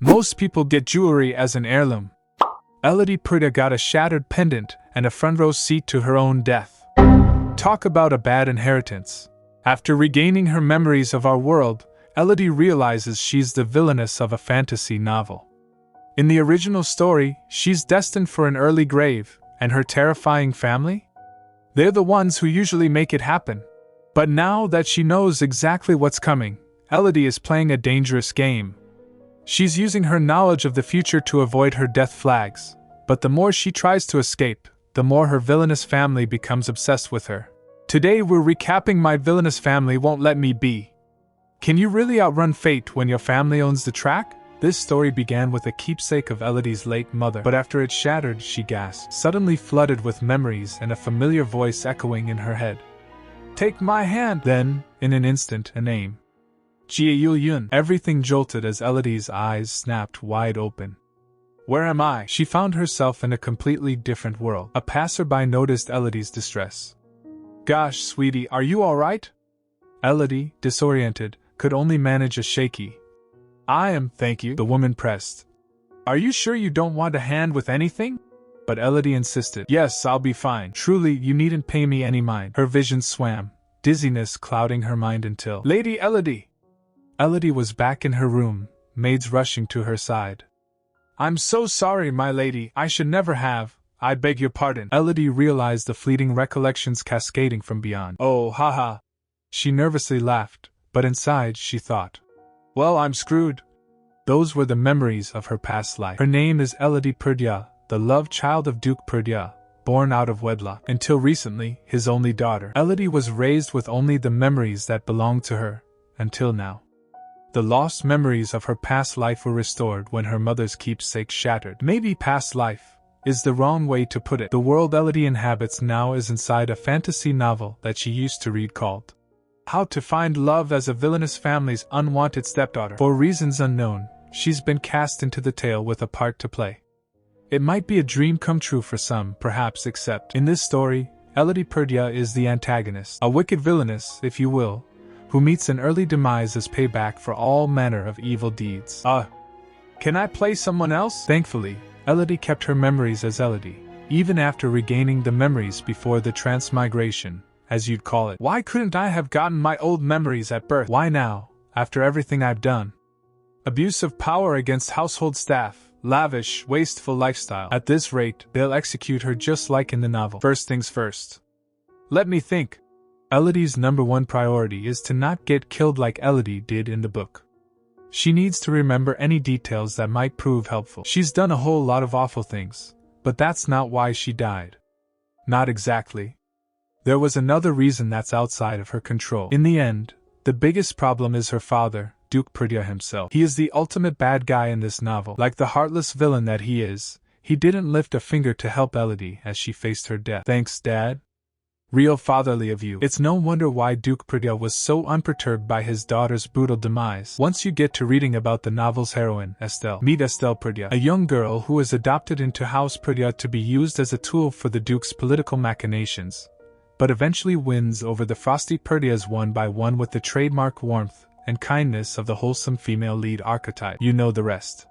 Most people get jewelry as an heirloom. Elodie Perdia got a shattered pendant and a front row seat to her own death. Talk about a bad inheritance. After regaining her memories of our world, Elodie realizes she's the villainess of a fantasy novel. In the original story, she's destined for an early grave, and her terrifying family? They're the ones who usually make it happen. But now that she knows exactly what's coming, Elodie is playing a dangerous game. She's using her knowledge of the future to avoid her death flags, but the more she tries to escape, the more her villainous family becomes obsessed with her. Today we're recapping My Villainous Family Won't Let Me Be. Can you really outrun fate when your family owns the track? This story began with a keepsake of Elodie's late mother, but after it shattered, she gasped, suddenly flooded with memories and a familiar voice echoing in her head. Take my hand! Then, in an instant, a name. Ga-eul Yun. Everything jolted as Elodie's eyes snapped wide open. Where am I? She found herself in a completely different world. A passerby noticed Elodie's distress. Gosh, sweetie, are you alright? Elodie, disoriented, could only manage a shaky, I am, thank you, the woman pressed. Are you sure you don't want a hand with anything? But Elodie insisted. Yes, I'll be fine. Truly, you needn't pay me any mind. Her vision swam, dizziness clouding her mind until... Lady Elodie! Elodie was back in her room, maids rushing to her side. I'm so sorry, my lady, I should never have. I beg your pardon. Elodie realized the fleeting recollections cascading from beyond. Oh, haha. She nervously laughed, but inside she thought, well, I'm screwed. Those were the memories of her past life. Her name is Elodie Perdia, the love child of Duke Perdia, born out of wedlock. Until recently, his only daughter. Elodie was raised with only the memories that belonged to her, until now. The lost memories of her past life were restored when her mother's keepsake shattered. Maybe past life is the wrong way to put it. The world Elodie inhabits now is inside a fantasy novel that she used to read called How to Find Love as a Villainous Family's Unwanted Stepdaughter. For reasons unknown, she's been cast into the tale with a part to play. It might be a dream come true for some, perhaps, except in this story, Elodie Perdia is the antagonist, a wicked villainess, if you will, who meets an early demise as payback for all manner of evil deeds. Can I play someone else? Thankfully, Elodie kept her memories as Elodie, even after regaining the memories before the transmigration, as you'd call it. Why couldn't I have gotten my old memories at birth? Why now, after everything I've done? Abuse of power against household staff, lavish, wasteful lifestyle. At this rate, they'll execute her just like in the novel. First things first. Let me think. Elodie's #1 priority is to not get killed like Elodie did in the book. She needs to remember any details that might prove helpful. She's done a whole lot of awful things, but that's not why she died. Not exactly. There was another reason that's outside of her control. In the end, the biggest problem is her father, Duke Perdia himself. He is the ultimate bad guy in this novel. Like the heartless villain that he is, he didn't lift a finger to help Elodie as she faced her death. Thanks, Dad. Real fatherly of you. It's no wonder why Duke Perdia was so unperturbed by his daughter's brutal demise. Once you get to reading about the novel's heroine, Estelle, meet Estelle Perdia, a young girl who is adopted into House Perdia to be used as a tool for the Duke's political machinations, but eventually wins over the frosty Perdias one by one with the trademark warmth and kindness of the wholesome female lead archetype. You know the rest.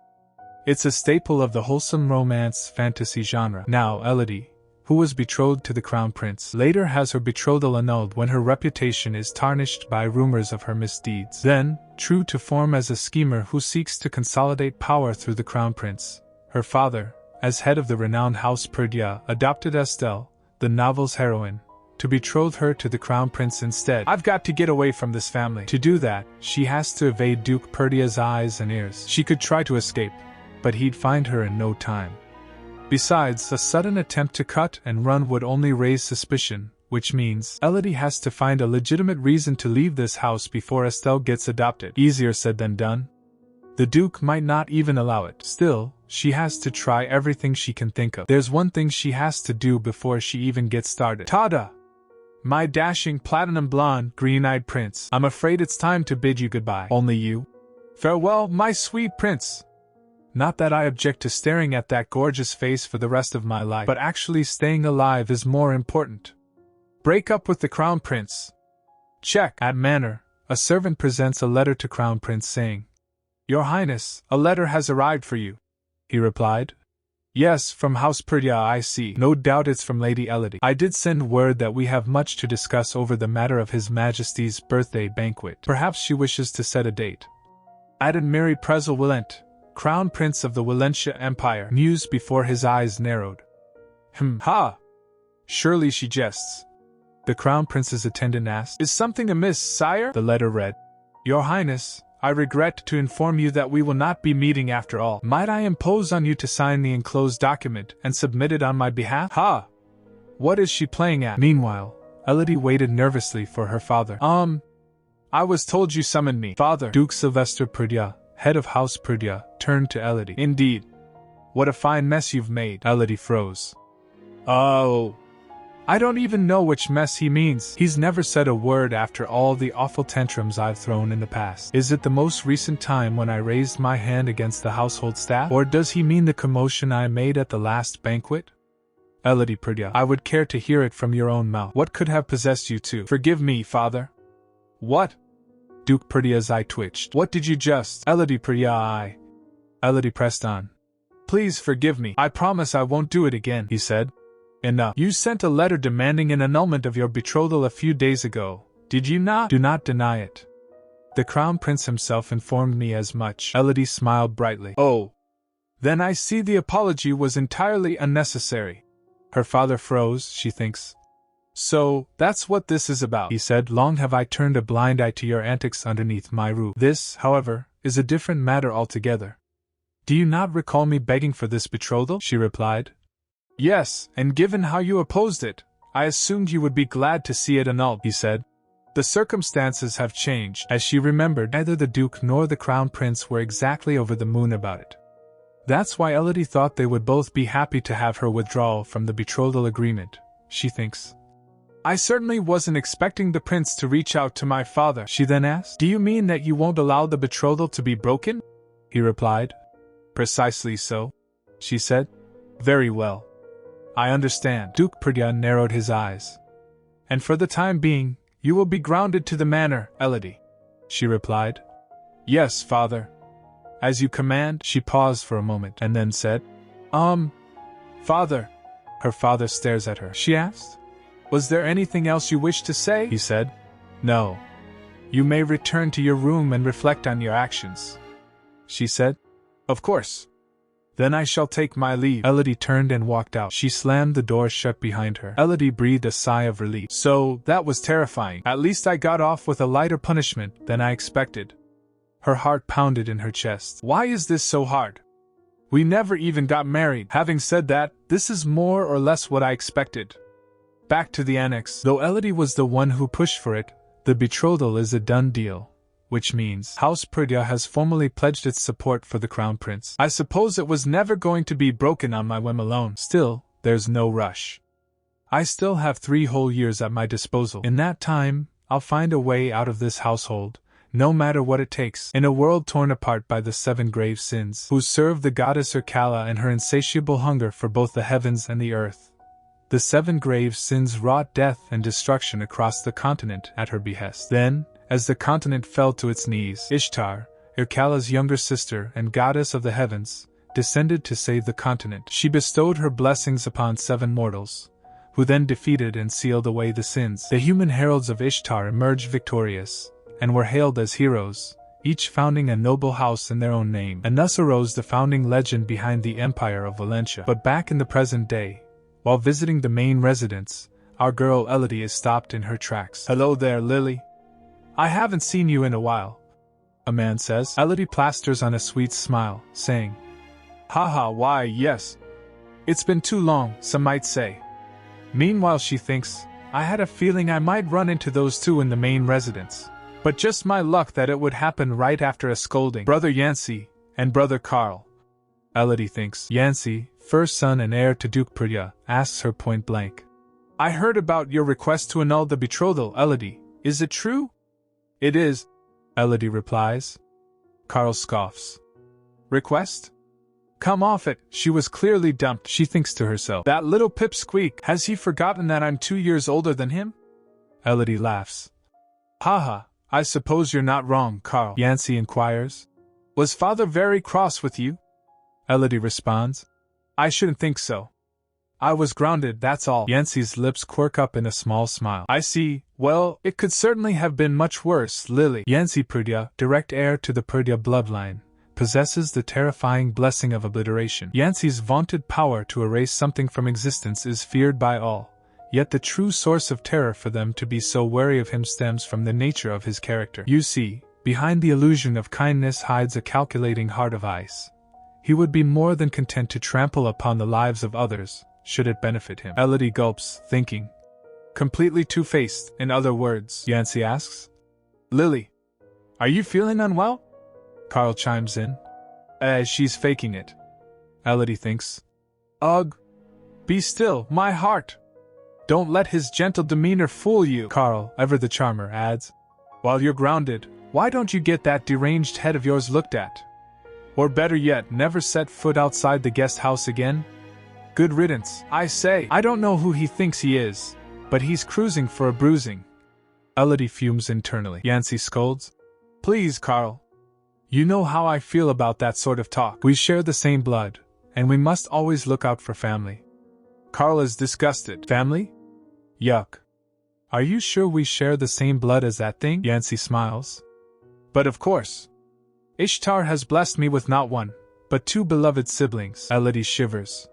It's a staple of the wholesome romance fantasy genre. Now, Elodie, who was betrothed to the crown prince, later has her betrothal annulled when her reputation is tarnished by rumors of her misdeeds. Then, true to form as a schemer who seeks to consolidate power through the crown prince, her father, as head of the renowned House Perdia, adopted Estelle, the novel's heroine, to betroth her to the crown prince instead. I've got to get away from this family. To do that, she has to evade Duke Perdia's eyes and ears. She could try to escape, but he'd find her in no time. Besides, a sudden attempt to cut and run would only raise suspicion, which means Elodie has to find a legitimate reason to leave this house before Estelle gets adopted. Easier said than done. The Duke might not even allow it. Still, she has to try everything she can think of. There's one thing she has to do before she even gets started. Tada! My dashing platinum blonde, green-eyed prince, I'm afraid it's time to bid you goodbye. Only you? Farewell, my sweet prince! Not that I object to staring at that gorgeous face for the rest of my life, but actually staying alive is more important. Break up with the crown prince. Check. At Manor, a servant presents a letter to Crown Prince saying, Your Highness, a letter has arrived for you, he replied. Yes, from House Perdia, I see. No doubt it's from Lady Elodie. I did send word that we have much to discuss over the matter of His Majesty's birthday banquet. Perhaps she wishes to set a date. Added Mary Prezel Willent, Crown Prince of the Willentia Empire, mused before his eyes narrowed. Ha! Surely she jests. The Crown Prince's attendant asked. Is something amiss, sire? The letter read. Your Highness, I regret to inform you that we will not be meeting after all. Might I impose on you to sign the enclosed document and submit it on my behalf? Ha! What is she playing at? Meanwhile, Elodie waited nervously for her father. I was told you summoned me. Father. Duke Sylvester Perdia, head of House Perdia, turned to Elodie. Indeed. What a fine mess you've made. Elodie froze. Oh. I don't even know which mess he means. He's never said a word after all the awful tantrums I've thrown in the past. Is it the most recent time when I raised my hand against the household staff? Or does he mean the commotion I made at the last banquet? Elodie Perdia, I would care to hear it from your own mouth. What could have possessed you to forgive me, father? What? Duke Perdia's eye twitched. What did you just? Elodie Perdia, Elodie pressed on. Please forgive me. I promise I won't do it again, he said. Enough. You sent a letter demanding an annulment of your betrothal a few days ago, did you not? Do not deny it. The Crown Prince himself informed me as much. Elodie smiled brightly. Oh. Then I see the apology was entirely unnecessary. Her father froze, she thinks. So, that's what this is about, he said. Long have I turned a blind eye to your antics underneath my roof. This, however, is a different matter altogether. Do you not recall me begging for this betrothal? She replied. Yes, and given how you opposed it, I assumed you would be glad to see it annulled, he said. The circumstances have changed. As she remembered, neither the Duke nor the Crown Prince were exactly over the moon about it. That's why Elodie thought they would both be happy to have her withdrawal from the betrothal agreement, she thinks. I certainly wasn't expecting the prince to reach out to my father, she then asked. Do you mean that you won't allow the betrothal to be broken? He replied. Precisely so, she said. Very well. I understand. Duke Perdia narrowed his eyes. And for the time being, you will be grounded to the manor, Elodie, she replied. Yes, father. As you command. She paused for a moment and then said, Father. Her father stares at her. She asked. Was there anything else you wished to say? He said. No. You may return to your room and reflect on your actions, she said. Of course. Then I shall take my leave. Elodie turned and walked out. She slammed the door shut behind her. Elodie breathed a sigh of relief. So, that was terrifying. At least I got off with a lighter punishment than I expected. Her heart pounded in her chest. Why is this so hard? We never even got married. Having said that, this is more or less what I expected. Back to the annex. Though Elodie was the one who pushed for it, the betrothal is a done deal. Which means House Perdia has formally pledged its support for the Crown Prince. I suppose it was never going to be broken on my whim alone. Still, there's no rush. I still have 3 whole years at my disposal. In that time, I'll find a way out of this household, no matter what it takes. In a world torn apart by the 7 grave sins, who serve the goddess Urkala and her insatiable hunger for both the heavens and the earth. The 7 grave sins wrought death and destruction across the continent at her behest. Then, as the continent fell to its knees, Ishtar, Urkala's younger sister and goddess of the heavens, descended to save the continent. She bestowed her blessings upon 7 mortals, who then defeated and sealed away the sins. The human heralds of Ishtar emerged victorious, and were hailed as heroes, each founding a noble house in their own name. And thus arose the founding legend behind the Empire of Valentia. But back in the present day, while visiting the main residence, our girl Elodie is stopped in her tracks. Hello there, Lily. I haven't seen you in a while, a man says. Elodie plasters on a sweet smile, saying, Haha, why, yes. It's been too long, some might say. Meanwhile she thinks, I had a feeling I might run into those 2 in the main residence. But just my luck that it would happen right after a scolding. Brother Yancey, and Brother Carl. Elodie thinks. Yancey, first son and heir to Duke Perdia, asks her point blank. I heard about your request to annul the betrothal, Elodie. Is it true? It is, Elodie replies. Carl scoffs. Request? Come off it, she was clearly dumped, she thinks to herself. That little pipsqueak, has he forgotten that I'm 2 years older than him? Elodie laughs. Haha, I suppose you're not wrong, Carl, Yancey inquires. Was father very cross with you? Elodie responds. I shouldn't think so. I was grounded, that's all. Yancy's lips quirk up in a small smile. I see. Well, it could certainly have been much worse. Lily, Yancy Perdia, direct heir to the Perdia bloodline, possesses the terrifying blessing of obliteration. Yancy's vaunted power to erase something from existence is feared by all, yet the true source of terror for them to be so wary of him stems from the nature of his character. You see, behind the illusion of kindness hides a calculating heart of ice. He would be more than content to trample upon the lives of others, should it benefit him. Elodie gulps, thinking. Completely two-faced, in other words, Yancy asks. Lily, are you feeling unwell? Carl chimes in. She's faking it. Elodie thinks. Ugh. Be still, my heart. Don't let his gentle demeanor fool you, Carl, ever the charmer, adds. While you're grounded, why don't you get that deranged head of yours looked at? Or better yet, never set foot outside the guest house again? Good riddance, I say. I don't know who he thinks he is, but he's cruising for a bruising. Elodie fumes internally. Yancy scolds. Please, Carl. You know how I feel about that sort of talk. We share the same blood, and we must always look out for family. Carl is disgusted. Family? Yuck. Are you sure we share the same blood as that thing? Yancy smiles. But of course. Ishtar has blessed me with not one, but two beloved siblings. Elodie shivers.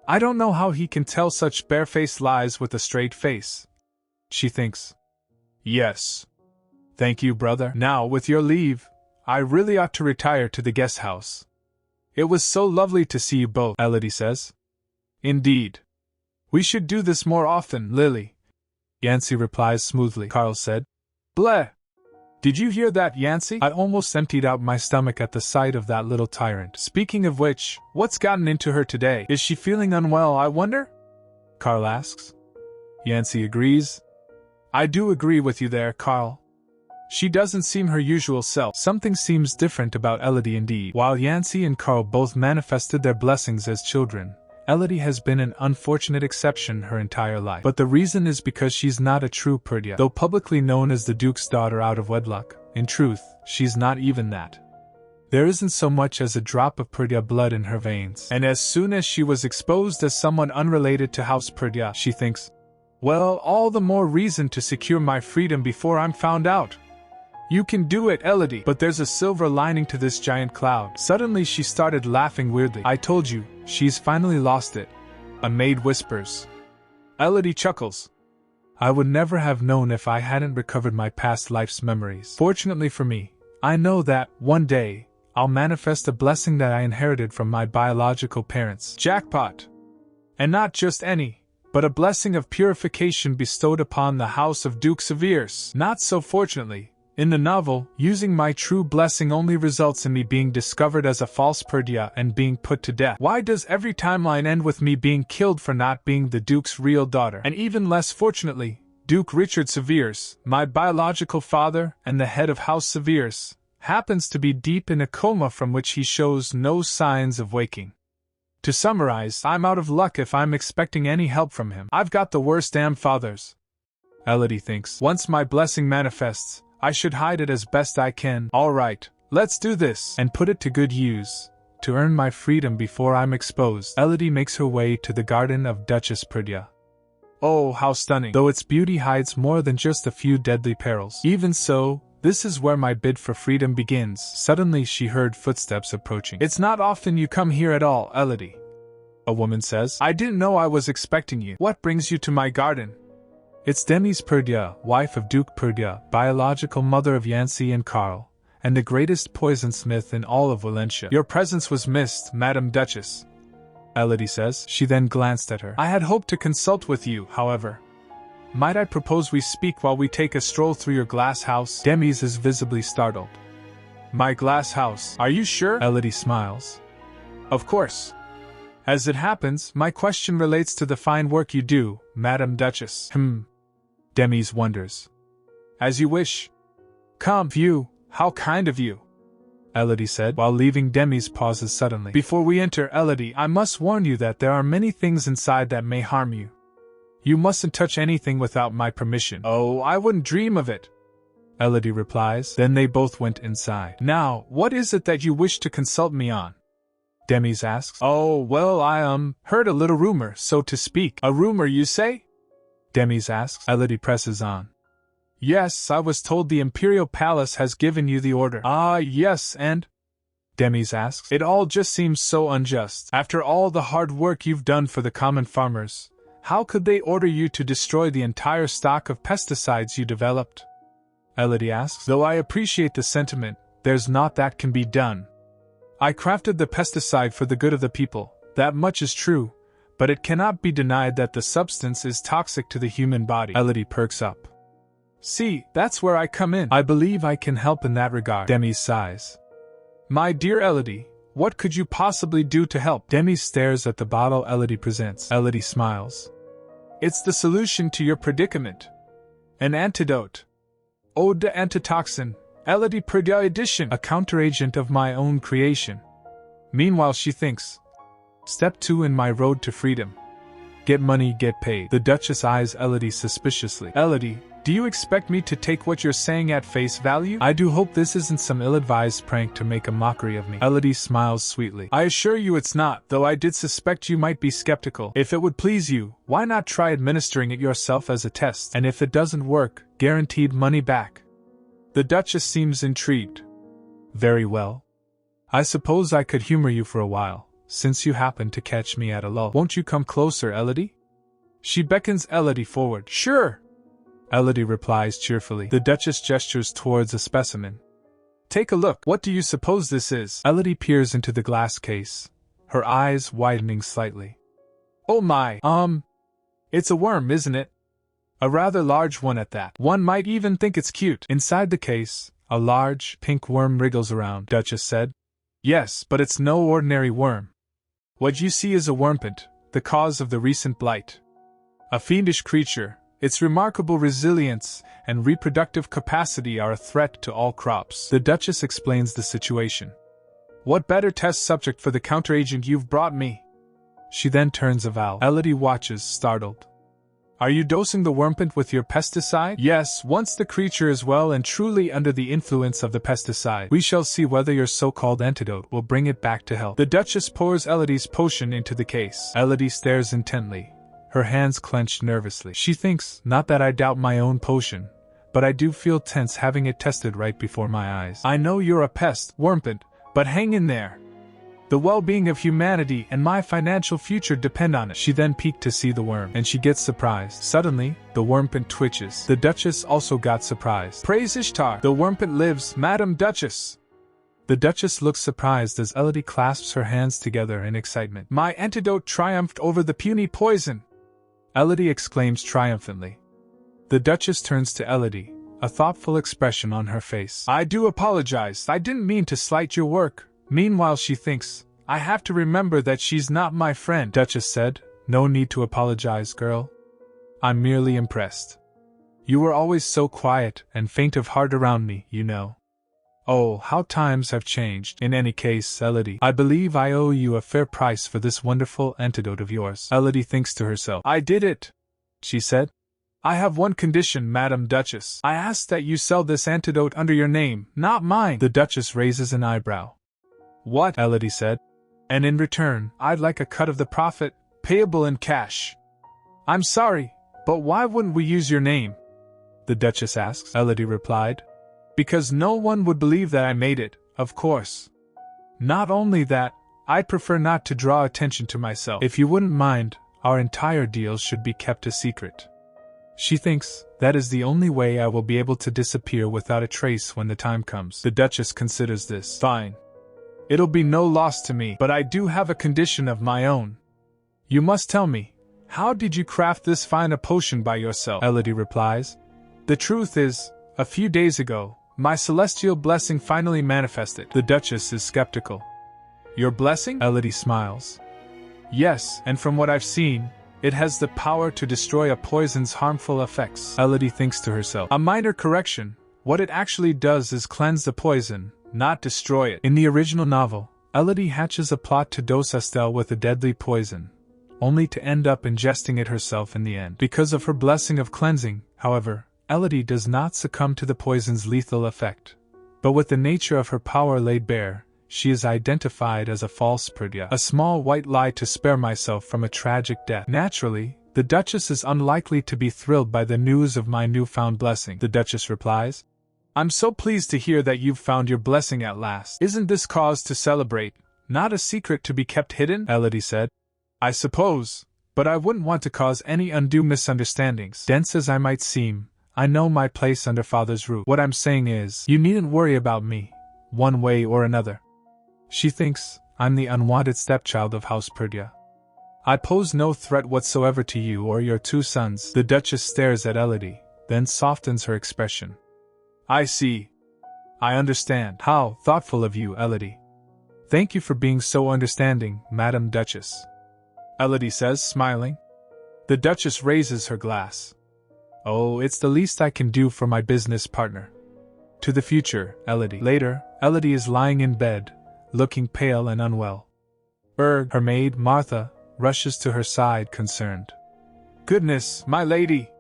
I don't know how he can tell such barefaced lies with a straight face. She thinks. Yes. Thank you, brother. Now, with your leave, I really ought to retire to the guest house. It was so lovely to see you both, Elodie says. Indeed. We should do this more often, Lily. Yancy replies smoothly. Carl said. Bleh! Did you hear that, Yancy? I almost emptied out my stomach at the sight of that little tyrant. Speaking of which, what's gotten into her today? Is she feeling unwell, I wonder? Carl asks. Yancy agrees. I do agree with you there, Carl. She doesn't seem her usual self. Something seems different about Elodie indeed. While Yancy and Carl both manifested their blessings as children, Elodie has been an unfortunate exception her entire life. But the reason is because she's not a true Perdia. Though publicly known as the Duke's daughter out of wedlock, in truth, she's not even that. There isn't so much as a drop of Perdia blood in her veins. And as soon as she was exposed as someone unrelated to House Perdia, she thinks, well, all the more reason to secure my freedom before I'm found out. You can do it, Elodie. But there's a silver lining to this giant cloud. Suddenly she started laughing weirdly. I told you, she's finally lost it. A maid whispers. Elodie chuckles. I would never have known if I hadn't recovered my past life's memories. Fortunately for me, I know that, one day, I'll manifest a blessing that I inherited from my biological parents. Jackpot! And not just any, but a blessing of purification bestowed upon the House of Duke Severus. Not so fortunately. In the novel, using my true blessing only results in me being discovered as a false Perdia and being put to death. Why does every timeline end with me being killed for not being the Duke's real daughter? And even less fortunately, Duke Richard Severus, my biological father and the head of House Severus, happens to be deep in a coma from which he shows no signs of waking. To summarize, I'm out of luck if I'm expecting any help from him. I've got the worst damn fathers. Elodie thinks. Once my blessing manifests, I should hide it as best I can. All right, let's do this, and put it to good use, to earn my freedom before I'm exposed. Elodie makes her way to the garden of Duchess Perdia. Oh, how stunning, though its beauty hides more than just a few deadly perils. Even so, this is where my bid for freedom begins. Suddenly she heard footsteps approaching. It's not often you come here at all, Elodie, a woman says. I didn't know I was expecting you. What brings you to my garden? It's Demise Perdia, wife of Duke Perdia, biological mother of Yancy and Carl, and the greatest poisonsmith in all of Valencia. Your presence was missed, Madam Duchess, Elodie says. She then glanced at her. I had hoped to consult with you, however. Might I propose we speak while we take a stroll through your glass house? Demise is visibly startled. My glass house? Are you sure? Elodie smiles. Of course. As it happens, my question relates to the fine work you do, Madam Duchess. Demise wonders. As you wish. Come, you, how kind of you, Elodie said, while leaving. Demise pauses suddenly. Before we enter, Elodie, I must warn you that there are many things inside that may harm you. You mustn't touch anything without my permission. Oh, I wouldn't dream of it. Elodie replies. Then they both went inside. Now, what is it that you wish to consult me on? Demis asks. Oh, well, I heard a little rumor, so to speak. A rumor, you say? Demis asks. Elodie presses on. Yes, I was told the Imperial Palace has given you the order. Ah, yes, and? Demis asks. It all just seems so unjust. After all the hard work you've done for the common farmers, how could they order you to destroy the entire stock of pesticides you developed? Elodie asks. Though I appreciate the sentiment, there's not that can be done. I crafted the pesticide for the good of the people, that much is true, but it cannot be denied that the substance is toxic to the human body. Elodie perks up. See, that's where I come in. I believe I can help in that regard. Demis sighs. My dear Elodie, what could you possibly do to help? Demis stares at the bottle Elodie presents. Elodie smiles. It's the solution to your predicament. An antidote. Ode de antitoxin, Elodie Perdia edition, a counteragent of my own creation. Meanwhile she thinks. Step 2 in my road to freedom. Get money, get paid. The Duchess eyes Elodie suspiciously. Elodie, do you expect me to take what you're saying at face value? I do hope this isn't some ill-advised prank to make a mockery of me. Elodie smiles sweetly. I assure you it's not, though I did suspect you might be skeptical. If it would please you, why not try administering it yourself as a test? And if it doesn't work, guaranteed money back. The Duchess seems intrigued. Very well. I suppose I could humor you for a while, since you happen to catch me at a lull. Won't you come closer, Elodie? She beckons Elodie forward. Sure! Elodie replies cheerfully. The Duchess gestures towards a specimen. Take a look. What do you suppose this is? Elodie peers into the glass case, her eyes widening slightly. Oh my, it's a worm, isn't it? A rather large one at that. One might even think it's cute. Inside the case, a large, pink worm wriggles around, Duchess said. Yes, but it's no ordinary worm. What you see is a wormpent, the cause of the recent blight. A fiendish creature. Its remarkable resilience and reproductive capacity are a threat to all crops. The Duchess explains the situation. What better test subject for the counteragent you've brought me? She then turns a valve. Elodie watches, startled. Are you dosing the wormpent with your pesticide? Yes, once the creature is well and truly under the influence of the pesticide, we shall see whether your so-called antidote will bring it back to health. The Duchess pours Elodie's potion into the case. Elodie stares intently, her hands clenched nervously. She thinks, not that I doubt my own potion, but I do feel tense having it tested right before my eyes. I know you're a pest, wormpent, but hang in there. The well-being of humanity and my financial future depend on it. She then peeked to see the worm, and she gets surprised. Suddenly, the wormpent twitches. The Duchess also got surprised. Praise Ishtar! The wormpent lives, Madam Duchess! The Duchess looks surprised as Elodie clasps her hands together in excitement. My antidote triumphed over the puny poison! Elodie exclaims triumphantly. The Duchess turns to Elodie, a thoughtful expression on her face. I do apologize, I didn't mean to slight your work. Meanwhile she thinks, I have to remember that she's not my friend. Duchess said, no need to apologize, girl. I'm merely impressed. You were always so quiet and faint of heart around me, you know. Oh, how times have changed. In any case, Elodie, I believe I owe you a fair price for this wonderful antidote of yours. Elodie thinks to herself. I did it, she said. I have one condition, Madam Duchess. I ask that you sell this antidote under your name, not mine. The Duchess raises an eyebrow. What? Elodie said. And in return, I'd like a cut of the profit, payable in cash. I'm sorry, but why wouldn't we use your name? The Duchess asks. Elodie replied. Because no one would believe that I made it, of course. Not only that, I'd prefer not to draw attention to myself. If you wouldn't mind, our entire deal should be kept a secret. She thinks that is the only way I will be able to disappear without a trace when the time comes. The Duchess considers this. Fine. It'll be no loss to me, but I do have a condition of my own. You must tell me, how did you craft this fine a potion by yourself? Elodie replies. The truth is, a few days ago, my celestial blessing finally manifested. The Duchess is skeptical. Your blessing? Elodie smiles. Yes, and from what I've seen, it has the power to destroy a poison's harmful effects. Elodie thinks to herself. A minor correction. What it actually does is cleanse the poison, not destroy it. In the original novel, Elodie hatches a plot to dose Estelle with a deadly poison, only to end up ingesting it herself in the end. Because of her blessing of cleansing, however, Elodie does not succumb to the poison's lethal effect. But with the nature of her power laid bare, she is identified as a false Perdia, a small white lie to spare myself from a tragic death. Naturally, the Duchess is unlikely to be thrilled by the news of my newfound blessing, the Duchess replies. I'm so pleased to hear that you've found your blessing at last. Isn't this cause to celebrate, not a secret to be kept hidden? Elodie said. I suppose, but I wouldn't want to cause any undue misunderstandings. Dense as I might seem, I know my place under Father's roof. What I'm saying is, you needn't worry about me, one way or another. She thinks I'm the unwanted stepchild of House Perdia. I pose no threat whatsoever to you or your two sons. The Duchess stares at Elodie, then softens her expression. I see. I understand. How thoughtful of you, Elodie. Thank you for being so understanding, Madam Duchess. Elodie says, smiling. The Duchess raises her glass. Oh, it's the least I can do for my business partner. To the future, Elodie. Later, Elodie is lying in bed, looking pale and unwell. Her maid, Martha, rushes to her side concerned. Goodness, my lady!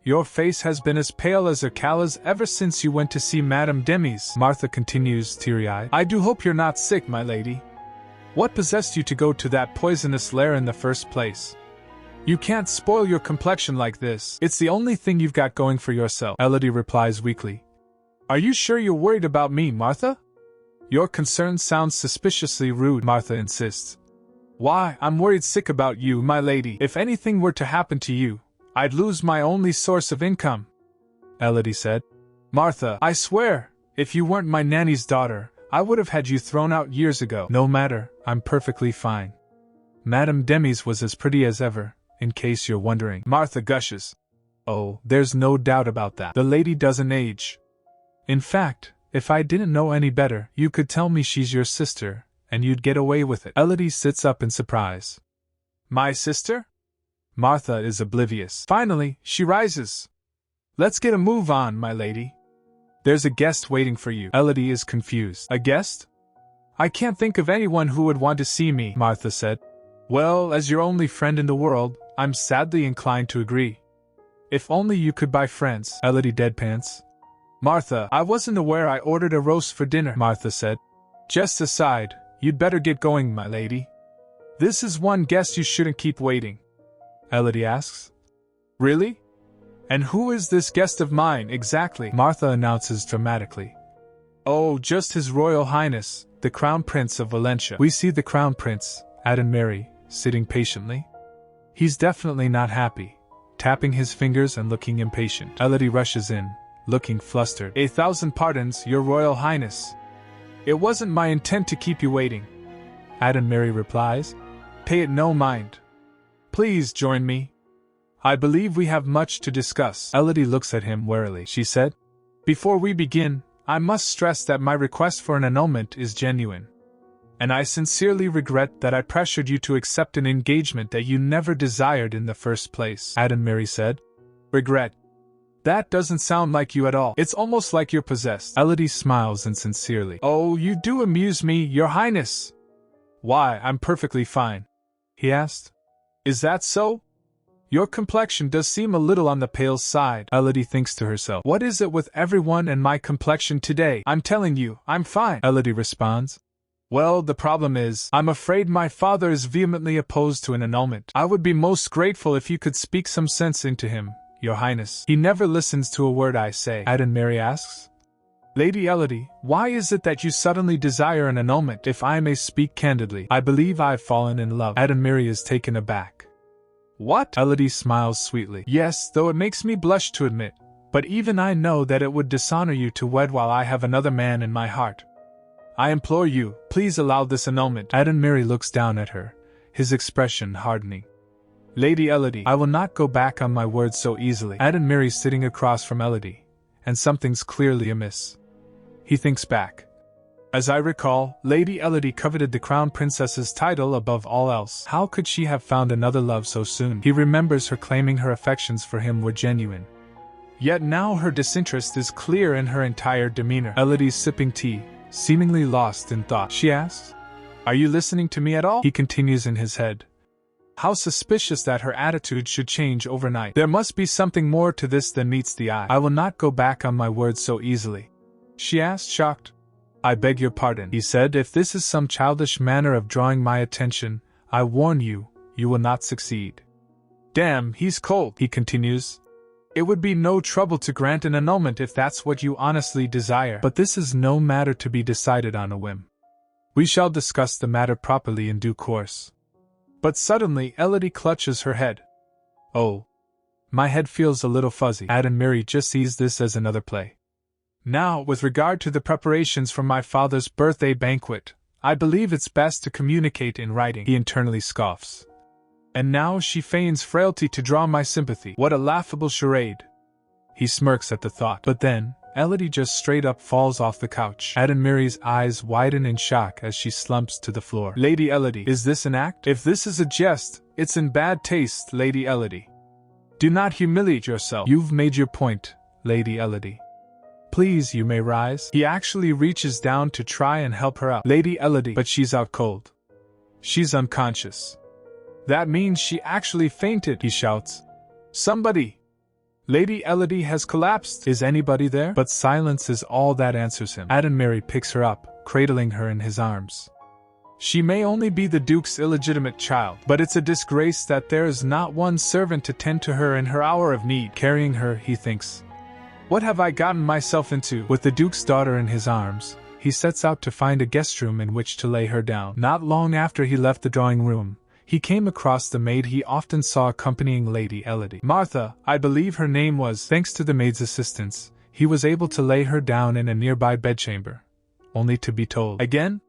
Your face has been as pale as a callus ever since you went to see Madame Demi's, Martha continues teary-eyed. I do hope you're not sick, my lady. What possessed you to go to that poisonous lair in the first place? You can't spoil your complexion like this. It's the only thing you've got going for yourself, Elodie replies weakly. Are you sure you're worried about me, Martha? Your concern sounds suspiciously rude, Martha insists. Why, I'm worried sick about you, my lady. If anything were to happen to you, I'd lose my only source of income, Elodie said. Martha, I swear, if you weren't my nanny's daughter, I would have had you thrown out years ago. No matter, I'm perfectly fine. Madame Demi's was as pretty as ever, in case you're wondering. Martha gushes. Oh, there's no doubt about that. The lady doesn't age. In fact, if I didn't know any better, you could tell me she's your sister, and you'd get away with it. Elodie sits up in surprise. My sister? Martha is oblivious. Finally, she rises. Let's get a move on, my lady. There's a guest waiting for you. Elodie is confused. A guest? I can't think of anyone who would want to see me, Martha said. Well, as your only friend in the world, I'm sadly inclined to agree. If only you could buy friends, Elodie deadpans. Martha, I wasn't aware I ordered a roast for dinner, Martha said. Just aside, you'd better get going, my lady. This is one guest you shouldn't keep waiting, Elodie asks. Really? And who is this guest of mine, exactly? Martha announces dramatically. Oh, just His Royal Highness, the Crown Prince of Valencia. We see the Crown Prince, added Mary, sitting patiently. He's definitely not happy, tapping his fingers and looking impatient. Elodie rushes in, looking flustered. 1,000 pardons, Your Royal Highness. It wasn't my intent to keep you waiting, added Mary replies. Pay it no mind. Please join me. I believe we have much to discuss. Elodie looks at him warily. She said, Before we begin, I must stress that my request for an annulment is genuine. And I sincerely regret that I pressured you to accept an engagement that you never desired in the first place, Adam Mary said. Regret? That doesn't sound like you at all. It's almost like you're possessed. Elodie smiles insincerely. Oh, you do amuse me, Your Highness. Why, I'm perfectly fine, he asked. Is that so? Your complexion does seem a little on the pale side, Elodie thinks to herself. What is it with everyone and my complexion today? I'm telling you, I'm fine, Elodie responds. Well, the problem is, I'm afraid my father is vehemently opposed to an annulment. I would be most grateful if you could speak some sense into him, Your Highness. He never listens to a word I say, Adam Mary asks. Lady Elodie, why is it that you suddenly desire an annulment? If I may speak candidly, I believe I've fallen in love. Adam Mary is taken aback. What? Elodie smiles sweetly. Yes, though it makes me blush to admit, but even I know that it would dishonor you to wed while I have another man in my heart. I implore you, please allow this annulment. Adam Mary looks down at her, his expression hardening. Lady Elodie, I will not go back on my words so easily. Adam Mary's sitting across from Elodie, and something's clearly amiss. He thinks back. As I recall, Lady Elodie coveted the Crown Princess's title above all else. How could she have found another love so soon? He remembers her claiming her affections for him were genuine. Yet now her disinterest is clear in her entire demeanor. Elodie's sipping tea, seemingly lost in thought. She asks, Are you listening to me at all? He continues in his head. How suspicious that her attitude should change overnight. There must be something more to this than meets the eye. I will not go back on my word so easily. She asked, shocked. I beg your pardon, he said. If this is some childish manner of drawing my attention, I warn you, you will not succeed. Damn, he's cold, he continues. It would be no trouble to grant an annulment if that's what you honestly desire, but this is no matter to be decided on a whim. We shall discuss the matter properly in due course. But suddenly Elodie clutches her head. Oh. My head feels a little fuzzy. and Mary just sees this as another play. Now, with regard to the preparations for my father's birthday banquet, I believe it's best to communicate in writing, he internally scoffs. And now she feigns frailty to draw my sympathy. What a laughable charade. He smirks at the thought. But then, Elodie just straight up falls off the couch. and Mary's eyes widen in shock as she slumps to the floor. Lady Elodie, is this an act? If this is a jest, it's in bad taste, Lady Elodie. Do not humiliate yourself. You've made your point, Lady Elodie. Please, you may rise. He actually reaches down to try and help her out. Lady Elodie, but she's out cold. She's unconscious. That means she actually fainted, he shouts. Somebody! Lady Elodie has collapsed. Is anybody there? But silence is all that answers him. and Mary picks her up, cradling her in his arms. She may only be the Duke's illegitimate child, but it's a disgrace that there is not one servant to tend to her in her hour of need. Carrying her, he thinks. What have I gotten myself into? With the Duke's daughter in his arms, he sets out to find a guest room in which to lay her down. Not long after he left the drawing room, he came across the maid he often saw accompanying Lady Elodie. Martha, I believe her name was. Thanks to the maid's assistance, he was able to lay her down in a nearby bedchamber, only to be told. Again?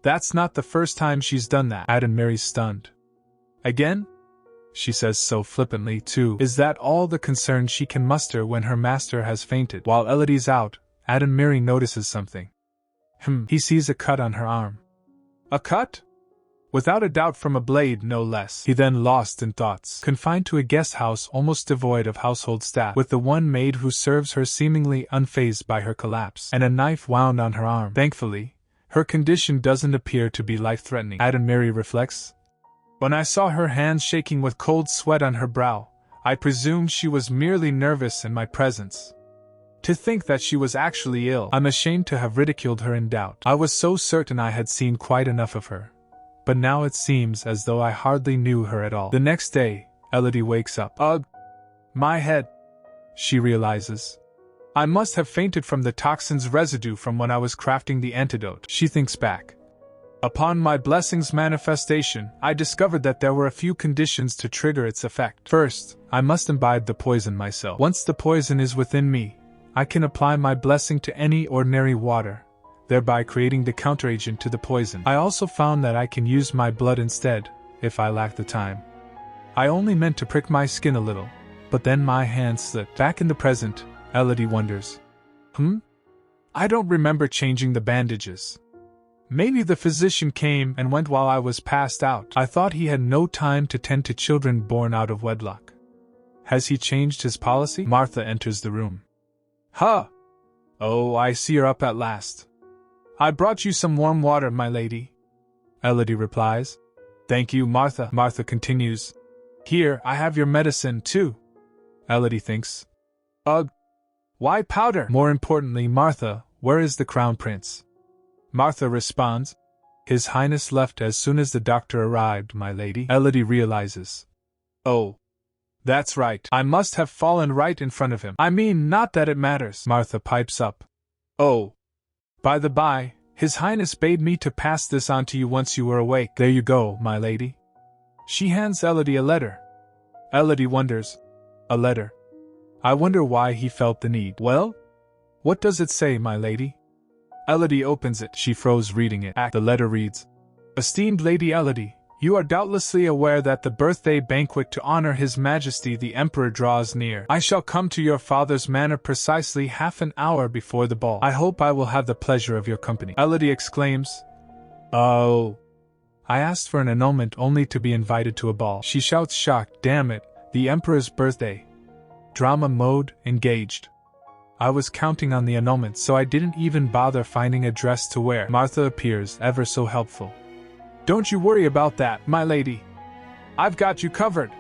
That's not the first time she's done that. and Mary's stunned. Again? She says so flippantly too. Is that all the concern she can muster when her master has fainted? While Elodie's out, and Mary notices something. He sees a cut on her arm. A cut? Without a doubt from a blade, no less. He then lost in thoughts. Confined to a guest house almost devoid of household staff, with the one maid who serves her seemingly unfazed by her collapse, and a knife wound on her arm. Thankfully, her condition doesn't appear to be life-threatening. and Mary reflects. When I saw her hands shaking with cold sweat on her brow, I presumed she was merely nervous in my presence. To think that she was actually ill, I'm ashamed to have ridiculed her in doubt. I was so certain I had seen quite enough of her. But now it seems as though I hardly knew her at all. The next day, Elodie wakes up. Ugh! My head! She realizes. I must have fainted from the toxin's residue from when I was crafting the antidote. She thinks back. Upon my blessing's manifestation, I discovered that there were a few conditions to trigger its effect. First, I must imbibe the poison myself. Once the poison is within me, I can apply my blessing to any ordinary water, thereby creating the counteragent to the poison. I also found that I can use my blood instead, if I lack the time. I only meant to prick my skin a little, but then my hand slipped. Back in the present, Elodie wonders. I don't remember changing the bandages. Maybe the physician came and went while I was passed out. I thought he had no time to tend to children born out of wedlock. Has he changed his policy? Martha enters the room. Huh! Oh, I see you're up at last. I brought you some warm water, my lady. Elodie replies. Thank you, Martha. Martha continues. Here, I have your medicine, too. Elodie thinks. Ugh! Why powder? More importantly, Martha, where is the crown prince? Martha responds. His Highness left as soon as the doctor arrived, my lady. Elodie realizes. Oh. That's right. I must have fallen right in front of him. I mean, not that it matters. Martha pipes up. Oh. By the by, His Highness bade me to pass this on to you once you were awake. There you go, my lady. She hands Elodie a letter. Elodie wonders. A letter. I wonder why he felt the need. Well? What does it say, my lady? Elodie opens it. She froze reading it. The letter reads. Esteemed Lady Elodie, you are doubtlessly aware that the birthday banquet to honor His Majesty the Emperor draws near. I shall come to your father's manor precisely half an hour before the ball. I hope I will have the pleasure of your company. Elodie exclaims. Oh. I asked for an annulment only to be invited to a ball. She shouts shocked. Damn it, the Emperor's birthday. Drama mode engaged. I was counting on the annulment, so I didn't even bother finding a dress to wear. Martha appears ever so helpful. Don't you worry about that, my lady. I've got you covered.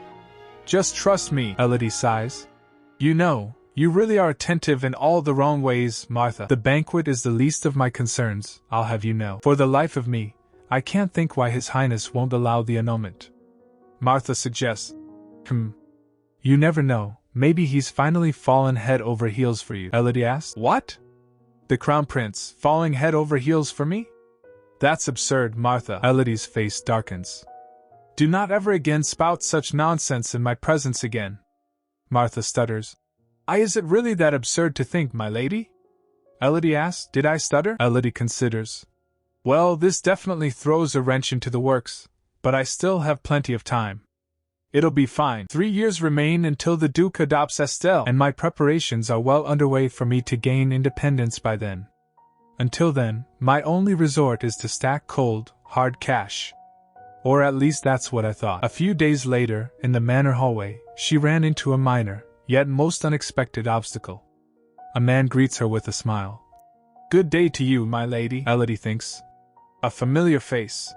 Just trust me, Elodie sighs. You know, you really are attentive in all the wrong ways, Martha. The banquet is the least of my concerns, I'll have you know. For the life of me, I can't think why His Highness won't allow the annulment. Martha suggests. You never know, maybe he's finally fallen head over heels for you, Elodie asks. What? The Crown Prince, falling head over heels for me? That's absurd, Martha. Elodie's face darkens. Do not ever again spout such nonsense in my presence again. Martha stutters. Is it really that absurd to think, my lady? Elodie asks. Did I stutter? Elodie considers. Well, this definitely throws a wrench into the works, but I still have plenty of time. It'll be fine. 3 years remain until the Duke adopts Estelle, and my preparations are well underway for me to gain independence by then. Until then, my only resort is to stack cold, hard cash. Or at least that's what I thought. A few days later, in the manor hallway, she ran into a minor, yet most unexpected obstacle. A man greets her with a smile. Good day to you, my lady, Elodie thinks. A familiar face.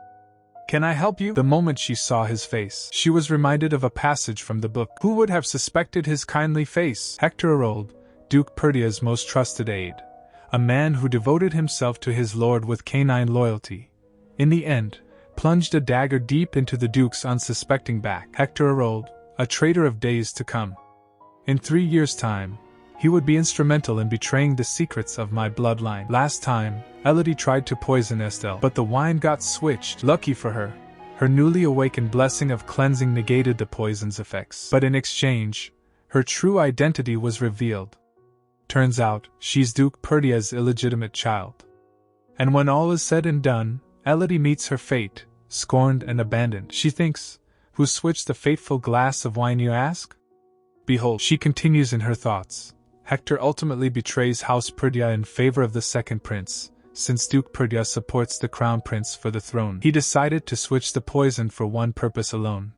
Can I help you? The moment she saw his face, she was reminded of a passage from the book. Who would have suspected his kindly face? Hector Herold, Duke Perdia's most trusted aide. A man who devoted himself to his lord with canine loyalty. In the end, plunged a dagger deep into the Duke's unsuspecting back. Hector Herold, a traitor of days to come. In 3 years' time, he would be instrumental in betraying the secrets of my bloodline. Last time, Elodie tried to poison Estelle, but the wine got switched. Lucky for her, her newly awakened blessing of cleansing negated the poison's effects. But in exchange, her true identity was revealed. Turns out, she's Duke Perdia's illegitimate child. And when all is said and done, Elodie meets her fate, scorned and abandoned. She thinks, who switched the fateful glass of wine, you ask? Behold, she continues in her thoughts. Hector ultimately betrays House Perdia in favor of the second prince, since Duke Perdia supports the Crown Prince for the throne. He decided to switch the poison for one purpose alone.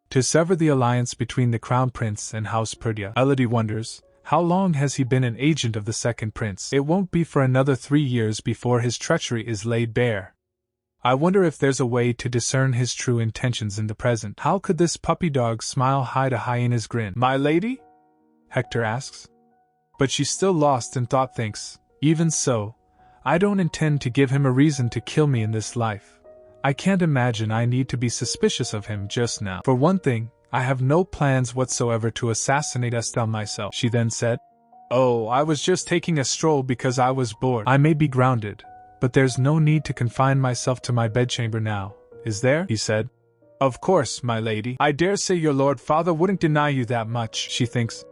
To sever the alliance between the Crown Prince and House Perdia. Elodie wonders, how long has he been an agent of the second prince? It won't be for another 3 years before his treachery is laid bare. I wonder if there's a way to discern his true intentions in the present. How could this puppy dog smile hide a hyena's grin? My lady? Hector asks. But she's still lost in thought, thinks, even so, I don't intend to give him a reason to kill me in this life. I can't imagine I need to be suspicious of him just now. For one thing, I have no plans whatsoever to assassinate Estelle myself, she then said. Oh, I was just taking a stroll because I was bored. I may be grounded, but there's no need to confine myself to my bedchamber now, is there? He said. Of course, my lady. I dare say your lord father wouldn't deny you that much, she thinks.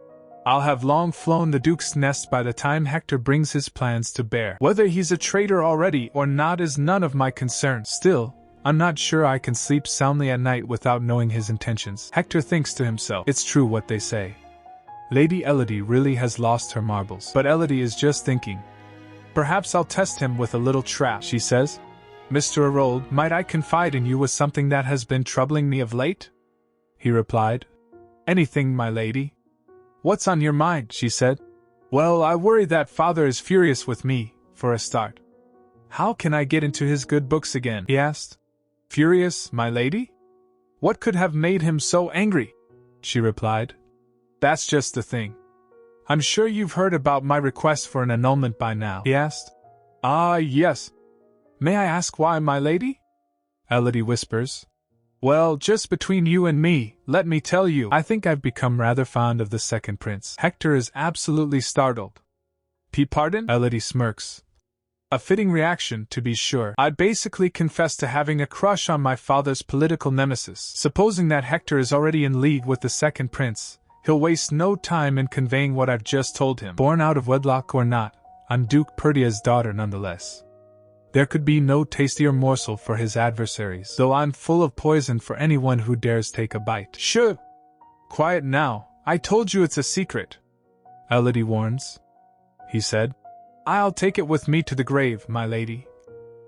I'll have long flown the Duke's nest by the time Hector brings his plans to bear. Whether he's a traitor already or not is none of my concern. Still, I'm not sure I can sleep soundly at night without knowing his intentions. Hector thinks to himself, it's true what they say. Lady Elodie really has lost her marbles. But Elodie is just thinking. Perhaps I'll test him with a little trap, she says. Mr. Herold, might I confide in you with something that has been troubling me of late? He replied. Anything, my lady. What's on your mind? She said. Well, I worry that father is furious with me, for a start. How can I get into his good books again? He asked. Furious, my lady? What could have made him so angry? She replied. That's just the thing. I'm sure you've heard about my request for an annulment by now, he asked. Ah, yes. May I ask why, my lady? Elodie whispers. Well, just between you and me, let me tell you, I think I've become rather fond of the second prince. Hector is absolutely startled. Pardon? Elodie smirks. A fitting reaction, to be sure. I'd basically confess to having a crush on my father's political nemesis. Supposing that Hector is already in league with the second prince, he'll waste no time in conveying what I've just told him. Born out of wedlock or not, I'm Duke Perdia's daughter nonetheless. There could be no tastier morsel for his adversaries, though I'm full of poison for anyone who dares take a bite. Shh! Quiet now, I told you it's a secret. Elodie warns. He said. I'll take it with me to the grave, my lady.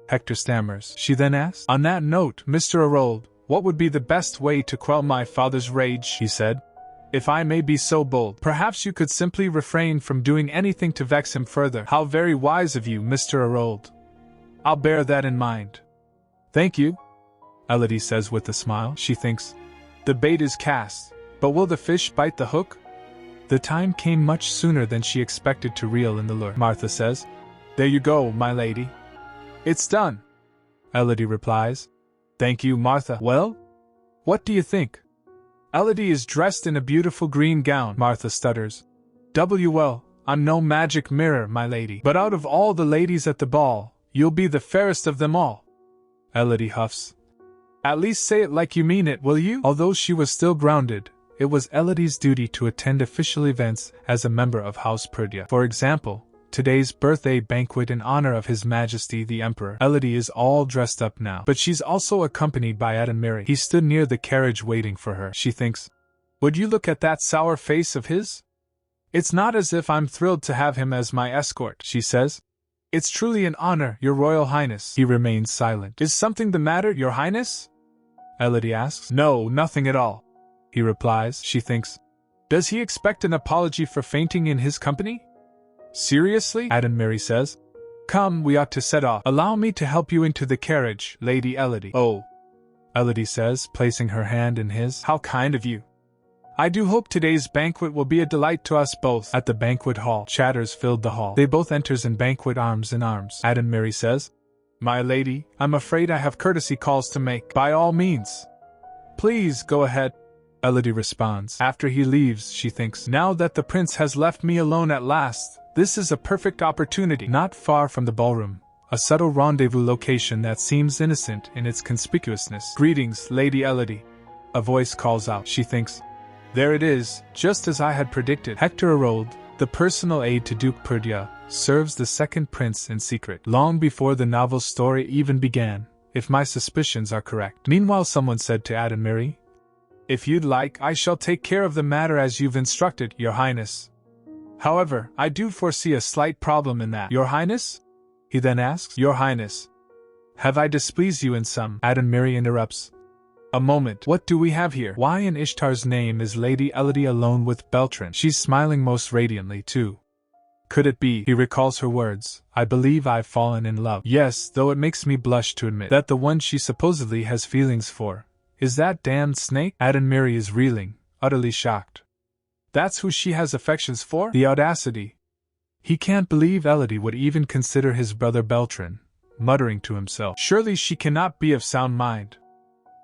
Hector stammers. She then asked. On that note, Mr. Herold, what would be the best way to quell my father's rage? He said. If I may be so bold, perhaps you could simply refrain from doing anything to vex him further. How very wise of you, Mr. Herold. I'll bear that in mind. Thank you, Elodie says with a smile. She thinks, The bait is cast, but will the fish bite the hook? The time came much sooner than she expected to reel in the lure, Martha says. There you go, my lady. It's done, Elodie replies. Thank you, Martha. Well? What do you think? Elodie is dressed in a beautiful green gown, Martha stutters. Well, I'm no magic mirror, my lady, but out of all the ladies at the ball, you'll be the fairest of them all. Elodie huffs. At least say it like you mean it, will you? Although she was still grounded, it was Elodie's duty to attend official events as a member of House Perdia. For example, today's birthday banquet in honor of His Majesty the Emperor. Elodie is all dressed up now, but she's also accompanied by Adamiri. He stood near the carriage waiting for her. She thinks, would you look at that sour face of his? It's not as if I'm thrilled to have him as my escort, she says. It's truly an honor, Your Royal Highness. He remains silent. Is something the matter, Your Highness? Elodie asks. No, nothing at all, he replies. She thinks, does he expect an apology for fainting in his company? Seriously? Adamiri says. Come, we ought to set off. Allow me to help you into the carriage, Lady Elodie. Oh, Elodie says, placing her hand in his. How kind of you. I do hope today's banquet will be a delight to us both. At the banquet hall, chatters filled the hall. They both enters in banquet arms in arms. Adamiri says, my lady, I'm afraid I have courtesy calls to make. By all means. Please, go ahead. Elodie responds. After he leaves, she thinks, now that the prince has left me alone at last, this is a perfect opportunity. Not far from the ballroom, a subtle rendezvous location that seems innocent in its conspicuousness. Greetings, Lady Elodie. A voice calls out. She thinks, there it is, just as I had predicted. Hector Arold, the personal aide to Duke Perdia, serves the second prince in secret, long before the novel's story even began, if my suspicions are correct. Meanwhile, someone said to Adamiri, if you'd like, I shall take care of the matter as you've instructed, Your Highness. However, I do foresee a slight problem in that. Your Highness? He then asks. Your Highness. Have I displeased you in some? Adamiri interrupts. A moment, what do we have here? Why in Ishtar's name is Lady Elodie alone with Beltran? She's smiling most radiantly, too. Could it be, he recalls her words, I believe I've fallen in love. Yes, though it makes me blush to admit that the one she supposedly has feelings for is that damned snake? Adamiri is reeling, utterly shocked. That's who she has affections for? The audacity. He can't believe Elodie would even consider his brother Beltran, muttering to himself. Surely she cannot be of sound mind.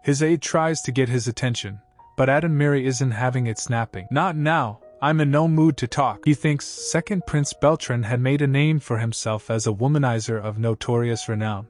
His aide tries to get his attention, but Adamiri isn't having it snapping. Not now, I'm in no mood to talk. He thinks second Prince Beltran had made a name for himself as a womanizer of notorious renown.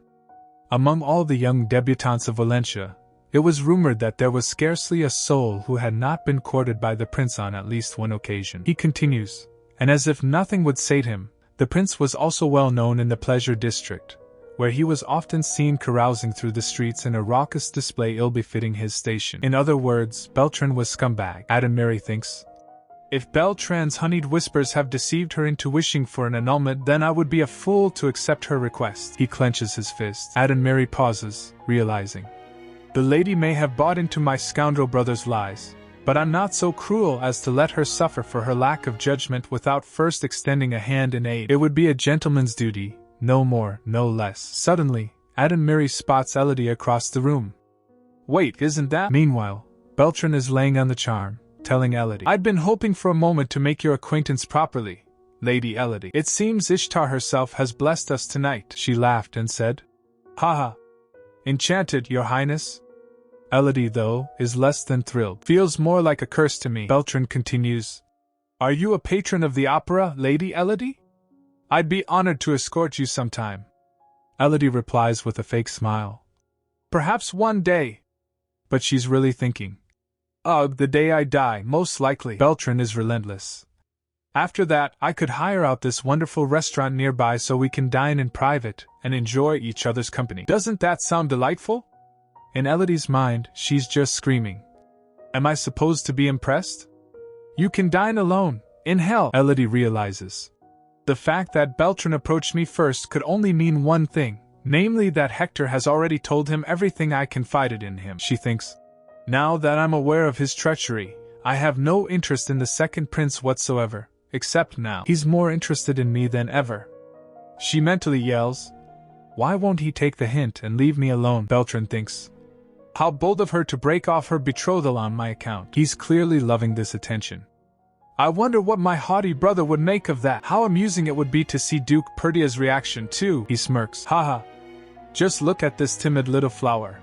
Among all the young debutantes of Valencia, it was rumored that there was scarcely a soul who had not been courted by the prince on at least one occasion. He continues, and as if nothing would sate him, the prince was also well known in the pleasure district, where he was often seen carousing through the streets in a raucous display ill-befitting his station. In other words, Beltran was scumbag. Adamiri thinks, if Beltran's honeyed whispers have deceived her into wishing for an annulment, then I would be a fool to accept her request. He clenches his fist. Adamiri pauses, realizing, the lady may have bought into my scoundrel brother's lies, but I'm not so cruel as to let her suffer for her lack of judgment without first extending a hand in aid. It would be a gentleman's duty, no more, no less. Suddenly, Adamiri spots Elodie across the room. Wait, isn't that? Meanwhile, Beltran is laying on the charm, telling Elodie, I'd been hoping for a moment to make your acquaintance properly, Lady Elodie. It seems Ishtar herself has blessed us tonight. She laughed and said, haha. Enchanted, Your Highness. Elodie, though, is less than thrilled. Feels more like a curse to me. Beltran continues, are you a patron of the opera, Lady Elodie? I'd be honored to escort you sometime. Elodie replies with a fake smile. Perhaps one day. But she's really thinking, ugh, the day I die, most likely. Beltran is relentless. After that, I could hire out this wonderful restaurant nearby so we can dine in private and enjoy each other's company. Doesn't that sound delightful? In Elodie's mind, she's just screaming. Am I supposed to be impressed? You can dine alone, in hell, Elodie realizes. The fact that Beltran approached me first could only mean one thing, namely that Hector has already told him everything I confided in him. She thinks, now that I'm aware of his treachery, I have no interest in the second prince whatsoever, except now. He's more interested in me than ever. She mentally yells, why won't he take the hint and leave me alone? Beltran thinks, How bold of her to break off her betrothal on my account. He's clearly loving this attention. I wonder what my haughty brother would make of that. How amusing it would be to see Duke Perdia's reaction too. He smirks. Haha. Just look at this timid little flower.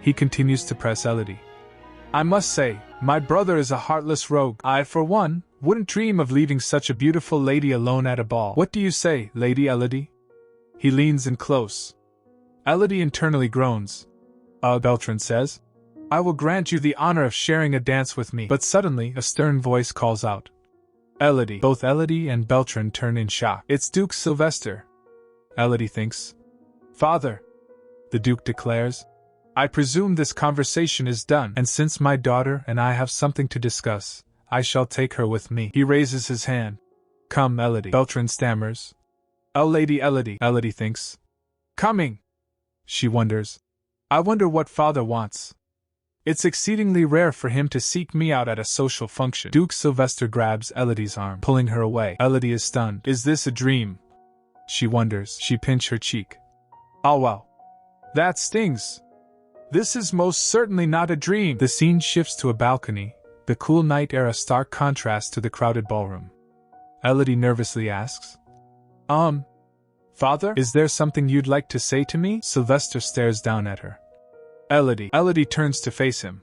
He continues to press Elodie. I must say, my brother is a heartless rogue. I, for one, wouldn't dream of leaving such a beautiful lady alone at a ball. What do you say, Lady Elodie? He leans in close. Elodie internally groans. Beltran says, I will grant you the honor of sharing a dance with me. But suddenly, a stern voice calls out. Elodie. Both Elodie and Beltran turn in shock. It's Duke Sylvester. Elodie thinks. Father, the Duke declares, I presume this conversation is done, and since my daughter and I have something to discuss, I shall take her with me. He raises his hand. Come, Elodie. Beltran stammers. Oh, Lady Elodie. Elodie thinks. Coming. She wonders. I wonder what father wants. It's exceedingly rare for him to seek me out at a social function. Duke Sylvester grabs Elodie's arm, pulling her away. Elodie is stunned. Is this a dream? She wonders. She pinched her cheek. Oh wow. That stings. This is most certainly not a dream. The scene shifts to a balcony, the cool night air a stark contrast to the crowded ballroom. Elodie nervously asks. Father, is there something you'd like to say to me? Sylvester stares down at her. Elodie turns to face him.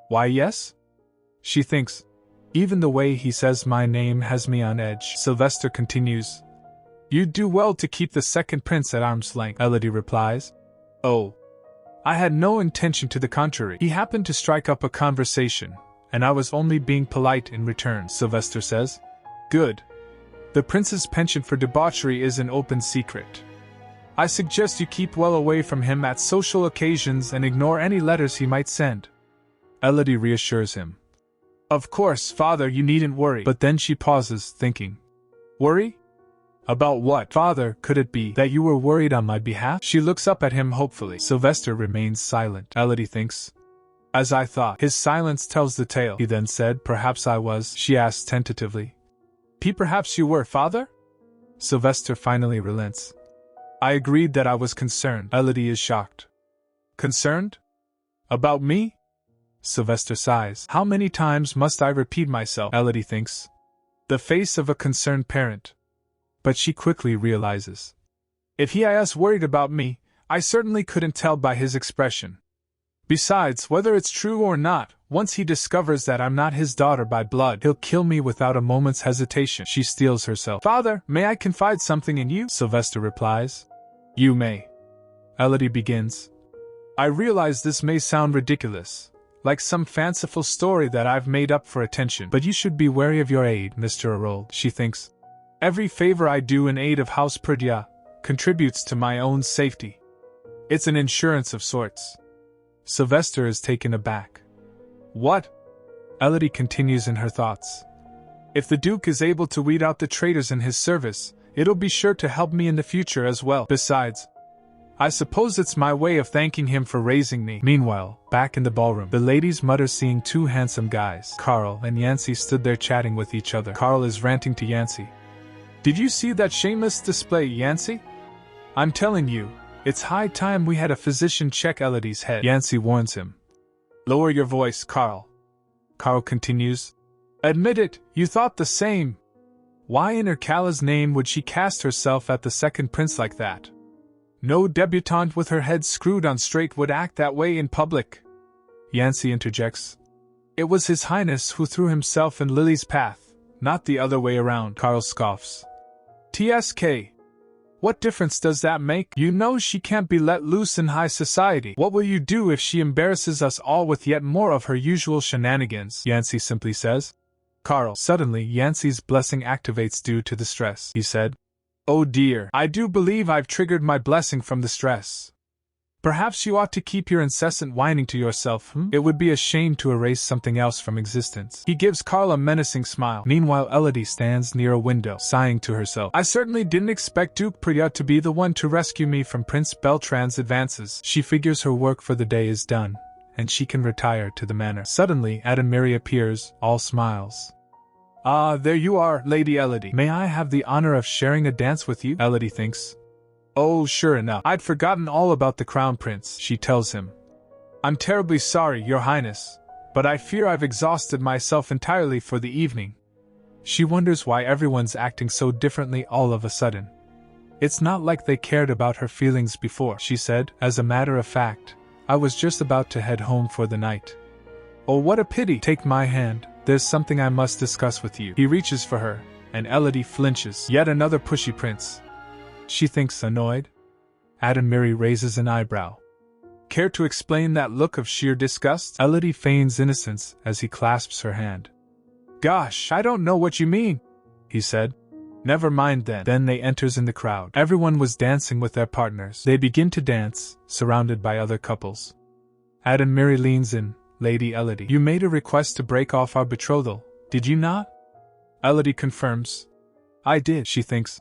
Why yes? She thinks. Even the way he says my name has me on edge. Sylvester continues. You'd do well to keep the second prince at arm's length, Elodie replies. Oh. I had no intention to the contrary. He happened to strike up a conversation, and I was only being polite in return, Sylvester says. Good. The prince's penchant for debauchery is an open secret. I suggest you keep well away from him at social occasions and ignore any letters he might send. Elodie reassures him. Of course, father, you needn't worry. But then she pauses, thinking. Worry? About what, father, could it be that you were worried on my behalf? She looks up at him hopefully. Sylvester remains silent. Elodie thinks. As I thought. His silence tells the tale. He then said, perhaps I was. She asked tentatively. Perhaps you were, father? Sylvester finally relents. I agreed that I was concerned. Elodie is shocked. Concerned? About me? Sylvester sighs. How many times must I repeat myself? Elodie thinks. The face of a concerned parent. But she quickly realizes. If he is worried about me, I certainly couldn't tell by his expression. Besides, whether it's true or not, once he discovers that I'm not his daughter by blood, he'll kill me without a moment's hesitation. She steels herself. Father, may I confide something in you? Sylvester replies. You may. Elodie begins. I realize this may sound ridiculous, like some fanciful story that I've made up for attention, but you should be wary of your aid, Mr. Herold. She thinks. Every favor I do in aid of House Perdia contributes to my own safety. It's an insurance of sorts. Sylvester is taken aback. What? Elodie continues in her thoughts. If the Duke is able to weed out the traitors in his service, it'll be sure to help me in the future as well. Besides, I suppose it's my way of thanking him for raising me. Meanwhile, back in the ballroom, the ladies mutter seeing two handsome guys. Carl and Yancey stood there chatting with each other. Carl is ranting to Yancey. Did you see that shameless display, Yancey? I'm telling you, it's high time we had a physician check Elodie's head. Yancey warns him. Lower your voice, Carl. Carl continues. Admit it, you thought the same. Why in her Kala's name would she cast herself at the second prince like that? No debutante with her head screwed on straight would act that way in public. Yancey interjects. It was His Highness who threw himself in Lily's path, not the other way around. Carl scoffs. TSK. What difference does that make? You know she can't be let loose in high society. What will you do if she embarrasses us all with yet more of her usual shenanigans? Yancey simply says. Carl. Suddenly, Yancey's blessing activates due to the stress. He said, Oh dear, I do believe I've triggered my blessing from the stress. Perhaps you ought to keep your incessant whining to yourself, It would be a shame to erase something else from existence. He gives Carl a menacing smile. Meanwhile, Elodie stands near a window, sighing to herself. I certainly didn't expect Duke Perdia to be the one to rescue me from Prince Beltran's advances. She figures her work for the day is done, and she can retire to the manor. Suddenly, Adamiri appears, all smiles. Ah, there you are, Lady Elodie. May I have the honor of sharing a dance with you? Elodie thinks. Oh, sure enough. I'd forgotten all about the Crown Prince, she tells him. I'm terribly sorry, Your Highness, but I fear I've exhausted myself entirely for the evening. She wonders why everyone's acting so differently all of a sudden. It's not like they cared about her feelings before, she said. As a matter of fact, I was just about to head home for the night. Oh, what a pity! Take my hand, there's something I must discuss with you. He reaches for her, and Elodie flinches. Yet another pushy prince. She thinks annoyed. Adamiri raises an eyebrow. Care to explain that look of sheer disgust? Elodie feigns innocence as he clasps her hand. Gosh, I don't know what you mean, he said. Never mind then. Then they enters in the crowd. Everyone was dancing with their partners. They begin to dance, surrounded by other couples. Adamiri leans in. Lady Elodie, you made a request to break off our betrothal, did you not? Elodie confirms. I did, she thinks.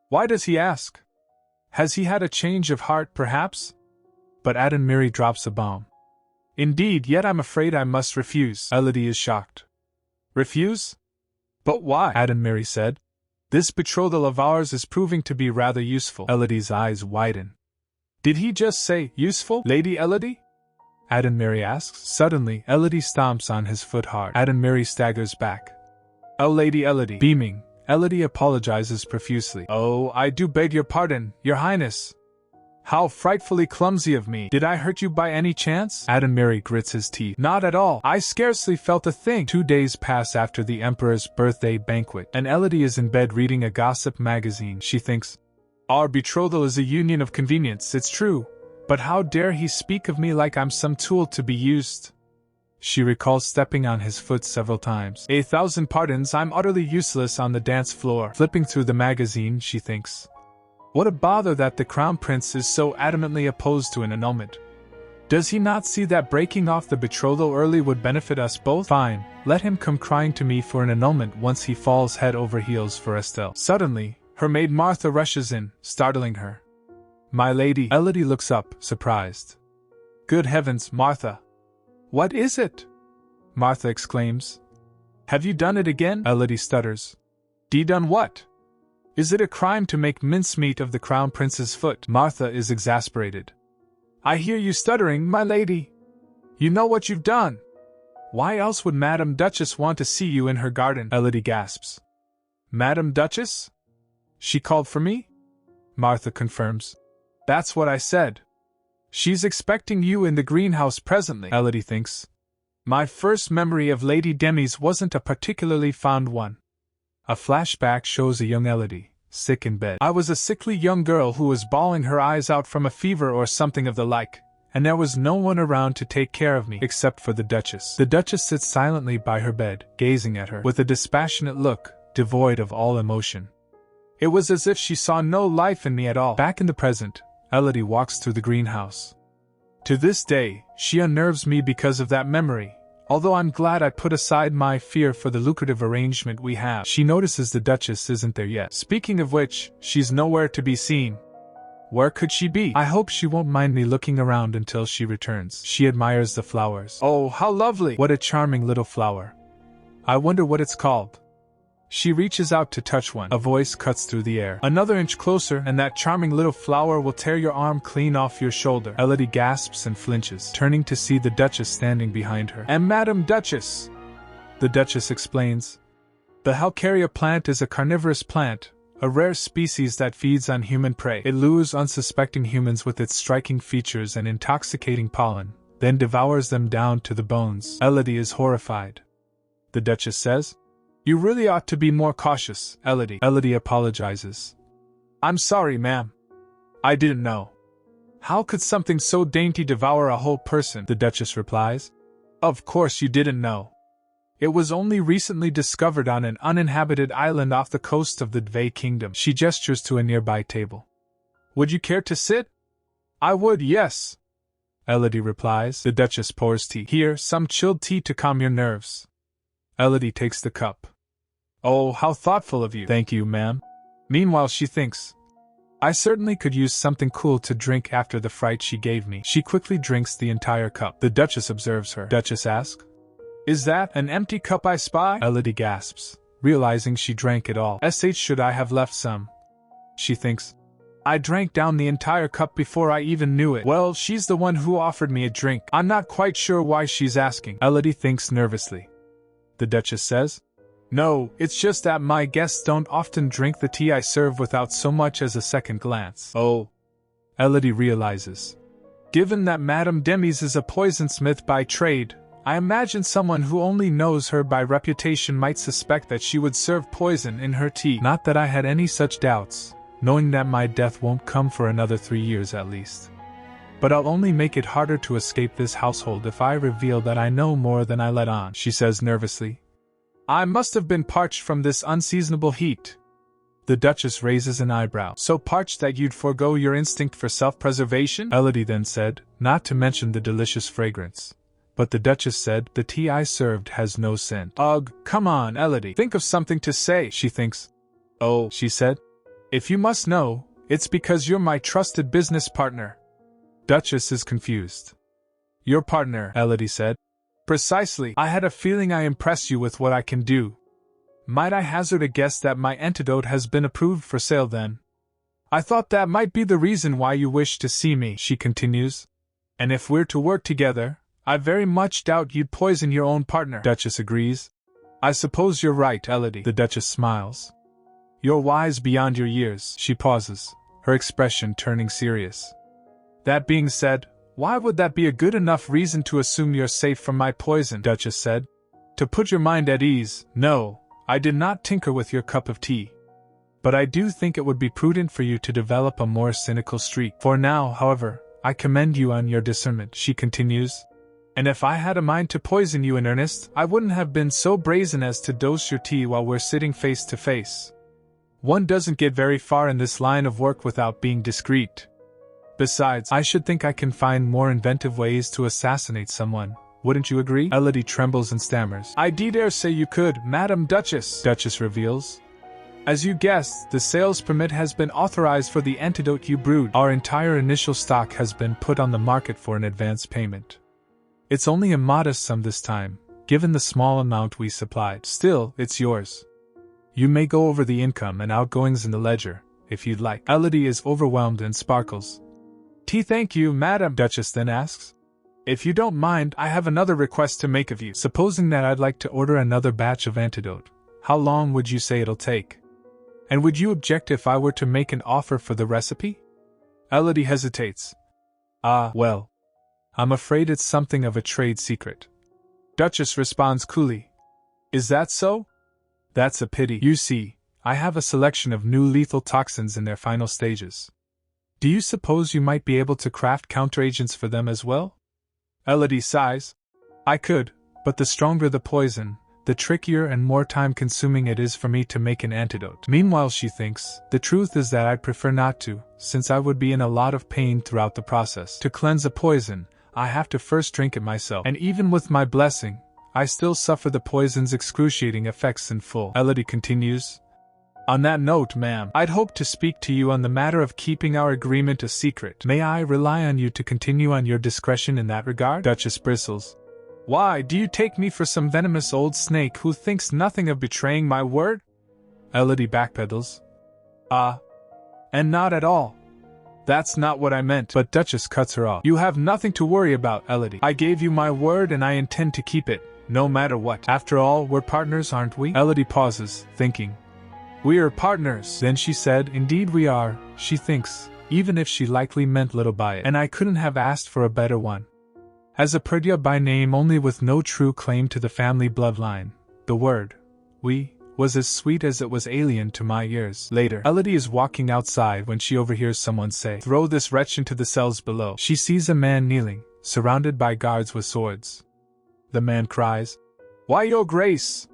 Why does he ask? Has he had a change of heart, perhaps? But Adamiri drops a bomb. Indeed, yet I'm afraid I must refuse. Elodie is shocked. Refuse? But why? Adamiri said. This betrothal of ours is proving to be rather useful. Elodie's eyes widen. Did he just say, useful, Lady Elodie? Adamiri asks. Suddenly, Elodie stomps on his foot hard. Adamiri staggers back. Oh, Lady Elodie. Beaming, Elodie apologizes profusely. Oh, I do beg your pardon, Your Highness. How frightfully clumsy of me. Did I hurt you by any chance? Adamiri grits his teeth. Not at all. I scarcely felt a thing. 2 days pass after the Emperor's birthday banquet, and Elodie is in bed reading a gossip magazine. She thinks, our betrothal is a union of convenience, it's true, but how dare he speak of me like I'm some tool to be used? She recalls stepping on his foot several times. 1,000 pardons, I'm utterly useless on the dance floor. Flipping through the magazine, she thinks, what a bother that the Crown Prince is so adamantly opposed to an annulment. Does he not see that breaking off the betrothal early would benefit us both? Fine, let him come crying to me for an annulment once he falls head over heels for Estelle. Suddenly, her maid Martha rushes in, startling her. My lady. Elodie looks up, surprised. Good heavens, Martha. What is it? Martha exclaims. Have you done it again? Elodie stutters. Done what? Is it a crime to make mincemeat of the Crown Prince's foot? Martha is exasperated. I hear you stuttering, my lady. You know what you've done. Why else would Madame Duchess want to see you in her garden? Elodie gasps. Madame Duchess? She called for me? Martha confirms. That's what I said. She's expecting you in the greenhouse presently, Elodie thinks. My first memory of Lady Demi's wasn't a particularly fond one. A flashback shows a young Elodie, sick in bed. I was a sickly young girl who was bawling her eyes out from a fever or something of the like, and there was no one around to take care of me except for the Duchess. The Duchess sits silently by her bed, gazing at her with a dispassionate look, devoid of all emotion. It was as if she saw no life in me at all. Back in the present, Elodie walks through the greenhouse. To this day, she unnerves me because of that memory, although I'm glad I put aside my fear for the lucrative arrangement we have. She notices the Duchess isn't there yet. Speaking of which, she's nowhere to be seen. Where could she be? I hope she won't mind me looking around until she returns. She admires the flowers. Oh, how lovely! What a charming little flower. I wonder what it's called. She reaches out to touch one. A voice cuts through the air. Another inch closer and that charming little flower will tear your arm clean off your shoulder. Elodie gasps and flinches, turning to see the Duchess standing behind her. And Madame Duchess! The Duchess explains. The Halcaria plant is a carnivorous plant, a rare species that feeds on human prey. It lures unsuspecting humans with its striking features and intoxicating pollen, then devours them down to the bones. Elodie is horrified. The Duchess says, You really ought to be more cautious, Elodie. Elodie apologizes. I'm sorry, ma'am. I didn't know. How could something so dainty devour a whole person? The Duchess replies. Of course you didn't know. It was only recently discovered on an uninhabited island off the coast of the Dvei Kingdom. She gestures to a nearby table. Would you care to sit? I would, yes. Elodie replies. The Duchess pours tea. Here, some chilled tea to calm your nerves. Elodie takes the cup. Oh, how thoughtful of you. Thank you, ma'am. Meanwhile, she thinks, I certainly could use something cool to drink after the fright she gave me. She quickly drinks the entire cup. The Duchess observes her. Duchess asks, Is that an empty cup I spy? Elodie gasps, realizing she drank it all. Should I have left some? She thinks, I drank down the entire cup before I even knew it. Well, she's the one who offered me a drink. I'm not quite sure why she's asking. Elodie thinks nervously. The Duchess says, No, it's just that my guests don't often drink the tea I serve without so much as a second glance. Oh. Elodie realizes. Given that Madame Demise is a poisonsmith by trade, I imagine someone who only knows her by reputation might suspect that she would serve poison in her tea. Not that I had any such doubts, knowing that my death won't come for another 3 years at least. But I'll only make it harder to escape this household if I reveal that I know more than I let on, she says nervously. I must have been parched from this unseasonable heat. The Duchess raises an eyebrow. So parched that you'd forego your instinct for self-preservation? Elodie then said, not to mention the delicious fragrance. But the Duchess said, the tea I served has no scent. Ugh, come on, Elodie. Think of something to say, she thinks. Oh, she said. If you must know, it's because you're my trusted business partner. Duchess is confused. Your partner, Elodie said. Precisely. I had a feeling I impressed you with what I can do. Might I hazard a guess that my antidote has been approved for sale then? I thought that might be the reason why you wished to see me, she continues. And if we're to work together, I very much doubt you'd poison your own partner. Duchess agrees. I suppose you're right, Elodie. The Duchess smiles. You're wise beyond your years. She pauses, her expression turning serious. That being said, why would that be a good enough reason to assume you're safe from my poison? Duchess said. To put your mind at ease, no, I did not tinker with your cup of tea. But I do think it would be prudent for you to develop a more cynical streak. For now, however, I commend you on your discernment, she continues. And if I had a mind to poison you in earnest, I wouldn't have been so brazen as to dose your tea while we're sitting face to face. One doesn't get very far in this line of work without being discreet. Besides, I should think I can find more inventive ways to assassinate someone. Wouldn't you agree? Elodie trembles and stammers. I dare say you could, Madame Duchess, Duchess reveals. As you guessed, the sales permit has been authorized for the antidote you brewed. Our entire initial stock has been put on the market for an advance payment. It's only a modest sum this time, given the small amount we supplied. Still, it's yours. You may go over the income and outgoings in the ledger, if you'd like. Elodie is overwhelmed and sparkles. Thank you, Madam. Duchess then asks. If you don't mind, I have another request to make of you. Supposing that I'd like to order another batch of antidote, how long would you say it'll take? And would you object if I were to make an offer for the recipe? Elodie hesitates. Well, I'm afraid it's something of a trade secret. Duchess responds coolly. Is that so? That's a pity. You see, I have a selection of new lethal toxins in their final stages. Do you suppose you might be able to craft counteragents for them as well? Elodie sighs. I could, but the stronger the poison, the trickier and more time-consuming it is for me to make an antidote. Meanwhile, she thinks, the truth is that I'd prefer not to, since I would be in a lot of pain throughout the process. To cleanse a poison, I have to first drink it myself, and even with my blessing, I still suffer the poison's excruciating effects in full. Elodie continues. On that note, ma'am, I'd hoped to speak to you on the matter of keeping our agreement a secret. May I rely on you to continue on your discretion in that regard? Duchess bristles. Why, do you take me for some venomous old snake who thinks nothing of betraying my word? Elodie backpedals. And not at all. That's not what I meant. But Duchess cuts her off. You have nothing to worry about, Elodie. I gave you my word and I intend to keep it, no matter what. After all, we're partners, aren't we? Elodie pauses, thinking. We are partners. Then she said, indeed we are, she thinks, even if she likely meant little by it. And I couldn't have asked for a better one. As a Perdia by name only with no true claim to the family bloodline, the word, we, was as sweet as it was alien to my ears. Later, Elodie is walking outside when she overhears someone say, throw this wretch into the cells below. She sees a man kneeling, surrounded by guards with swords. The man cries, Why, your grace!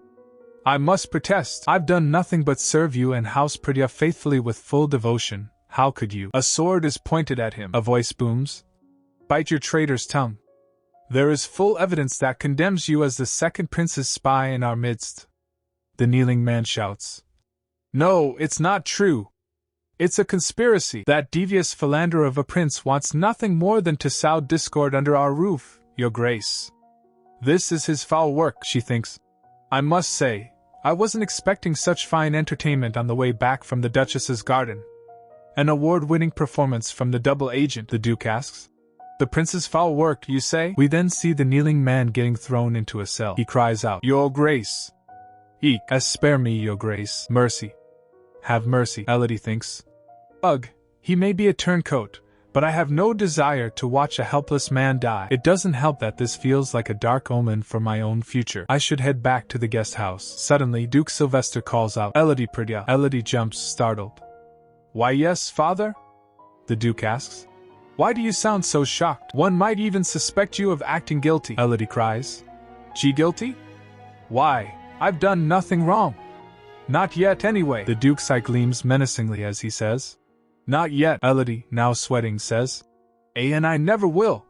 I must protest. I've done nothing but serve you and House Perdia faithfully with full devotion. How could you? A sword is pointed at him. A voice booms. Bite your traitor's tongue. There is full evidence that condemns you as the second prince's spy in our midst. The kneeling man shouts. No, it's not true. It's a conspiracy. That devious philanderer of a prince wants nothing more than to sow discord under our roof, your grace. This is his foul work, she thinks. I must say, I wasn't expecting such fine entertainment on the way back from the Duchess's garden. An award-winning performance from the double agent, the Duke asks. The prince's foul work, you say? We then see the kneeling man getting thrown into a cell. He cries out, Your Grace! Eek, spare me, Your Grace. Mercy. Have mercy, Elodie thinks. Ugh, he may be a turncoat, but I have no desire to watch a helpless man die. It doesn't help that this feels like a dark omen for my own future. I should head back to the guest house. Suddenly, Duke Sylvester calls out, Elodie Perdia. Elodie jumps, startled. Why yes, father? The Duke asks. Why do you sound so shocked? One might even suspect you of acting guilty, Elodie cries. Guilty? Why, I've done nothing wrong. Not yet anyway. The Duke's eye gleams menacingly as he says. Not yet, Elodie, now sweating, says. And I never will.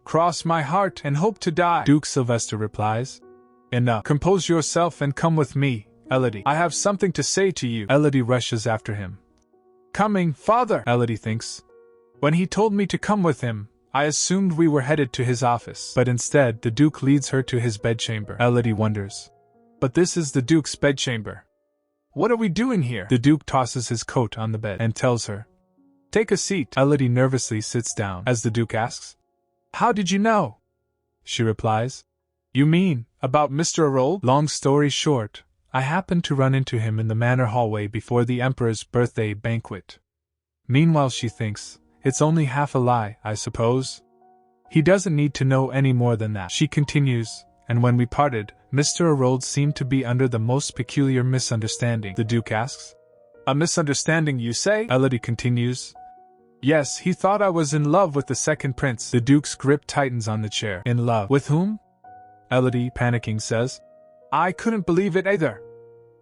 Cross my heart and hope to die, Duke Sylvester replies. Enough. Compose yourself and come with me, Elodie. I have something to say to you. Elodie rushes after him. Coming, father, Elodie thinks. When he told me to come with him, I assumed we were headed to his office. But instead, the Duke leads her to his bedchamber. Elodie wonders. But this is the Duke's bedchamber. What are we doing here? The Duke tosses his coat on the bed and tells her. Take a seat. Elodie nervously sits down as the Duke asks. How did you know? She replies. You mean, about Mr. Heirloom? Long story short, I happened to run into him in the manor hallway before the Emperor's birthday banquet. Meanwhile, she thinks, it's only half a lie, I suppose. He doesn't need to know any more than that. She continues, and when we parted, Mr. Heirloom seemed to be under the most peculiar misunderstanding. The Duke asks. A misunderstanding, you say? Elodie continues. Yes, he thought I was in love with the second prince. The Duke's grip tightens on the chair. In love? With whom? Elodie, panicking, says. I couldn't believe it either.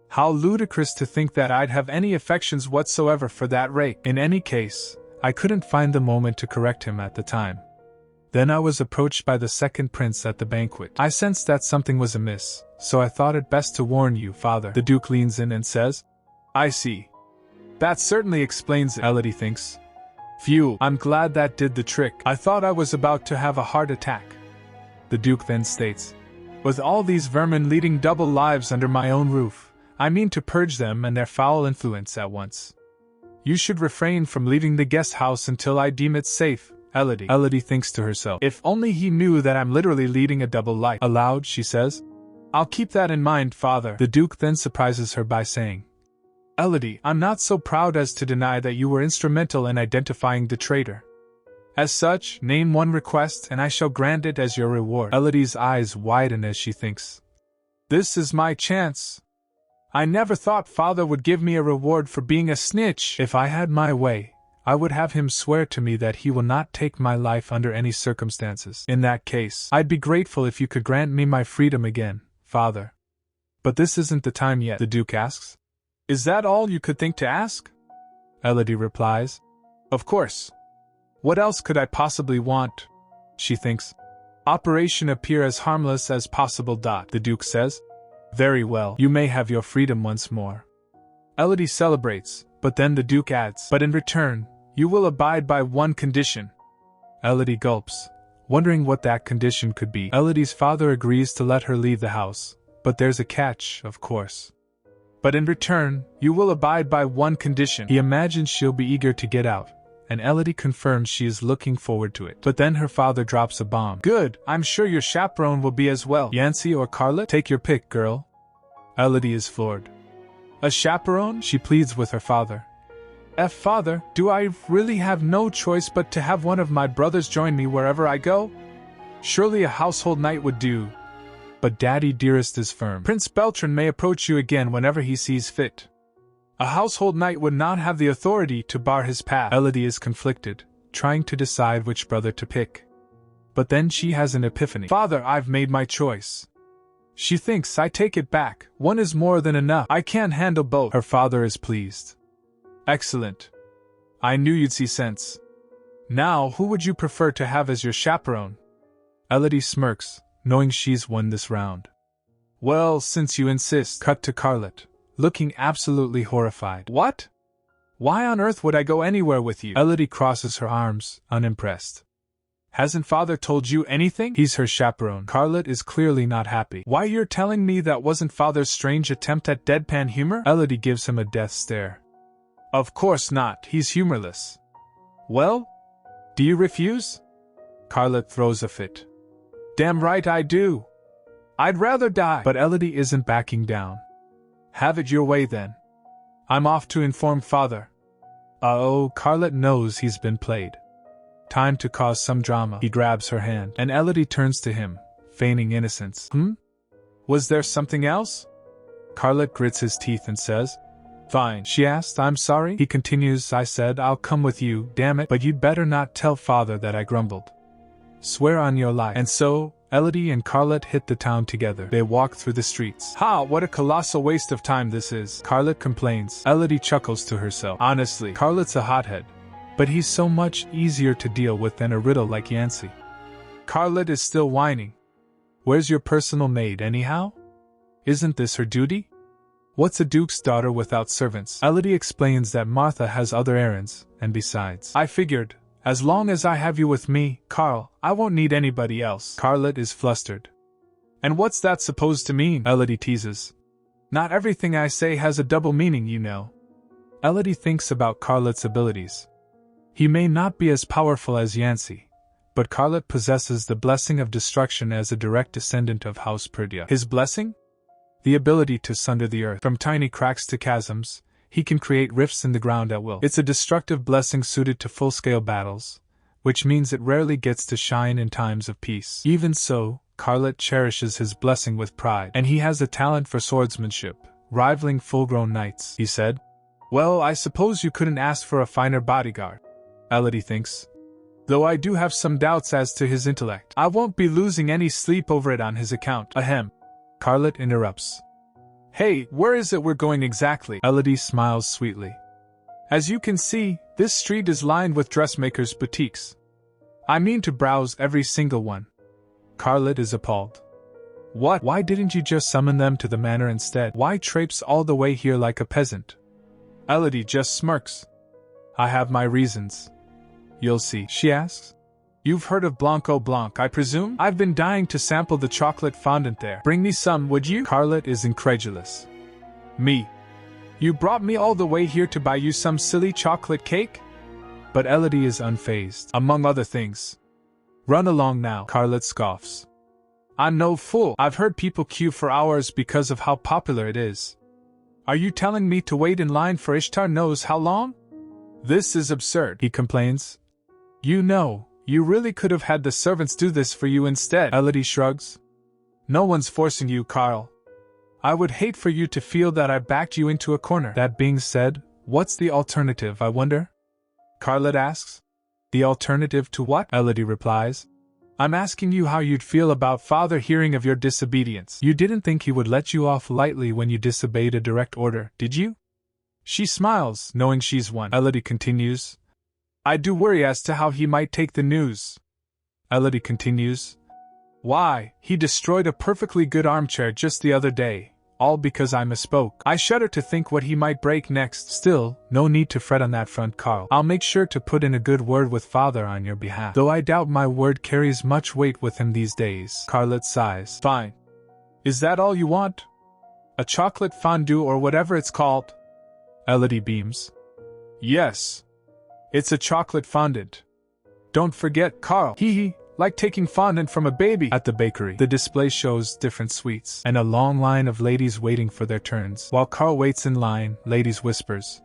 How ludicrous to think that I'd have any affections whatsoever for that rake. In any case, I couldn't find the moment to correct him at the time. Then I was approached by the second prince at the banquet. I sensed that something was amiss, so I thought it best to warn you, father. The Duke leans in and says, I see. That certainly explains it, Elodie thinks. Phew, I'm glad that did the trick. I thought I was about to have a heart attack. The Duke then states, with all these vermin leading double lives under my own roof, I mean to purge them and their foul influence at once. You should refrain from leaving the guest house until I deem it safe, Elodie. Elodie thinks to herself, if only he knew that I'm literally leading a double life. Aloud, she says, I'll keep that in mind, father. The Duke then surprises her by saying, Elodie, I'm not so proud as to deny that you were instrumental in identifying the traitor. As such, name one request and I shall grant it as your reward. Elodie's eyes widen as she thinks. This is my chance. I never thought father would give me a reward for being a snitch. If I had my way, I would have him swear to me that he will not take my life under any circumstances. In that case, I'd be grateful if you could grant me my freedom again, father. But this isn't the time yet, the Duke asks. Is that all you could think to ask? Elodie replies. Of course. What else could I possibly want? She thinks. Operation appear as harmless as possible. The Duke says. Very well, you may have your freedom once more. Elodie celebrates, but then the Duke adds, but in return, you will abide by one condition. Elodie gulps, wondering what that condition could be. Elodie's father agrees to let her leave the house, but there's a catch, of course. But in return, you will abide by one condition. He imagines she'll be eager to get out, and Elodie confirms she is looking forward to it. But then her father drops a bomb. Good, I'm sure your chaperone will be as well. Yancy or Carlet? Take your pick, girl. Elodie is floored. A chaperone? She pleads with her father. Father, do I really have no choice but to have one of my brothers join me wherever I go? Surely a household knight would do. But Daddy dearest is firm. Prince Beltran may approach you again whenever he sees fit. A household knight would not have the authority to bar his path. Elodie is conflicted, trying to decide which brother to pick. But then she has an epiphany. Father, I've made my choice. She thinks, I take it back, one is more than enough. I can't handle both. Her father is pleased. Excellent. I knew you'd see sense. Now, who would you prefer to have as your chaperone? Elodie smirks, knowing she's won this round. Well, since you insist. Cut to Carlet, looking absolutely horrified. What? Why on earth would I go anywhere with you? Elodie crosses her arms, unimpressed. Hasn't father told you anything? He's her chaperone. Carlet is clearly not happy. Why, you're telling me that wasn't father's strange attempt at deadpan humor? Elodie gives him a death stare. Of course not, he's humorless. Well? Do you refuse? Carlet throws a fit. Damn right I do. I'd rather die. But Elodie isn't backing down. Have it your way then. I'm off to inform father. Oh, Carlet knows he's been played. Time to cause some drama. He grabs her hand, and Elodie turns to him, feigning innocence. Was there something else? Carlet grits his teeth and says, Fine. She asked, I'm sorry? He continues, I said I'll come with you, damn it, but you'd better not tell father that I grumbled. Swear on your life. And so, Elodie and Carlet hit the town together. They walk through the streets. Ha, what a colossal waste of time this is, Carlet complains. Elodie chuckles to herself. Honestly, Carlet's a hothead. But he's so much easier to deal with than a riddle like Yancey. Carlet is still whining. Where's your personal maid, anyhow? Isn't this her duty? What's a duke's daughter without servants? Elodie explains that Martha has other errands, and besides, I figured, as long as I have you with me, Carl, I won't need anybody else. Carlet is flustered. And what's that supposed to mean? Elodie teases. Not everything I say has a double meaning, you know. Elodie thinks about Carlet's abilities. He may not be as powerful as Yancey, but Carlet possesses the blessing of destruction as a direct descendant of House Perdia. His blessing? The ability to sunder the earth. From tiny cracks to chasms, he can create rifts in the ground at will. It's a destructive blessing suited to full-scale battles, which means it rarely gets to shine in times of peace. Even so, Carlet cherishes his blessing with pride, and he has a talent for swordsmanship, rivaling full-grown knights, he said. Well, I suppose you couldn't ask for a finer bodyguard, Elodie thinks. Though I do have some doubts as to his intellect. I won't be losing any sleep over it on his account. Ahem. Carlet interrupts. Hey, where is it we're going exactly? Elodie smiles sweetly. As you can see, this street is lined with dressmakers' boutiques. I mean to browse every single one. Carlet is appalled. What? Why didn't you just summon them to the manor instead? Why traipse all the way here like a peasant? Elodie just smirks. I have my reasons. You'll see, she asks. You've heard of Blanco Blanc, I presume? I've been dying to sample the chocolate fondant there. Bring me some, would you? Carlet is incredulous. Me? You brought me all the way here to buy you some silly chocolate cake? But Elodie is unfazed, among other things. Run along now, Carlet scoffs. I'm no fool. I've heard people queue for hours because of how popular it is. Are you telling me to wait in line for Ishtar knows how long? This is absurd, he complains. You know, you really could have had the servants do this for you instead. Elodie shrugs. No one's forcing you, Carl. I would hate for you to feel that I backed you into a corner. That being said, what's the alternative, I wonder? Carlet asks. The alternative to what? Elodie replies. I'm asking you how you'd feel about father hearing of your disobedience. You didn't think he would let you off lightly when you disobeyed a direct order, did you? She smiles, knowing she's won. Elodie continues. I do worry as to how he might take the news. Elodie continues. Why, he destroyed a perfectly good armchair just the other day, all because I misspoke. I shudder to think what he might break next. Still, no need to fret on that front, Carl. I'll make sure to put in a good word with father on your behalf, though I doubt my word carries much weight with him these days. Carlet sighs. Fine. Is that all you want? A chocolate fondue or whatever it's called? Elodie beams. Yes. It's a chocolate fondant. Don't forget, Carl. Hee, like taking fondant from a baby. At the bakery, the display shows different sweets, and a long line of ladies waiting for their turns. While Carl waits in line, ladies whispers.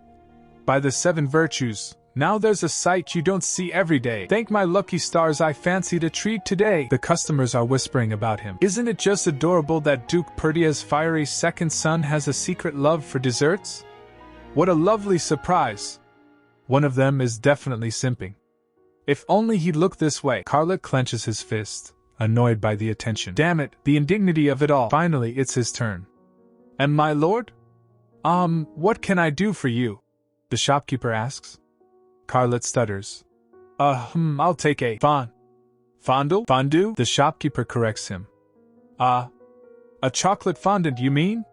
By the 7 virtues, now there's a sight you don't see every day. Thank my lucky stars I fancied a treat today. The customers are whispering about him. Isn't it just adorable that Duke Perdia's fiery second son has a secret love for desserts? What a lovely surprise. One of them is definitely simping. If only he'd look this way. Carlet clenches his fist, annoyed by the attention. Damn it, the indignity of it all. Finally, it's his turn. And my lord? What can I do for you? The shopkeeper asks. Carlet stutters. I'll take a fondue? Fondue? The shopkeeper corrects him. A chocolate fondant, you mean?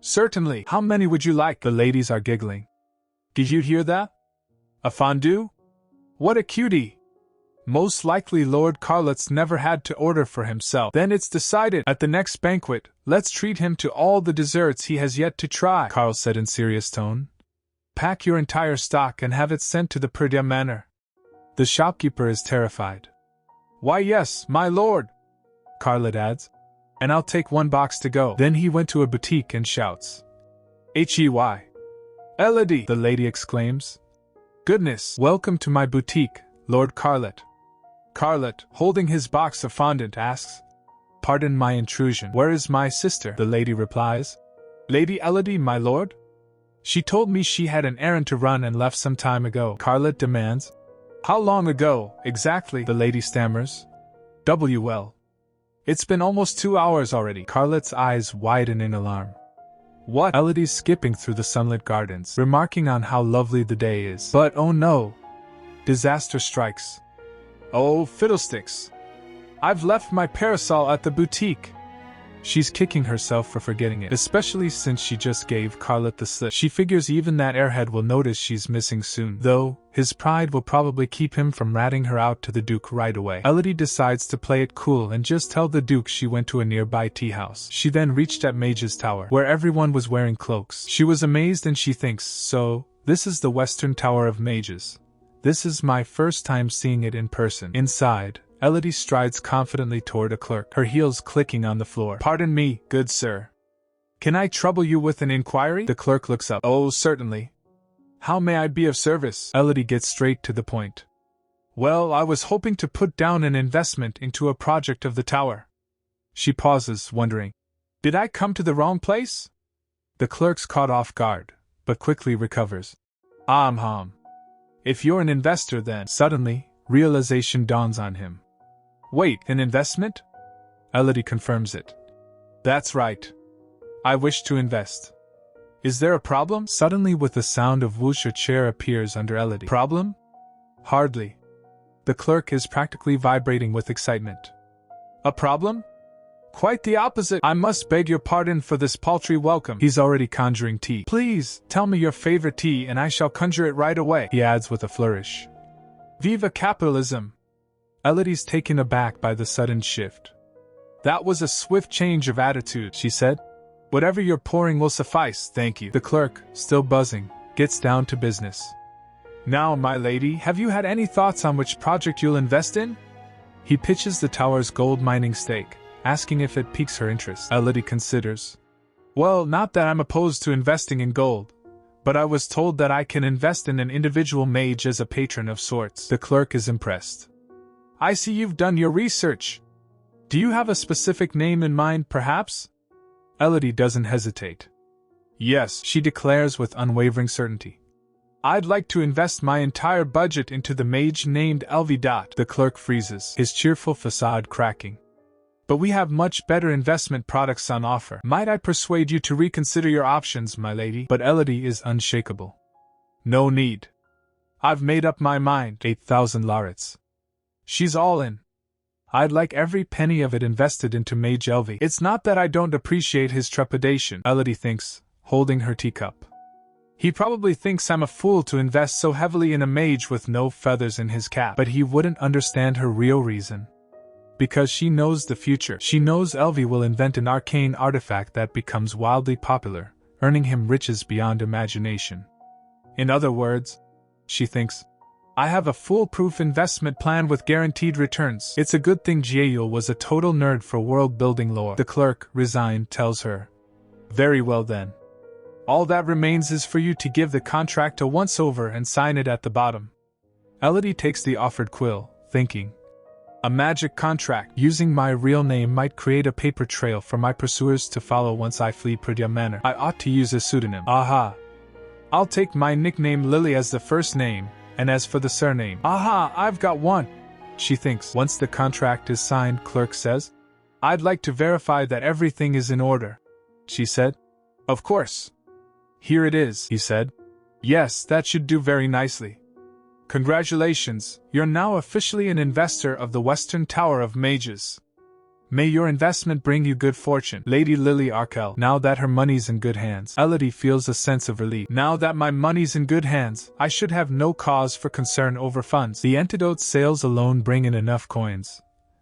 Certainly. How many would you like? The ladies are giggling. Did you hear that? A fondue? What a cutie! Most likely Lord Carlet's never had to order for himself. Then it's decided. At the next banquet, let's treat him to all the desserts he has yet to try, Carl said in serious tone. pack your entire stock and have it sent to the Perdia manor. The shopkeeper is terrified. Why yes, my lord, Carlet adds. And I'll take 1 box to go. Then he went to a boutique and shouts. Hey! Elodie, the lady exclaims. Goodness, welcome to my boutique, Lord Carlet. Carlet, holding his box of fondant, asks. Pardon my intrusion. Where is my sister? The lady replies. Lady Elodie, my lord? She told me she had an errand to run and left some time ago, Carlet demands. How long ago, exactly? The lady stammers. Well. It's been almost 2 hours already. Carlet's eyes widen in alarm. What? Elodie's skipping through the sunlit gardens, remarking on how lovely the day is. But oh no! Disaster strikes. Oh, fiddlesticks! I've left my parasol at the boutique! She's kicking herself for forgetting it, especially since she just gave Carlet the slip. She figures even that airhead will notice she's missing soon, though his pride will probably keep him from ratting her out to the Duke right away. Elodie decides to play it cool and just tell the Duke she went to a nearby tea house. She then reached at Mage's Tower, where everyone was wearing cloaks. She was amazed and she thinks, so, this is the Western Tower of Mages. This is my first time seeing it in person. Inside, Elodie strides confidently toward a clerk, her heels clicking on the floor. Pardon me, good sir. Can I trouble you with an inquiry? The clerk looks up. Oh, certainly. How may I be of service? Elodie gets straight to the point. Well, I was hoping to put down an investment into a project of the tower. She pauses, wondering. Did I come to the wrong place? The clerk's caught off guard, but quickly recovers. If you're an investor then. Suddenly, realization dawns on him. Wait, an investment? Elodie confirms it. That's right. I wish to invest. Is there a problem? Suddenly with the sound of whoosh a chair appears under Elodie. Problem? Hardly. The clerk is practically vibrating with excitement. A problem? Quite the opposite. I must beg your pardon for this paltry welcome. He's already conjuring tea. Please, tell me your favorite tea and I shall conjure it right away, he adds with a flourish. Viva capitalism! Elodie's taken aback by the sudden shift. That was a swift change of attitude, she said. Whatever you're pouring will suffice, thank you. The clerk, still buzzing, gets down to business. Now, my lady, have you had any thoughts on which project you'll invest in? He pitches the tower's gold mining stake, asking if it piques her interest. Elodie considers. Well, not that I'm opposed to investing in gold, but I was told that I can invest in an individual mage as a patron of sorts. The clerk is impressed. I see you've done your research. Do you have a specific name in mind, perhaps? Elodie doesn't hesitate. Yes, she declares with unwavering certainty. I'd like to invest my entire budget into the mage named Elvi. The clerk freezes, his cheerful facade cracking. But we have much better investment products on offer. Might I persuade you to reconsider your options, my lady? But Elodie is unshakable. No need. I've made up my mind. 8,000 larets. She's all in. I'd like every penny of it invested into Mage Elvi. It's not that I don't appreciate his trepidation, Elodie thinks, holding her teacup. He probably thinks I'm a fool to invest so heavily in a mage with no feathers in his cap. But he wouldn't understand her real reason. Because she knows the future. She knows Elvi will invent an arcane artifact that becomes wildly popular, earning him riches beyond imagination. In other words, she thinks, I have a foolproof investment plan with guaranteed returns. It's a good thing Ga-eul was a total nerd for world-building lore. The clerk, resigned, tells her. Very well then. All that remains is for you to give the contract a once-over and sign it at the bottom. Elodie takes the offered quill, thinking. A magic contract using my real name might create a paper trail for my pursuers to follow once I flee Perdia Manor. I ought to use a pseudonym. Aha! I'll take my nickname Lily as the first name, and as for the surname. Aha! I've got one! She thinks. Once the contract is signed, clerk says. I'd like to verify that everything is in order. She said. Of course. Here it is, he said. Yes, that should do very nicely. Congratulations, you're now officially an investor of the Western Tower of Mages. May your investment bring you good fortune, Lady Lily Arkell. Now that her money's in good hands, Elodie feels a sense of relief. Now that my money's in good hands, I should have no cause for concern over funds. The antidote sales alone bring in enough coins.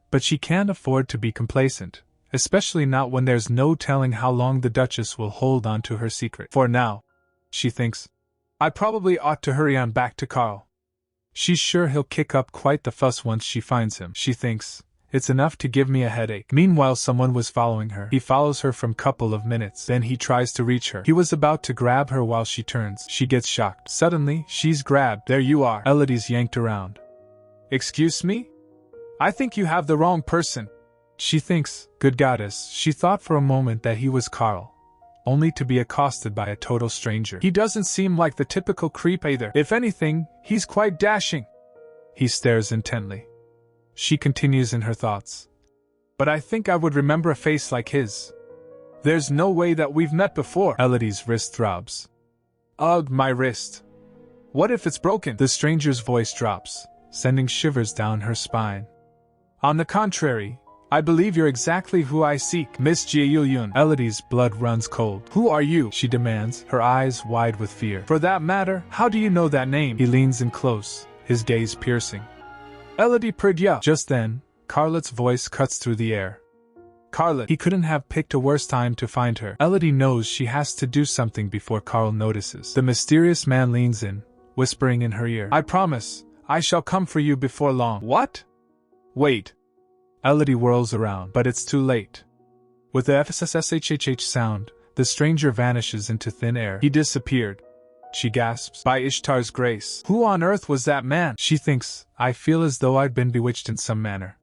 But she can't afford to be complacent, especially not when there's no telling how long the Duchess will hold on to her secret. For now, she thinks, I probably ought to hurry on back to Carl. She's sure he'll kick up quite the fuss once she finds him, she thinks. It's enough to give me a headache. Meanwhile, someone was following her. He follows her from couple of minutes, then he tries to reach her. He was about to grab her while she turns. She gets shocked. Suddenly, she's grabbed. There you are. Elodie's yanked around. Excuse me? I think you have the wrong person. She thinks, good goddess, she thought for a moment that he was Carl, only to be accosted by a total stranger. He doesn't seem like the typical creep either. If anything, he's quite dashing. He stares intently. She continues in her thoughts. But I think I would remember a face like his. There's no way that we've met before. Elodie's wrist throbs. Ugh, my wrist. What if it's broken? The stranger's voice drops, sending shivers down her spine. On the contrary, I believe you're exactly who I seek, Miss Ga-eul Yun. Elodie's blood runs cold. Who are you? She demands, her eyes wide with fear. For that matter, how do you know that name? He leans in close, his gaze piercing. Elodie Perdia. Just then, Carlet's voice cuts through the air. Carlet. He couldn't have picked a worse time to find her. Elodie knows she has to do something before Carl notices. The mysterious man leans in, whispering in her ear. I promise, I shall come for you before long. What? Wait. Elodie whirls around, but it's too late. With the FSSSHHH sound, the stranger vanishes into thin air. He disappeared. She gasps. By Ishtar's grace. Who on earth was that man? She thinks, I feel as though I'd been bewitched in some manner.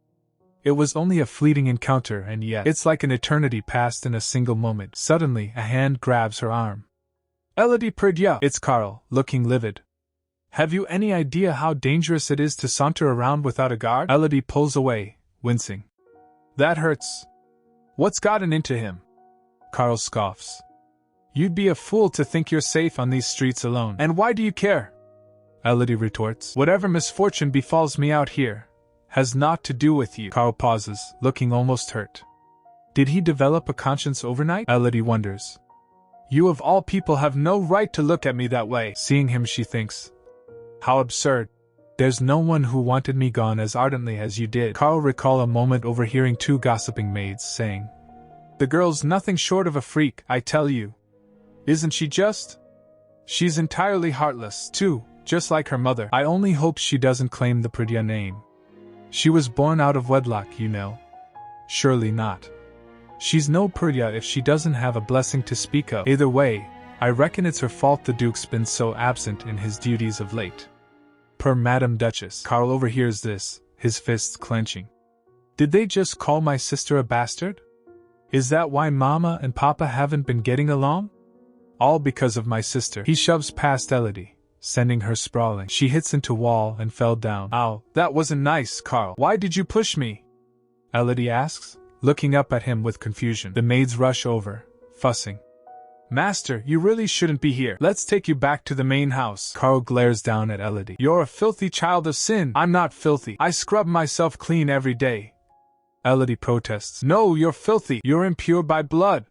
It was only a fleeting encounter, and yet it's like an eternity passed in a single moment. Suddenly, a hand grabs her arm. Elodie Perdia. It's Carl, looking livid. Have you any idea how dangerous it is to saunter around without a guard? Elodie pulls away, wincing. That hurts. What's gotten into him? Carl scoffs. You'd be a fool to think you're safe on these streets alone. And why do you care? Elodie retorts. Whatever misfortune befalls me out here has naught to do with you. Carl pauses, looking almost hurt. Did he develop a conscience overnight? Elodie wonders. You of all people have no right to look at me that way. Seeing him, she thinks. How absurd. There's no one who wanted me gone as ardently as you did. Carl recalls a moment overhearing two gossiping maids saying, The girl's nothing short of a freak, I tell you. Isn't she just? She's entirely heartless, too, just like her mother. I only hope she doesn't claim the Perdia name. She was born out of wedlock, you know. Surely not. She's no Perdia if she doesn't have a blessing to speak of. Either way, I reckon it's her fault the Duke's been so absent in his duties of late. Per Madam Duchess. Carl overhears this, his fists clenching. Did they just call my sister a bastard? Is that why Mama and Papa haven't been getting along? All because of my sister. He shoves past Elodie, sending her sprawling. She hits into wall and fell down. Ow, that wasn't nice, Carl. Why did you push me? Elodie asks, looking up at him with confusion. The maids rush over, fussing. Master, you really shouldn't be here. Let's take you back to the main house. Carl glares down at Elodie. You're a filthy child of sin. I'm not filthy. I scrub myself clean every day. Elodie protests. No, you're filthy. You're impure by blood.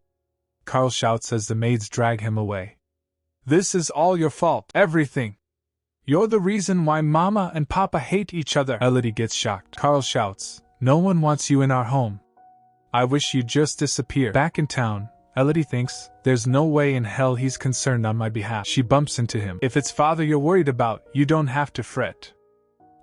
Carl shouts as the maids drag him away. This is all your fault. Everything. You're the reason why Mama and Papa hate each other. Elodie gets shocked. Carl shouts. No one wants you in our home. I wish you'd just disappear. Back in town, Elodie thinks, there's no way in hell he's concerned on my behalf. She bumps into him. If it's father you're worried about, you don't have to fret.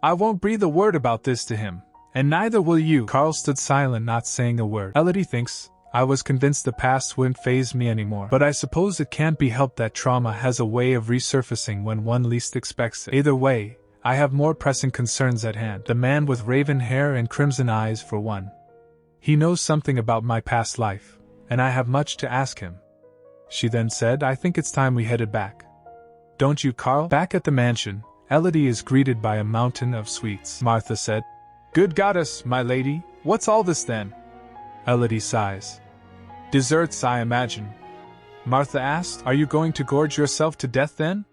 I won't breathe a word about this to him, and neither will you. Carl stood silent, not saying a word. Elodie thinks, I was convinced the past wouldn't faze me anymore. But I suppose it can't be helped that trauma has a way of resurfacing when one least expects it. Either way, I have more pressing concerns at hand. The man with raven hair and crimson eyes for one. He knows something about my past life, and I have much to ask him. She then said, I think it's time we headed back. Don't you, Carl? Back at the mansion, Elodie is greeted by a mountain of sweets. Martha said, Good goddess, my lady, what's all this then? Elodie sighs. Desserts, I imagine. Martha asked, Are you going to gorge yourself to death then?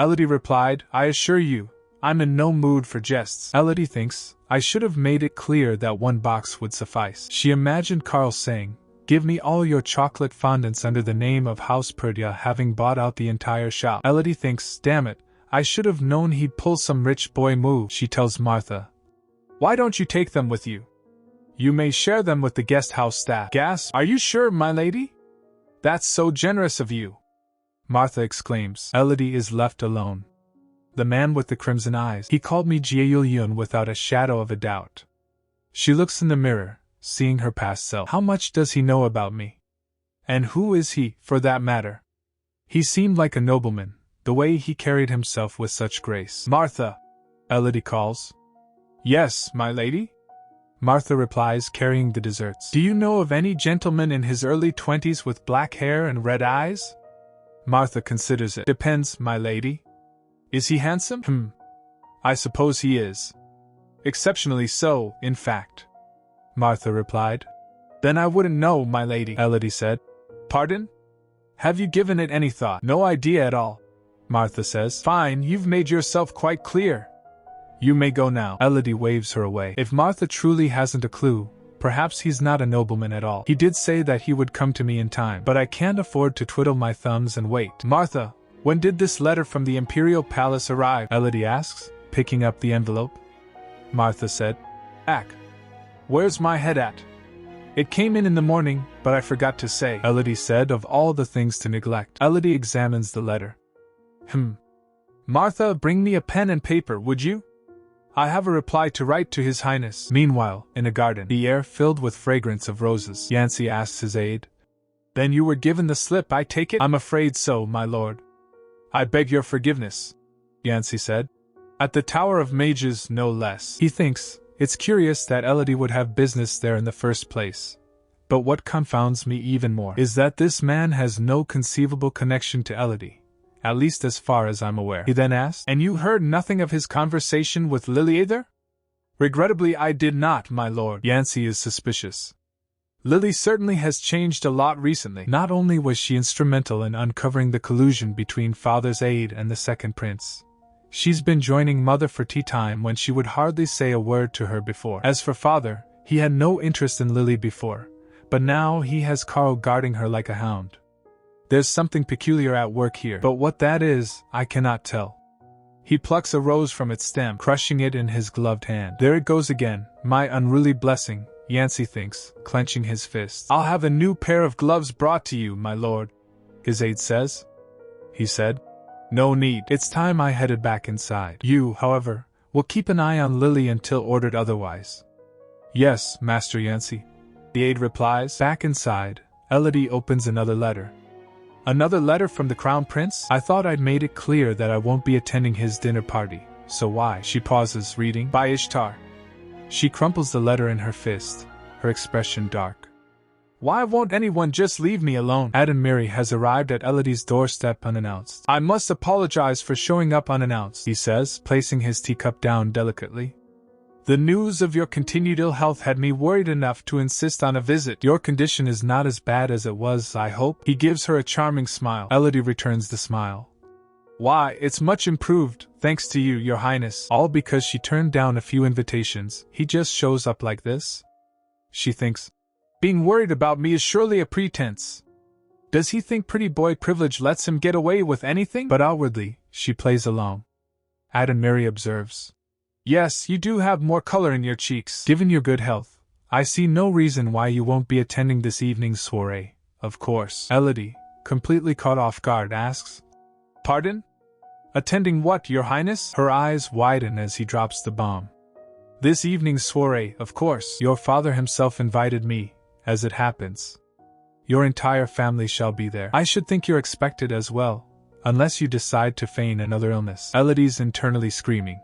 Elodie replied, I assure you, I'm in no mood for jests. Elodie thinks, I should have made it clear that one box would suffice. She imagined Carl saying, Give me all your chocolate fondants under the name of House Perdia, having bought out the entire shop. Elodie thinks, Damn it, I should have known he'd pull some rich boy move. She tells Martha, Why don't you take them with you? You may share them with the guest house staff. Gasp, Are you sure, my lady? That's so generous of you. Martha exclaims. Elodie is left alone. The man with the crimson eyes. He called me Ga-eul Yun without a shadow of a doubt. She looks in the mirror, seeing her past self. How much does he know about me? And who is he, for that matter? He seemed like a nobleman, the way he carried himself with such grace. Martha! Elodie calls. Yes, my lady? Martha replies, carrying the desserts. Do you know of any gentleman in his early 20s with black hair and red eyes? Martha considers it. Depends, my lady. Is he handsome? I suppose he is. Exceptionally so, in fact. Martha replied. Then I wouldn't know, my lady, Elodie said. Pardon? Have you given it any thought? No idea at all, Martha says. Fine, you've made yourself quite clear. You may go now. Elodie waves her away. If Martha truly hasn't a clue, perhaps he's not a nobleman at all. He did say that he would come to me in time, but I can't afford to twiddle my thumbs and wait. Martha, when did this letter from the Imperial Palace arrive? Elodie asks, picking up the envelope. Martha said. Where's my head at? It came in the morning, but I forgot to say, Elodie said, of all the things to neglect. Elodie examines the letter. Martha, bring me a pen and paper, would you? I have a reply to write to His Highness. Meanwhile, in a garden, the air filled with fragrance of roses, Yancey asks his aide. Then you were given the slip, I take it? I'm afraid so, my lord. I beg your forgiveness, Yancey said. At the Tower of Mages, no less. He thinks it's curious that Elodie would have business there in the first place. But what confounds me even more is that this man has no conceivable connection to Elodie, at least as far as I'm aware. He then asked, And you heard nothing of his conversation with Lily either? Regrettably I did not, my lord. Yancey is suspicious. Lily certainly has changed a lot recently. Not only was she instrumental in uncovering the collusion between Father's aide and the second prince, she's been joining Mother for tea time when she would hardly say a word to her before. As for Father, he had no interest in Lily before, but now he has Carl guarding her like a hound. There's something peculiar at work here, but what that is, I cannot tell. He plucks a rose from its stem, crushing it in his gloved hand. There it goes again, my unruly blessing, Yancey thinks, clenching his fist. I'll have a new pair of gloves brought to you, my lord, his aide says. He said. No need. It's time I headed back inside. You, however, will keep an eye on Lily until ordered otherwise. Yes, Master Yancey. The aide replies. Back inside, Elodie opens another letter. Another letter from the Crown Prince? I thought I'd made it clear that I won't be attending his dinner party, so why? She pauses, reading. By Ishtar. She crumples the letter in her fist, her expression dark. Why won't anyone just leave me alone? Ad and Miri has arrived at Elodie's doorstep unannounced. I must apologize for showing up unannounced, he says, placing his teacup down delicately. The news of your continued ill health had me worried enough to insist on a visit. Your condition is not as bad as it was, I hope. He gives her a charming smile. Elodie returns the smile. Why, it's much improved, thanks to you, your highness. All because she turned down a few invitations. He just shows up like this? She thinks. Being worried about me is surely a pretense. Does he think pretty boy privilege lets him get away with anything? But outwardly, she plays along. Ad and Miri observes. Yes, you do have more color in your cheeks. Given your good health, I see no reason why you won't be attending this evening's soiree, of course. Elodie, completely caught off guard, asks. Pardon? Attending what, your highness? Her eyes widen as he drops the bomb. This evening's soiree, of course. Your father himself invited me, as it happens. Your entire family shall be there. I should think you're expected as well, unless you decide to feign another illness. Elodie's internally screaming.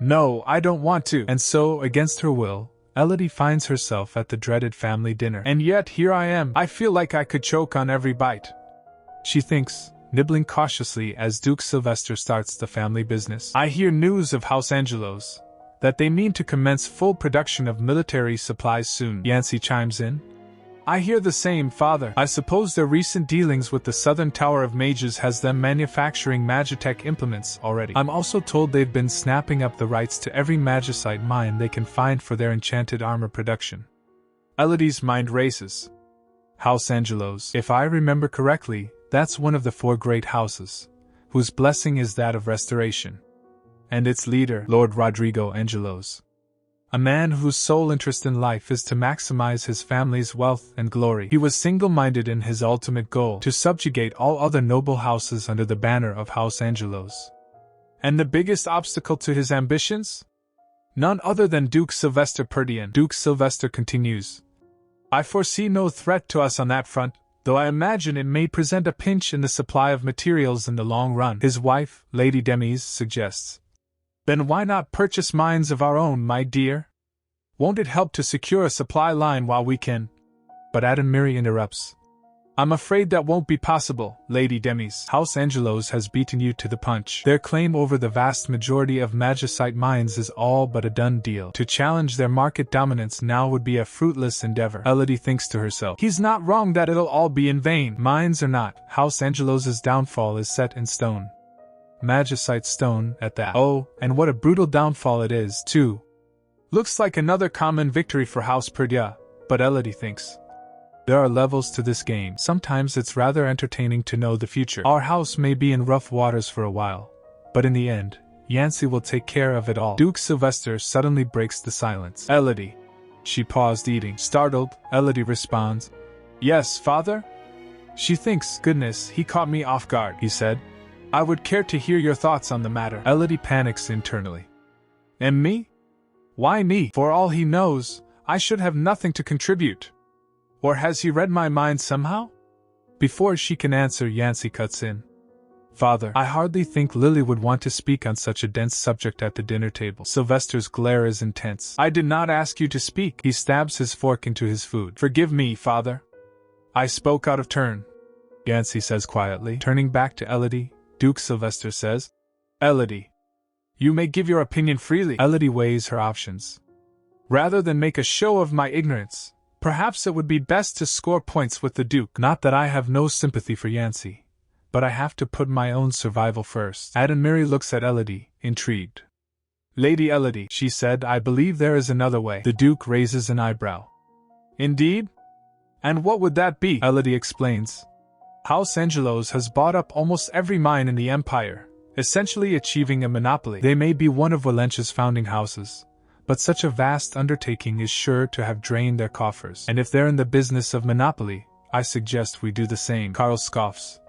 No, I don't want to. And so, against her will, Elodie finds herself at the dreaded family dinner. And yet here I am. I feel like I could choke on every bite. She thinks, nibbling cautiously as Duke Sylvester starts the family business. I hear news of House Angelos, that they mean to commence full production of military supplies soon. Yancey chimes in. I hear the same, father. I suppose their recent dealings with the Southern Tower of Mages has them manufacturing Magitech implements already. I'm also told they've been snapping up the rights to every Magicite mine they can find for their enchanted armor production. Elodie's mind races. House Angelos. If I remember correctly, that's one of the 4 great houses, whose blessing is that of restoration. And its leader, Lord Rodrigo Angelos. A man whose sole interest in life is to maximize his family's wealth and glory. He was single-minded in his ultimate goal, to subjugate all other noble houses under the banner of House Angelos. And the biggest obstacle to his ambitions? None other than Duke Sylvester Perdia. Duke Sylvester continues. I foresee no threat to us on that front, though I imagine it may present a pinch in the supply of materials in the long run, his wife, Lady Demise, suggests. Then why not purchase mines of our own, my dear? Won't it help to secure a supply line while we can? But Adamiri interrupts. I'm afraid that won't be possible, Lady Demise. House Angelos has beaten you to the punch. Their claim over the vast majority of magicite mines is all but a done deal. To challenge their market dominance now would be a fruitless endeavor. Elodie thinks to herself. He's not wrong that it'll all be in vain. Mines or not, House Angelos' downfall is set in stone. Magicite stone, at that. Oh, and what a brutal downfall it is, too. Looks like another common victory for House Perdia, but Elodie thinks. There are levels to this game. Sometimes it's rather entertaining to know the future. Our house may be in rough waters for a while, but in the end, Yancy will take care of it all. Duke Sylvester suddenly breaks the silence. Elodie. She paused eating. Startled, Elodie responds. Yes, father? She thinks, goodness, he caught me off guard, he said. I would care to hear your thoughts on the matter. Elodie panics internally. And me? Why me? For all he knows, I should have nothing to contribute. Or has he read my mind somehow? Before she can answer, Yancy cuts in. Father, I hardly think Lily would want to speak on such a dense subject at the dinner table. Sylvester's glare is intense. I did not ask you to speak. He stabs his fork into his food. Forgive me, father. I spoke out of turn, Yancy says quietly. Turning back to Elodie, Duke Sylvester says, Elodie, you may give your opinion freely. Elodie weighs her options. Rather than make a show of my ignorance, perhaps it would be best to score points with the Duke. Not that I have no sympathy for Yancy, but I have to put my own survival first. Adamiri looks at Elodie, intrigued. Lady Elodie, she said, I believe there is another way. The Duke raises an eyebrow. Indeed? And what would that be? Elodie explains. House Angelos has bought up almost every mine in the Empire, essentially achieving a monopoly. They may be one of Valencia's founding houses, but such a vast undertaking is sure to have drained their coffers. And if they're in the business of monopoly, I suggest we do the same. Carl scoffs.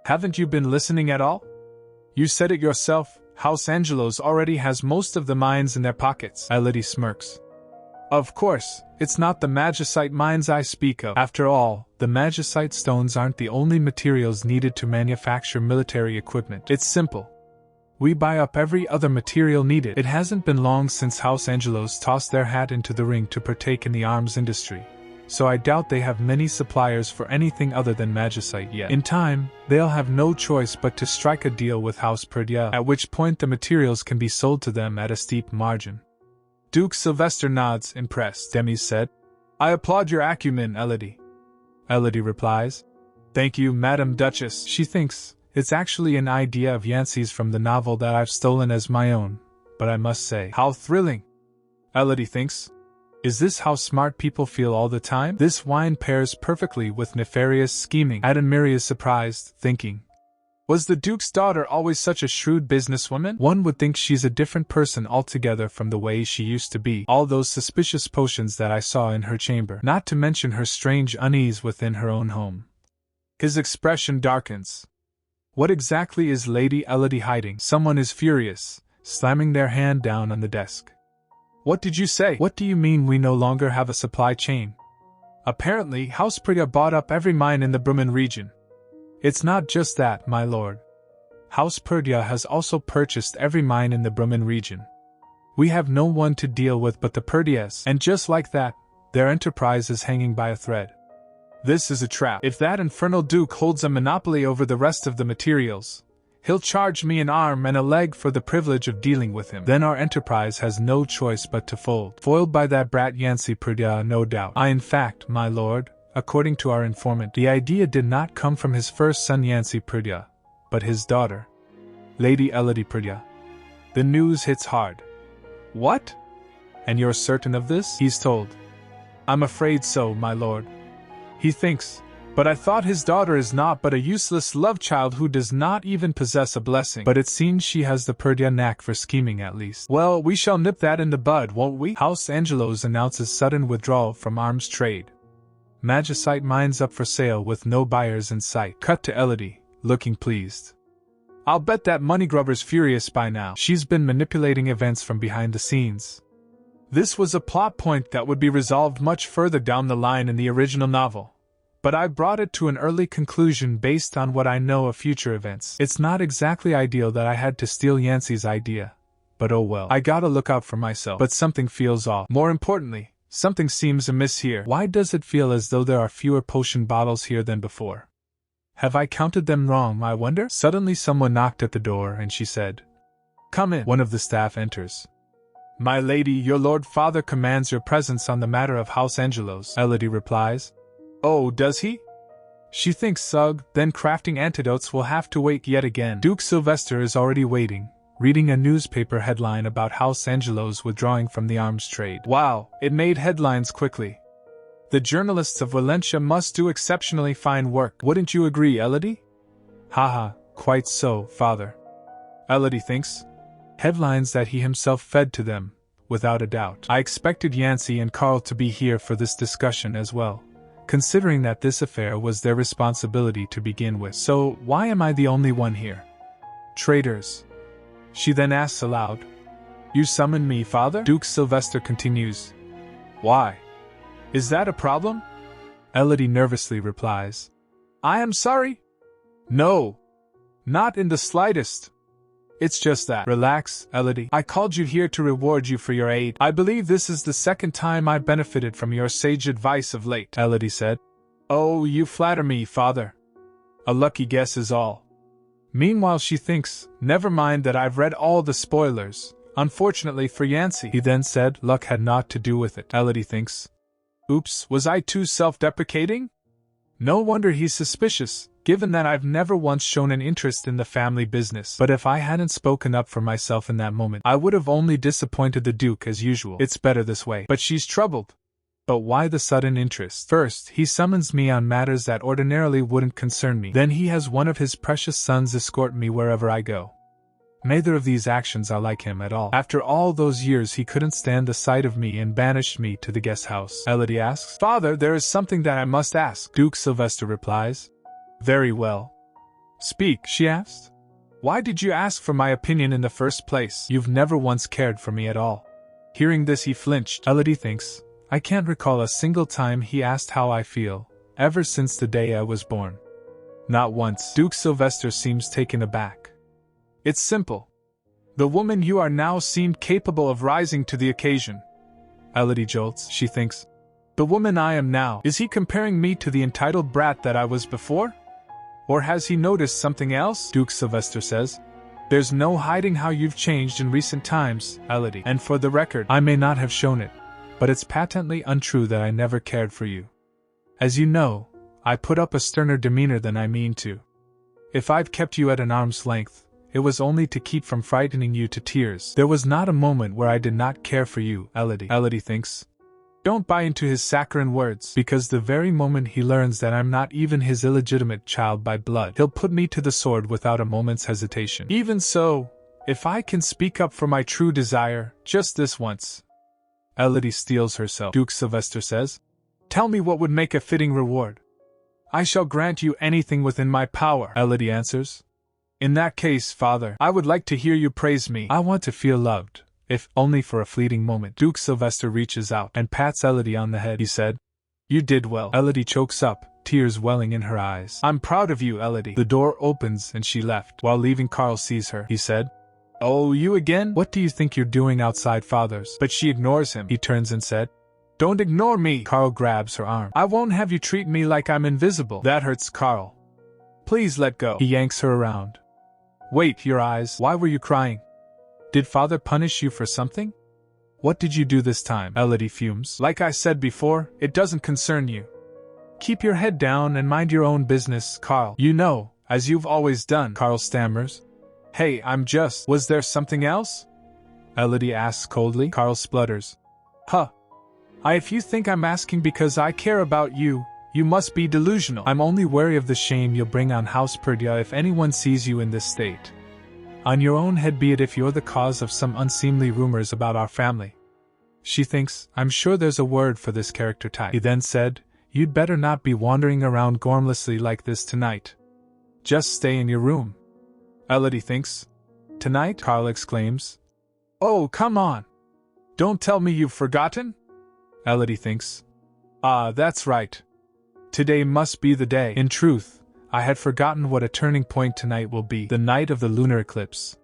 Haven't you been listening at all? You said it yourself, House Angelos already has most of the mines in their pockets. Elodie smirks. Of course, it's not the magicite mines I speak of. After all, the magicite stones aren't the only materials needed to manufacture military equipment. It's simple. We buy up every other material needed. It hasn't been long since House Angelos tossed their hat into the ring to partake in the arms industry, so I doubt they have many suppliers for anything other than magicite yet. In time, they'll have no choice but to strike a deal with House Perdia, at which point the materials can be sold to them at a steep margin. Duke Sylvester nods, impressed. Demise said, I applaud your acumen, Elodie. Elodie replies, Thank you, Madam Duchess. She thinks, it's actually an idea of Yancy's from the novel that I've stolen as my own, but I must say, how thrilling! Elodie thinks, is this how smart people feel all the time? This wine pairs perfectly with nefarious scheming. Adamiri is surprised, thinking, was the Duke's daughter always such a shrewd businesswoman? One would think she's a different person altogether from the way she used to be. All those suspicious potions that I saw in her chamber, not to mention her strange unease within her own home. His expression darkens. What exactly is Lady Elodie hiding? Someone is furious, slamming their hand down on the desk. What did you say? What do you mean we no longer have a supply chain? Apparently, House Perdia bought up every mine in the Bruman region. It's not just that, my lord. House Perdia has also purchased every mine in the Bruman region. We have no one to deal with but the Perdias, and just like that, their enterprise is hanging by a thread. This is a trap. If that infernal Duke holds a monopoly over the rest of the materials, he'll charge me an arm and a leg for the privilege of dealing with him. Then our enterprise has no choice but to fold. Foiled by that brat Yancy Perdia, no doubt. In fact, my lord, according to our informant, the idea did not come from his first son Yancy Perdia, but his daughter, Lady Elodie Perdia. The news hits hard. What? And you're certain of this? He's told. I'm afraid so, my lord. He thinks, But I thought his daughter is not but a useless love child who does not even possess a blessing. But it seems she has the Perdia knack for scheming at least. Well, we shall nip that in the bud, won't we? House Angelos announces sudden withdrawal from arms trade. Magicite mines up for sale with no buyers in sight. Cut to Elodie, looking pleased. I'll bet that moneygrubber's furious by now. She's been manipulating events from behind the scenes. This was a plot point that would be resolved much further down the line in the original novel. But I brought it to an early conclusion based on what I know of future events. It's not exactly ideal that I had to steal Yancey's idea. But oh well. I gotta look out for myself. But something feels off. More importantly, something seems amiss here. Why does it feel as though there are fewer potion bottles here than before? Have I counted them wrong, I wonder? Suddenly someone knocked at the door and she said, "Come in." One of the staff enters. "My lady, your Lord Father commands your presence on the matter of House Angelos," Elodie replies. "Oh, does he?" She thinks Sugg, then crafting antidotes will have to wait yet again. Duke Sylvester is already waiting, reading a newspaper headline about House Angelos withdrawing from the arms trade. Wow, it made headlines quickly. The journalists of Valencia must do exceptionally fine work. Wouldn't you agree, Elodie? Haha, quite so, Father. Elodie thinks. Headlines that he himself fed to them, without a doubt. I expected Yancey and Carl to be here for this discussion as well, considering that this affair was their responsibility to begin with. So, why am I the only one here? Traitors. She then asks aloud. You summoned me, Father? Duke Sylvester continues. Why? Is that a problem? Elodie nervously replies. I am sorry. No. Not in the slightest. It's just that. Relax, Elodie. I called you here to reward you for your aid. I believe this is the second time I benefited from your sage advice of late, Elodie said. Oh, you flatter me, Father. A lucky guess is all. Meanwhile she thinks, never mind that I've read all the spoilers. Unfortunately for Yancey, he then said, luck had naught to do with it. Elodie thinks. Oops, was I too self-deprecating? No wonder he's suspicious, given that I've never once shown an interest in the family business. But if I hadn't spoken up for myself in that moment, I would have only disappointed the Duke as usual. It's better this way. But she's troubled. But why the sudden interest? First, he summons me on matters that ordinarily wouldn't concern me. Then he has one of his precious sons escort me wherever I go. Neither of these actions are like him at all. After all those years he couldn't stand the sight of me and banished me to the guest house. Elodie asks, Father, there is something that I must ask. Duke Sylvester replies. Very well. Speak, she asked. Why did you ask for my opinion in the first place? You've never once cared for me at all. Hearing this he flinched. Elodie thinks, I can't recall a single time he asked how I feel, ever since the day I was born. Not once. Duke Sylvester seems taken aback. It's simple. The woman you are now seemed capable of rising to the occasion. Elodie jolts. She thinks, the woman I am now. Is he comparing me to the entitled brat that I was before? Or has he noticed something else? Duke Sylvester says. There's no hiding how you've changed in recent times, Elodie. And for the record, I may not have shown it, but it's patently untrue that I never cared for you. As you know, I put up a sterner demeanor than I mean to. If I've kept you at an arm's length, it was only to keep from frightening you to tears. There was not a moment where I did not care for you, Elodie. Elodie thinks. Don't buy into his saccharine words, because the very moment he learns that I'm not even his illegitimate child by blood, he'll put me to the sword without a moment's hesitation. Even so, if I can speak up for my true desire, just this once. Elodie steels herself. Duke Sylvester says. Tell me what would make a fitting reward. I shall grant you anything within my power, Elodie answers. In that case, Father, I would like to hear you praise me. I want to feel loved, if only for a fleeting moment. Duke Sylvester reaches out and pats Elodie on the head. He said, You did well. Elodie chokes up, tears welling in her eyes. I'm proud of you, Elodie. The door opens and she left. While leaving, Carl sees her. He said, Oh, you again? What do you think you're doing outside Father's? But she ignores him. He turns and said, Don't ignore me. Carl grabs her arm. I won't have you treat me like I'm invisible. That hurts, Carl. Please let go. He yanks her around. Wait, your eyes. Why were you crying? Did Father punish you for something? What did you do this time? Elodie fumes. Like I said before, it doesn't concern you. Keep your head down and mind your own business, Carl. You know, as you've always done, Carl stammers. Hey, I'm just... Was there something else? Elodie asks coldly. Carl splutters. Huh. If you think I'm asking because I care about you, You must be delusional. I'm only wary of the shame you'll bring on House Perdia if anyone sees you in this state. On your own head be it if you're the cause of some unseemly rumors about our family. She thinks, I'm sure there's a word for this character type. He then said, you'd better not be wandering around gormlessly like this tonight. Just stay in your room. Elodie thinks. Tonight? Carl exclaims. Oh, come on. Don't tell me you've forgotten? Elodie thinks. Ah, that's right. Today must be the day. In truth, I had forgotten what a turning point tonight will be. The night of the lunar eclipse.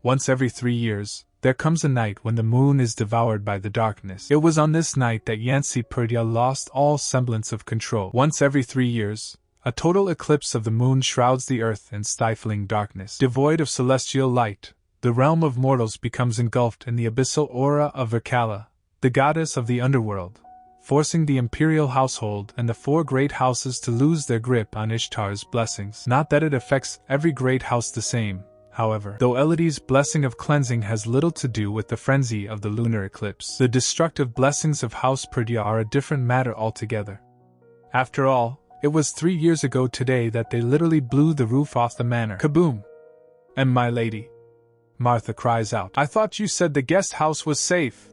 Once every 3 years, there comes a night when the moon is devoured by the darkness. It was on this night that Yancy Perdia lost all semblance of control. Once every 3 years, a total eclipse of the moon shrouds the earth in stifling darkness. Devoid of celestial light, the realm of mortals becomes engulfed in the abyssal aura of Virkala, the goddess of the underworld, forcing the imperial household and the 4 great houses to lose their grip on Ishtar's blessings. Not that it affects every great house the same, however, though Elodie's blessing of cleansing has little to do with the frenzy of the lunar eclipse. The destructive blessings of House Perdia are a different matter altogether. After all, it was 3 years ago today that they literally blew the roof off the manor. Kaboom! And my lady, Martha cries out. I thought you said the guest house was safe,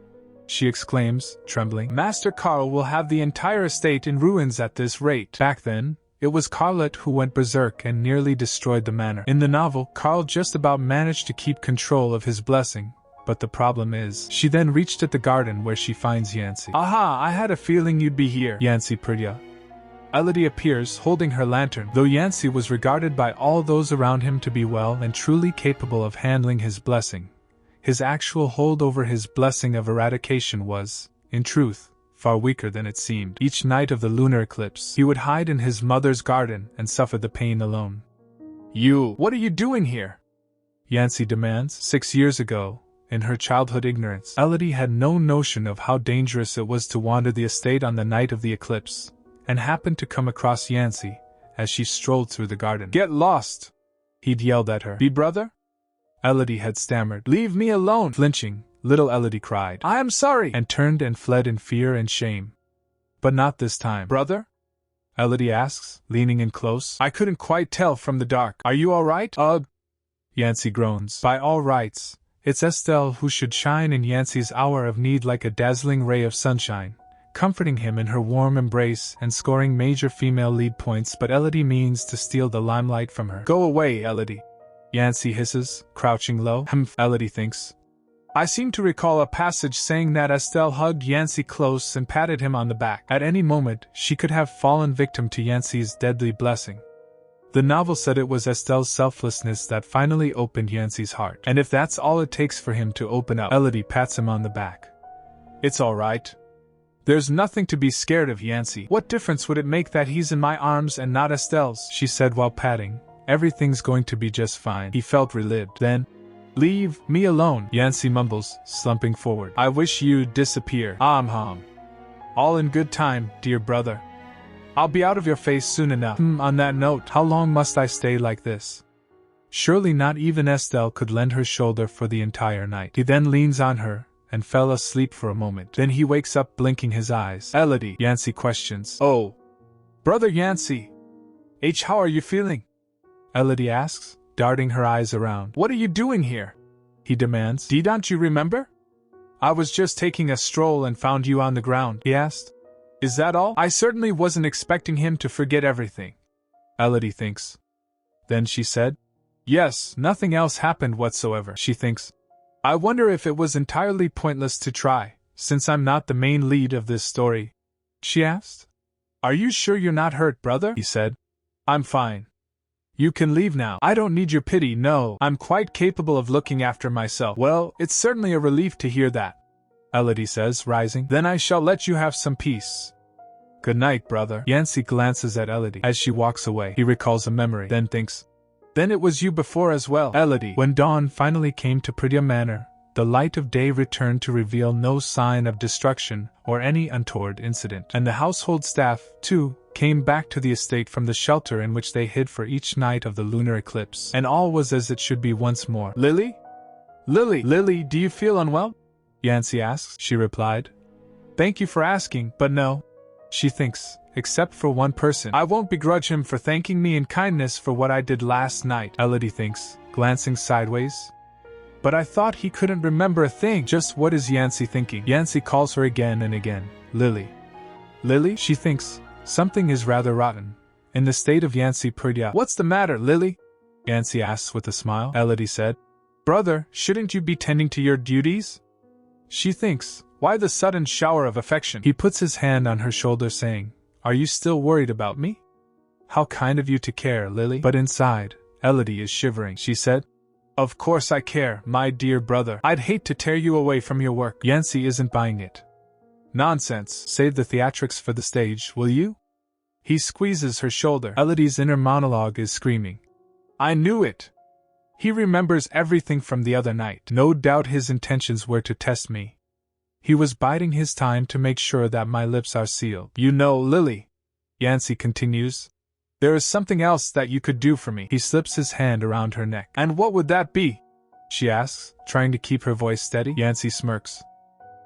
she exclaims, trembling. Master Carl will have the entire estate in ruins at this rate. Back then, it was Carlet who went berserk and nearly destroyed the manor. In the novel, Carl just about managed to keep control of his blessing, but the problem is, she then reached at the garden where she finds Yancy. Aha, I had a feeling you'd be here, Yancy Perdia. Elodie appears holding her lantern. Though Yancy was regarded by all those around him to be well and truly capable of handling his blessing, his actual hold over his blessing of eradication was, in truth, far weaker than it seemed. Each night of the lunar eclipse, he would hide in his mother's garden and suffer the pain alone. What are you doing here? Yancy demands. 6 years ago, in her childhood ignorance, Elodie had no notion of how dangerous it was to wander the estate on the night of the eclipse, and happened to come across Yancy as she strolled through the garden. Get lost! He'd yelled at her. Be brother? Elodie had stammered. Leave me alone! Flinching, little Elodie cried, I am sorry! And turned and fled in fear and shame. But not this time. Brother? Elodie asks, leaning in close. I couldn't quite tell from the dark. Are you all right? Ugh! Yancy groans. By all rights, it's Estelle who should shine in Yancy's hour of need like a dazzling ray of sunshine, comforting him in her warm embrace and scoring major female lead points, but Elodie means to steal the limelight from her. Go away, Elodie! Yancy hisses, crouching low. Elodie thinks. I seem to recall a passage saying that Estelle hugged Yancy close and patted him on the back. At any moment, she could have fallen victim to Yancy's deadly blessing. The novel said it was Estelle's selflessness that finally opened Yancy's heart. And if that's all it takes for him to open up, Elodie pats him on the back. It's all right. There's nothing to be scared of, Yancy. What difference would it make that he's in my arms and not Estelle's? She said while patting. Everything's going to be just fine. He felt relieved. Then, leave me alone, Yancy mumbles, slumping forward. I wish you'd disappear. All in good time, dear brother. I'll be out of your face soon enough. On that note, how long must I stay like this? Surely not even Estelle could lend her shoulder for the entire night. He then leans on her and fell asleep for a moment. Then he wakes up blinking his eyes. Elodie, Yancy questions. Oh. Brother Yancy. How are you feeling? Elodie asks, darting her eyes around. What are you doing here? He demands. Don't you remember? I was just taking a stroll and found you on the ground, he asked. Is that all? I certainly wasn't expecting him to forget everything, Elodie thinks. Then she said, yes, nothing else happened whatsoever. She thinks, I wonder if it was entirely pointless to try, since I'm not the main lead of this story. She asked. Are you sure you're not hurt, brother? He said. I'm fine. You can leave now. I don't need your pity, no. I'm quite capable of looking after myself. Well, it's certainly a relief to hear that, Elodie says, rising. Then I shall let you have some peace. Good night, brother. Yancy glances at Elodie as she walks away. He recalls a memory, then thinks, then it was you before as well, Elodie. When dawn finally came to Perdia Manor, the light of day returned to reveal no sign of destruction or any untoward incident. And the household staff, too, came back to the estate from the shelter in which they hid for each night of the lunar eclipse. And all was as it should be once more. Lily? Lily, do you feel unwell? Yancy asks. She replied. Thank you for asking, but no. She thinks, except for one person. I won't begrudge him for thanking me in kindness for what I did last night, Elodie thinks, glancing sideways. But I thought he couldn't remember a thing. Just what is Yancy thinking? Yancy calls her again and again. Lily. Lily? She thinks. Something is rather rotten. In the state of Yancy Perdia. What's the matter, Lily? Yancy asks with a smile. Elodie said. Brother, shouldn't you be tending to your duties? She thinks. Why the sudden shower of affection? He puts his hand on her shoulder saying, Are you still worried about me? How kind of you to care, Lily. But inside, Elodie is shivering. She said, Of course I care, my dear brother. I'd hate to tear you away from your work. Yancy isn't buying it. Nonsense. Save the theatrics for the stage, will you? He squeezes her shoulder. Elodie's inner monologue is screaming. I knew it. He remembers everything from the other night. No doubt his intentions were to test me. He was biding his time to make sure that my lips are sealed. You know, Lily, Yancy continues, there is something else that you could do for me. He slips his hand around her neck. And what would that be? She asks, trying to keep her voice steady. Yancy smirks.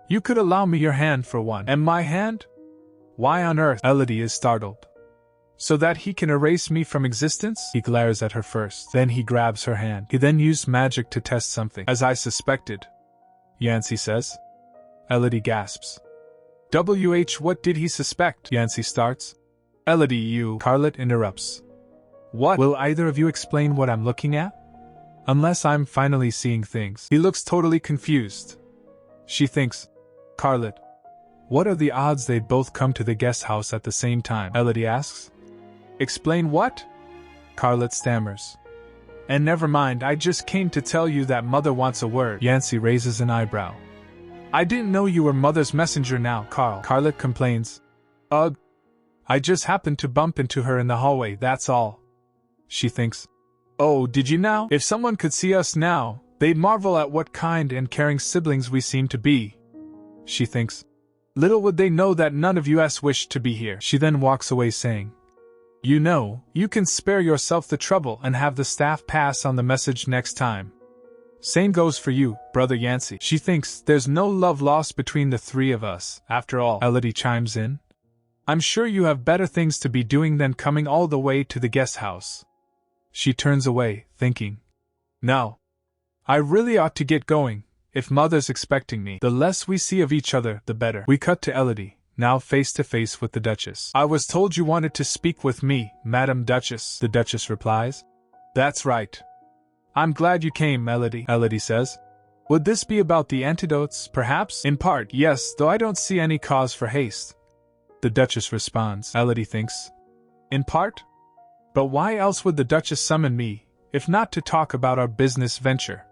You could allow me your hand for one. And my hand? Why on earth? Elodie is startled. So that he can erase me from existence? He glares at her first. Then he grabs her hand. He then used magic to test something. As I suspected, Yancy says. Elodie gasps. What did he suspect? Yancy starts. Elodie, you... Carlet interrupts. What? Will either of you explain what I'm looking at? Unless I'm finally seeing things. He looks totally confused. She thinks. Carlet. What are the odds they'd both come to the guest house at the same time? Elodie asks. Explain what? Carlet stammers. And never mind, I just came to tell you that Mother wants a word. Yancy raises an eyebrow. I didn't know you were Mother's messenger now, Carl. Carlet complains. Ugh. I just happened to bump into her in the hallway, that's all. She thinks. Oh, did you now? If someone could see us now, they'd marvel at what kind and caring siblings we seem to be. She thinks. Little would they know that none of us wished to be here. She then walks away saying, You know, you can spare yourself the trouble and have the staff pass on the message next time. Same goes for you, Brother Yancy. She thinks there's no love lost between the three of us, after all. Elodie chimes in. I'm sure you have better things to be doing than coming all the way to the guest house. She turns away, thinking. No. I really ought to get going, if Mother's expecting me. The less we see of each other, the better. We cut to Elodie, now face to face with the Duchess. I was told you wanted to speak with me, Madam Duchess, the Duchess replies. That's right. I'm glad you came, Elodie, Elodie says. Would this be about the antidotes, perhaps? In part, yes, though I don't see any cause for haste. The Duchess responds. Elodie thinks. In part? But why else would the Duchess summon me, if not to talk about our business venture?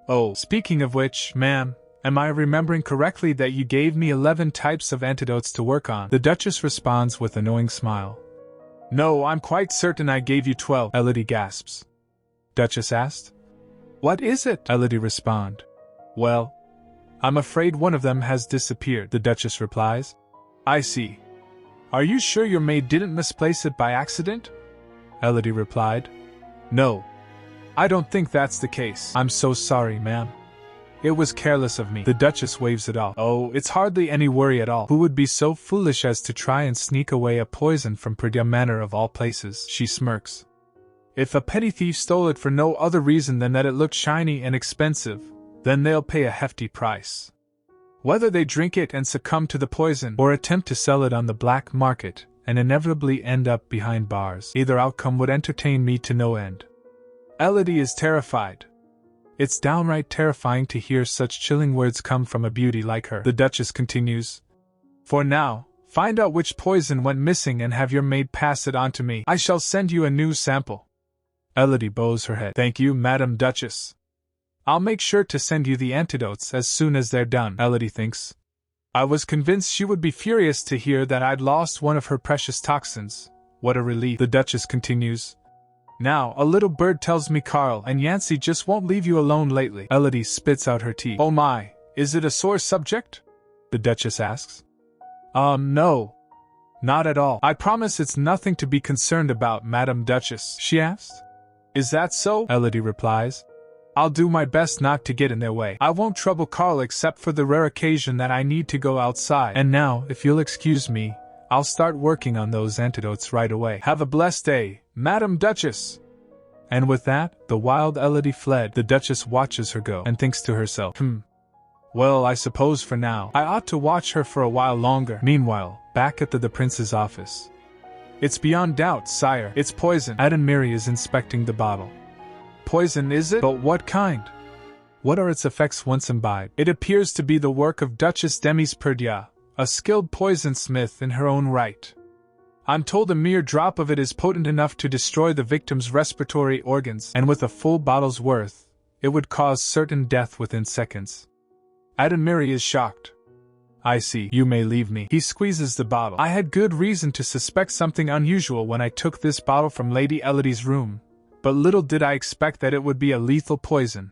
Oh, speaking of which, ma'am, am I remembering correctly that you gave me 11 types of antidotes to work on? The Duchess responds with a knowing smile. No, I'm quite certain I gave you 12, Elodie gasps. Duchess asked. What is it? Elodie responds. Well, I'm afraid one of them has disappeared, the Duchess replies. I see. Are you sure your maid didn't misplace it by accident? Elodie replied. No. I don't think that's the case. I'm so sorry, ma'am. It was careless of me. The Duchess waves it off. Oh, it's hardly any worry at all. Who would be so foolish as to try and sneak away a poison from Perdia Manor of all places? She smirks. If a petty thief stole it for no other reason than that it looked shiny and expensive, then they'll pay a hefty price. Whether they drink it and succumb to the poison or attempt to sell it on the black market and inevitably end up behind bars, either outcome would entertain me to no end. Elodie is terrified. It's downright terrifying to hear such chilling words come from a beauty like her. The Duchess continues. For now, find out which poison went missing and have your maid pass it on to me. I shall send you a new sample. Elodie bows her head. Thank you, Madam Duchess. I'll make sure to send you the antidotes as soon as they're done, Elodie thinks. I was convinced she would be furious to hear that I'd lost one of her precious toxins. What a relief. The Duchess continues. Now, a little bird tells me Carl and Yancy just won't leave you alone lately. Elodie spits out her teeth. Oh my, is it a sore subject? The Duchess asks. No. Not at all. I promise it's nothing to be concerned about, Madam Duchess, she asked. Is that so? Elodie replies. I'll do my best not to get in their way. I won't trouble Carl except for the rare occasion that I need to go outside. And now, if you'll excuse me, I'll start working on those antidotes right away. Have a blessed day, Madam Duchess! And with that, the wild Elodie fled. The Duchess watches her go and thinks to herself, well, I suppose for now, I ought to watch her for a while longer. Meanwhile, back at the prince's office. It's beyond doubt, sire. It's poison. Adonmiri is inspecting the bottle. Poison, is it? But what kind? What are its effects once imbibed? It appears to be the work of Duchess Demis Perdia, a skilled poisonsmith in her own right. I'm told a mere drop of it is potent enough to destroy the victim's respiratory organs, and with a full bottle's worth, it would cause certain death within seconds. Adonmiri is shocked. I see, you may leave me. He squeezes the bottle. I had good reason to suspect something unusual when I took this bottle from Lady Elodie's room, but little did I expect that it would be a lethal poison.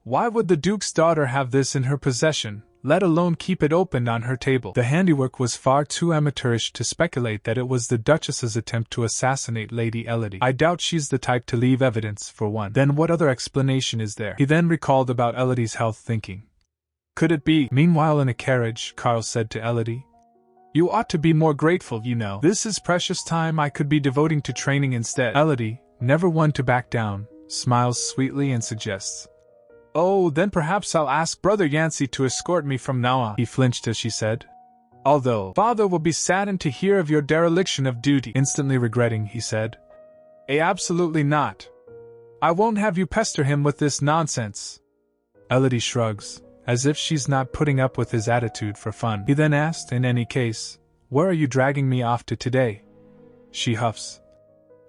Why would the Duke's daughter have this in her possession, let alone keep it opened on her table? The handiwork was far too amateurish to speculate that it was the Duchess's attempt to assassinate Lady Elodie. I doubt she's the type to leave evidence, for one. Then what other explanation is there? He then recalled about Elodie's health, thinking. Could it be? Meanwhile, in a carriage, Carl said to Elodie, you ought to be more grateful, you know. This is precious time I could be devoting to training instead. Elodie, never one to back down, smiles sweetly and suggests, oh, then perhaps I'll ask Brother Yancey to escort me from now on. He flinched as she said, although Father will be saddened to hear of your dereliction of duty. Instantly regretting, he said, absolutely not. I won't have you pester him with this nonsense. Elodie shrugs, as if she's not putting up with his attitude for fun. He then asked, in any case, where are you dragging me off to today? She huffs.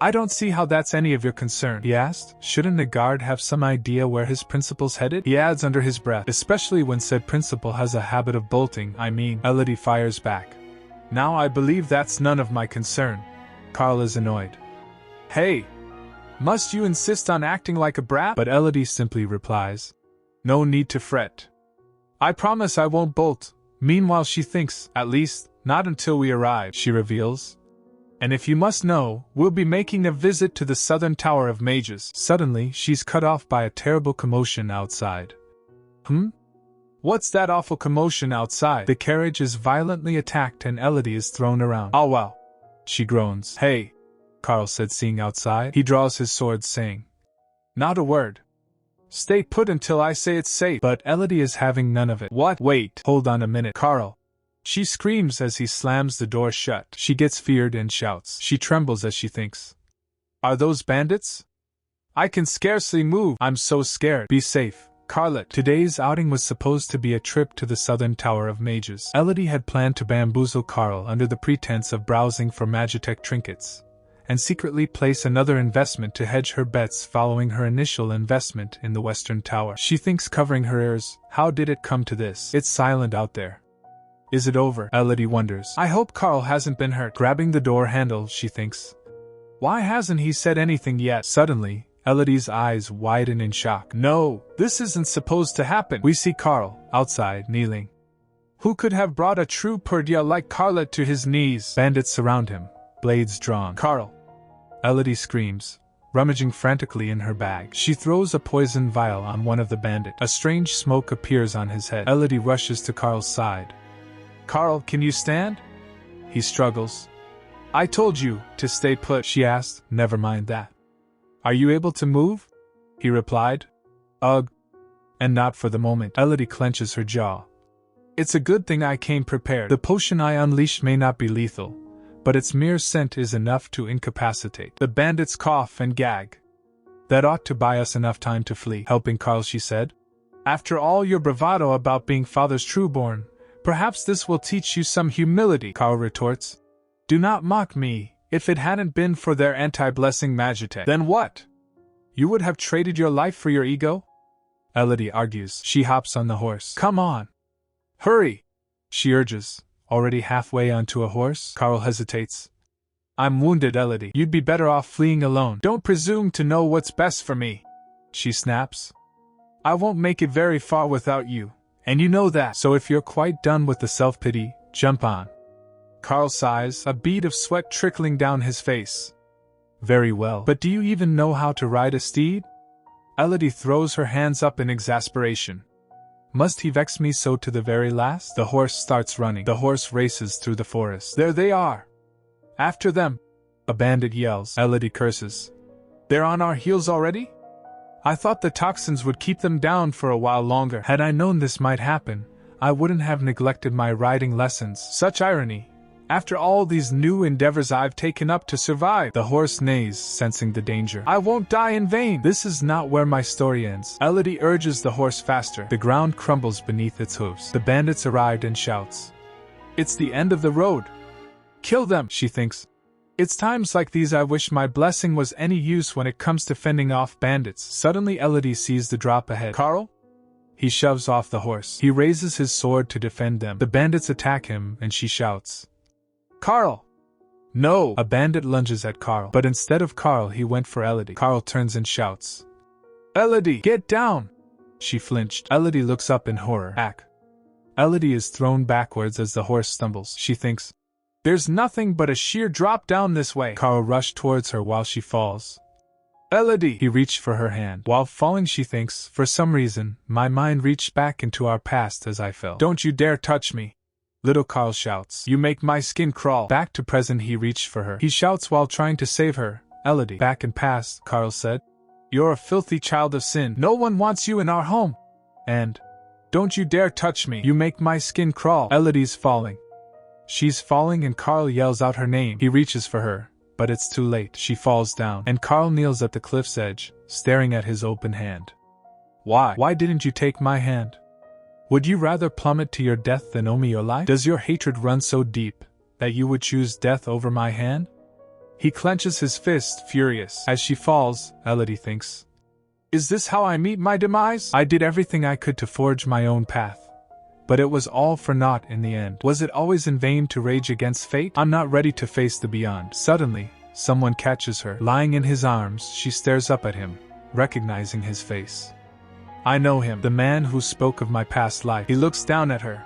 I don't see how that's any of your concern, he asked. Shouldn't the guard have some idea where his principal's headed? He adds under his breath, especially when said principal has a habit of bolting, I mean. Elodie fires back. Now I believe that's none of my concern. Carl is annoyed. Hey! Must you insist on acting like a brat? But Elodie simply replies, no need to fret. I promise I won't bolt. Meanwhile she thinks, at least, not until we arrive, she reveals. And if you must know, we'll be making a visit to the southern tower of mages. Suddenly, she's cut off by a terrible commotion outside. What's that awful commotion outside? The carriage is violently attacked and Elodie is thrown around. Oh well. She groans. Hey, Carl said, seeing outside. He draws his sword, saying, not a word. Stay put until I say it's safe. But Elodie is having none of it. What? Wait, hold on a minute, Carl. She screams as he slams the door shut. She gets feared and shouts. She trembles as she thinks. Are those bandits? I can scarcely move. I'm so scared. Be safe, Carlet. Today's outing was supposed to be a trip to the southern tower of mages. Elodie had planned to bamboozle Carl under the pretense of browsing for Magitech trinkets, and secretly place another investment to hedge her bets following her initial investment in the western tower. She thinks, covering her ears, how did it come to this? It's silent out there. Is it over? Elodie wonders. I hope Carl hasn't been hurt. Grabbing the door handle, she thinks. Why hasn't he said anything yet? Suddenly, Elodie's eyes widen in shock. No, this isn't supposed to happen. We see Carl, outside, kneeling. Who could have brought a true Perdia like Carlet to his knees? Bandits surround him, blades drawn. Carl! Elodie screams, rummaging frantically in her bag. She throws a poison vial on one of the bandits. A strange smoke appears on his head. Elodie rushes to Carl's side. Carl, can you stand? He struggles. I told you to stay put, she asked. Never mind that. Are you able to move? He replied. Ugh. And not for the moment. Elodie clenches her jaw. It's a good thing I came prepared. The potion I unleashed may not be lethal, but its mere scent is enough to incapacitate. The bandits cough and gag. That ought to buy us enough time to flee. Helping Carl, she said. After all your bravado about being father's trueborn, perhaps this will teach you some humility, Carl retorts. Do not mock me. If it hadn't been for their anti-blessing Magitech, then what? You would have traded your life for your ego? Elodie argues. She hops on the horse. Come on. Hurry, she urges, already halfway onto a horse. Carl hesitates. I'm wounded, Elodie. You'd be better off fleeing alone. Don't presume to know what's best for me, she snaps. I won't make it very far without you. And you know that. So if you're quite done with the self-pity, jump on. Carl sighs, a bead of sweat trickling down his face. Very well. But do you even know how to ride a steed? Elodie throws her hands up in exasperation. Must he vex me so to the very last? The horse starts running. The horse races through the forest. There they are! After them! A bandit yells. Elodie curses. They're on our heels already? I thought the toxins would keep them down for a while longer. Had I known this might happen, I wouldn't have neglected my riding lessons. Such irony. After all these new endeavors I've taken up to survive. The horse neighs, sensing the danger. I won't die in vain. This is not where my story ends. Elodie urges the horse faster. The ground crumbles beneath its hooves. The bandits arrived and shouts. It's the end of the road. Kill them, she thinks. It's times like these I wish my blessing was any use when it comes to fending off bandits. Suddenly Elodie sees the drop ahead. Carl? He shoves off the horse. He raises his sword to defend them. The bandits attack him and she shouts. Carl! No! A bandit lunges at Carl, but instead of Carl he went for Elodie. Carl turns and shouts. Elodie, get down! She flinched. Elodie looks up in horror. Ack. Elodie is thrown backwards as the horse stumbles. She thinks, there's nothing but a sheer drop down this way. Carl rushed towards her while she falls. Elodie! He reached for her hand. While falling she thinks, for some reason, my mind reached back into our past as I fell. Don't you dare touch me! Little Carl shouts. You make my skin crawl. Back to present he reached for her. He shouts while trying to save her. Elodie. Back and past, Carl said. You're a filthy child of sin. No one wants you in our home. And, don't you dare touch me. You make my skin crawl. Elodie's falling. She's falling and Carl yells out her name. He reaches for her, but it's too late. She falls down, and Carl kneels at the cliff's edge, staring at his open hand. Why? Why didn't you take my hand? Would you rather plummet to your death than owe me your life? Does your hatred run so deep that you would choose death over my hand? He clenches his fist, furious. As she falls, Elodie thinks, is this how I meet my demise? I did everything I could to forge my own path. But it was all for naught in the end. Was it always in vain to rage against fate? I'm not ready to face the beyond. Suddenly, someone catches her. Lying in his arms, she stares up at him, recognizing his face. I know him, the man who spoke of my past life. He looks down at her.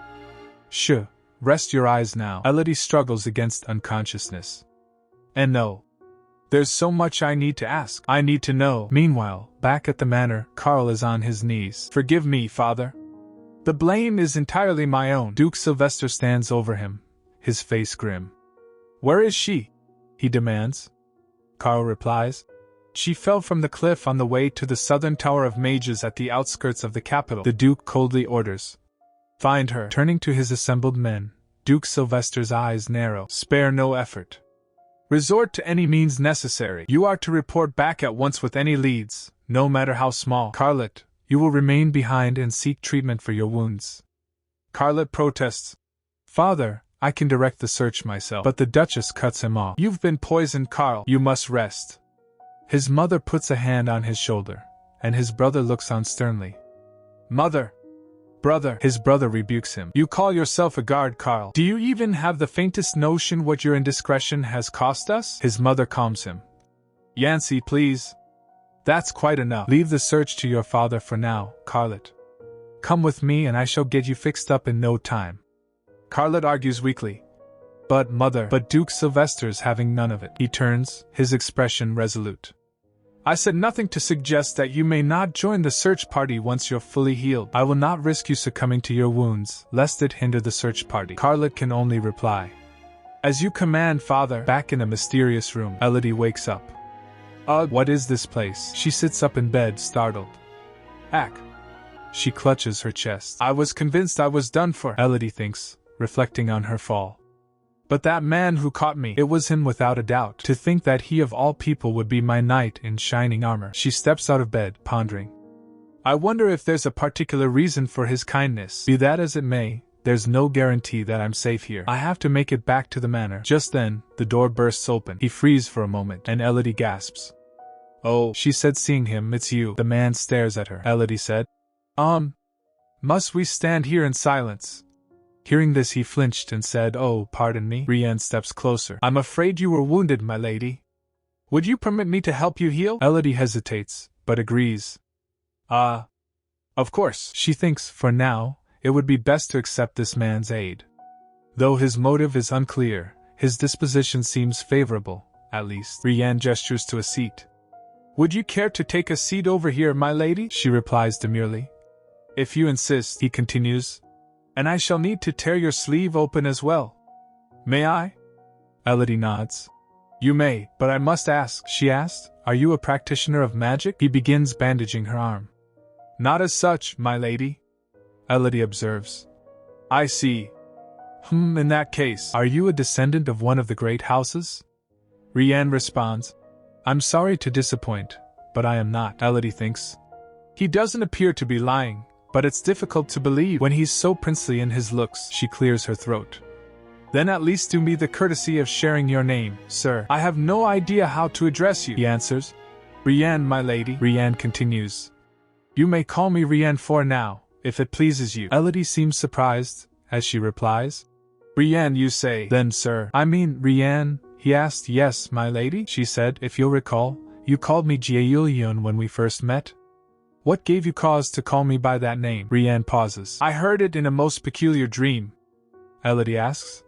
Shh, rest your eyes now. Elodie struggles against unconsciousness. And no. There's so much I need to ask. I need to know. Meanwhile, back at the manor, Carl is on his knees. Forgive me, father. The blame is entirely my own. Duke Sylvester stands over him, his face grim. Where is she? He demands. Carl replies. She fell from the cliff on the way to the southern tower of mages at the outskirts of the capital. The Duke coldly orders. Find her. Turning to his assembled men, Duke Sylvester's eyes narrow. Spare no effort. Resort to any means necessary. You are to report back at once with any leads, no matter how small. Carlet, you will remain behind and seek treatment for your wounds. Carlet protests. Father, I can direct the search myself. But the Duchess cuts him off. You've been poisoned, Carl. You must rest. His mother puts a hand on his shoulder, and his brother looks on sternly. Mother! Brother! His brother rebukes him. You call yourself a guard, Carl. Do you even have the faintest notion what your indiscretion has cost us? His mother calms him. Yancy, please. That's quite enough. Leave the search to your father for now, Carlet. Come with me and I shall get you fixed up in no time. Carlet argues weakly. But, mother, but Duke Sylvester's having none of it. He turns, his expression resolute. I said nothing to suggest that you may not join the search party once you're fully healed. I will not risk you succumbing to your wounds, lest it hinder the search party. Carlet can only reply. As you command, father. Back in a mysterious room, Elodie wakes up. Ugh, what is this place? She sits up in bed, startled. Ack. She clutches her chest. I was convinced I was done for, Elodie thinks, reflecting on her fall. But that man who caught me, it was him without a doubt. To think that he of all people would be my knight in shining armor. She steps out of bed, pondering. I wonder if there's a particular reason for his kindness. Be that as it may, there's no guarantee that I'm safe here. I have to make it back to the manor. Just then, the door bursts open. He freezes for a moment, and Elodie gasps. Oh, she said, seeing him, it's you. The man stares at her. Elodie said. Must we stand here in silence? Hearing this he flinched and said, Oh, pardon me. Brienne steps closer. I'm afraid you were wounded, my lady. Would you permit me to help you heal? Elodie hesitates, but agrees. Of course. She thinks, for now, it would be best to accept this man's aid. Though his motive is unclear, his disposition seems favorable, at least. Brienne gestures to a seat. Would you care to take a seat over here, my lady? She replies demurely. If you insist, he continues. And I shall need to tear your sleeve open as well. May I? Elodie nods. You may, but I must ask, she asked, are you a practitioner of magic? He begins bandaging her arm. Not as such, my lady, Elodie observes. I see. In that case, are you a descendant of one of the great houses? Rianne responds. I'm sorry to disappoint, but I am not, Elodie thinks. He doesn't appear to be lying, but it's difficult to believe when he's so princely in his looks. She clears her throat. Then at least do me the courtesy of sharing your name, sir. I have no idea how to address you, he answers. Rianne, my lady, Rianne continues. You may call me Rianne for now, if it pleases you. Elodie seems surprised, as she replies. Rianne, you say, then, sir. I mean, Rianne, he asked. Yes, my lady, she said. If you'll recall, you called me Ga-eul Yun when we first met. What gave you cause to call me by that name? Rianne pauses. I heard it in a most peculiar dream, Elodie asks.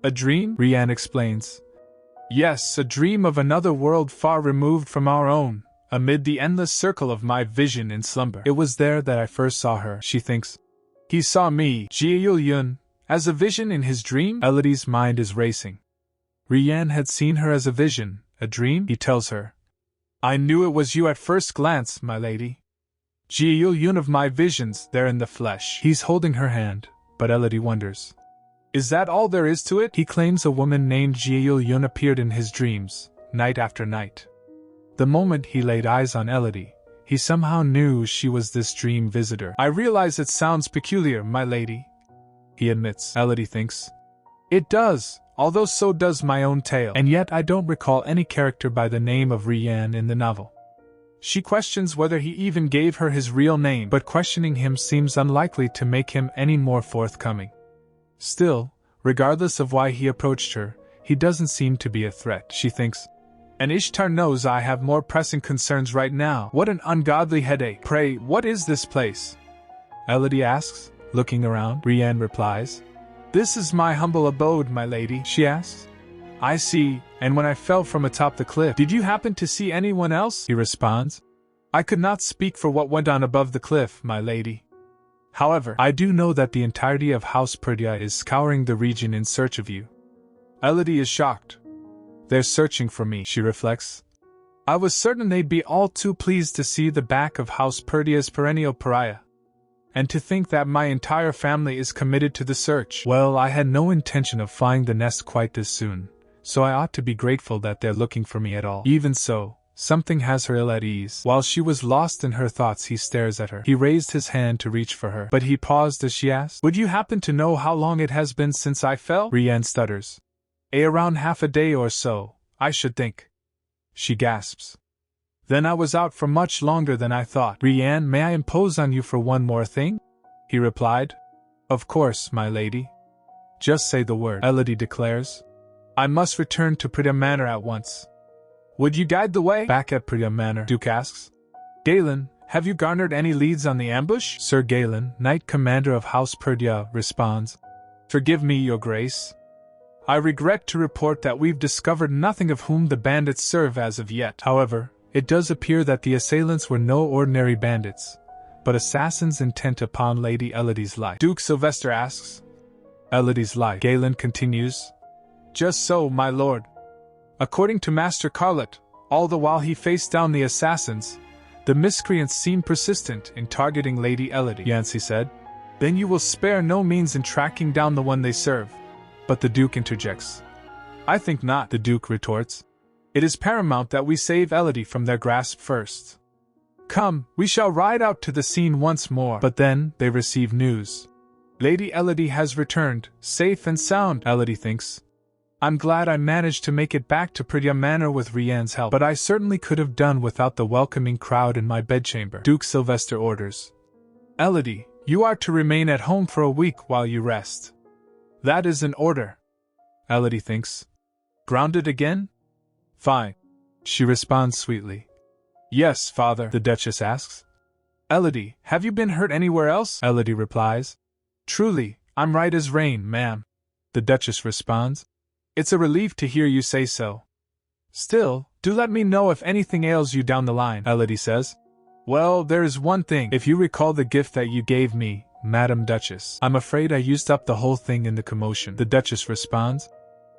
A dream? Rianne explains. Yes, a dream of another world far removed from our own, amid the endless circle of my vision in slumber. It was there that I first saw her, she thinks. He saw me, Ga-eul Yun, as a vision in his dream? Elodie's mind is racing. Rianne had seen her as a vision, a dream, he tells her. I knew it was you at first glance, my lady. Ga-eul Yun of my visions, there in the flesh. He's holding her hand, but Elodie wonders. Is that all there is to it? He claims a woman named Ga-eul Yun appeared in his dreams, night after night. The moment he laid eyes on Elodie, he somehow knew she was this dream visitor. I realize it sounds peculiar, my lady, he admits. Elodie thinks. It does, although so does my own tale, and yet I don't recall any character by the name of Rianne in the novel. She questions whether he even gave her his real name, but questioning him seems unlikely to make him any more forthcoming. Still, regardless of why he approached her, he doesn't seem to be a threat, she thinks. And Ishtar knows I have more pressing concerns right now. What an ungodly headache. Pray, what is this place? Elodie asks, looking around. Rianne replies. This is my humble abode, my lady, she asks. I see, and when I fell from atop the cliff, did you happen to see anyone else? He responds. I could not speak for what went on above the cliff, my lady. However, I do know that the entirety of House Perdia is scouring the region in search of you. Elodie is shocked. They're searching for me, she reflects. I was certain they'd be all too pleased to see the back of House Perdia's perennial pariah. And to think that my entire family is committed to the search. Well, I had no intention of flying the nest quite this soon, so I ought to be grateful that they're looking for me at all. Even so, something has her ill at ease. While she was lost in her thoughts, he stares at her. He raised his hand to reach for her, but he paused as she asked, Would you happen to know how long it has been since I fell? Rianne stutters. Around half a day or so, I should think. She gasps. Then I was out for much longer than I thought. Rianne, may I impose on you for one more thing? He replied. Of course, my lady. Just say the word, Elodie declares. I must return to Perdia Manor at once. Would you guide the way? Back at Perdia Manor, Duke asks. Galen, have you garnered any leads on the ambush? Sir Galen, Knight Commander of House Perdia, responds. Forgive me, your grace. I regret to report that we've discovered nothing of whom the bandits serve as of yet. However, it does appear that the assailants were no ordinary bandits, but assassins intent upon Lady Elodie's life. Duke Sylvester asks. Elodie's life, Galen continues. Just so, my lord. According to Master Carlet, all the while he faced down the assassins, the miscreants seemed persistent in targeting Lady Elodie, Yancey said. Then you will spare no means in tracking down the one they serve. But the Duke interjects. I think not, the Duke retorts. It is paramount that we save Elodie from their grasp first. Come, we shall ride out to the scene once more. But then, they receive news. Lady Elodie has returned, safe and sound, Elodie thinks. I'm glad I managed to make it back to Perdia Manor with Rianne's help, but I certainly could have done without the welcoming crowd in my bedchamber. Duke Sylvester orders. Elodie, you are to remain at home for a week while you rest. That is an order, Elodie thinks. Grounded again? Fine, she responds sweetly. Yes, father, the Duchess asks. Elodie, have you been hurt anywhere else? Elodie replies. Truly, I'm right as rain, ma'am, the Duchess responds. It's a relief to hear you say so. Still, do let me know if anything ails you down the line, Elodie says. Well, there is one thing. If you recall the gift that you gave me, Madam Duchess. I'm afraid I used up the whole thing in the commotion. The Duchess responds.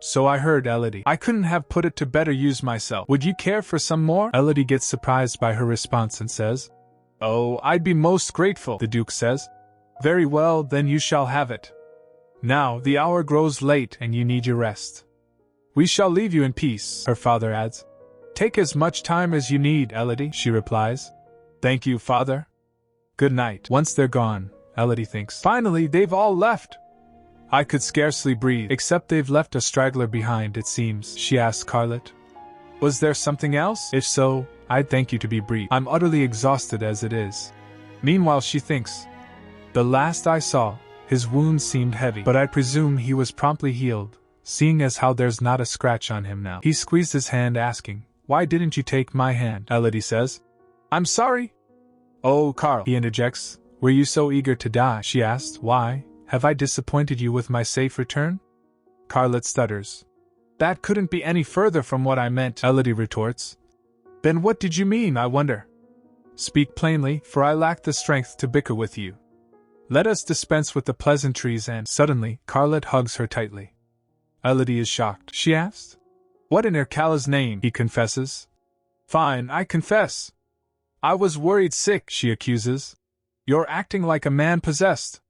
So I heard, Elodie. I couldn't have put it to better use myself. Would you care for some more? Elodie gets surprised by her response and says, Oh, I'd be most grateful, the Duke says. Very well, then you shall have it. Now, the hour grows late and you need your rest. We shall leave you in peace, her father adds. Take as much time as you need, Elodie, she replies. Thank you, father. Good night. Once they're gone, Elodie thinks, finally, they've all left. I could scarcely breathe, except they've left a straggler behind, it seems, she asked Scarlet. Was there something else? If so, I'd thank you to be brief. I'm utterly exhausted as it is. Meanwhile, she thinks, the last I saw, his wound seemed heavy, but I presume he was promptly healed, seeing as how there's not a scratch on him now. He squeezed his hand, asking, Why didn't you take my hand? Elodie says. I'm sorry. Oh, Carl, he interjects. Were you so eager to die? She asked. Why? Have I disappointed you with my safe return? Scarlet stutters. That couldn't be any further from what I meant, Elodie retorts. Then what did you mean, I wonder? Speak plainly, for I lack the strength to bicker with you. Let us dispense with the pleasantries and… Suddenly, Scarlet hugs her tightly. Elodie is shocked. She asked. What in Erkala's name? He confesses. Fine, I confess. I was worried sick, she accuses. You're acting like a man possessed.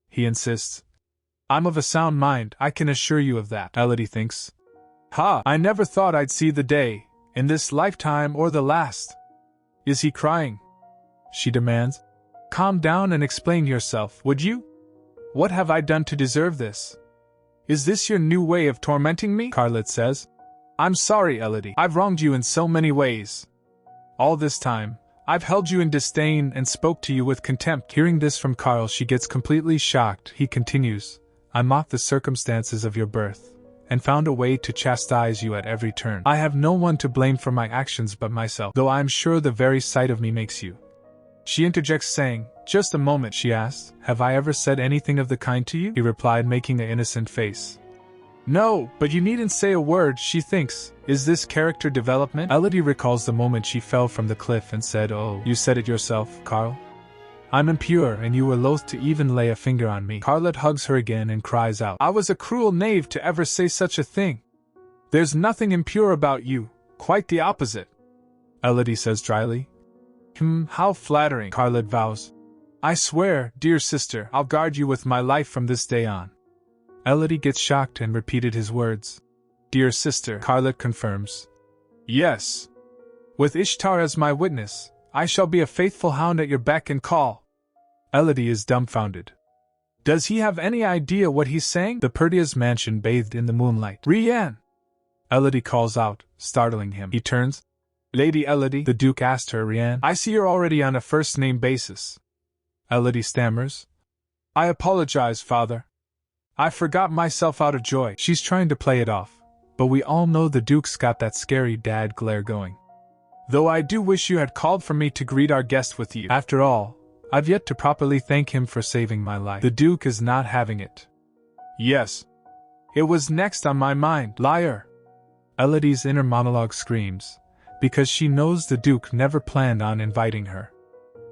He insists. I'm of a sound mind, I can assure you of that, Elodie thinks. Ha, I never thought I'd see the day, in this lifetime or the last. Is he crying? She demands. Calm down and explain yourself, would you? What have I done to deserve this? Is this your new way of tormenting me? Scarlet says. I'm sorry, Elodie. I've wronged you in so many ways. All this time, I've held you in disdain and spoke to you with contempt. Hearing this from Carl, she gets completely shocked. He continues, I mocked the circumstances of your birth, and found a way to chastise you at every turn. I have no one to blame for my actions but myself, though I am sure the very sight of me makes you. She interjects saying, Just a moment, she asked. Have I ever said anything of the kind to you? He replied, making an innocent face. No, but you needn't say a word, she thinks. Is this character development? Elodie recalls the moment she fell from the cliff and said, Oh, you said it yourself, Carl. I'm impure and you were loath to even lay a finger on me. Scarlet hugs her again and cries out, I was a cruel knave to ever say such a thing. There's nothing impure about you, quite the opposite. Elodie says dryly. How flattering, Scarlet vows. I swear, dear sister, I'll guard you with my life from this day on. Elodie gets shocked and repeated his words. Dear sister, Scarlet confirms. Yes. With Ishtar as my witness, I shall be a faithful hound at your beck and call. Elodie is dumbfounded. Does he have any idea what he's saying? The Perdia's mansion bathed in the moonlight. Rian! Elodie calls out, startling him. He turns. Lady Elodie, the Duke asked her, Rian, I see you're already on a first-name basis. Elodie stammers. I apologize, father. I forgot myself out of joy. She's trying to play it off, but we all know the Duke's got that scary dad glare going. Though I do wish you had called for me to greet our guest with you. After all, I've yet to properly thank him for saving my life. The Duke is not having it. Yes. It was next on my mind, liar. Elodie's inner monologue screams, because she knows the Duke never planned on inviting her.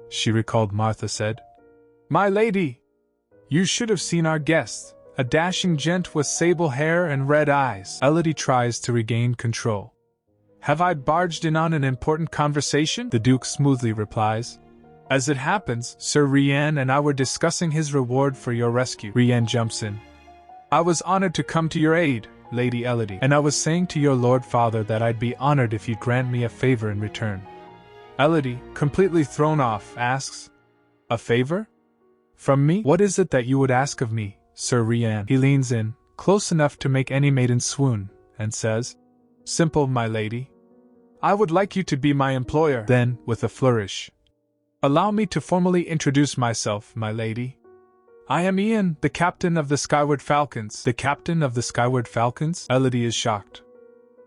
She recalled Martha said, My lady, you should have seen our guest, a dashing gent with sable hair and red eyes. Elodie tries to regain control. Have I barged in on an important conversation? The Duke smoothly replies. As it happens, Sir Rian and I were discussing his reward for your rescue. Rian jumps in. I was honored to come to your aid, Lady Elodie, and I was saying to your Lord Father that I'd be honored if you'd grant me a favor in return. Elodie, completely thrown off, asks, A favor? From me? What is it that you would ask of me, Sir Rian? He leans in, close enough to make any maiden swoon, and says, Simple, my lady. I would like you to be my employer. Then, with a flourish, allow me to formally introduce myself, my lady. I am Ian, the captain of the Skyward Falcons. The captain of the Skyward Falcons? Elodie is shocked.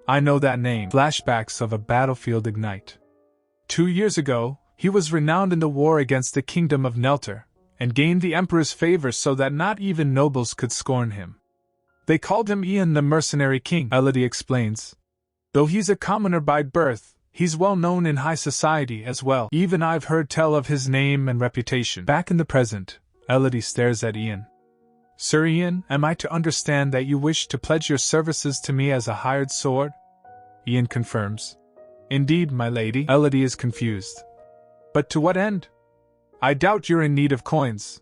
I know that name. Flashbacks of a battlefield ignite. 2 years ago, he was renowned in the war against the kingdom of Nelter, and gained the Emperor's favor so that not even nobles could scorn him. They called him Ian the Mercenary King, Elodie explains. Though he's a commoner by birth, He's well known in high society as well. Even I've heard tell of his name and reputation. Back in the present, Elodie stares at Ian. Sir Ian, am I to understand that you wish to pledge your services to me as a hired sword? Ian confirms. Indeed, my lady. Elodie is confused. But to what end? I doubt you're in need of coins.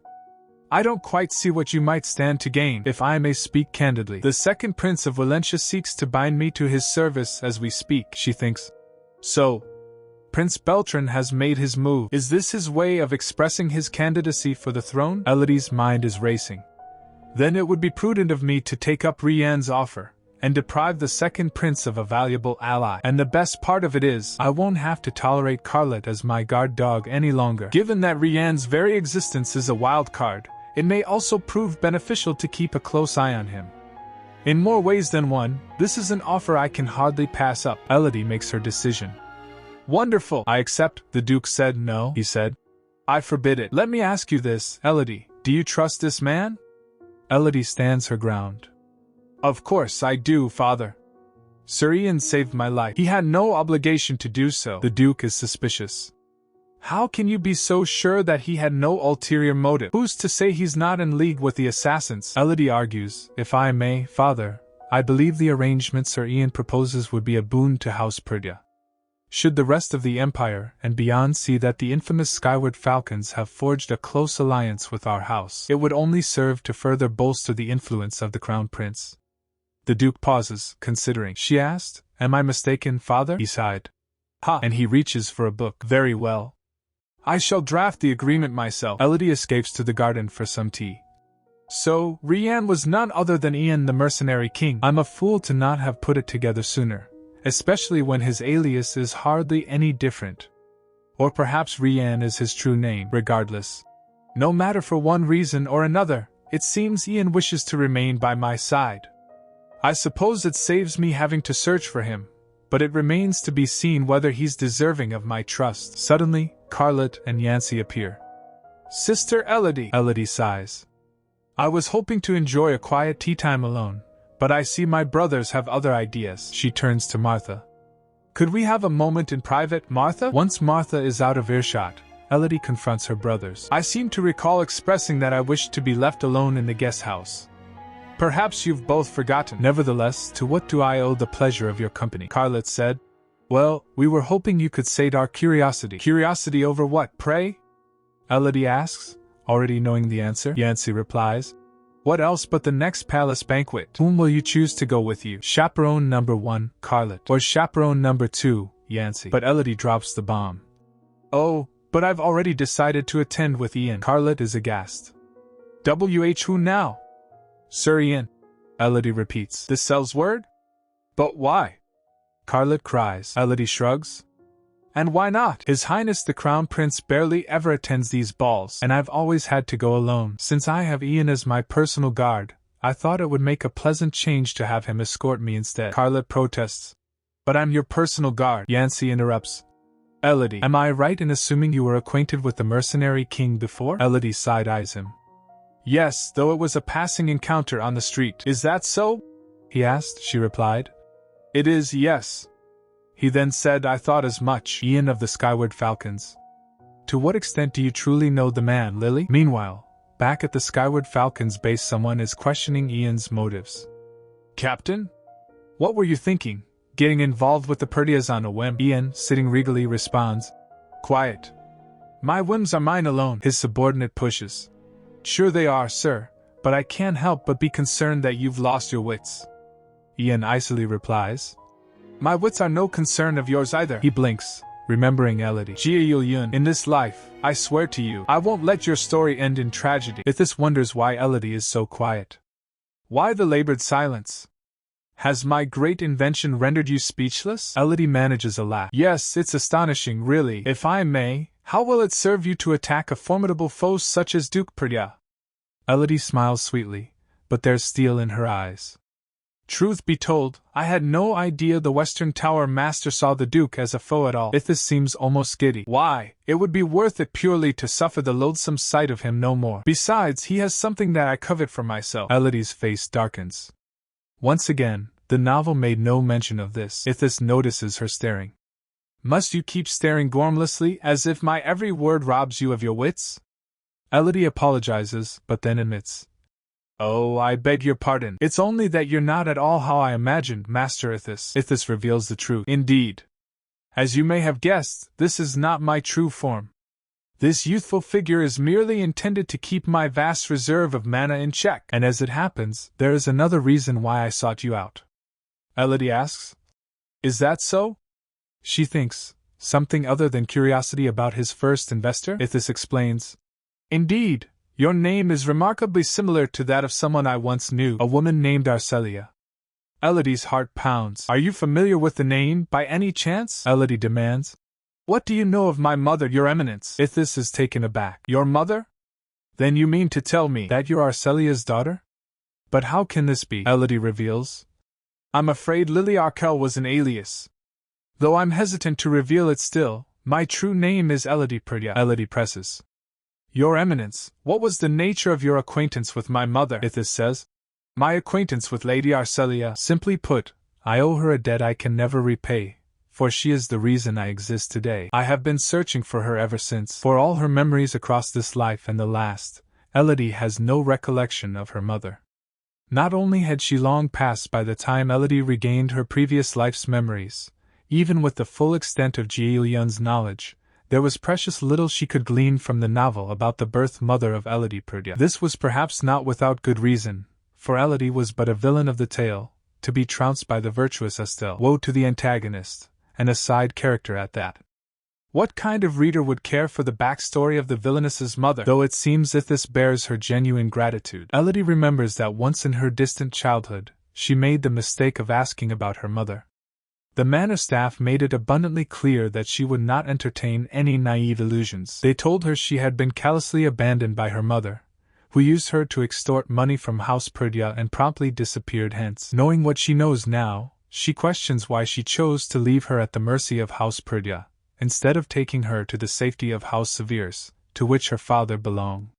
I don't quite see what you might stand to gain, if I may speak candidly. The second prince of Valencia seeks to bind me to his service as we speak, she thinks. So, Prince Beltran has made his move. Is this his way of expressing his candidacy for the throne? Elodie's mind is racing. Then it would be prudent of me to take up Rianne's offer, and deprive the second prince of a valuable ally. And the best part of it is, I won't have to tolerate Carlet as my guard dog any longer. Given that Rianne's very existence is a wild card, it may also prove beneficial to keep a close eye on him. In more ways than one, this is an offer I can hardly pass up. Elodie makes her decision. Wonderful! I accept. The Duke said no, he said. I forbid it. Let me ask you this, Elodie, do you trust this man? Elodie stands her ground. Of course I do, father. Sir Ian saved my life. He had no obligation to do so. The Duke is suspicious. How can you be so sure that he had no ulterior motive? Who's to say he's not in league with the assassins? Elodie argues, if I may, father, I believe the arrangement Sir Ian proposes would be a boon to House Perdia. Should the rest of the Empire and beyond see that the infamous Skyward Falcons have forged a close alliance with our house, it would only serve to further bolster the influence of the Crown Prince. The Duke pauses, considering. She asked, am I mistaken, father? He sighed. Ha! And he reaches for a book. Very well. I shall draft the agreement myself. Elodie escapes to the garden for some tea. So, Rianne was none other than Ian the mercenary king. I'm a fool to not have put it together sooner, especially when his alias is hardly any different. Or perhaps Rianne is his true name. Regardless, no matter, for one reason or another, it seems Ian wishes to remain by my side. I suppose it saves me having to search for him, but it remains to be seen whether he's deserving of my trust. Suddenly, Carlet and Yancy appear. Sister Elodie, Elodie sighs. I was hoping to enjoy a quiet tea time alone, but I see my brothers have other ideas. She turns to Martha. Could we have a moment in private, Martha? Once Martha is out of earshot, Elodie confronts her brothers. I seem to recall expressing that I wished to be left alone in the guest house. Perhaps you've both forgotten. Nevertheless, to what do I owe the pleasure of your company? Carlet said. Well, we were hoping you could sate our curiosity. Curiosity over what, pray? Elodie asks, already knowing the answer. Yancy replies. What else but the next palace banquet? Whom will you choose to go with you? Chaperone number 1, Carlet. Or chaperone number 2, Yancy. But Elodie drops the bomb. Oh, but I've already decided to attend with Ian. Carlet is aghast. Who now? Sir Ian, Elodie repeats. This sells word? But why? Carlet cries. Elodie shrugs. And why not? His Highness the Crown Prince barely ever attends these balls, and I've always had to go alone. Since I have Ian as my personal guard, I thought it would make a pleasant change to have him escort me instead. Carlet protests. But I'm your personal guard. Yancy interrupts. Elodie, am I right in assuming you were acquainted with the mercenary king before? Elodie side-eyes him. Yes, though it was a passing encounter on the street. Is that so? He asked. She replied. It is, yes. He then said, I thought as much. Ian of the Skyward Falcons. To what extent do you truly know the man, Lily? Meanwhile, back at the Skyward Falcons base, someone is questioning Ian's motives. Captain? What were you thinking, getting involved with the Perdias on a whim? Ian, sitting regally, responds. Quiet. My whims are mine alone. His subordinate pushes. Sure they are, sir, but I can't help but be concerned that you've lost your wits. Ian icily replies. My wits are no concern of yours either. He blinks, remembering Elodie. Ga-eul Yun, in this life, I swear to you, I won't let your story end in tragedy. Ithis wonders why Elodie is so quiet. Why the labored silence? Has my great invention rendered you speechless? Elodie manages a laugh. Yes, it's astonishing, really. If I may, how will it serve you to attack a formidable foe such as Duke Perdia? Elodie smiles sweetly, but there's steel in her eyes. Truth be told, I had no idea the Western Tower Master saw the Duke as a foe at all. Ithis seems almost giddy. Why, it would be worth it purely to suffer the loathsome sight of him no more. Besides, he has something that I covet for myself. Elodie's face darkens. Once again, the novel made no mention of this. Ithis notices her staring. Must you keep staring gormlessly as if my every word robs you of your wits? Elodie apologizes, but then admits, "Oh, I beg your pardon. It's only that you're not at all how I imagined, Master Ithis." Ithis reveals the truth. "Indeed. As you may have guessed, this is not my true form. This youthful figure is merely intended to keep my vast reserve of mana in check. And as it happens, there is another reason why I sought you out." Elodie asks, "Is that so?" She thinks, something other than curiosity about his first investor? Ithis explains, "Indeed, your name is remarkably similar to that of someone I once knew, a woman named Arcelia." Elodie's heart pounds. "Are you familiar with the name, by any chance?" Elodie demands. "What do you know of my mother, Your Eminence?" Ithis is taken aback. "Your mother? Then you mean to tell me that you're Arcelia's daughter?" "But how can this be?" Elodie reveals. "I'm afraid Lily Arkell was an alias. Though I'm hesitant to reveal it still, my true name is Elodie Perdia." Elodie presses. "Your Eminence, what was the nature of your acquaintance with my mother?" Ithis says. "My acquaintance with Lady Arcelia. Simply put, I owe her a debt I can never repay, for she is the reason I exist today. I have been searching for her ever since. For all her memories across this life and the last, Elodie has no recollection of her mother. Not only had she long passed by the time Elodie regained her previous life's memories, even with the full extent of Ga-eul Yun's knowledge, there was precious little she could glean from the novel about the birth mother of Elodie Perdia. This was perhaps not without good reason, for Elodie was but a villain of the tale, to be trounced by the virtuous Estelle. Woe to the antagonist, and a side character at that. What kind of reader would care for the backstory of the villainess's mother? Though it seems Ithis bears her genuine gratitude. Elodie remembers that once in her distant childhood, she made the mistake of asking about her mother. The manor staff made it abundantly clear that she would not entertain any naive illusions. They told her she had been callously abandoned by her mother, who used her to extort money from House Perdia and promptly disappeared hence. Knowing what she knows now, she questions why she chose to leave her at the mercy of House Perdia, instead of taking her to the safety of House Severus, to which her father belonged.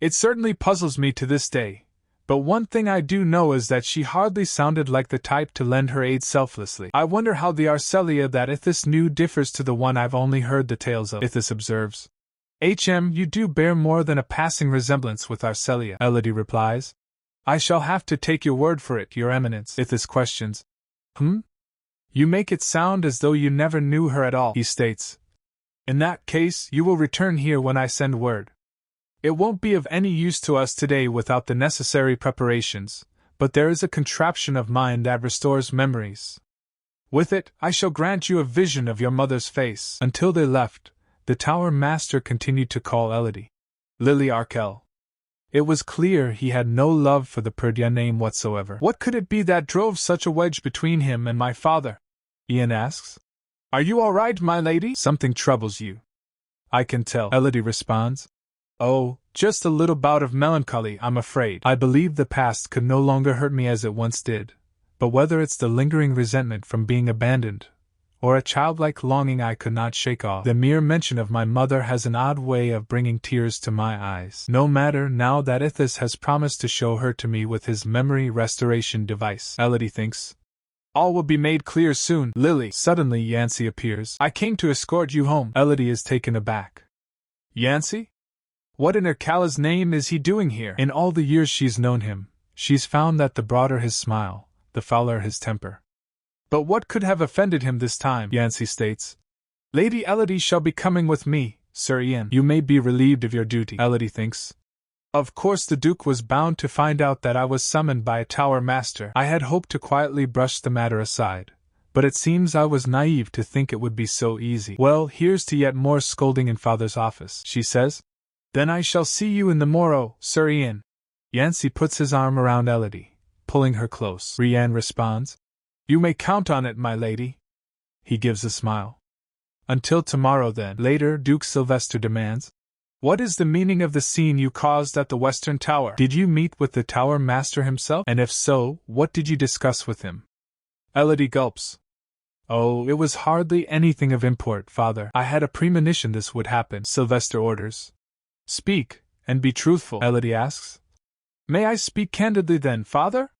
"It certainly puzzles me to this day, but one thing I do know is that she hardly sounded like the type to lend her aid selflessly. I wonder how the Arcelia that Ithis knew differs to the one I've only heard the tales of," Ithis observes. You do bear more than a passing resemblance with Arcelia," Elodie replies. "I shall have to take your word for it, Your Eminence," Ithis questions. You make it sound as though you never knew her at all," he states. "In that case, you will return here when I send word. It won't be of any use to us today without the necessary preparations, but there is a contraption of mine that restores memories. With it, I shall grant you a vision of your mother's face." Until they left, the tower master continued to call Elodie Lily Arkell. It was clear he had no love for the Perdia name whatsoever. "What could it be that drove such a wedge between him and my father?" Ian asks. "Are you all right, my lady? Something troubles you." "I can tell," Elodie responds. "Oh, just a little bout of melancholy, I'm afraid. I believe the past could no longer hurt me as it once did, but whether it's the lingering resentment from being abandoned, or a childlike longing I could not shake off, the mere mention of my mother has an odd way of bringing tears to my eyes. No matter now that Ithis has promised to show her to me with his memory restoration device," Elodie thinks. "All will be made clear soon, Lily." Suddenly Yancey appears. "I came to escort you home." Elodie is taken aback. "Yancey? What in Erkala's name is he doing here?" In all the years she's known him, she's found that the broader his smile, the fouler his temper. "But what could have offended him this time?" Yancey states. "Lady Elodie shall be coming with me, Sir Ian." "You may be relieved of your duty," Elodie thinks. "Of course the Duke was bound to find out that I was summoned by a tower master." I had hoped to quietly brush the matter aside, but it seems I was naive to think it would be so easy. "Well, here's to yet more scolding in Father's office," she says. "Then I shall see you in the morrow, Sir Ian." Yancey puts his arm around Elodie, pulling her close. Rian responds, "You may count on it, my lady." He gives a smile. "Until tomorrow, then." Later, Duke Sylvester demands, "What is the meaning of the scene you caused at the Western Tower? Did you meet with the Tower Master himself? And if so, what did you discuss with him?" Elodie gulps. "Oh, it was hardly anything of import, Father. I had a premonition this would happen," Sylvester orders. "Speak, and be truthful," Elodie asks. "May I speak candidly then, Father?"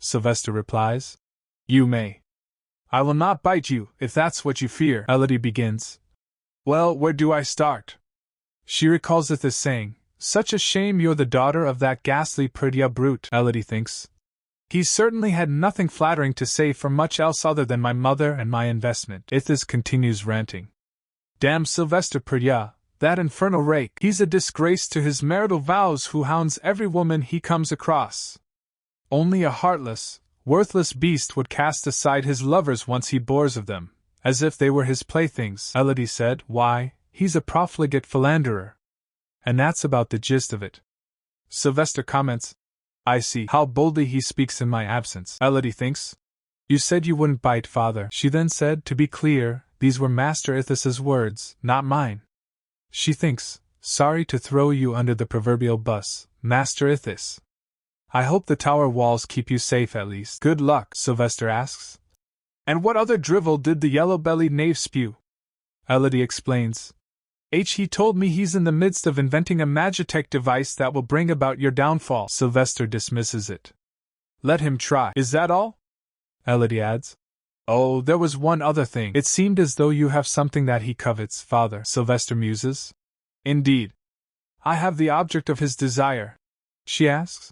Sylvester replies. "You may." I will not bite you, if that's what you fear, Elodie begins. Well, where do I start? She recalls Ithis saying, such a shame you're the daughter of that ghastly Perdia brute, Elodie thinks. He certainly had nothing flattering to say for much else other than my mother and my investment. Ithis continues ranting. Damn Sylvester Perdia, that infernal rake. He's a disgrace to his marital vows who hounds every woman he comes across. Only a heartless, worthless beast would cast aside his lovers once he bores of them, as if they were his playthings, Elodie said. Why, he's a profligate philanderer. And that's about the gist of it. Sylvester comments. I see how boldly he speaks in my absence, Elodie thinks. You said you wouldn't bite, father, she then said. To be clear, these were Master Ithis's words, not mine. She thinks, sorry to throw you under the proverbial bus, Master Ithis. I hope the tower walls keep you safe at least. Good luck, Sylvester asks. And what other drivel did the yellow-bellied knave spew? Elodie explains. He told me he's in the midst of inventing a magitech device that will bring about your downfall. Sylvester dismisses it. Let him try. Is that all? Elodie adds. Oh, there was one other thing. It seemed as though you have something that he covets, father, Sylvester muses. Indeed. I have the object of his desire. She asks.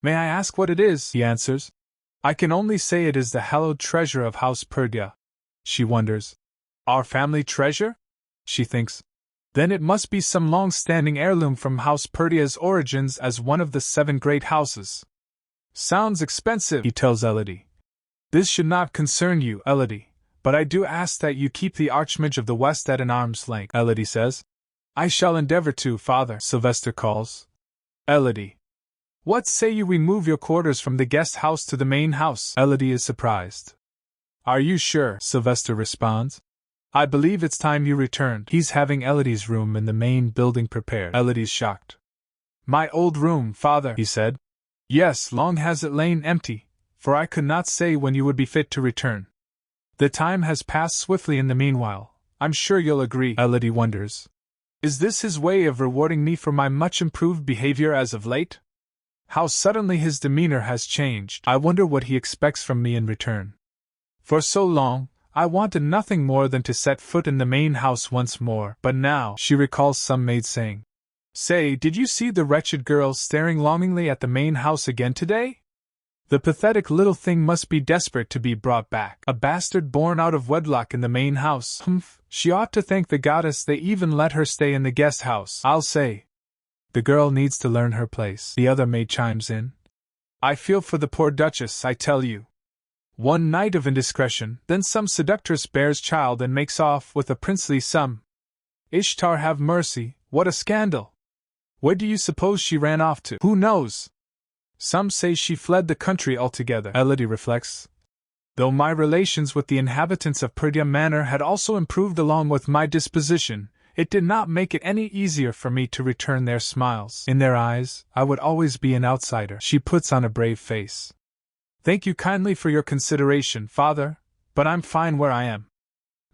May I ask what it is? He answers. I can only say it is the hallowed treasure of House Perdia. She wonders. Our family treasure? She thinks. Then it must be some long-standing heirloom from House Perdia's origins as one of the 7 great houses. Sounds expensive, he tells Elodie. This should not concern you, Elodie, but I do ask that you keep the Archmage of the West at an arm's length, Elodie says. I shall endeavor to, father, Sylvester calls. Elodie. What say you we move your quarters from the guest house to the main house? Elodie is surprised. Are you sure? Sylvester responds. I believe it's time you returned. He's having Elodie's room in the main building prepared. Elodie's shocked. My old room, father, he said. Yes, long has it lain empty, for I could not say when you would be fit to return. The time has passed swiftly in the meanwhile, I'm sure you'll agree. Elodie wonders. Is this his way of rewarding me for my much improved behavior as of late? How suddenly his demeanor has changed. I wonder what he expects from me in return. For so long, I wanted nothing more than to set foot in the main house once more, but now, she recalls some maid saying. Say, did you see the wretched girl staring longingly at the main house again today? The pathetic little thing must be desperate to be brought back. A bastard born out of wedlock in the main house. Humph, she ought to thank the goddess they even let her stay in the guest house, I'll say. The girl needs to learn her place, the other maid chimes in. I feel for the poor Duchess, I tell you. One night of indiscretion, then some seductress bears child and makes off with a princely sum. Ishtar have mercy, what a scandal! Where do you suppose she ran off to? Who knows? Some say she fled the country altogether, Elodie reflects. Though my relations with the inhabitants of Perdia Manor had also improved along with my disposition, it did not make it any easier for me to return their smiles. In their eyes, I would always be an outsider. She puts on a brave face. Thank you kindly for your consideration, father, but I'm fine where I am.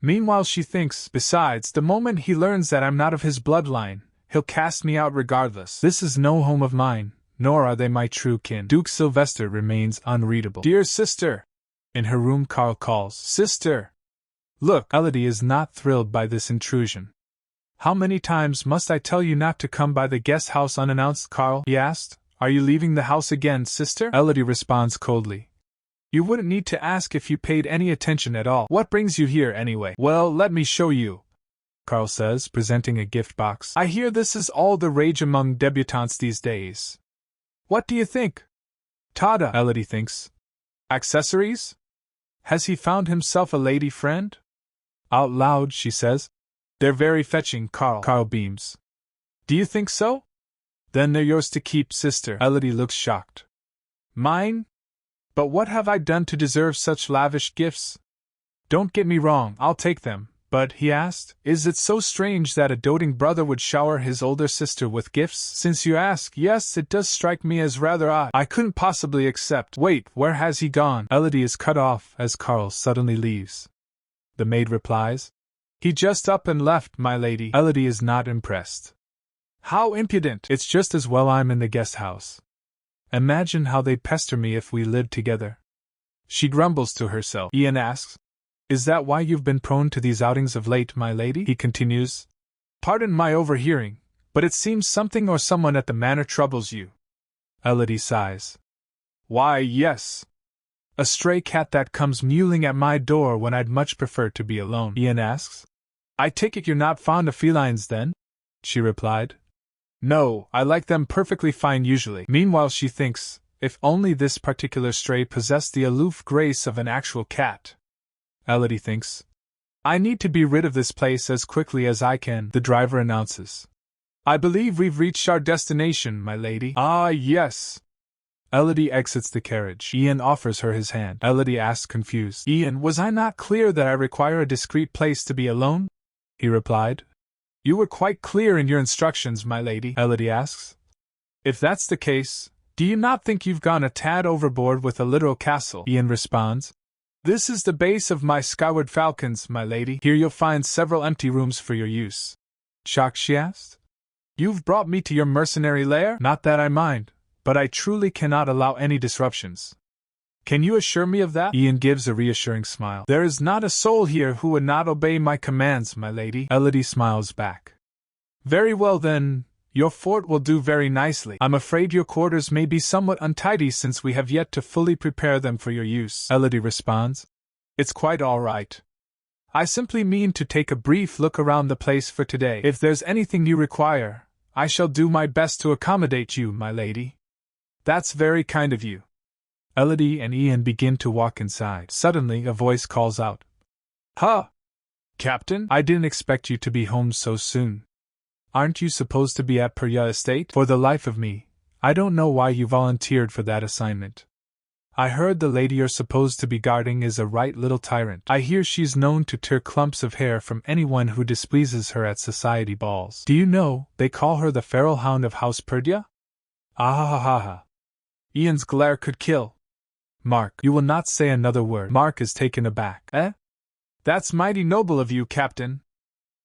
Meanwhile she thinks, besides, the moment he learns that I'm not of his bloodline, he'll cast me out regardless. This is no home of mine, nor are they my true kin. Duke Sylvester remains unreadable. Dear sister! In her room Carl calls. Sister! Look, Elodie is not thrilled by this intrusion. How many times must I tell you not to come by the guest house unannounced, Carl? He asked. Are you leaving the house again, sister? Elodie responds coldly. You wouldn't need to ask if you paid any attention at all. What brings you here, anyway? Well, let me show you, Carl says, presenting a gift box. I hear this is all the rage among debutantes these days. What do you think? Tada, Elodie thinks. Accessories? Has he found himself a lady friend? Out loud, she says. They're very fetching, Carl. Carl beams. Do you think so? Then they're yours to keep, sister. Elodie looks shocked. Mine? But what have I done to deserve such lavish gifts? Don't get me wrong, I'll take them, but, he asked, is it so strange that a doting brother would shower his older sister with gifts? Since you ask, yes, it does strike me as rather odd. I couldn't possibly accept. Wait, where has he gone? Elodie is cut off as Carl suddenly leaves. The maid replies. He just up and left, my lady. Elodie is not impressed. How impudent! It's just as well I'm in the guest house. Imagine how they'd pester me if we lived together. She grumbles to herself. Ian asks, Is that why you've been prone to these outings of late, my lady? He continues. Pardon my overhearing, but it seems something or someone at the manor troubles you. Elodie sighs. Why, yes. A stray cat that comes mewling at my door when I'd much prefer to be alone. Ian asks. I take it you're not fond of felines then? She replied. No, I like them perfectly fine usually. Meanwhile she thinks, if only this particular stray possessed the aloof grace of an actual cat. Elodie thinks. I need to be rid of this place as quickly as I can, the driver announces. I believe we've reached our destination, my lady. Ah, yes. Elodie exits the carriage. Ian offers her his hand. Elodie asks confused. Ian, was I not clear that I require a discreet place to be alone? He replied. You were quite clear in your instructions, my lady, Elodie asks. If that's the case, do you not think you've gone a tad overboard with a literal castle? Ian responds. This is the base of my skyward falcons, my lady. Here you'll find several empty rooms for your use. Shocked, she asked. You've brought me to your mercenary lair? Not that I mind, but I truly cannot allow any disruptions. Can you assure me of that? Ian gives a reassuring smile. There is not a soul here who would not obey my commands, my lady. Elodie smiles back. Very well then, your fort will do very nicely. I'm afraid your quarters may be somewhat untidy since we have yet to fully prepare them for your use. Elodie responds. It's quite all right. I simply mean to take a brief look around the place for today. If there's anything you require, I shall do my best to accommodate you, my lady. That's very kind of you. Elodie and Ian begin to walk inside. Suddenly, a voice calls out. Huh! Captain, I didn't expect you to be home so soon. Aren't you supposed to be at Perdia Estate? For the life of me, I don't know why you volunteered for that assignment. I heard the lady you're supposed to be guarding is a right little tyrant. I hear she's known to tear clumps of hair from anyone who displeases her at society balls. Do you know, they call her the feral hound of House Perdia? Ah ha ha ha. Ian's glare could kill. Mark, you will not say another word. Mark is taken aback. Eh? That's mighty noble of you, Captain.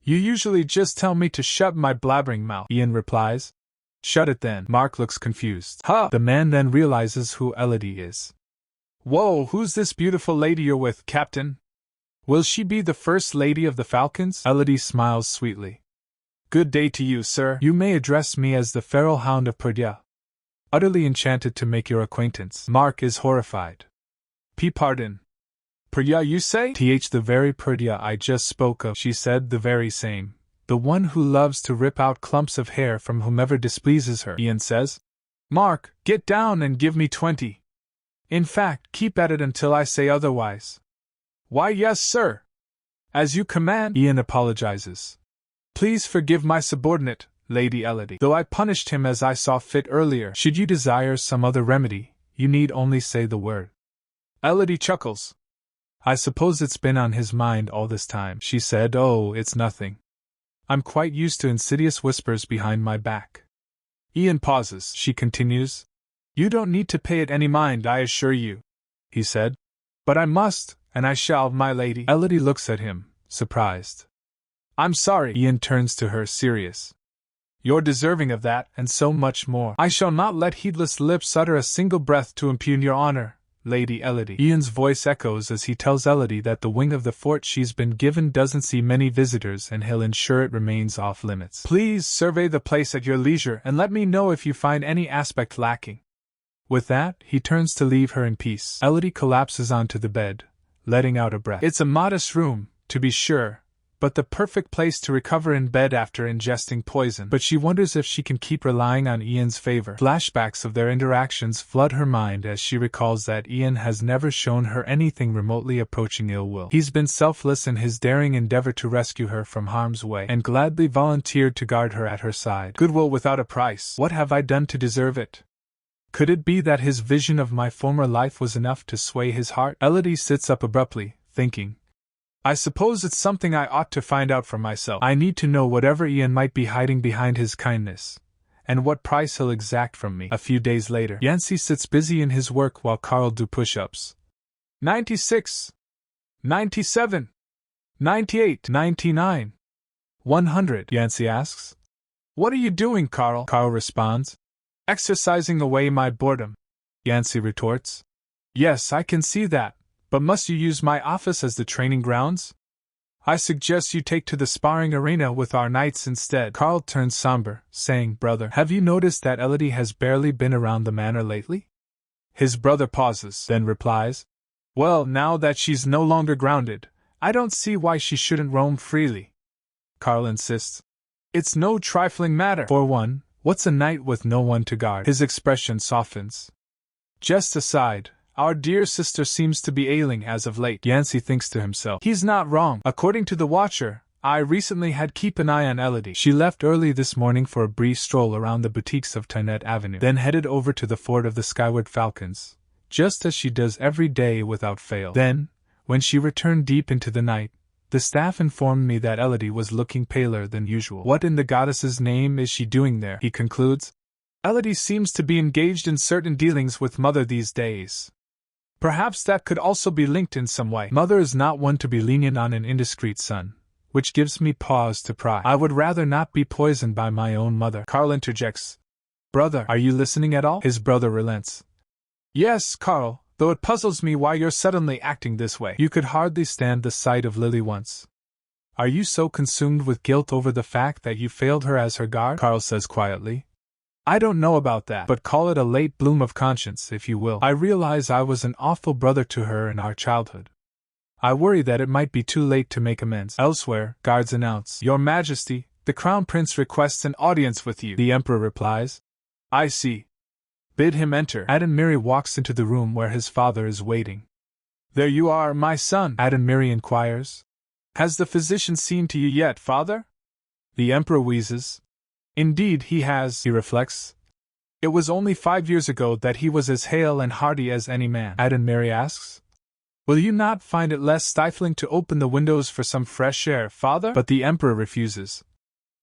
You usually just tell me to shut my blabbering mouth, Ian replies. Shut it then. Mark looks confused. Huh! The man then realizes who Elodie is. Whoa, who's this beautiful lady you're with, Captain? Will she be the First Lady of the Falcons? Elodie smiles sweetly. Good day to you, sir. You may address me as the feral hound of Perdia. Utterly enchanted to make your acquaintance. Mark is horrified. Pardon. Perdia, you say? The very Perdia I just spoke of, she said, the very same. The one who loves to rip out clumps of hair from whomever displeases her, Ian says. Mark, get down and give me 20. In fact, keep at it until I say otherwise. Why, yes, sir. As you command, Ian apologizes. Please forgive my subordinate, Lady Elodie. Though I punished him as I saw fit earlier, should you desire some other remedy, you need only say the word. Elodie chuckles. I suppose it's been on his mind all this time, she said. Oh, it's nothing. I'm quite used to insidious whispers behind my back. Ian pauses. She continues. You don't need to pay it any mind, I assure you, he said. But I must, and I shall, my lady. Elodie looks at him, surprised. I'm sorry. Ian turns to her, serious. You're deserving of that, and so much more. I shall not let heedless lips utter a single breath to impugn your honor, Lady Elodie. Ian's voice echoes as he tells Elodie that the wing of the fort she's been given doesn't see many visitors and he'll ensure it remains off limits. Please survey the place at your leisure and let me know if you find any aspect lacking. With that, he turns to leave her in peace. Elodie collapses onto the bed, letting out a breath. It's a modest room, to be sure, but the perfect place to recover in bed after ingesting poison. But she wonders if she can keep relying on Ian's favor. Flashbacks of their interactions flood her mind as she recalls that Ian has never shown her anything remotely approaching ill will. He's been selfless in his daring endeavor to rescue her from harm's way, and gladly volunteered to guard her at her side. Goodwill without a price. What have I done to deserve it? Could it be that his vision of my former life was enough to sway his heart? Elodie sits up abruptly, thinking. I suppose it's something I ought to find out for myself. I need to know whatever Ian might be hiding behind his kindness, and what price he'll exact from me. A few days later, Yancey sits busy in his work while Carl do push-ups. 96. 97. 98. 99. 100, Yancey asks. What are you doing, Carl? Carl responds. Exercising away my boredom, Yancey retorts. Yes, I can see that, But must you use my office as the training grounds? I suggest you take to the sparring arena with our knights instead. Carl turns somber, saying, Brother, have you noticed that Elodie has barely been around the manor lately? His brother pauses, then replies, Well, now that she's no longer grounded, I don't see why she shouldn't roam freely. Carl insists, It's no trifling matter. For one, what's a knight with no one to guard? His expression softens. Just aside, our dear sister seems to be ailing as of late. Yancey thinks to himself. He's not wrong. According to the Watcher, I recently had keep an eye on Elodie. She left early this morning for a brief stroll around the boutiques of Tynette Avenue, then headed over to the fort of the Skyward Falcons, just as she does every day without fail. Then, when she returned deep into the night, the staff informed me that Elodie was looking paler than usual. What in the goddess's name is she doing there? He concludes. Elodie seems to be engaged in certain dealings with Mother these days. Perhaps that could also be linked in some way. Mother is not one to be lenient on an indiscreet son, which gives me pause to pry. I would rather not be poisoned by my own mother. Carl interjects. Brother, are you listening at all? His brother relents. Yes, Carl, though it puzzles me why you're suddenly acting this way. You could hardly stand the sight of Lily once. Are you so consumed with guilt over the fact that you failed her as her guard? Carl says quietly. I don't know about that, but call it a late bloom of conscience, if you will. I realize I was an awful brother to her in our childhood. I worry that it might be too late to make amends. Elsewhere, guards announce, Your Majesty, the Crown Prince requests an audience with you. The Emperor replies, I see. Bid him enter. Adonmiri walks into the room where his father is waiting. There you are, my son, Adonmiri inquires. Has the physician seen to you yet, father? The Emperor wheezes. Indeed he has, he reflects. It was only 5 years ago that he was as hale and hearty as any man. Adonmiri asks. Will you not find it less stifling to open the windows for some fresh air, father? But the Emperor refuses.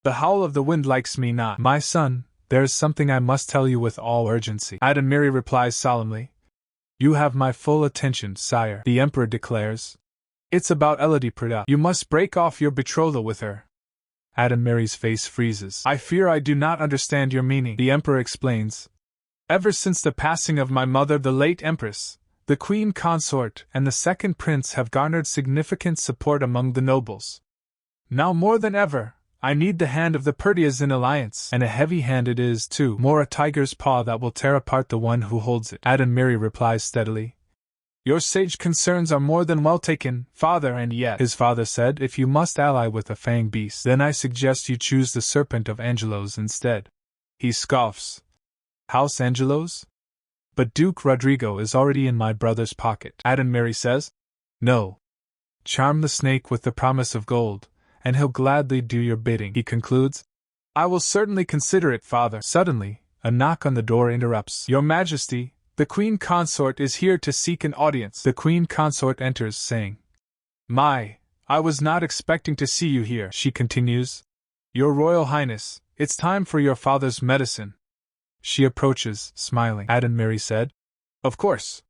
The howl of the wind likes me not. My son, there is something I must tell you with all urgency. Adonmiri replies solemnly. You have my full attention, sire, the Emperor declares. It's about Elodie Perdia. You must break off your betrothal with her. Adonmiri's face freezes. I fear I do not understand your meaning, the Emperor explains. Ever since the passing of my mother, the late Empress, the Queen Consort and the second Prince have garnered significant support among the nobles. Now more than ever, I need the hand of the Perdias in alliance, and a heavy hand it is, too, more a tiger's paw that will tear apart the one who holds it. Adonmiri replies steadily. Your sage concerns are more than well taken, father, and yet, his father said, if you must ally with a fanged beast, then I suggest you choose the Serpent of Angelos instead. He scoffs. House Angelos? But Duke Rodrigo is already in my brother's pocket. Adonmiri says. No. Charm the snake with the promise of gold, and he'll gladly do your bidding, he concludes. I will certainly consider it, father. Suddenly, a knock on the door interrupts. Your Majesty, the Queen Consort is here to seek an audience. The Queen Consort enters, saying, My, I was not expecting to see you here, she continues. Your Royal Highness, it's time for your father's medicine. She approaches, smiling. Adonmiri said. Of course.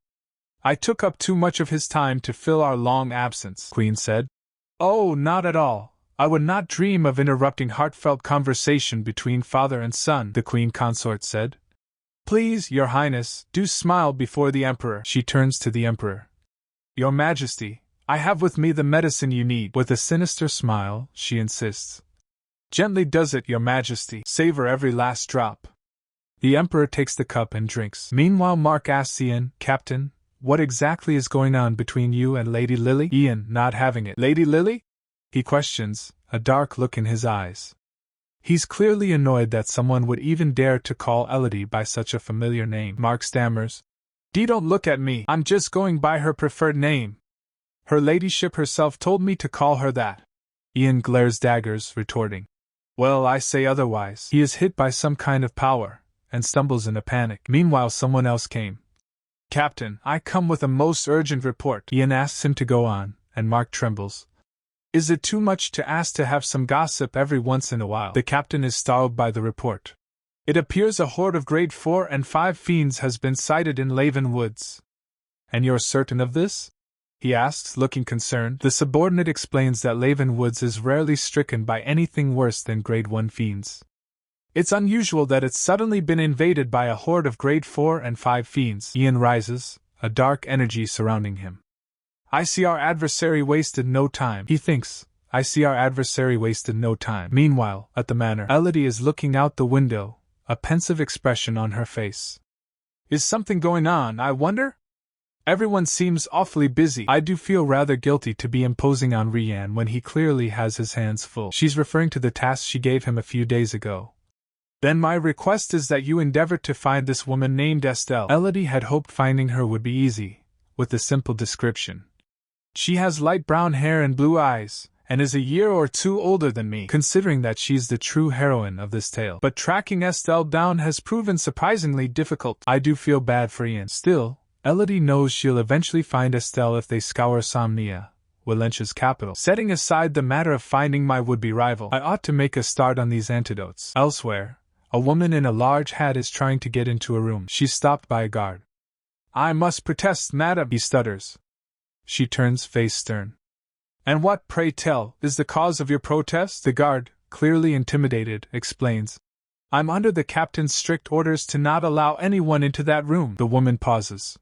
I took up too much of his time to fill our long absence, Queen said. Oh, not at all. I would not dream of interrupting heartfelt conversation between father and son, the Queen Consort said. Please, Your Highness, do smile before the Emperor. She turns to the Emperor. Your Majesty, I have with me the medicine you need. With a sinister smile, she insists. Gently does it, Your Majesty. Savor every last drop. The Emperor takes the cup and drinks. Meanwhile, Mark asks Ian, Captain, what exactly is going on between you and Lady Lily? Ian, not having it. Lady Lily? He questions, a dark look in his eyes. He's clearly annoyed that someone would even dare to call Elodie by such a familiar name. Mark stammers. Don't look at me, I'm just going by her preferred name. Her ladyship herself told me to call her that. Ian glares daggers, retorting. Well, I say otherwise. He is hit by some kind of power, and stumbles in a panic. Meanwhile, someone else came. Captain, I come with a most urgent report. Ian asks him to go on, and Mark trembles. Is it too much to ask to have some gossip every once in a while? The captain is startled by the report. It appears a horde of grade 4 and 5 fiends has been sighted in Laven Woods. And you're certain of this? He asks, looking concerned. The subordinate explains that Laven Woods is rarely stricken by anything worse than grade 1 fiends. It's unusual that it's suddenly been invaded by a horde of grade 4 and 5 fiends. Ian rises, a dark energy surrounding him. I see our adversary wasted no time, he thinks. I see our adversary wasted no time. Meanwhile, at the manor, Elodie is looking out the window, a pensive expression on her face. Is something going on, I wonder? Everyone seems awfully busy. I do feel rather guilty to be imposing on Rian when he clearly has his hands full. She's referring to the task she gave him a few days ago. Then my request is that you endeavor to find this woman named Estelle. Elodie had hoped finding her would be easy, with the simple description. She has light brown hair and blue eyes, and is a year or two older than me, considering that she's the true heroine of this tale. But tracking Estelle down has proven surprisingly difficult. I do feel bad for Ian. Still, Elodie knows she'll eventually find Estelle if they scour Somnia, Walencha's capital. Setting aside the matter of finding my would-be rival, I ought to make a start on these antidotes. Elsewhere, a woman in a large hat is trying to get into a room. She's stopped by a guard. I must protest, madam, he stutters. She turns face stern. And what, pray tell, is the cause of your protest? The guard, clearly intimidated, explains. I'm under the captain's strict orders to not allow anyone into that room. The woman pauses.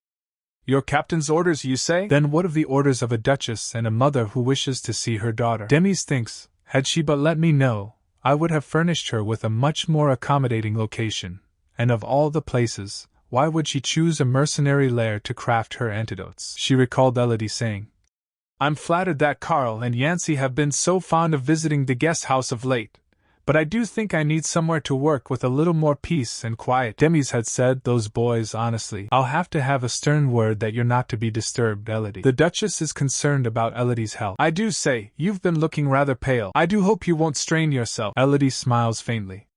Your captain's orders, you say? Then what of the orders of a duchess and a mother who wishes to see her daughter? Demis thinks, had she but let me know, I would have furnished her with a much more accommodating location. And of all the places, why would she choose a mercenary lair to craft her antidotes? She recalled Elodie saying, I'm flattered that Karl and Yancy have been so fond of visiting the guest house of late, but I do think I need somewhere to work with a little more peace and quiet. Demis had said, those boys, honestly. I'll have to have a stern word that you're not to be disturbed, Elodie. The Duchess is concerned about Elodie's health. I do say, you've been looking rather pale. I do hope you won't strain yourself. Elodie smiles faintly.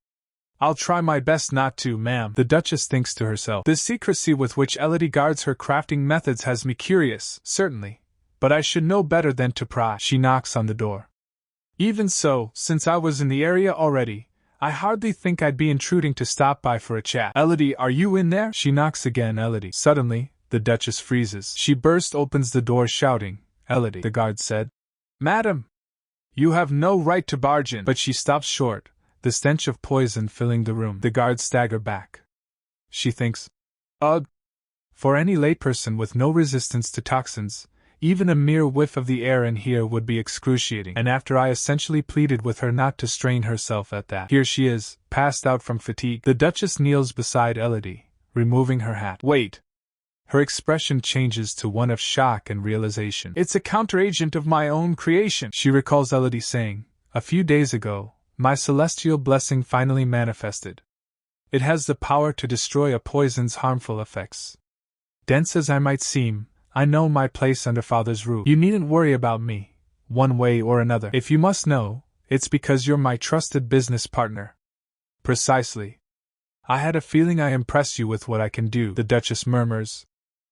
I'll try my best not to, ma'am. The Duchess thinks to herself. The secrecy with which Elodie guards her crafting methods has me curious, certainly. But I should know better than to pry. She knocks on the door. Even so, since I was in the area already, I hardly think I'd be intruding to stop by for a chat. Elodie, are you in there? She knocks again, Elodie. Suddenly, the Duchess freezes. She burst opens the door shouting, Elodie. The guard said, Madam, you have no right to barge in. But she stops short, the stench of poison filling the room. The guards stagger back. She thinks, ugh. For any layperson with no resistance to toxins, even a mere whiff of the air in here would be excruciating. And after I essentially pleaded with her not to strain herself at that, here she is, passed out from fatigue. The Duchess kneels beside Elodie, removing her hat. Wait! Her expression changes to one of shock and realization. It's a counteragent of my own creation. She recalls Elodie saying, a few days ago, my celestial blessing finally manifested. It has the power to destroy a poison's harmful effects. Dense as I might seem, I know my place under Father's roof. You needn't worry about me, one way or another. If you must know, it's because you're my trusted business partner. Precisely. I had a feeling I impressed you with what I can do, the Duchess murmurs.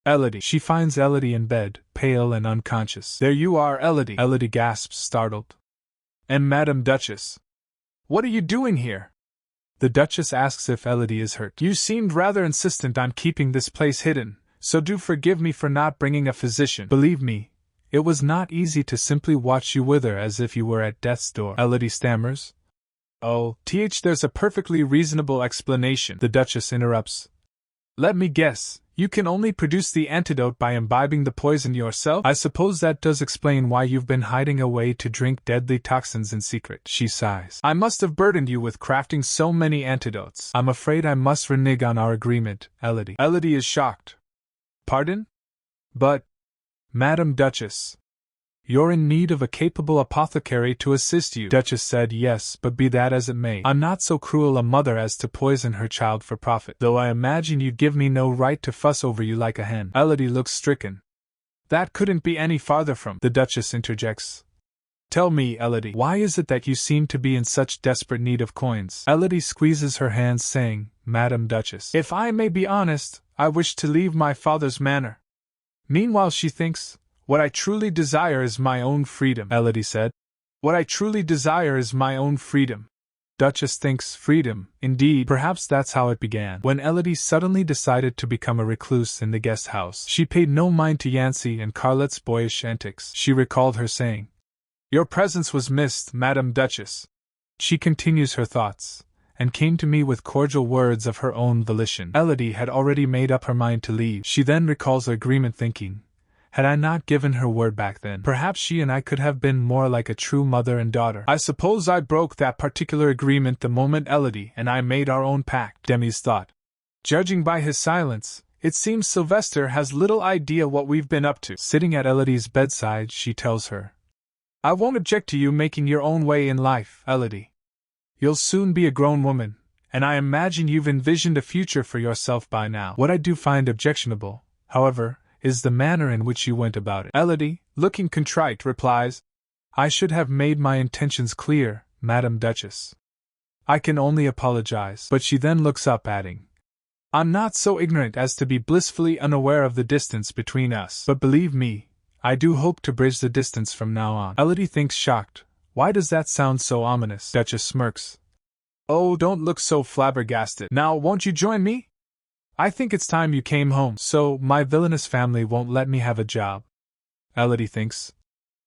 Elodie. She finds Elodie in bed, pale and unconscious. There you are, Elodie. Elodie gasps, startled. And Madam Duchess. What are you doing here? The Duchess asks if Elodie is hurt. You seemed rather insistent on keeping this place hidden. So do forgive me for not bringing a physician. Believe me, it was not easy to simply watch you wither as if you were at death's door. Elodie stammers. Oh, there's a perfectly reasonable explanation, the Duchess interrupts. Let me guess, you can only produce the antidote by imbibing the poison yourself? I suppose that does explain why you've been hiding away to drink deadly toxins in secret. She sighs. I must have burdened you with crafting so many antidotes. I'm afraid I must renege on our agreement, Elodie. Elodie is shocked. Pardon? But, Madam Duchess, you're in need of a capable apothecary to assist you. Duchess said yes, but be that as it may, I'm not so cruel a mother as to poison her child for profit, though I imagine you'd give me no right to fuss over you like a hen. Elodie looks stricken. That couldn't be any farther from, the Duchess interjects. Tell me, Elodie, why is it that you seem to be in such desperate need of coins? Elodie squeezes her hands, saying, Madam Duchess, if I may be honest, I wish to leave my father's manor. Meanwhile she thinks, what I truly desire is my own freedom, Elodie said. What I truly desire is my own freedom. Duchess thinks freedom, indeed, perhaps that's how it began. When Elodie suddenly decided to become a recluse in the guest house, she paid no mind to Yancy and Carlet's boyish antics. She recalled her saying, Your presence was missed, Madam Duchess. She continues her thoughts, and came to me with cordial words of her own volition. Elodie had already made up her mind to leave. She then recalls the agreement, thinking, Had I not given her word back then, perhaps she and I could have been more like a true mother and daughter. I suppose I broke that particular agreement the moment Elodie and I made our own pact, Demi's thought. Judging by his silence, it seems Sylvester has little idea what we've been up to. Sitting at Elodie's bedside, she tells her, I won't object to you making your own way in life, Elodie. You'll soon be a grown woman, and I imagine you've envisioned a future for yourself by now. What I do find objectionable, however, is the manner in which you went about it. Elodie, looking contrite, replies, I should have made my intentions clear, Madam Duchess. I can only apologize. But she then looks up, adding, I'm not so ignorant as to be blissfully unaware of the distance between us. But believe me, I do hope to bridge the distance from now on. Elodie thinks, shocked. Why does that sound so ominous? Duchess smirks. Oh, don't look so flabbergasted. Now, won't you join me? I think it's time you came home, so my villainous family won't let me have a job. Elodie thinks.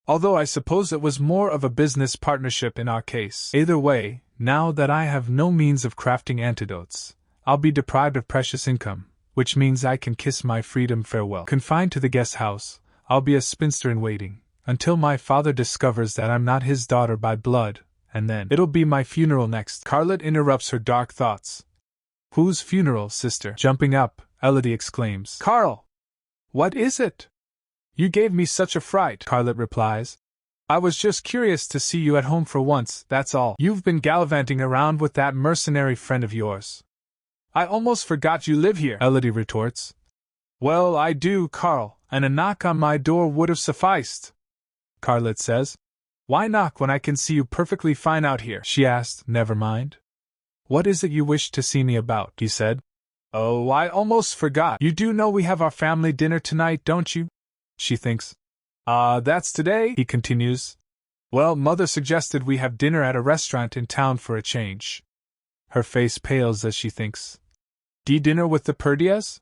Although I suppose it was more of a business partnership in our case. Either way, now that I have no means of crafting antidotes, I'll be deprived of precious income, which means I can kiss my freedom farewell. Confined to the guest house, I'll be a spinster in waiting, until my father discovers that I'm not his daughter by blood, and then it'll be my funeral next. Scarlet interrupts her dark thoughts. Whose funeral, sister? Jumping up, Elodie exclaims. Carl! What is it? You gave me such a fright, Scarlet replies. I was just curious to see you at home for once, that's all. You've been gallivanting around with that mercenary friend of yours. I almost forgot you live here, Elodie retorts. Well, I do, Carl, and a knock on my door would have sufficed. Scarlet says. Why knock when I can see you perfectly fine out here? She asked. Never mind. What is it you wish to see me about? He said. Oh, I almost forgot. You do know we have our family dinner tonight, don't you? She thinks. That's today, he continues. Well, Mother suggested we have dinner at a restaurant in town for a change. Her face pales as she thinks. Dinner with the Perdias?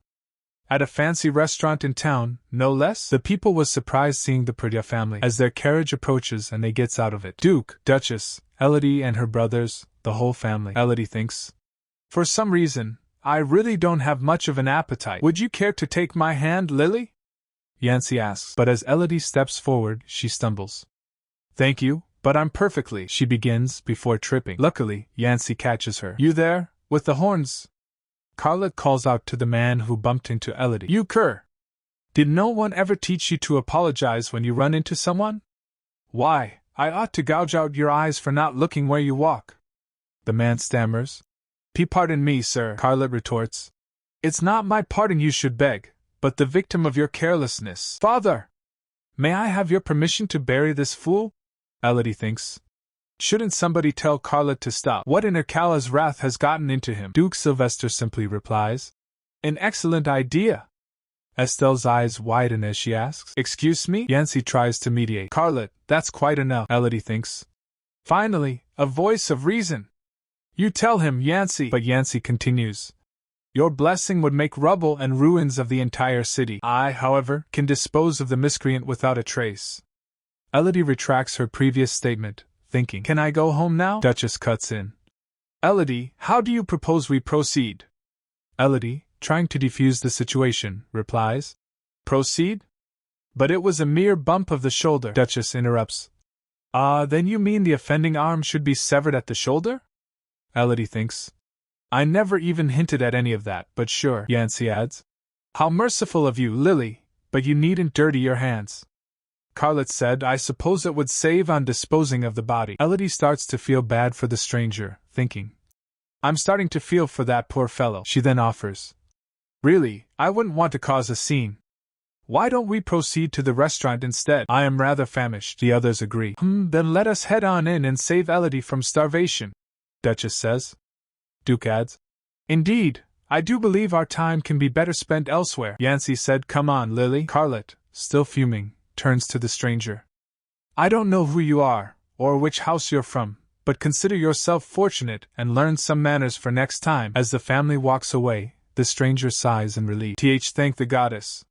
At a fancy restaurant in town, no less? The people was surprised seeing the Perdia family as their carriage approaches and they gets out of it. Duke, Duchess, Elodie and her brothers, the whole family. Elodie thinks. For some reason, I really don't have much of an appetite. Would you care to take my hand, Lily? Yancy asks, but as Elodie steps forward, she stumbles. Thank you, but I'm perfectly, she begins, before tripping. Luckily, Yancy catches her. You there, with the horns? Scarlet calls out to the man who bumped into Elodie. You cur! Did no one ever teach you to apologize when you run into someone? Why, I ought to gouge out your eyes for not looking where you walk. The man stammers. Pardon me, sir, Scarlet retorts. It's not my pardon you should beg, but the victim of your carelessness. Father! May I have your permission to bury this fool? Elodie thinks. Shouldn't somebody tell Scarlet to stop? What in Ercala's wrath has gotten into him? Duke Sylvester simply replies. An excellent idea. Estelle's eyes widen as she asks. Excuse me? Yancy tries to mediate. Scarlet, that's quite enough, Elodie thinks. Finally, a voice of reason. You tell him, Yancy. But Yancy continues. Your blessing would make rubble and ruins of the entire city. I, however, can dispose of the miscreant without a trace. Elodie retracts her previous statement, thinking, Can I go home now? Duchess cuts in. Elodie, how do you propose we proceed? Elodie, trying to defuse the situation, replies. Proceed? But it was a mere bump of the shoulder, Duchess interrupts. Then you mean the offending arm should be severed at the shoulder? Elodie thinks. I never even hinted at any of that, but sure, Yancy adds. How merciful of you, Lily, but you needn't dirty your hands. Scarlet said, I suppose it would save on disposing of the body. Elodie starts to feel bad for the stranger, thinking. I'm starting to feel for that poor fellow. She then offers. Really, I wouldn't want to cause a scene. Why don't we proceed to the restaurant instead? I am rather famished. The others agree. Then let us head on in and save Elodie from starvation, Duchess says. Duke adds. Indeed, I do believe our time can be better spent elsewhere. Yancy said, Come on, Lily. Scarlet, still fuming, turns to the stranger. I don't know who you are, or which house you're from, but consider yourself fortunate and learn some manners for next time. As the family walks away, the stranger sighs in relief. Thank the goddess.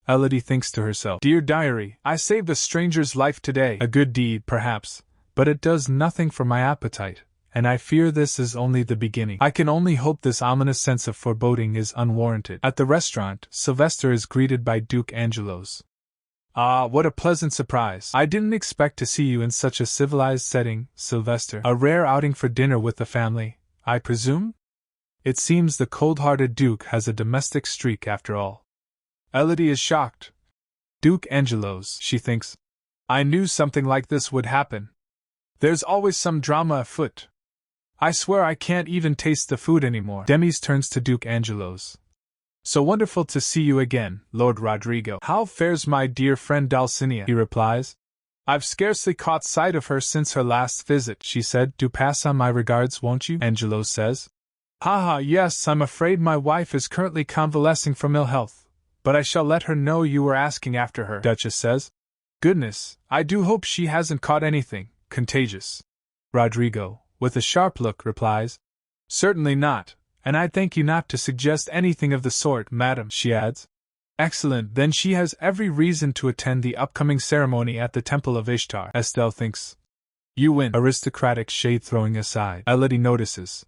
Elodie thinks to herself, Dear diary, I saved a stranger's life today. A good deed, perhaps, but it does nothing for my appetite, and I fear this is only the beginning. I can only hope this ominous sense of foreboding is unwarranted. At the restaurant, Sylvester is greeted by Duke Angelos. Ah, what a pleasant surprise. I didn't expect to see you in such a civilized setting, Sylvester. A rare outing for dinner with the family, I presume? It seems the cold-hearted Duke has a domestic streak after all. Elodie is shocked. Duke Angelos, she thinks. I knew something like this would happen. There's always some drama afoot. I swear I can't even taste the food anymore. Demis turns to Duke Angelos. So wonderful to see you again, Lord Rodrigo. How fares my dear friend Dulcinea? He replies. I've scarcely caught sight of her since her last visit, she said. Do pass on my regards, won't you? Angelos says. Haha, yes, I'm afraid my wife is currently convalescing from ill health, but I shall let her know you were asking after her, Duchess says. Goodness, I do hope she hasn't caught anything contagious. Rodrigo, with a sharp look, replies. Certainly not, and I thank you not to suggest anything of the sort, madam, she adds. Excellent, then she has every reason to attend the upcoming ceremony at the Temple of Ishtar, Estelle thinks. You win, aristocratic shade throwing aside. Elodie notices.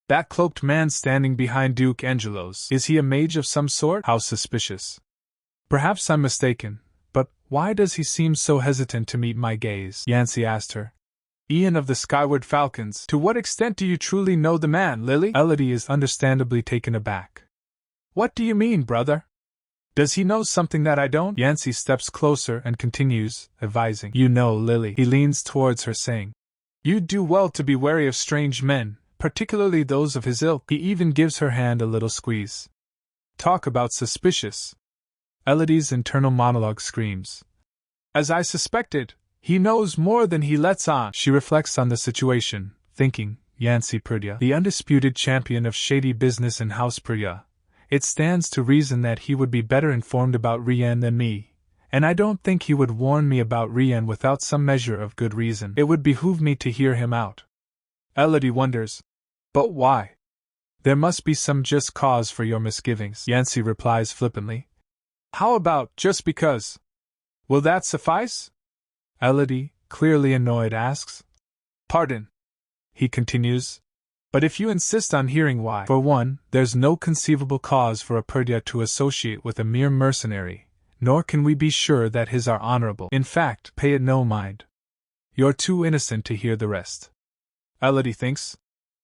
That cloaked man standing behind Duke Angelos, is he a mage of some sort? How suspicious. Perhaps I'm mistaken, but why does he seem so hesitant to meet my gaze? Yancy asked her. Ian of the Skyward Falcons, to what extent do you truly know the man, Lily? Elodie is understandably taken aback. What do you mean, brother? Does he know something that I don't? Yancy steps closer and continues, advising. You know, Lily. He leans towards her, saying. You'd do well to be wary of strange men, particularly those of his ilk. He even gives her hand a little squeeze. Talk about suspicious. Elodie's internal monologue screams. As I suspected, he knows more than he lets on. She reflects on the situation, thinking, Yancy Perdia, the undisputed champion of shady business in House Perdia. It stands to reason that he would be better informed about Rien than me, and I don't think he would warn me about Rien without some measure of good reason. It would behoove me to hear him out. Elodie wonders. But why? There must be some just cause for your misgivings, Yancy replies flippantly. How about just because? Will that suffice? Elodie, clearly annoyed, asks. Pardon, he continues. But if you insist on hearing why, for one, there's no conceivable cause for a Perdia to associate with a mere mercenary, nor can we be sure that his are honorable. In fact, pay it no mind. You're too innocent to hear the rest. Elodie thinks.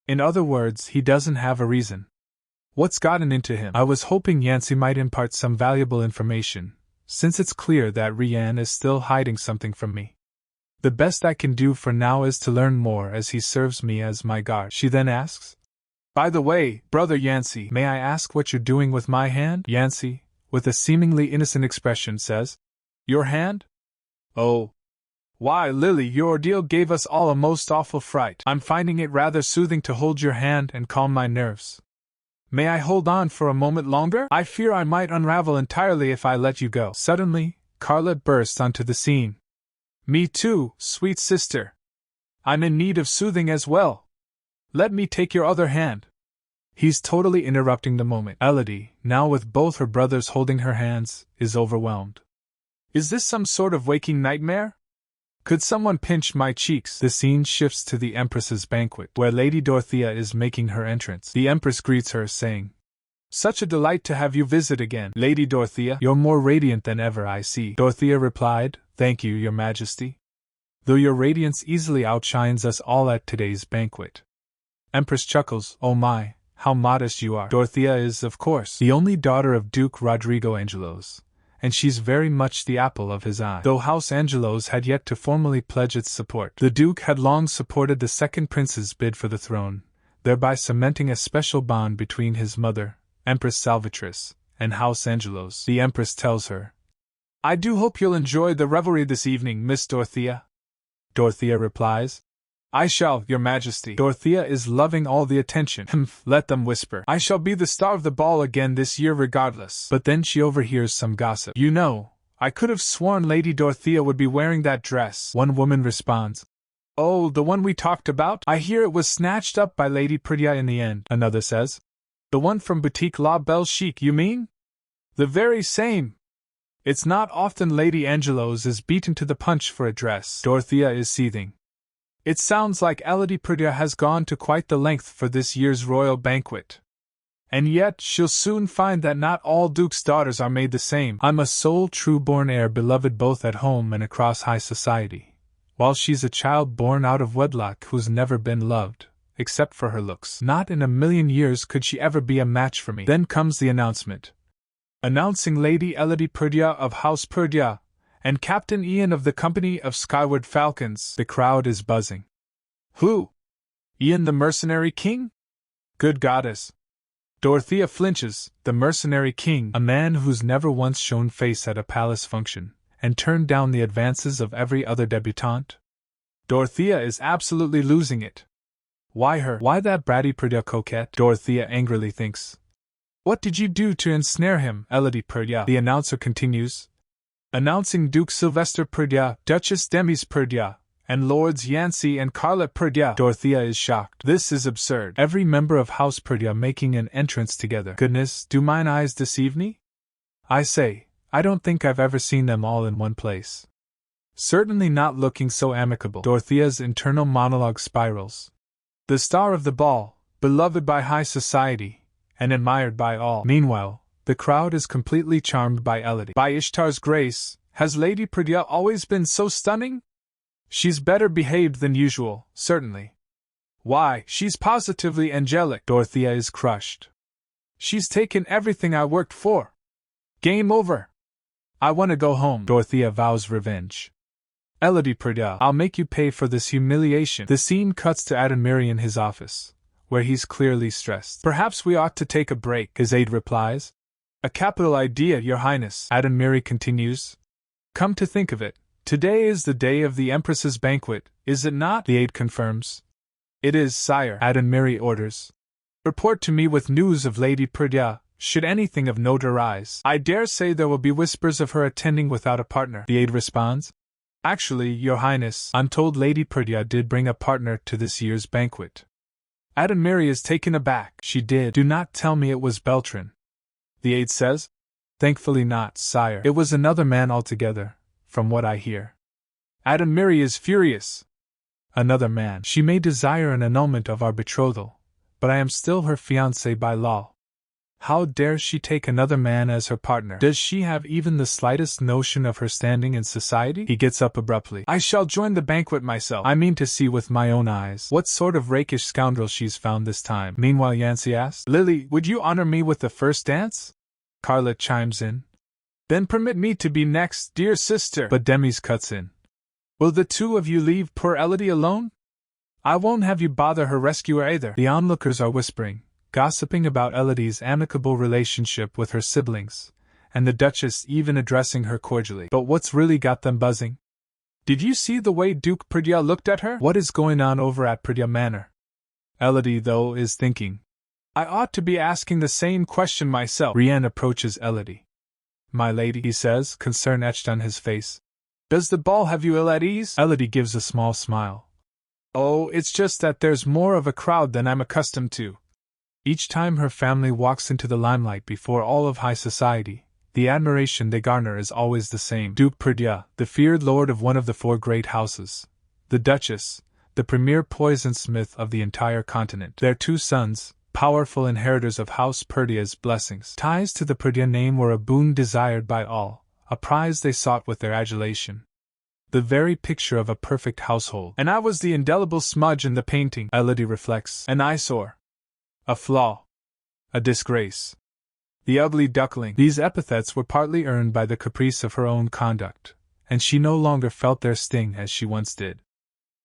In other words, he doesn't have a reason. What's gotten into him? I was hoping Yancy might impart some valuable information, since it's clear that Rien is still hiding something from me. The best I can do for now is to learn more as he serves me as my guard, she then asks. By the way, brother Yancy, may I ask what you're doing with my hand? Yancy, with a seemingly innocent expression, says. Your hand? Oh. Why, Lily, your ordeal gave us all a most awful fright. I'm finding it rather soothing to hold your hand and calm my nerves. May I hold on for a moment longer? I fear I might unravel entirely if I let you go. Suddenly, Carlette burst onto the scene. Me too, sweet sister. I'm in need of soothing as well. Let me take your other hand. He's totally interrupting the moment. Elodie, now with both her brothers holding her hands, is overwhelmed. Is this some sort of waking nightmare? Could someone pinch my cheeks? The scene shifts to the Empress's banquet, where Lady Dorothea is making her entrance. The Empress greets her, saying, Such a delight to have you visit again, Lady Dorothea. You're more radiant than ever, I see. Dorothea replied, Thank you, Your Majesty. Though your radiance easily outshines us all at today's banquet. Empress chuckles, Oh my, how modest you are. Dorothea is, of course, the only daughter of Duke Rodrigo Angelos, and she's very much the apple of his eye. Though House Angelos had yet to formally pledge its support, the Duke had long supported the second prince's bid for the throne, thereby cementing a special bond between his mother, Empress Salvatrice, and House Angelos. The Empress tells her, I do hope you'll enjoy the revelry this evening, Miss Dorothea. Dorothea replies, I shall, Your Majesty. Dorothea is loving all the attention. Let them whisper. I shall be the star of the ball again this year regardless. But then she overhears some gossip. You know, I could have sworn Lady Dorothea would be wearing that dress. One woman responds. Oh, the one we talked about? I hear it was snatched up by Lady Perdia in the end. Another says. The one from Boutique La Belle Chic, you mean? The very same. It's not often Lady Angelos is beaten to the punch for a dress. Dorothea is seething. It sounds like Elodie Perdia has gone to quite the length for this year's royal banquet. And yet she'll soon find that not all dukes' daughters are made the same. I'm a sole true-born heir, beloved both at home and across high society, while she's a child born out of wedlock who's never been loved, except for her looks. Not in a million years could she ever be a match for me. Then comes the announcement. Announcing Lady Elodie Perdia of House Perdia, and Captain Ian of the Company of Skyward Falcons. The crowd is buzzing. Who? Ian the Mercenary King? Good goddess. Dorothea flinches. The Mercenary King, a man who's never once shown face at a palace function, and turned down the advances of every other debutante? Dorothea is absolutely losing it. Why her? Why that bratty Perdia coquette? Dorothea angrily thinks. What did you do to ensnare him, Elodie Perdia? The announcer continues. Announcing Duke Sylvester Perdia, Duchess Demis Perdia, and Lords Yancey and Carla Perdia. Dorothea is shocked. This is absurd. Every member of House Perdia making an entrance together. Goodness, do mine eyes deceive me? I say, I don't think I've ever seen them all in one place. Certainly not looking so amicable. Dorothea's internal monologue spirals. The star of the ball, beloved by high society, and admired by all. Meanwhile, the crowd is completely charmed by Elodie. By Ishtar's grace, has Lady Perdia always been so stunning? She's better behaved than usual, certainly. Why, she's positively angelic. Dorothea is crushed. She's taken everything I worked for. Game over. I want to go home. Dorothea vows revenge. Elodie Perdia, I'll make you pay for this humiliation. The scene cuts to Adonmiri in his office, where he's clearly stressed. Perhaps we ought to take a break, his aide replies. A capital idea, Your Highness, Adonmiri continues. Come to think of it, today is the day of the Empress's banquet, is it not? The aide confirms. It is, sire, Adonmiri orders. Report to me with news of Lady Perdia, should anything of note arise. I dare say there will be whispers of her attending without a partner, the aide responds. Actually, Your Highness, I'm told Lady Perdia did bring a partner to this year's banquet. Adonmiri is taken aback. She did. Do not tell me it was Beltran. The aide says. Thankfully not, sire. It was another man altogether, from what I hear. Adonmiri is furious. Another man. She may desire an annulment of our betrothal, but I am still her fiancé by law. How dare she take another man as her partner? Does she have even the slightest notion of her standing in society? He gets up abruptly. I shall join the banquet myself. I mean to see with my own eyes what sort of rakish scoundrel she's found this time. Meanwhile, Yancey asks, Lily, would you honor me with the first dance? Carla chimes in. Then permit me to be next, dear sister. But Demis cuts in. Will the two of you leave poor Elodie alone? I won't have you bother her rescuer either. The onlookers are whispering, gossiping about Elodie's amicable relationship with her siblings, and the Duchess even addressing her cordially. But what's really got them buzzing? Did you see the way Duke Perdia looked at her? What is going on over at Perdia Manor? Elodie, though, is thinking. I ought to be asking the same question myself. Rian approaches Elodie. My lady, he says, concern etched on his face. Does the ball have you ill at ease? Elodie gives a small smile. Oh, it's just that there's more of a crowd than I'm accustomed to. Each time her family walks into the limelight before all of high society, the admiration they garner is always the same. Duke Perdia, the feared lord of one of the four great houses, the Duchess, the premier poisonsmith of the entire continent, their two sons, powerful inheritors of House Perdia's blessings. Ties to the Perdia name were a boon desired by all, a prize they sought with their adulation. The very picture of a perfect household. And I was the indelible smudge in the painting, Elodie reflects. An eyesore. A flaw. A disgrace. The ugly duckling. These epithets were partly earned by the caprice of her own conduct, and she no longer felt their sting as she once did.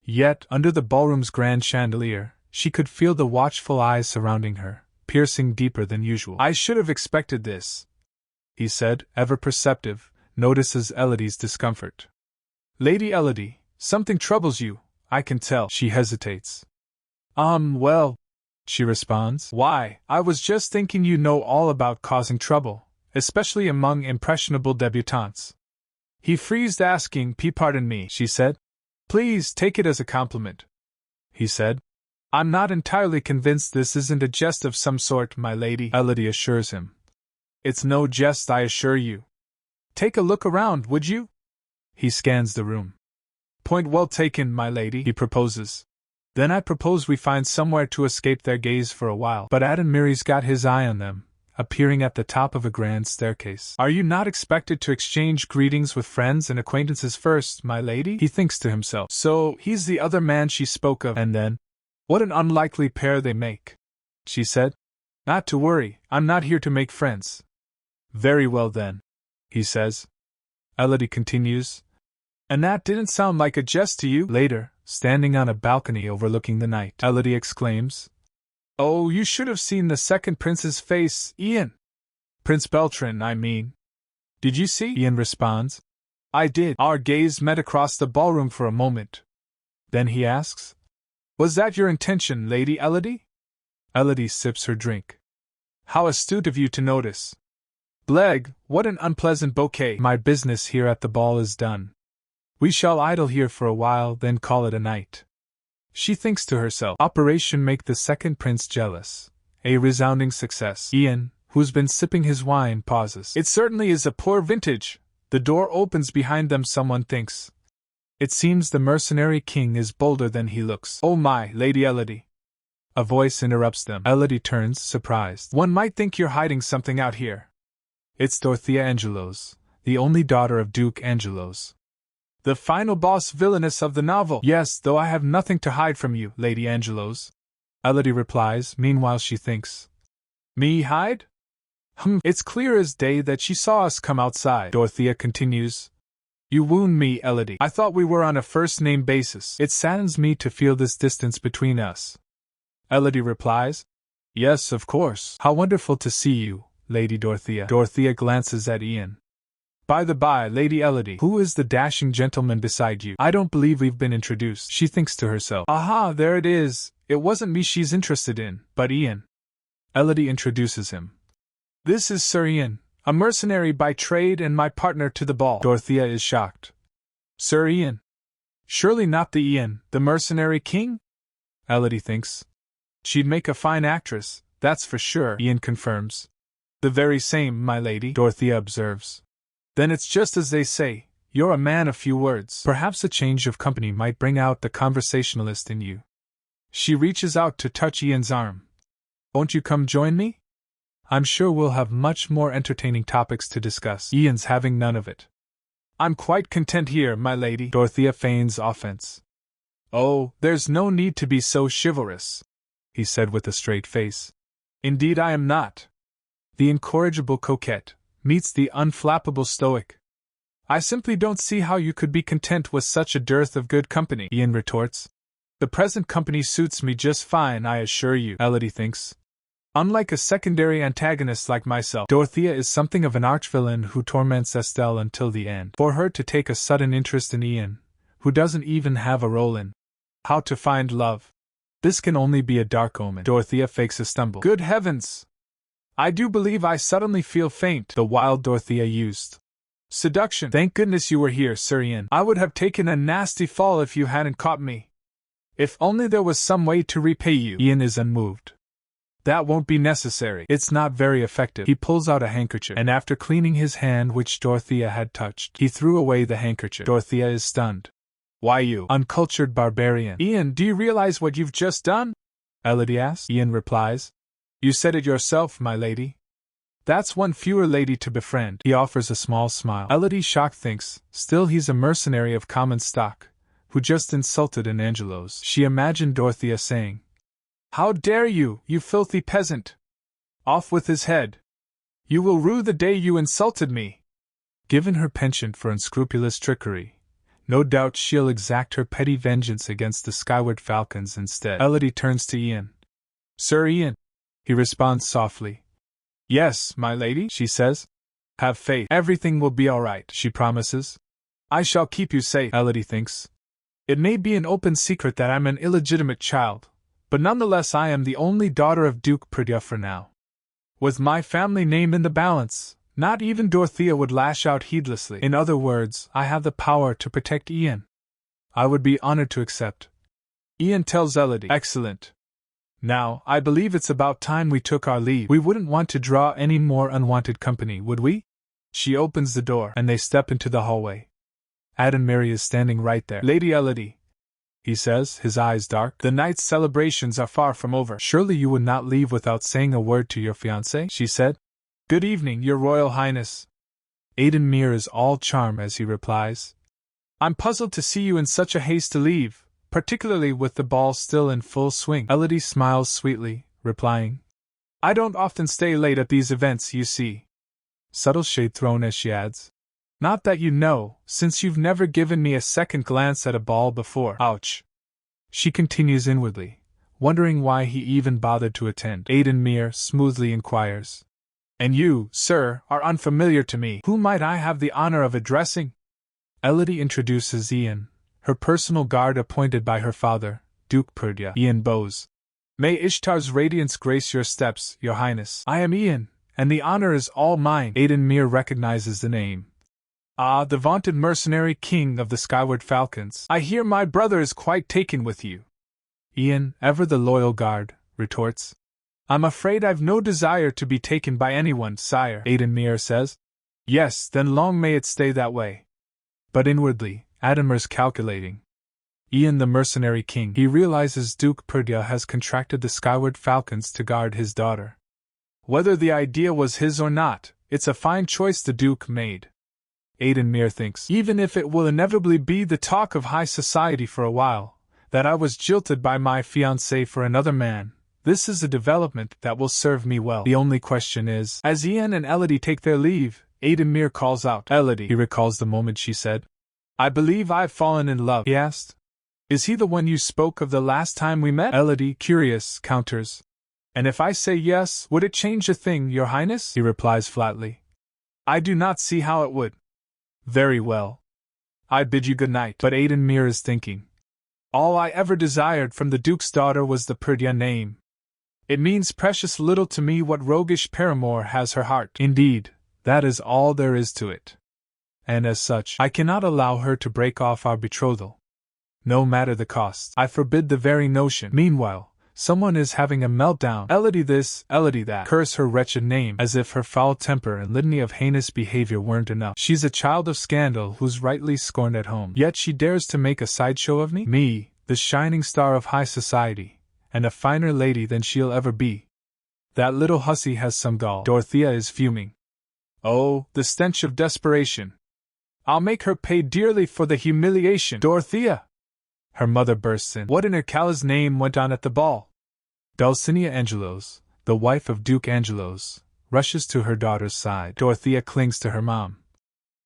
Yet, under the ballroom's grand chandelier, she could feel the watchful eyes surrounding her, piercing deeper than usual. I should have expected this, he said, ever perceptive, notices Elodie's discomfort. Lady Elodie, something troubles you, I can tell. She hesitates. Well, she responds. Why, I was just thinking you know all about causing trouble, especially among impressionable debutantes. He freezed asking, pardon me, she said. Please take it as a compliment, he said. I'm not entirely convinced this isn't a jest of some sort, my lady, Elodie assures him. It's no jest, I assure you. Take a look around, would you? He scans the room. Point well taken, my lady, he proposes. Then I propose we find somewhere to escape their gaze for a while. But Miri's got his eye on them, appearing at the top of a grand staircase. Are you not expected to exchange greetings with friends and acquaintances first, my lady? He thinks to himself. So, he's the other man she spoke of, and then, what an unlikely pair they make, she said. Not to worry, I'm not here to make friends. Very well then, he says. Elodie continues. And that didn't sound like a jest to you? Later, standing on a balcony overlooking the night, Elodie exclaims. Oh, you should have seen the second prince's face, Ian. Prince Beltran, I mean. Did you see? Ian responds. I did. Our gaze met across the ballroom for a moment. Then he asks, Was that your intention, Lady Elodie? Elodie sips her drink. How astute of you to notice. Bleg, what an unpleasant bouquet. My business here at the ball is done. We shall idle here for a while, then call it a night. She thinks to herself, Operation Make the Second Prince Jealous. A resounding success. Ian, who's been sipping his wine, pauses. It certainly is a poor vintage. The door opens behind them, someone thinks. It seems the mercenary king is bolder than he looks. Oh my, Lady Elodie. A voice interrupts them. Elodie turns, surprised. One might think you're hiding something out here. It's Dorothea Angelos, the only daughter of Duke Angelos. The final boss villainess of the novel. Yes, though I have nothing to hide from you, Lady Angelos. Elodie replies, meanwhile she thinks. Me hide? It's clear as day that she saw us come outside. Dorothea continues. You wound me, Elodie. I thought we were on a first-name basis. It saddens me to feel this distance between us. Elodie replies. Yes, of course. How wonderful to see you, Lady Dorothea. Dorothea glances at Ian. By the by, Lady Elodie, who is the dashing gentleman beside you? I don't believe we've been introduced. She thinks to herself. Aha, there it is. It wasn't me she's interested in, but Ian. Elodie introduces him. This is Sir Ian, a mercenary by trade and my partner to the ball. Dorothea is shocked. Sir Ian? Surely not the Ian, the mercenary king? Elodie thinks. She'd make a fine actress, that's for sure, Ian confirms. The very same, my lady, Dorothea observes. Then it's just as they say, you're a man of few words. Perhaps a change of company might bring out the conversationalist in you. She reaches out to touch Ian's arm. Won't you come join me? I'm sure we'll have much more entertaining topics to discuss. Ian's having none of it. I'm quite content here, my lady. Dorothea feigns offense. Oh, there's no need to be so chivalrous, he said with a straight face. Indeed I am not. The incorrigible coquette meets the unflappable stoic. I simply don't see how you could be content with such a dearth of good company, Ian retorts. The present company suits me just fine, I assure you, Elodie thinks. Unlike a secondary antagonist like myself, Dorothea is something of an archvillain who torments Estelle until the end. For her to take a sudden interest in Ian, who doesn't even have a role in How to Find Love. This can only be a dark omen. Dorothea fakes a stumble. Good heavens! I do believe I suddenly feel faint, the wild Dorothea used. Seduction. Thank goodness you were here, Sir Ian. I would have taken a nasty fall if you hadn't caught me. If only there was some way to repay you. Ian is unmoved. That won't be necessary. It's not very effective. He pulls out a handkerchief, and after cleaning his hand which Dorothea had touched, he threw away the handkerchief. Dorothea is stunned. Why you uncultured barbarian? Ian, do you realize what you've just done? Elodie asks. Ian replies. You said it yourself, my lady. That's one fewer lady to befriend. He offers a small smile. Elodie, shocked, thinks, still he's a mercenary of common stock, who just insulted an Angelos. She imagined Dorothea saying, How dare you, you filthy peasant! Off with his head! You will rue the day you insulted me! Given her penchant for unscrupulous trickery, no doubt she'll exact her petty vengeance against the Skyward Falcons instead. Elodie turns to Ian. Sir Ian, he responds softly. Yes, my lady, she says. Have faith. Everything will be all right, she promises. I shall keep you safe, Elodie thinks. It may be an open secret that I'm an illegitimate child, but nonetheless I am the only daughter of Duke Perdia for now. With my family name in the balance, not even Dorothea would lash out heedlessly. In other words, I have the power to protect Ian. I would be honored to accept. Ian tells Elodie. Excellent. Now, I believe it's about time we took our leave. We wouldn't want to draw any more unwanted company, would we? She opens the door, and they step into the hallway. Mary is standing right there. Lady Elodie, he says, his eyes dark. The night's celebrations are far from over. Surely you would not leave without saying a word to your fiancé, she said. Good evening, your royal highness. Edenmere is all charm as he replies. I'm puzzled to see you in such a haste to leave, particularly with the ball still in full swing. Elodie smiles sweetly, replying, I don't often stay late at these events, you see. Subtle shade thrown as she adds, not that you know, since you've never given me a second glance at a ball before. Ouch. She continues inwardly, wondering why he even bothered to attend. Edenmere smoothly inquires, and you, sir, are unfamiliar to me. Who might I have the honor of addressing? Elodie introduces Ian, her personal guard appointed by her father, Duke Perdia. Ian bows. May Ishtar's radiance grace your steps, your highness. I am Ian, and the honor is all mine. Edenmere recognizes the name. Ah, the vaunted mercenary king of the Skyward Falcons. I hear my brother is quite taken with you. Ian, ever the loyal guard, retorts. I'm afraid I've no desire to be taken by anyone, sire, Edenmere says. Yes, then long may it stay that way. But inwardly, Edenmere's calculating. Ian the mercenary king. He realizes Duke Perdia has contracted the Skyward Falcons to guard his daughter. Whether the idea was his or not, it's a fine choice the Duke made. Edenmere thinks, even if it will inevitably be the talk of high society for a while, that I was jilted by my fiancé for another man, this is a development that will serve me well. The only question is, as Ian and Elodie take their leave, Edenmere calls out, Elodie. He recalls the moment she said, I believe I've fallen in love, he asked. Is he the one you spoke of the last time we met? Elodie, curious, counters. And if I say yes, would it change a thing, your highness? He replies flatly. I do not see how it would. Very well. I bid you good night. But Edenmere is thinking. All I ever desired from the Duke's daughter was the Perdia name. It means precious little to me what roguish paramour has her heart. Indeed, that is all there is to it. And as such, I cannot allow her to break off our betrothal. No matter the cost. I forbid the very notion. Meanwhile, someone is having a meltdown. Elodie this, Elodie that. Curse her wretched name, as if her foul temper and litany of heinous behavior weren't enough. She's a child of scandal who's rightly scorned at home. Yet she dares to make a sideshow of me? Me, the shining star of high society, and a finer lady than she'll ever be. That little hussy has some gall. Dorothea is fuming. Oh, the stench of desperation. I'll make her pay dearly for the humiliation. Dorothea! Her mother bursts in. What in Ercala's name went on at the ball? Dulcinea Angelos, the wife of Duke Angelos, rushes to her daughter's side. Dorothea clings to her mom.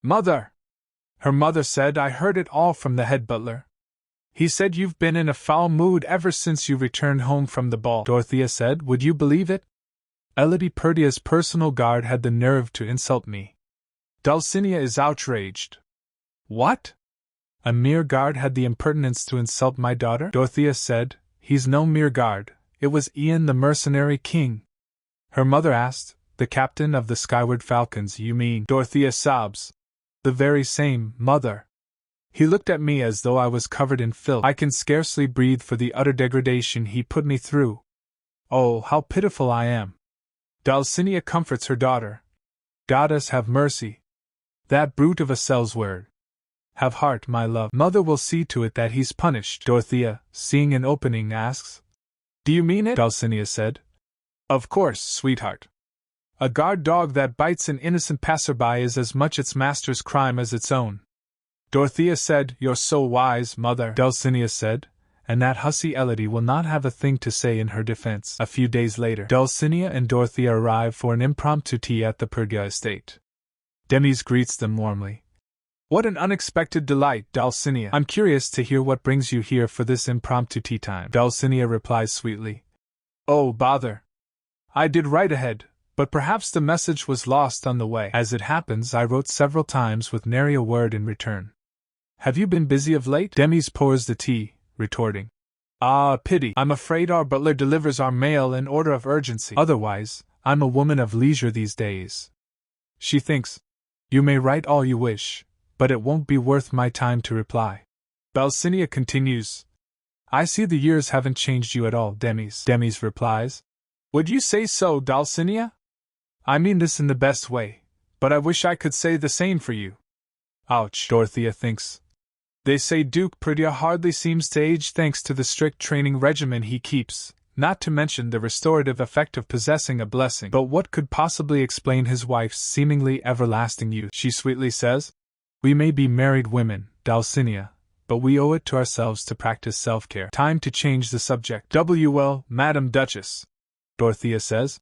Mother! Her mother said I heard it all from the head butler. He said you've been in a foul mood ever since you returned home from the ball. Dorothea said, would you believe it? Elodie Perdia's personal guard had the nerve to insult me. Dulcinea is outraged. What? A mere guard had the impertinence to insult my daughter? Dorothea said, he's no mere guard, it was Ian the mercenary king. Her mother asked, the captain of the Skyward Falcons, you mean? Dorothea sobs. The very same, mother. He looked at me as though I was covered in filth. I can scarcely breathe for the utter degradation he put me through. Oh, how pitiful I am. Dulcinea comforts her daughter. Goddess have mercy. That brute of a Sellsword. Have heart, my love. Mother will see to it that he's punished. Dorothea, seeing an opening, asks. Do you mean it? Dulcinea said. Of course, sweetheart. A guard dog that bites an innocent passerby is as much its master's crime as its own. Dorothea said, you're so wise, mother. Dulcinea said, and that hussy Elodie will not have a thing to say in her defense. A few days later, Dulcinea and Dorothea arrive for an impromptu tea at the Perdia estate. Demis greets them warmly. What an unexpected delight, Dulcinea. I'm curious to hear what brings you here for this impromptu tea time. Dulcinea replies sweetly. Oh, bother. I did write ahead, but perhaps the message was lost on the way. As it happens, I wrote several times with nary a word in return. Have you been busy of late? Demis pours the tea, retorting. Ah, pity. I'm afraid our butler delivers our mail in order of urgency. Otherwise, I'm a woman of leisure these days. She thinks. You may write all you wish, but it won't be worth my time to reply. Dulcinea continues. I see the years haven't changed you at all, Demis. Demis replies. Would you say so, Dulcinea? I mean this in the best way, but I wish I could say the same for you. Ouch, Dorothea thinks. They say Duke Perdia hardly seems to age thanks to the strict training regimen he keeps, not to mention the restorative effect of possessing a blessing. But what could possibly explain his wife's seemingly everlasting youth? She sweetly says. We may be married women, Dulcinea, but we owe it to ourselves to practice self-care. Time to change the subject. Well, Madam Duchess, Dorothea says.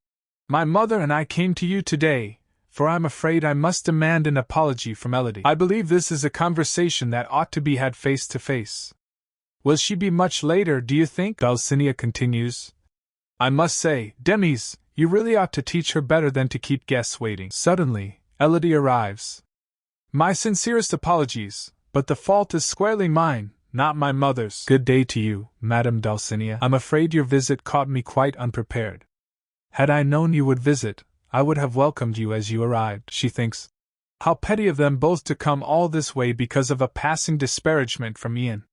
My mother and I came to you today, for I'm afraid I must demand an apology from Elodie. I believe this is a conversation that ought to be had face to face. Will she be much later, do you think? Dulcinea continues. I must say, Demis, you really ought to teach her better than to keep guests waiting. Suddenly, Elodie arrives. My sincerest apologies, but the fault is squarely mine, not my mother's. Good day to you, Madame Dulcinea. I'm afraid your visit caught me quite unprepared. Had I known you would visit, I would have welcomed you as you arrived, she thinks. How petty of them both to come all this way because of a passing disparagement from Ian.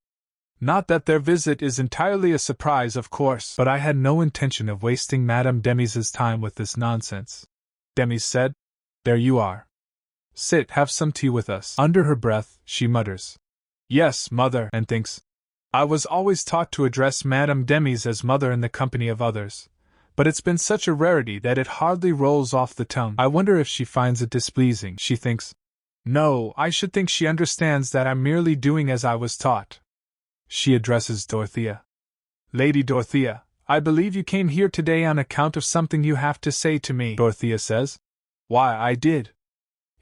Not that their visit is entirely a surprise, of course, but I had no intention of wasting Madame Demis's time with this nonsense. Demis said. There you are. Sit, have some tea with us. Under her breath, she mutters. Yes, mother, and thinks. I was always taught to address Madame Demis as mother in the company of others, but it's been such a rarity that it hardly rolls off the tongue. I wonder if she finds it displeasing, she thinks. No, I should think she understands that I'm merely doing as I was taught. She addresses Dorothea. Lady Dorothea, I believe you came here today on account of something you have to say to me, Dorothea says. Why, I did.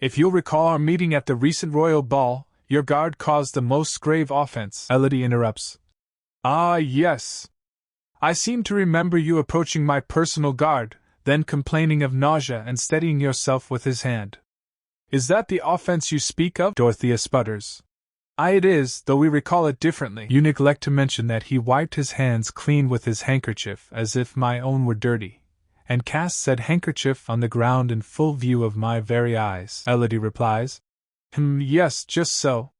If you'll recall our meeting at the recent royal ball, your guard caused the most grave offense, Elodie interrupts. Ah, yes. I seem to remember you approaching my personal guard, then complaining of nausea and steadying yourself with his hand. Is that the offense you speak of? Dorothea sputters. Aye, it is, though we recall it differently. You neglect to mention that he wiped his hands clean with his handkerchief as if my own were dirty, and cast said handkerchief on the ground in full view of my very eyes, Elodie replies. Yes, just so.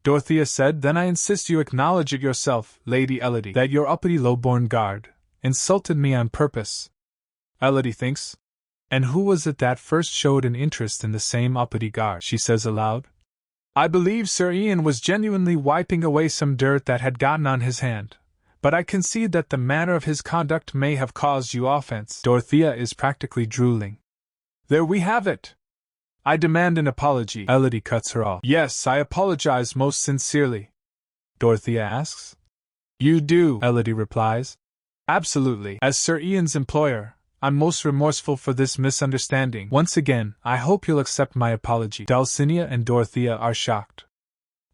Dorothea said. Then I insist you acknowledge it yourself, Lady Elodie, that your uppity low-born guard insulted me on purpose. Elodie thinks. And who was it that first showed an interest in the same uppity guard? She says aloud. I believe Sir Ian was genuinely wiping away some dirt that had gotten on his hand, but I concede that the manner of his conduct may have caused you offense. Dorothea is practically drooling. There we have it. I demand an apology. Elodie cuts her off. Yes, I apologize most sincerely. Dorothea asks. You do, Elodie replies. Absolutely. As Sir Ian's employer, I'm most remorseful for this misunderstanding. Once again, I hope you'll accept my apology. Dulcinea and Dorothea are shocked.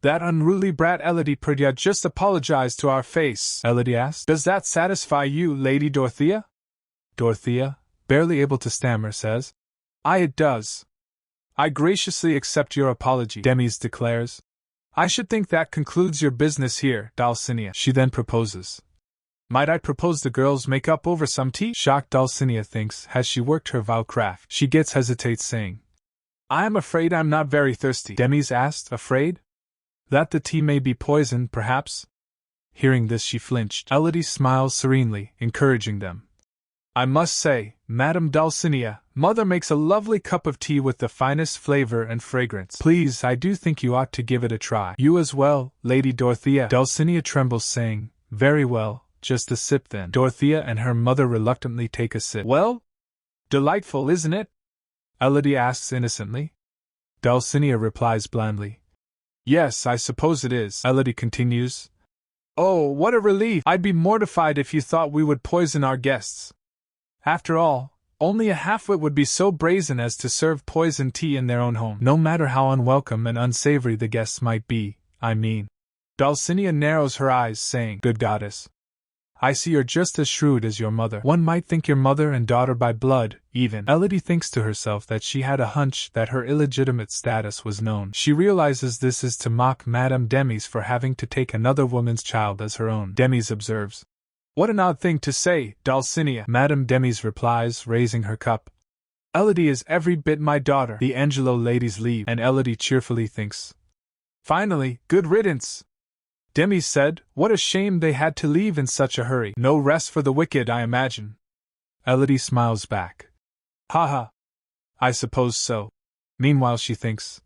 That unruly brat Elodie Perdia just apologized to our face, Elodie asked. Does that satisfy you, Lady Dorothea? Dorothea, barely able to stammer, says. Aye, it does. I graciously accept your apology, Demis declares. I should think that concludes your business here, Dulcinea. She then proposes. Might I propose the girls make up over some tea? Shocked Dulcinea thinks, has she worked her vile craft? She hesitates, saying, I am afraid I'm not very thirsty. Demis asked, afraid? That the tea may be poisoned, perhaps? Hearing this she flinched. Elodie smiles serenely, encouraging them. I must say, Madame Dulcinea, Mother makes a lovely cup of tea with the finest flavor and fragrance. Please, I do think you ought to give it a try. You as well, Lady Dorothea. Dulcinea trembles, saying, Very well. Just a sip then. Dorothea and her mother reluctantly take a sip. Well? Delightful, isn't it? Elodie asks innocently. Dulcinea replies blandly. Yes, I suppose it is. Elodie continues. Oh, what a relief! I'd be mortified if you thought we would poison our guests. After all, only a half-wit would be so brazen as to serve poisoned tea in their own home. No matter how unwelcome and unsavory the guests might be, I mean. Dulcinea narrows her eyes, saying, Good goddess. I see you're just as shrewd as your mother. One might think your mother and daughter by blood, even. Elodie thinks to herself that she had a hunch that her illegitimate status was known. She realizes this is to mock Madame Demis for having to take another woman's child as her own. Demis observes. What an odd thing to say, Dulcinea. Madame Demis replies, raising her cup. Elodie is every bit my daughter. The Angelo ladies leave, and Elodie cheerfully thinks. Finally, good riddance. Demis said, What a shame they had to leave in such a hurry. No rest for the wicked, I imagine. Elodie smiles back. Ha ha. I suppose so. Meanwhile she thinks.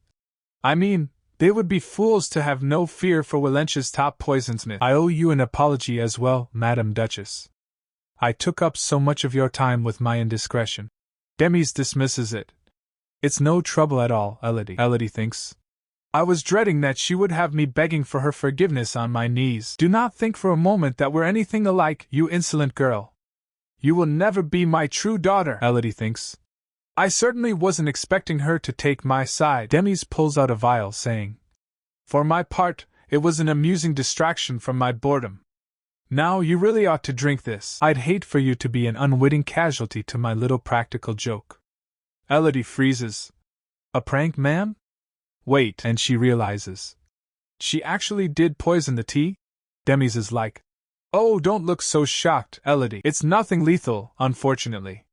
I mean, They would be fools to have no fear for Willench's top poisonsmith. I owe you an apology as well, Madam Duchess. I took up so much of your time with my indiscretion. Demis dismisses it. It's no trouble at all, Elodie. Elodie thinks. I was dreading that she would have me begging for her forgiveness on my knees. Do not think for a moment that we're anything alike, you insolent girl. You will never be my true daughter, Elodie thinks. I certainly wasn't expecting her to take my side. Demis pulls out a vial, saying, For my part, it was an amusing distraction from my boredom. Now you really ought to drink this. I'd hate for you to be an unwitting casualty to my little practical joke. Elodie freezes. A prank, ma'am? Wait, and she realizes. She actually did poison the tea? Demis is like, Oh, don't look so shocked, Elodie. It's nothing lethal, unfortunately.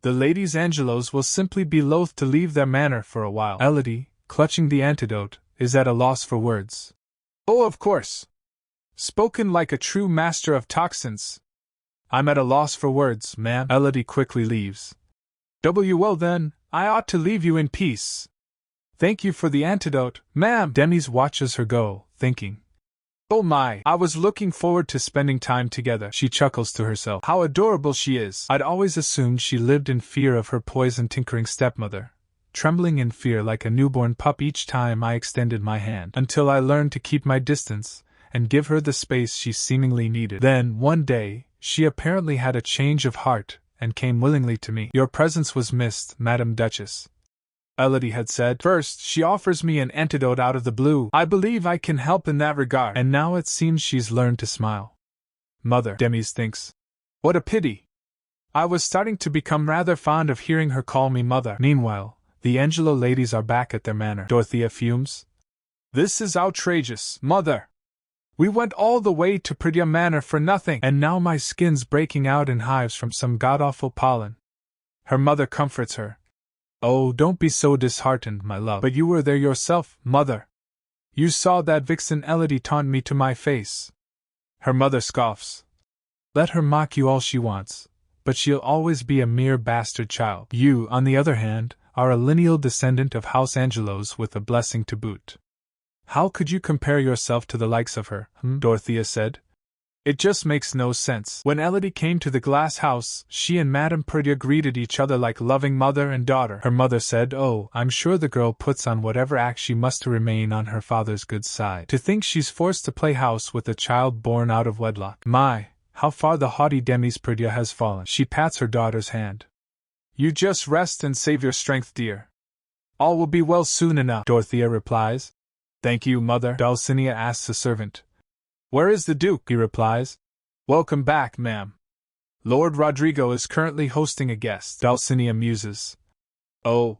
The ladies Angelos will simply be loath to leave their manor for a while. Elodie, clutching the antidote, is at a loss for words. Oh, of course. Spoken like a true master of toxins. I'm at a loss for words, ma'am. Elodie quickly leaves. Well then, I ought to leave you in peace. Thank you for the antidote, ma'am. Demis watches her go, thinking. Oh my, I was looking forward to spending time together. She chuckles to herself. How adorable she is. I'd always assumed she lived in fear of her poison-tinkering stepmother, trembling in fear like a newborn pup each time I extended my hand, until I learned to keep my distance and give her the space she seemingly needed. Then, one day, she apparently had a change of heart and came willingly to me. Your presence was missed, Madam Duchess, Elodie had said. First, she offers me an antidote out of the blue. I believe I can help in that regard. And now it seems she's learned to smile. Mother, Demis thinks. What a pity. I was starting to become rather fond of hearing her call me mother. Meanwhile, the Angelo ladies are back at their manor. Dorothea fumes. This is outrageous, Mother. We went all the way to Perdia Manor for nothing, and now my skin's breaking out in hives from some god-awful pollen. Her mother comforts her. Oh, don't be so disheartened, my love. But you were there yourself, Mother. You saw that vixen Elodie taunt me to my face. Her mother scoffs. Let her mock you all she wants, but she'll always be a mere bastard child. You, on the other hand, are a lineal descendant of House Angelos with a blessing to boot. How could you compare yourself to the likes of her, Dorothea said. It just makes no sense. When Elodie came to the glass house, she and Madame Perdia greeted each other like loving mother and daughter. Her mother said, Oh, I'm sure the girl puts on whatever act she must to remain on her father's good side. To think she's forced to play house with a child born out of wedlock. My, how far the haughty Demis Perdia has fallen. She pats her daughter's hand. You just rest and save your strength, dear. All will be well soon enough, Dorothea replies. Thank you, Mother, Dulcinea asks the servant. Where is the Duke? He replies. Welcome back, ma'am. Lord Rodrigo is currently hosting a guest, Dulcinea muses. Oh.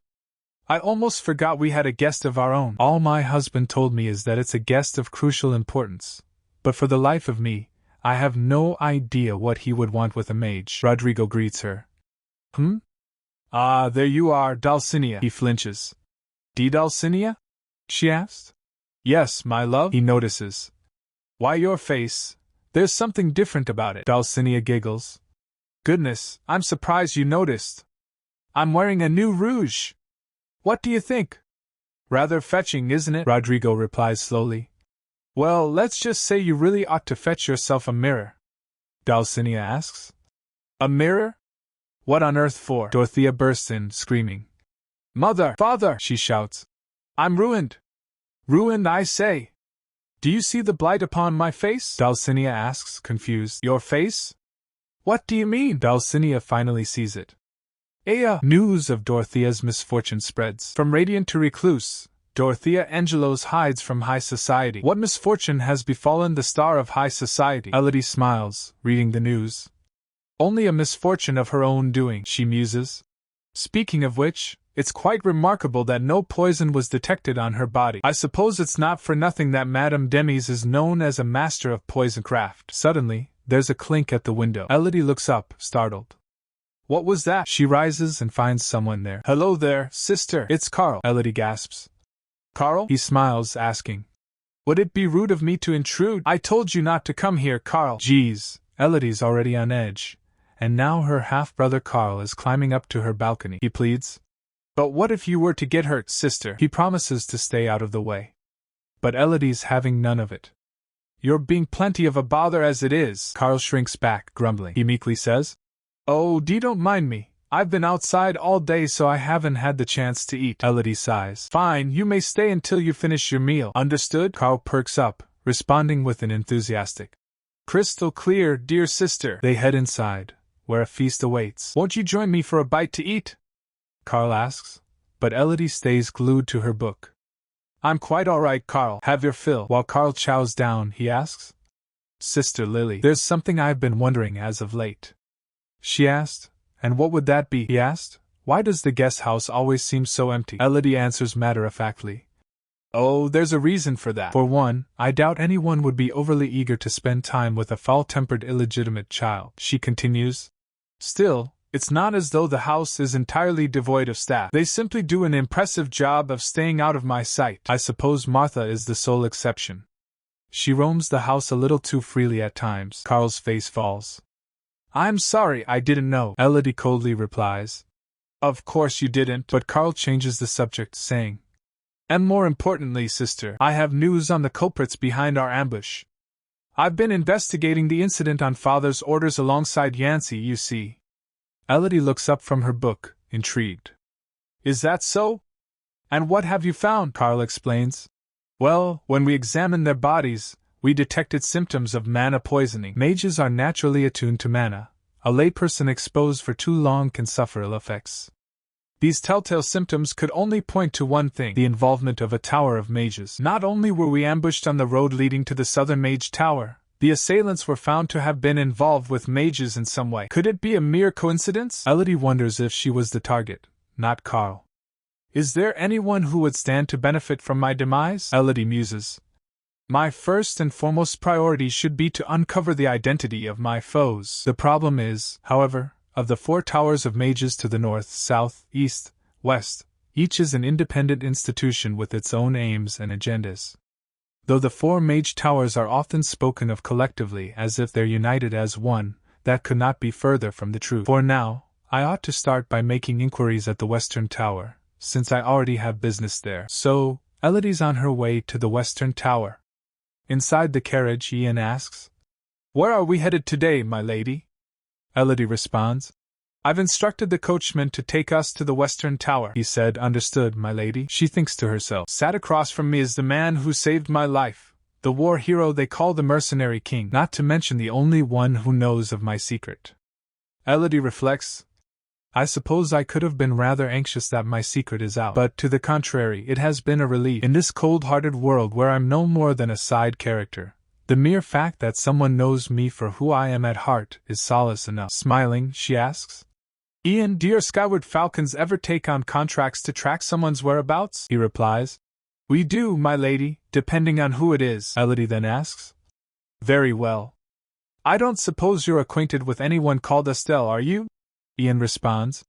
I almost forgot we had a guest of our own. All my husband told me is that it's a guest of crucial importance, but for the life of me, I have no idea what he would want with a mage. Rodrigo greets her. Ah, there you are, Dulcinea. He flinches. Dulcinea? She asked. Yes, my love, he notices. Why your face? There's something different about it. Dulcinea giggles. Goodness, I'm surprised you noticed. I'm wearing a new rouge. What do you think? Rather fetching, isn't it? Rodrigo replies slowly. Well, let's just say you really ought to fetch yourself a mirror. Dulcinea asks. A mirror? What on earth for? Dorothea bursts in, screaming. Mother! Father! She shouts. I'm ruined! Ruined, I say! Do you see the blight upon my face? Dulcinea asks, confused. Your face? What do you mean? Dulcinea finally sees it. News of Dorothea's misfortune spreads. From radiant to recluse, Dorothea Angelos hides from high society. What misfortune has befallen the star of high society? Elodie smiles, reading the news. Only a misfortune of her own doing, she muses. Speaking of which, it's quite remarkable that no poison was detected on her body. I suppose it's not for nothing that Madame Demis is known as a master of poison-craft. Suddenly, there's a clink at the window. Elodie looks up, startled. What was that? She rises and finds someone there. Hello there, sister. It's Carl, Elodie gasps. Carl? He smiles, asking. Would it be rude of me to intrude? I told you not to come here, Carl. Geez, Elodie's already on edge. And now her half-brother Carl is climbing up to her balcony. He pleads. But what if you were to get hurt, sister? He promises to stay out of the way. but Elodie's having none of it. You're being plenty of a bother as it is. Carl shrinks back, grumbling. He meekly says, Oh, don't mind me. I've been outside all day so I haven't had the chance to eat. Elodie sighs. Fine, you may stay until you finish your meal. Understood? Carl perks up, responding with an enthusiastic, Crystal clear, dear sister. They head inside, where a feast awaits. Won't you join me for a bite to eat? Carl asks, but Elodie stays glued to her book. I'm quite all right, Carl. Have your fill. While Carl chows down, he asks, Sister Lily, there's something I've been wondering as of late. She asked, And what would that be? He asked, Why does the guest house always seem so empty? Elodie answers matter-of-factly, Oh, there's a reason for that. For one, I doubt anyone would be overly eager to spend time with a foul-tempered illegitimate child. She continues, Still, it's not as though the house is entirely devoid of staff. They simply do an impressive job of staying out of my sight. I suppose Martha is the sole exception. She roams the house a little too freely at times. Carl's face falls. I'm sorry, I didn't know, Elodie coldly replies. Of course you didn't, but Carl changes the subject, saying, And more importantly, sister, I have news on the culprits behind our ambush. I've been investigating the incident on Father's orders alongside Yancey, you see. Elodie looks up from her book, intrigued. Is that so? And what have you found? Carl explains. Well, when we examined their bodies, we detected symptoms of mana poisoning. Mages are naturally attuned to mana. A layperson exposed for too long can suffer ill effects. These telltale symptoms could only point to one thing: the involvement of a tower of mages. Not only were we ambushed on the road leading to the southern mage tower, the assailants were found to have been involved with mages in some way. Could it be a mere coincidence? Elodie wonders if she was the target, not Carl. Is there anyone who would stand to benefit from my demise? Elodie muses. My first and foremost priority should be to uncover the identity of my foes. The problem is, however, of the 4 towers of mages to the north, south, east, west, each is an independent institution with its own aims and agendas. Though the 4 mage towers are often spoken of collectively as if they're united as one, that could not be further from the truth. For now, I ought to start by making inquiries at the western tower, since I already have business there. So, Elodie's on her way to the western tower. Inside the carriage, Ian asks, Where are we headed today, my lady? Elodie responds, I've instructed the coachman to take us to the western tower. He said, Understood, my lady. She thinks to herself, Sat across from me is the man who saved my life, the war hero they call the mercenary king, not to mention the only one who knows of my secret. Elodie reflects, I suppose I could have been rather anxious that my secret is out, but to the contrary, it has been a relief. In this cold-hearted world where I'm no more than a side character, the mere fact that someone knows me for who I am at heart is solace enough. Smiling, she asks, Ian, do your Skyward Falcons ever take on contracts to track someone's whereabouts? He replies, We do, my lady, depending on who it is. Elodie then asks, Very well. I don't suppose you're acquainted with anyone called Estelle, are you? Ian responds,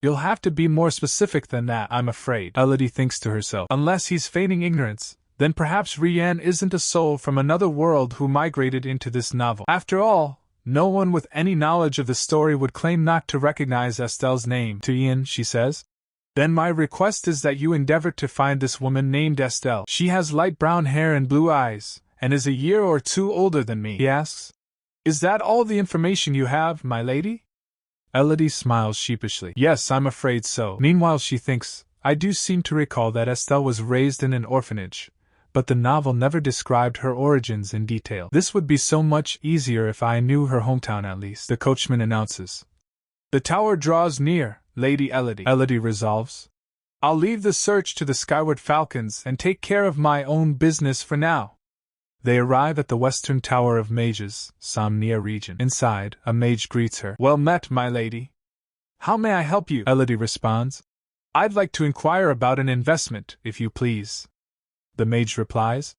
You'll have to be more specific than that, I'm afraid. Elodie thinks to herself, Unless he's feigning ignorance, then perhaps Rian isn't a soul from another world who migrated into this novel. After all, no one with any knowledge of the story would claim not to recognize Estelle's name. To Ian, she says, Then my request is that you endeavor to find this woman named Estelle. She has light brown hair and blue eyes, and is a year or 2 older than me. He asks, Is that all the information you have, my lady? Elodie smiles sheepishly. Yes, I'm afraid so. Meanwhile she thinks, I do seem to recall that Estelle was raised in an orphanage, but the novel never described her origins in detail. This would be so much easier if I knew her hometown at least. The coachman announces, The tower draws near, Lady Elodie. Elodie resolves, I'll leave the search to the Skyward Falcons and take care of my own business for now. They arrive at the western tower of mages, Somnia region. Inside, a mage greets her. Well met, my lady. How may I help you? Elodie responds, I'd like to inquire about an investment, if you please. The mage replies,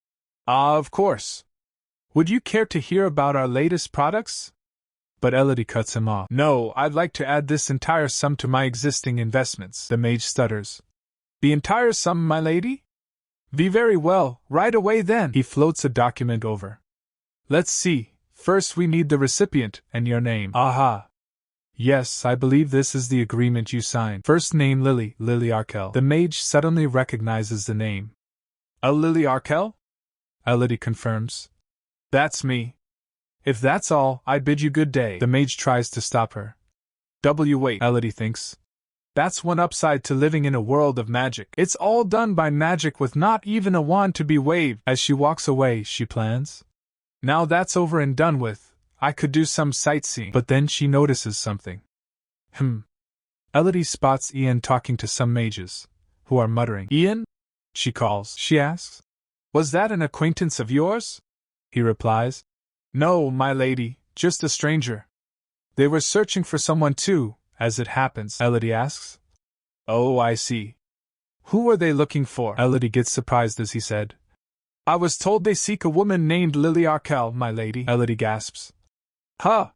Of course. Would you care to hear about our latest products? But Elodie cuts him off. No, I'd like to add this entire sum to my existing investments. The mage stutters. The entire sum, my lady? Very well, right away then. He floats a document over. Let's see, first we need the recipient, and your name. Aha. Yes, I believe this is the agreement you signed. First name Lily Arkell. The mage suddenly recognizes the name. A Lily Arkell? Elodie confirms. That's me. If that's all, I bid you good day. The mage tries to stop her. Wait, Elodie thinks. That's one upside to living in a world of magic. It's all done by magic with not even a wand to be waved. As she walks away, she plans. Now that's over and done with, I could do some sightseeing. But then she notices something. Elodie spots Ian talking to some mages, who are muttering. Ian? She calls. She asks. Was that an acquaintance of yours? He replies. No, my lady, just a stranger. They were searching for someone too, as it happens, Elodie asks. Oh, I see. Who were they looking for? Elodie gets surprised as he said. I was told they seek a woman named Lily Arkell, my lady, Elodie gasps. Huh!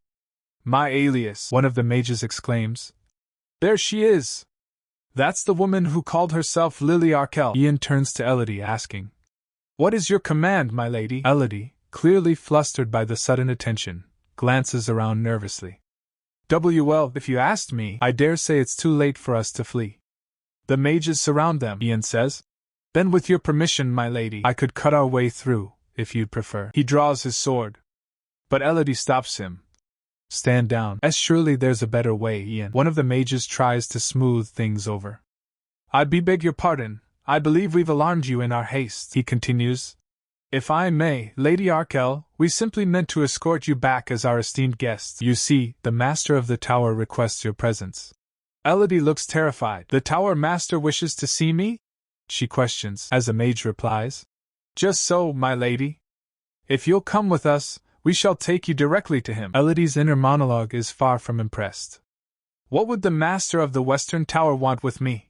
My alias, one of the mages exclaims. There she is! That's the woman who called herself Lily Arkell. Ian turns to Elodie asking. What is your command, my lady? Elodie, clearly flustered by the sudden attention, glances around nervously. Well, if you asked me, I dare say it's too late for us to flee. The mages surround them, Ian says. Then with your permission, my lady, I could cut our way through, if you'd prefer. He draws his sword. But Elodie stops him. Stand down. As surely there's a better way, Ian. One of the mages tries to smooth things over. I beg your pardon, I believe we've alarmed you in our haste, he continues. If I may, Lady Arkell, we simply meant to escort you back as our esteemed guests. You see, the master of the tower requests your presence. Elodie looks terrified. The tower master wishes to see me? She questions, as a mage replies. Just so, my lady. If you'll come with us, we shall take you directly to him. Elodie's inner monologue is far from impressed. What would the master of the Western Tower want with me?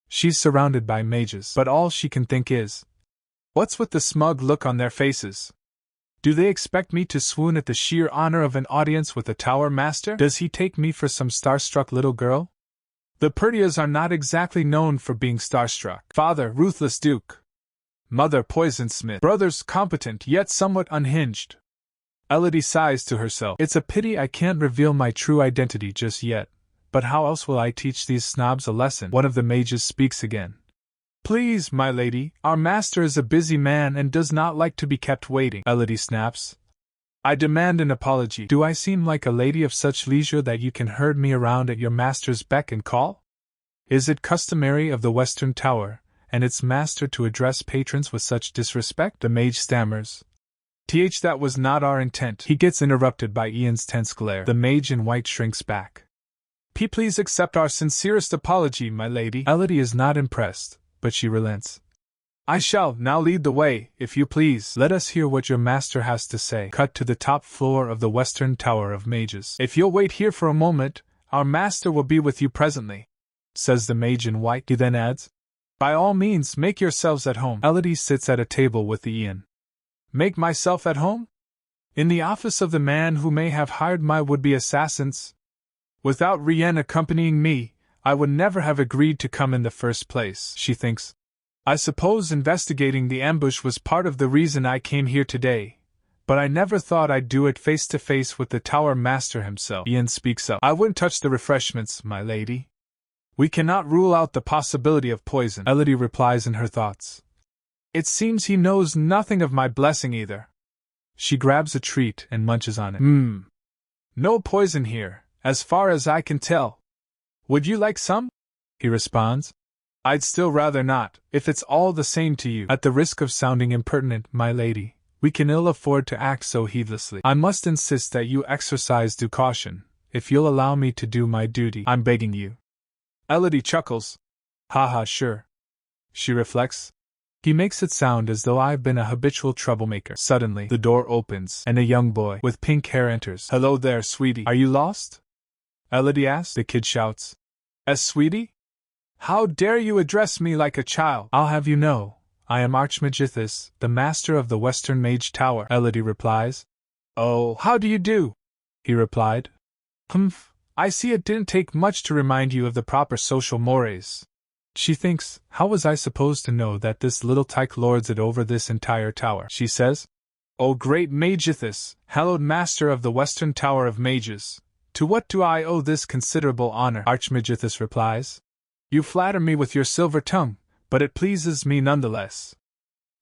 She's surrounded by mages, but all she can think is, what's with the smug look on their faces? Do they expect me to swoon at the sheer honor of an audience with the Tower Master? Does he take me for some starstruck little girl? The Perdias are not exactly known for being starstruck. Father, ruthless duke. Mother, poisonsmith. Brothers, competent yet somewhat unhinged. Elodie sighs to herself. It's a pity I can't reveal my true identity just yet, but how else will I teach these snobs a lesson? One of the mages speaks again. Please, my lady, our master is a busy man and does not like to be kept waiting. Elodie snaps. I demand an apology. Do I seem like a lady of such leisure that you can herd me around at your master's beck and call? Is it customary of the Western Tower and its master to address patrons with such disrespect? The mage stammers. That was not our intent. He gets interrupted by Ian's tense glare. The mage in white shrinks back. Please accept our sincerest apology, my lady. Elodie is not impressed, but she relents. I shall now lead the way, if you please. Let us hear what your master has to say. Cut to the top floor of the Western Tower of Mages. If you'll wait here for a moment, our master will be with you presently, says the mage in white. He then adds, by all means, make yourselves at home. Elodie sits at a table with Ian. Make myself at home? In the office of the man who may have hired my would-be assassins? Without Rien accompanying me, I would never have agreed to come in the first place, she thinks. I suppose investigating the ambush was part of the reason I came here today, but I never thought I'd do it face to face with the Tower Master himself. Ian speaks up. I wouldn't touch the refreshments, my lady. We cannot rule out the possibility of poison, Elodie replies in her thoughts. It seems he knows nothing of my blessing either. She grabs a treat and munches on it. No poison here, as far as I can tell. Would you like some? He responds. I'd still rather not, if it's all the same to you. At the risk of sounding impertinent, my lady, we can ill afford to act so heedlessly. I must insist that you exercise due caution, if you'll allow me to do my duty. I'm begging you. Elodie chuckles. Haha, sure. She reflects. He makes it sound as though I've been a habitual troublemaker. Suddenly, the door opens, and a young boy with pink hair enters. Hello there, sweetie. Are you lost? Elodie asks. The kid shouts. Sweetie? How dare you address me like a child? I'll have you know, I am Archmagithus, the master of the Western Mage Tower, Elodie replies. Oh, how do you do? He replied. Humph, I see it didn't take much to remind you of the proper social mores. She thinks, how was I supposed to know that this little tyke lords it over this entire tower? She says, O great Magithus, hallowed master of the Western Tower of Mages, to what do I owe this considerable honor? Archmagithus replies. You flatter me with your silver tongue, but it pleases me nonetheless.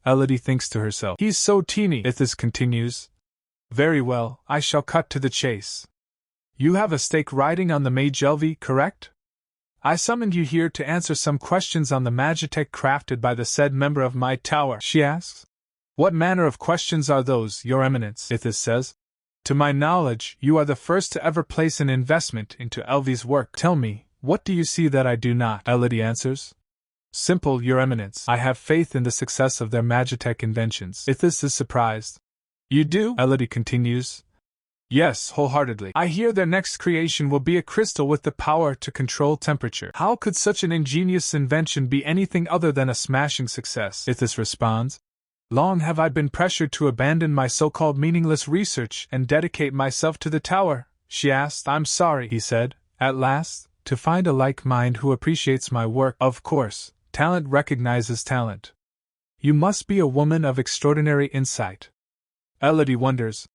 Elodie thinks to herself. He's so teeny, Ithis continues. Very well, I shall cut to the chase. You have a stake riding on the mage Elvi, correct? I summoned you here to answer some questions on the magitech crafted by the said member of my tower, she asks. What manner of questions are those, Your Eminence? Ithis says. To my knowledge, you are the first to ever place an investment into Elvi's work. Tell me, what do you see that I do not? Elodie answers. Simple, Your Eminence. I have faith in the success of their magitech inventions. Ithis is surprised. You do? Elodie continues. Yes, wholeheartedly. I hear their next creation will be a crystal with the power to control temperature. How could such an ingenious invention be anything other than a smashing success? Ithis responds. Long have I been pressured to abandon my so-called meaningless research and dedicate myself to the tower, she asked. I'm sorry, he said, at last, to find a like mind who appreciates my work. Of course, talent recognizes talent. You must be a woman of extraordinary insight. Elodie wonders.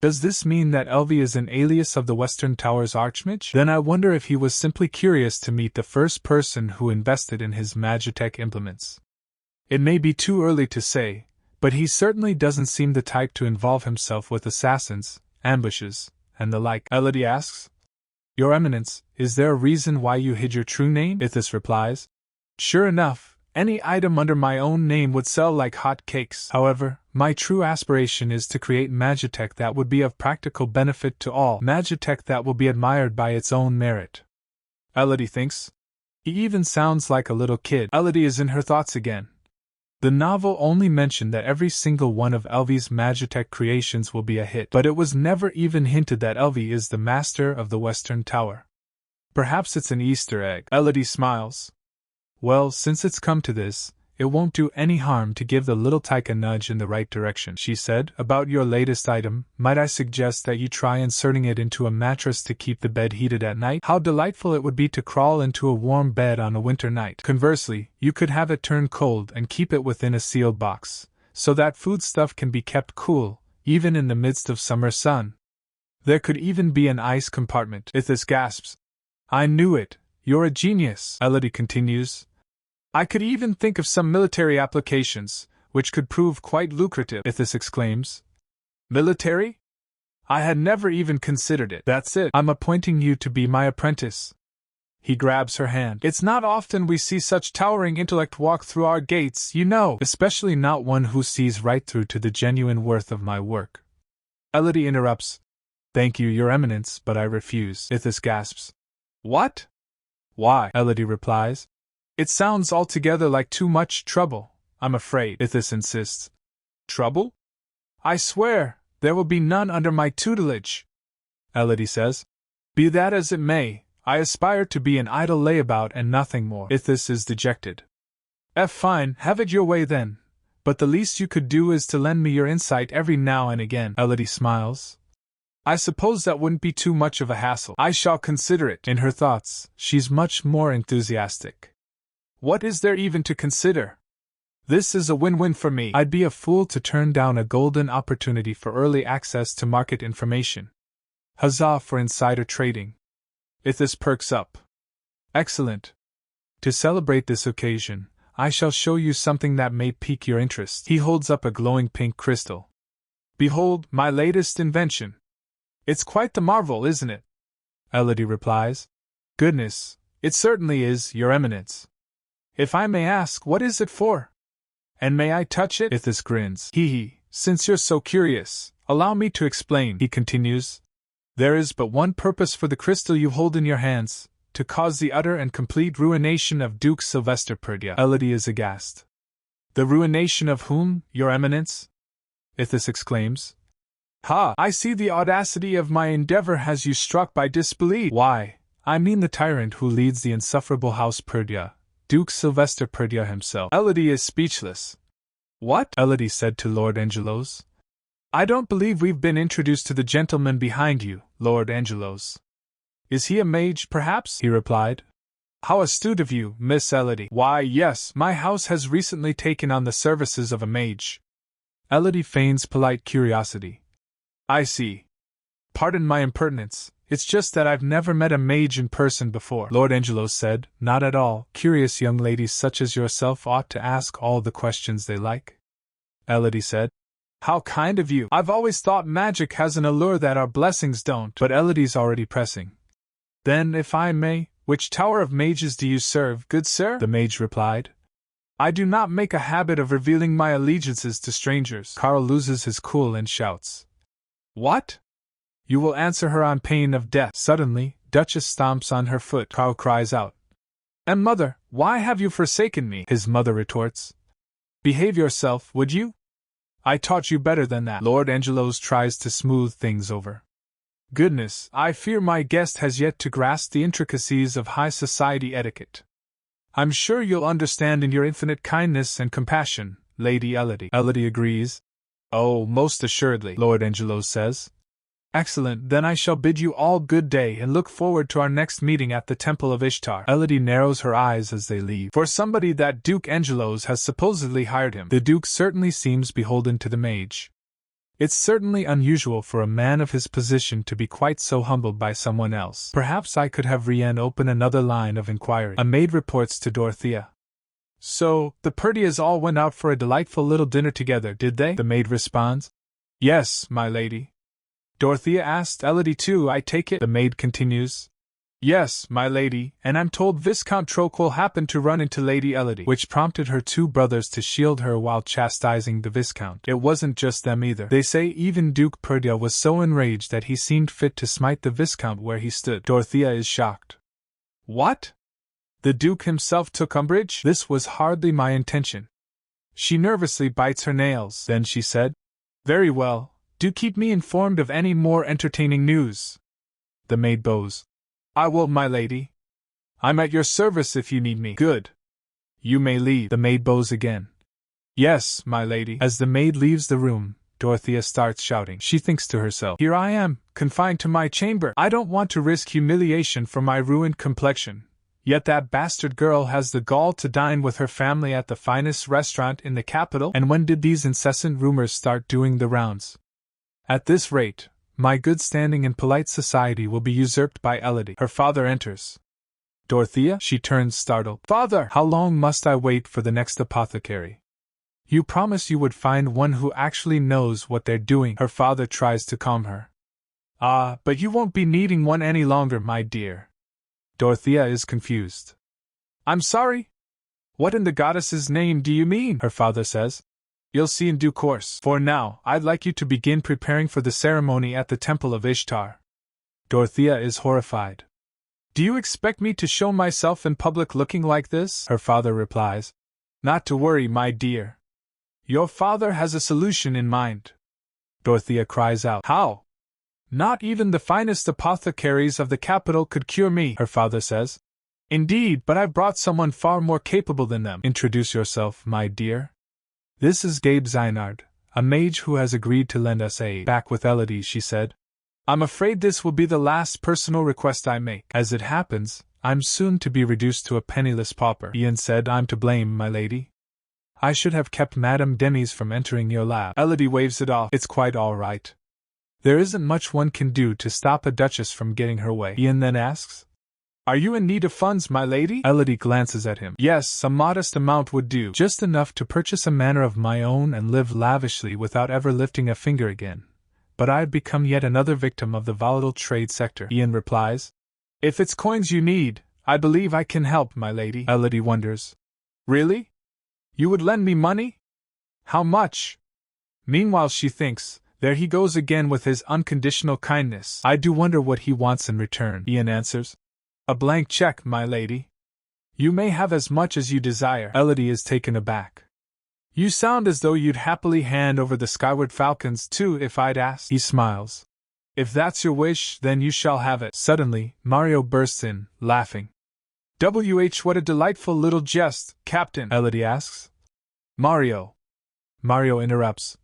Does this mean that Elvi is an alias of the Western Tower's Archmage? Then I wonder if he was simply curious to meet the first person who invested in his magitech implements. It may be too early to say, but he certainly doesn't seem the type to involve himself with assassins, ambushes, and the like. Elodie asks. Your Eminence, is there a reason why you hid your true name? Ithis replies. Sure enough, any item under my own name would sell like hot cakes. However, my true aspiration is to create magitech that would be of practical benefit to all, magitech that will be admired by its own merit. Elodie thinks. He even sounds like a little kid. Elodie is in her thoughts again. The novel only mentioned that every single one of Elvi's magitech creations will be a hit, but it was never even hinted that Elvi is the master of the Western Tower. Perhaps it's an Easter egg. Elodie smiles. Well, since it's come to this, it won't do any harm to give the little tyke a nudge in the right direction, she said. About your latest item, might I suggest that you try inserting it into a mattress to keep the bed heated at night? How delightful it would be to crawl into a warm bed on a winter night. Conversely, you could have it turn cold and keep it within a sealed box, so that foodstuff can be kept cool, even in the midst of summer sun. There could even be an ice compartment. Ithis gasps. I knew it. You're a genius, Elodie continues. I could even think of some military applications, which could prove quite lucrative, Ithis exclaims. Military? I had never even considered it. That's it. I'm appointing you to be my apprentice. He grabs her hand. It's not often we see such towering intellect walk through our gates, you know, especially not one who sees right through to the genuine worth of my work. Elodie interrupts. Thank you, Your Eminence, but I refuse, Ithis gasps. What? Why? Elodie replies. It sounds altogether like too much trouble, I'm afraid, Ithis insists. Trouble? I swear, there will be none under my tutelage, Elodie says. Be that as it may, I aspire to be an idle layabout and nothing more. Ithis is dejected. Fine, have it your way then, but the least you could do is to lend me your insight every now and again. Elodie smiles. I suppose that wouldn't be too much of a hassle. I shall consider it. In her thoughts, she's much more enthusiastic. What is there even to consider? This is a win-win for me. I'd be a fool to turn down a golden opportunity for early access to market information. Huzzah for insider trading. Ithis perks up. Excellent. To celebrate this occasion, I shall show you something that may pique your interest. He holds up a glowing pink crystal. Behold, my latest invention. It's quite the marvel, isn't it? Elodie replies. Goodness, it certainly is, Your Eminence. If I may ask, what is it for? And may I touch it? Ithis grins. Hee, since you're so curious, allow me to explain, he continues. There is but one purpose for the crystal you hold in your hands, to cause the utter and complete ruination of Duke Sylvester Perdia. Elodie is aghast. The ruination of whom, Your Eminence? Ithis exclaims. Ha! I see the audacity of my endeavor has you struck by disbelief. Why, I mean the tyrant who leads the insufferable House Perdia, Duke Sylvester Perdia himself. Elodie is speechless. What? Elodie said to Lord Angelos. I don't believe we've been introduced to the gentleman behind you, Lord Angelos. Is he a mage, perhaps? He replied. How astute of you, Miss Elodie. Why, yes, my house has recently taken on the services of a mage. Elodie feigns polite curiosity. I see. Pardon my impertinence. It's just that I've never met a mage in person before, Lord Angelos said. Not at all. Curious young ladies such as yourself ought to ask all the questions they like. Elodie said. How kind of you. I've always thought magic has an allure that our blessings don't. But Elodie's already pressing. Then, if I may, which tower of mages do you serve, good sir? The mage replied. I do not make a habit of revealing my allegiances to strangers. Carl loses his cool and shouts. What? You will answer her on pain of death. Suddenly, Duchess stomps on her foot. Carl cries out. And mother, why have you forsaken me? His mother retorts. Behave yourself, would you? I taught you better than that. Lord Angelos tries to smooth things over. Goodness, I fear my guest has yet to grasp the intricacies of high society etiquette. I'm sure you'll understand in your infinite kindness and compassion, Lady Elodie. Elodie agrees. Oh, most assuredly, Lord Angelos says. Excellent, then I shall bid you all good day and look forward to our next meeting at the Temple of Ishtar. Elodie narrows her eyes as they leave. For somebody that Duke Angelos has supposedly hired him, the Duke certainly seems beholden to the mage. It's certainly unusual for a man of his position to be quite so humbled by someone else. Perhaps I could have Rienne open another line of inquiry. A maid reports to Dorothea. So, the Perdias all went out for a delightful little dinner together, did they? The maid responds. Yes, my lady. Dorothea asked Elodie too, I take it? The maid continues. Yes, my lady, and I'm told Viscount Troquil happened to run into Lady Elodie, which prompted her two brothers to shield her while chastising the Viscount. It wasn't just them either. They say even Duke Perdia was so enraged that he seemed fit to smite the Viscount where he stood. Dorothea is shocked. What? The Duke himself took umbrage? This was hardly my intention. She nervously bites her nails. Then she said, Very well, do keep me informed of any more entertaining news. The maid bows. I will, my lady. I'm at your service if you need me. Good. You may leave. The maid bows again. Yes, my lady. As the maid leaves the room, Dorothea starts shouting. She thinks to herself, Here I am, confined to my chamber. I don't want to risk humiliation for my ruined complexion. Yet that bastard girl has the gall to dine with her family at the finest restaurant in the capital. And when did these incessant rumors start doing the rounds? At this rate, my good standing in polite society will be usurped by Elodie. Her father enters. Dorothea? She turns startled. Father! How long must I wait for the next apothecary? You promised you would find one who actually knows what they're doing. Her father tries to calm her. Ah, but you won't be needing one any longer, my dear. Dorothea is confused. I'm sorry? What in the goddess's name do you mean? Her father says. You'll see in due course. For now, I'd like you to begin preparing for the ceremony at the Temple of Ishtar. Dorothea is horrified. Do you expect me to show myself in public looking like this? Her father replies. Not to worry, my dear. Your father has a solution in mind. Dorothea cries out. How? Not even the finest apothecaries of the capital could cure me, her father says. Indeed, but I've brought someone far more capable than them. Introduce yourself, my dear. This is Gabe Zynard, a mage who has agreed to lend us aid. Back with Elodie, she said. I'm afraid this will be the last personal request I make. As it happens, I'm soon to be reduced to a penniless pauper. Ian said, I'm to blame, my lady. I should have kept Madame Demis from entering your lab. Elodie waves it off. It's quite all right. There isn't much one can do to stop a duchess from getting her way. Ian then asks, Are you in need of funds, my lady? Elodie glances at him. Yes, a modest amount would do. Just enough to purchase a manor of my own and live lavishly without ever lifting a finger again. But I've become yet another victim of the volatile trade sector. Ian replies, If it's coins you need, I believe I can help, my lady. Elodie wonders. Really? You would lend me money? How much? Meanwhile she thinks, there he goes again with his unconditional kindness. I do wonder what he wants in return. Ian answers. A blank check, my lady. You may have as much as you desire. Elodie is taken aback. You sound as though you'd happily hand over the Skyward Falcons too if I'd asked. He smiles. If that's your wish, then you shall have it. Suddenly, Mario bursts in, laughing. What a delightful little jest, Captain, Elodie asks. Mario. Mario interrupts.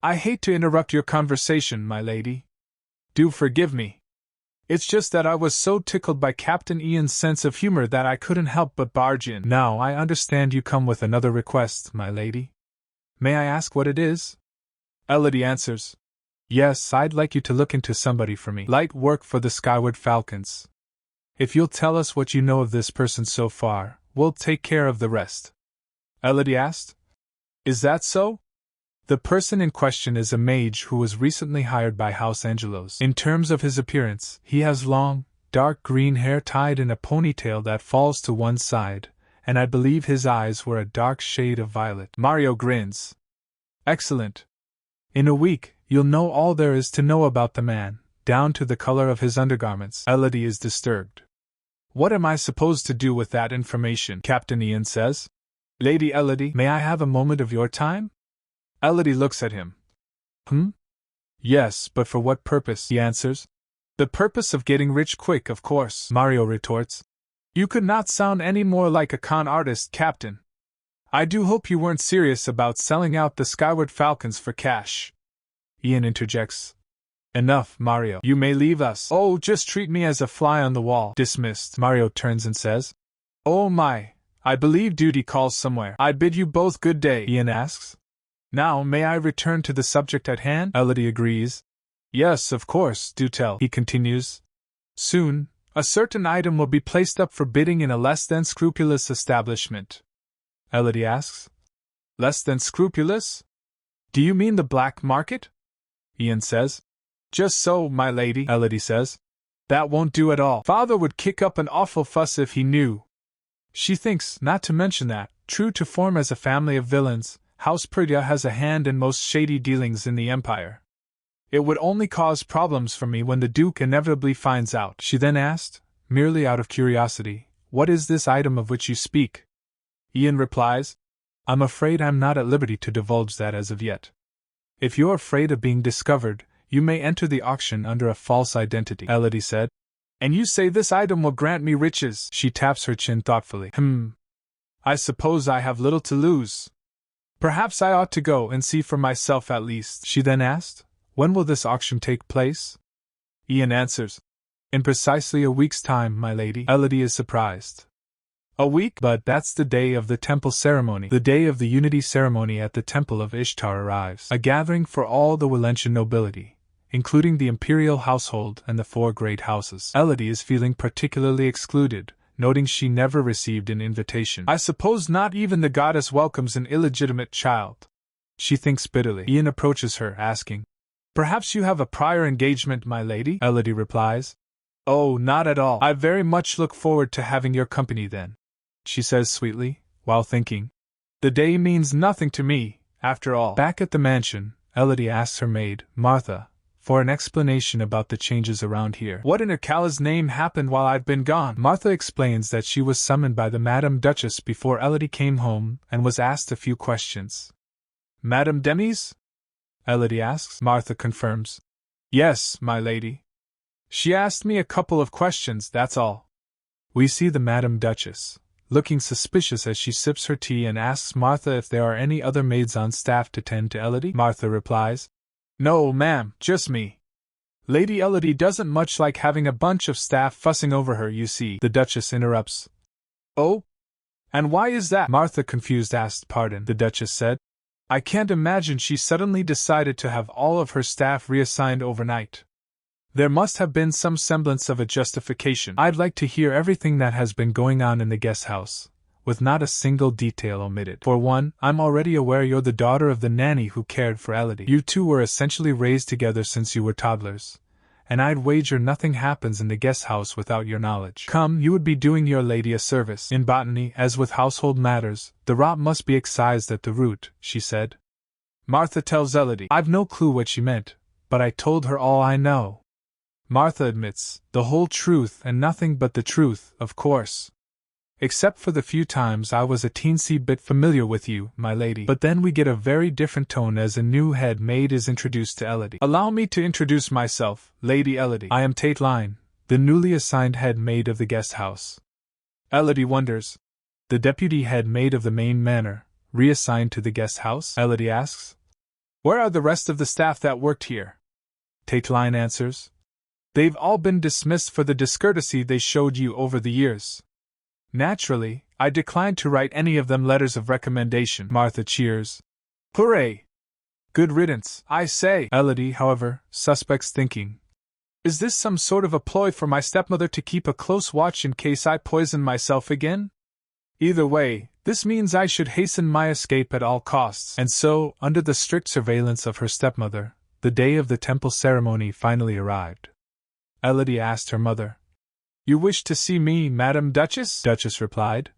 I hate to interrupt your conversation, my lady. Do forgive me. It's just that I was so tickled by Captain Ian's sense of humor that I couldn't help but barge in. Now I understand you come with another request, my lady. May I ask what it is? Elodie answers. Yes, I'd like you to look into somebody for me. Light work for the Skyward Falcons. If you'll tell us what you know of this person so far, we'll take care of the rest. Elodie asked. Is that so? The person in question is a mage who was recently hired by House Angelos. In terms of his appearance, he has long, dark green hair tied in a ponytail that falls to one side, and I believe his eyes were a dark shade of violet. Mario grins. Excellent. In a week, you'll know all there is to know about the man, down to the color of his undergarments. Elodie is disturbed. What am I supposed to do with that information? Captain Ian says. Lady Elodie, may I have a moment of your time? Elodie looks at him. Yes, but for what purpose? He answers. The purpose of getting rich quick, of course, Mario retorts. You could not sound any more like a con artist, Captain. I do hope you weren't serious about selling out the Skyward Falcons for cash. Ian interjects. Enough, Mario. You may leave us. Oh, just treat me as a fly on the wall. Dismissed. Mario turns and says. Oh my, I believe duty calls somewhere. I bid you both good day, Ian asks. Now, may I return to the subject at hand? Elodie agrees. Yes, of course, do tell, he continues. Soon, a certain item will be placed up for bidding in a less than scrupulous establishment. Elodie asks. Less than scrupulous? Do you mean the black market? Ian says. Just so, my lady, Elodie says. That won't do at all. Father would kick up an awful fuss if he knew. She thinks, not to mention that, true to form as a family of villains, House Perdia has a hand in most shady dealings in the Empire. It would only cause problems for me when the Duke inevitably finds out. She then asked, merely out of curiosity, what is this item of which you speak? Ian replies, I'm afraid I'm not at liberty to divulge that as of yet. If you're afraid of being discovered, you may enter the auction under a false identity, Elodie said. And you say this item will grant me riches? She taps her chin thoughtfully. I suppose I have little to lose. Perhaps I ought to go and see for myself at least, she then asked. When will this auction take place? Ian answers. In precisely a week's time, my lady. Elodie is surprised. A week? But that's the day of the temple ceremony. The day of the unity ceremony at the temple of Ishtar arrives. A gathering for all the Willentian nobility, including the imperial household and the 4 great houses. Elodie is feeling particularly excluded, noting she never received an invitation. I suppose not even the goddess welcomes an illegitimate child. She thinks bitterly. Ian approaches her, asking, Perhaps you have a prior engagement, my lady? Elodie replies. Oh, not at all. I very much look forward to having your company then, she says sweetly, while thinking. The day means nothing to me, after all. Back at the mansion, Elodie asks her maid, Martha, for an explanation about the changes around here. What in Akala's name happened while I've been gone? Martha explains that she was summoned by the Madame Duchess before Elodie came home and was asked a few questions. Madame Demis? Elodie asks. Martha confirms. Yes, my lady. She asked me a couple of questions, that's all. We see the Madame Duchess, looking suspicious as she sips her tea and asks Martha if there are any other maids on staff to tend to Elodie. Martha replies, No, ma'am, just me. Lady Elodie doesn't much like having a bunch of staff fussing over her, you see, the Duchess interrupts. Oh? And why is that? Martha, confused, asked. Pardon, the Duchess said. I can't imagine she suddenly decided to have all of her staff reassigned overnight. There must have been some semblance of a justification. I'd like to hear everything that has been going on in the guest house, with not a single detail omitted. For one, I'm already aware you're the daughter of the nanny who cared for Elodie. You two were essentially raised together since you were toddlers, and I'd wager nothing happens in the guest house without your knowledge. Come, you would be doing your lady a service. In botany, as with household matters, the rot must be excised at the root, she said. Martha tells Elodie. I've no clue what she meant, but I told her all I know. Martha admits, the whole truth and nothing but the truth, of course. Except for the few times I was a teensy bit familiar with you, my lady. But then we get a very different tone as a new head maid is introduced to Elodie. Allow me to introduce myself, Lady Elodie. I am Line, the newly assigned head maid of the guest house. Elodie wonders. The deputy head maid of the main manor, reassigned to the guest house? Elodie asks. Where are the rest of the staff that worked here? Line answers. They've all been dismissed for the discourtesy they showed you over the years. Naturally, I declined to write any of them letters of recommendation. Martha cheers. Hooray! Good riddance, I say. Elodie, however, suspects, thinking. Is this some sort of a ploy for my stepmother to keep a close watch in case I poison myself again? Either way, This means I should hasten my escape at all costs. And so, under the strict surveillance of her stepmother, the day of the temple ceremony finally arrived. Elodie asked her mother. You wished to see me, Madam Duchess? Duchess replied.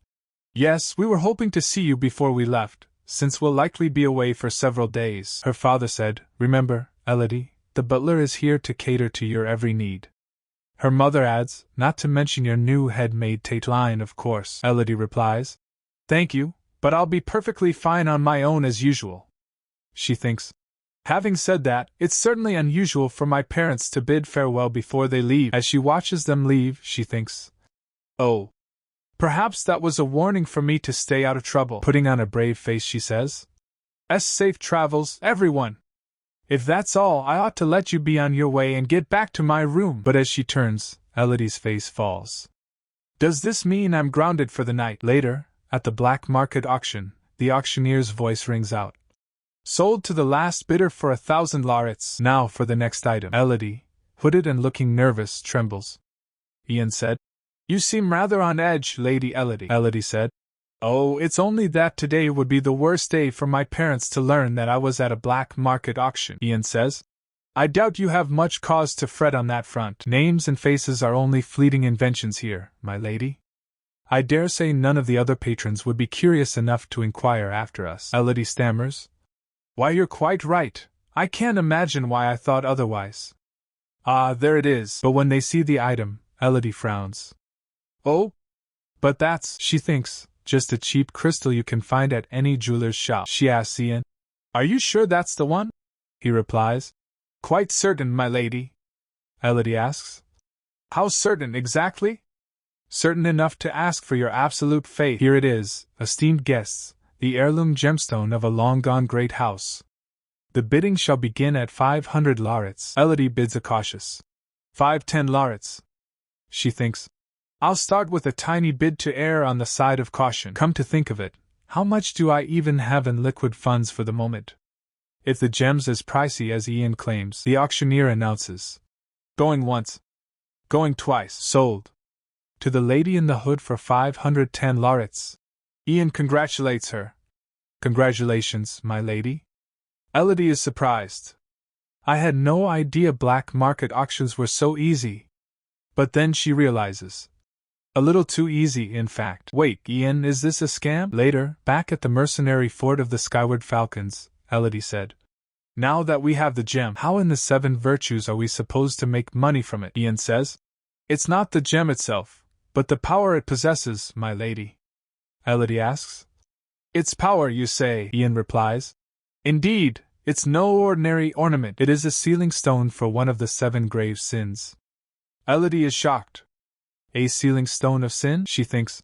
Yes, we were hoping to see you before we left, since we'll likely be away for several days. Her father said, Remember, Elodie, the butler is here to cater to your every need. Her mother adds, Not to mention your new head maid Tateline, of course. Elodie replies, Thank you, but I'll be perfectly fine on my own as usual. She thinks. Having said that, it's certainly unusual for my parents to bid farewell before they leave. As she watches them leave, she thinks, Oh, perhaps that was a warning for me to stay out of trouble. Putting on a brave face, she says, Safe travels, everyone. If that's all, I ought to let you be on your way and get back to my room. But as she turns, Elodie's face falls. Does this mean I'm grounded for the night? Later, at the black market auction, the auctioneer's voice rings out. Sold to the last bidder for 1,000 laurets. Now for the next item. Elodie, hooded and looking nervous, trembles. Ian said, You seem rather on edge, Lady Elodie. Elodie said, Oh, it's only that today would be the worst day for my parents to learn that I was at a black market auction. Ian says, I doubt you have much cause to fret on that front. Names and faces are only fleeting inventions here, my lady. I dare say none of the other patrons would be curious enough to inquire after us. Elodie stammers. Why, you're quite right. I can't imagine why I thought otherwise. Ah, there it is. But when they see the item, Elodie frowns. Oh? But that's, she thinks, just a cheap crystal you can find at any jeweler's shop. She asks Ian, Are you sure that's the one? He replies, Quite certain, my lady. Elodie asks, How certain exactly? Certain enough to ask for your absolute faith. Here it is, esteemed guests, the heirloom gemstone of a long-gone great house. The bidding shall begin at 500 laurets. Elodie bids a cautious 510 laurets. She thinks, I'll start with a tiny bid to err on the side of caution. Come to think of it, how much do I even have in liquid funds for the moment? If the gem's as pricey as Ian claims, the auctioneer announces, Going once. Going twice. Sold. To the lady in the hood for 510 laurets. Ian congratulates her. Congratulations, my lady. Elodie is surprised. I had no idea black market auctions were so easy. But then she realizes. A little too easy, in fact. Wait, Ian, is this a scam? Later, back at the mercenary fort of the Skyward Falcons, Elodie said. Now that we have the gem, how in the 7 virtues are we supposed to make money from it? Ian says. It's not the gem itself, but the power it possesses, my lady. Elodie asks. Its power, you say? Ian replies. Indeed, it's no ordinary ornament. It is a sealing stone for one of the 7 grave sins. Elodie is shocked. A sealing stone of sin? She thinks.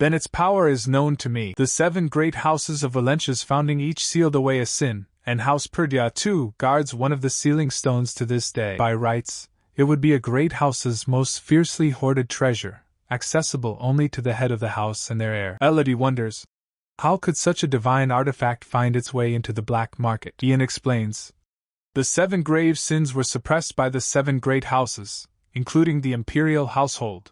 Then its power is known to me. The 7 great houses of Valencia's founding each sealed away a sin, and House Perdia, too, guards one of the sealing stones to this day. By rights, it would be a great house's most fiercely hoarded treasure, accessible only to the head of the house and their heir. Elodie wonders, how could such a divine artifact find its way into the black market? Ian explains. The 7 grave sins were suppressed by the 7 great houses, including the imperial household.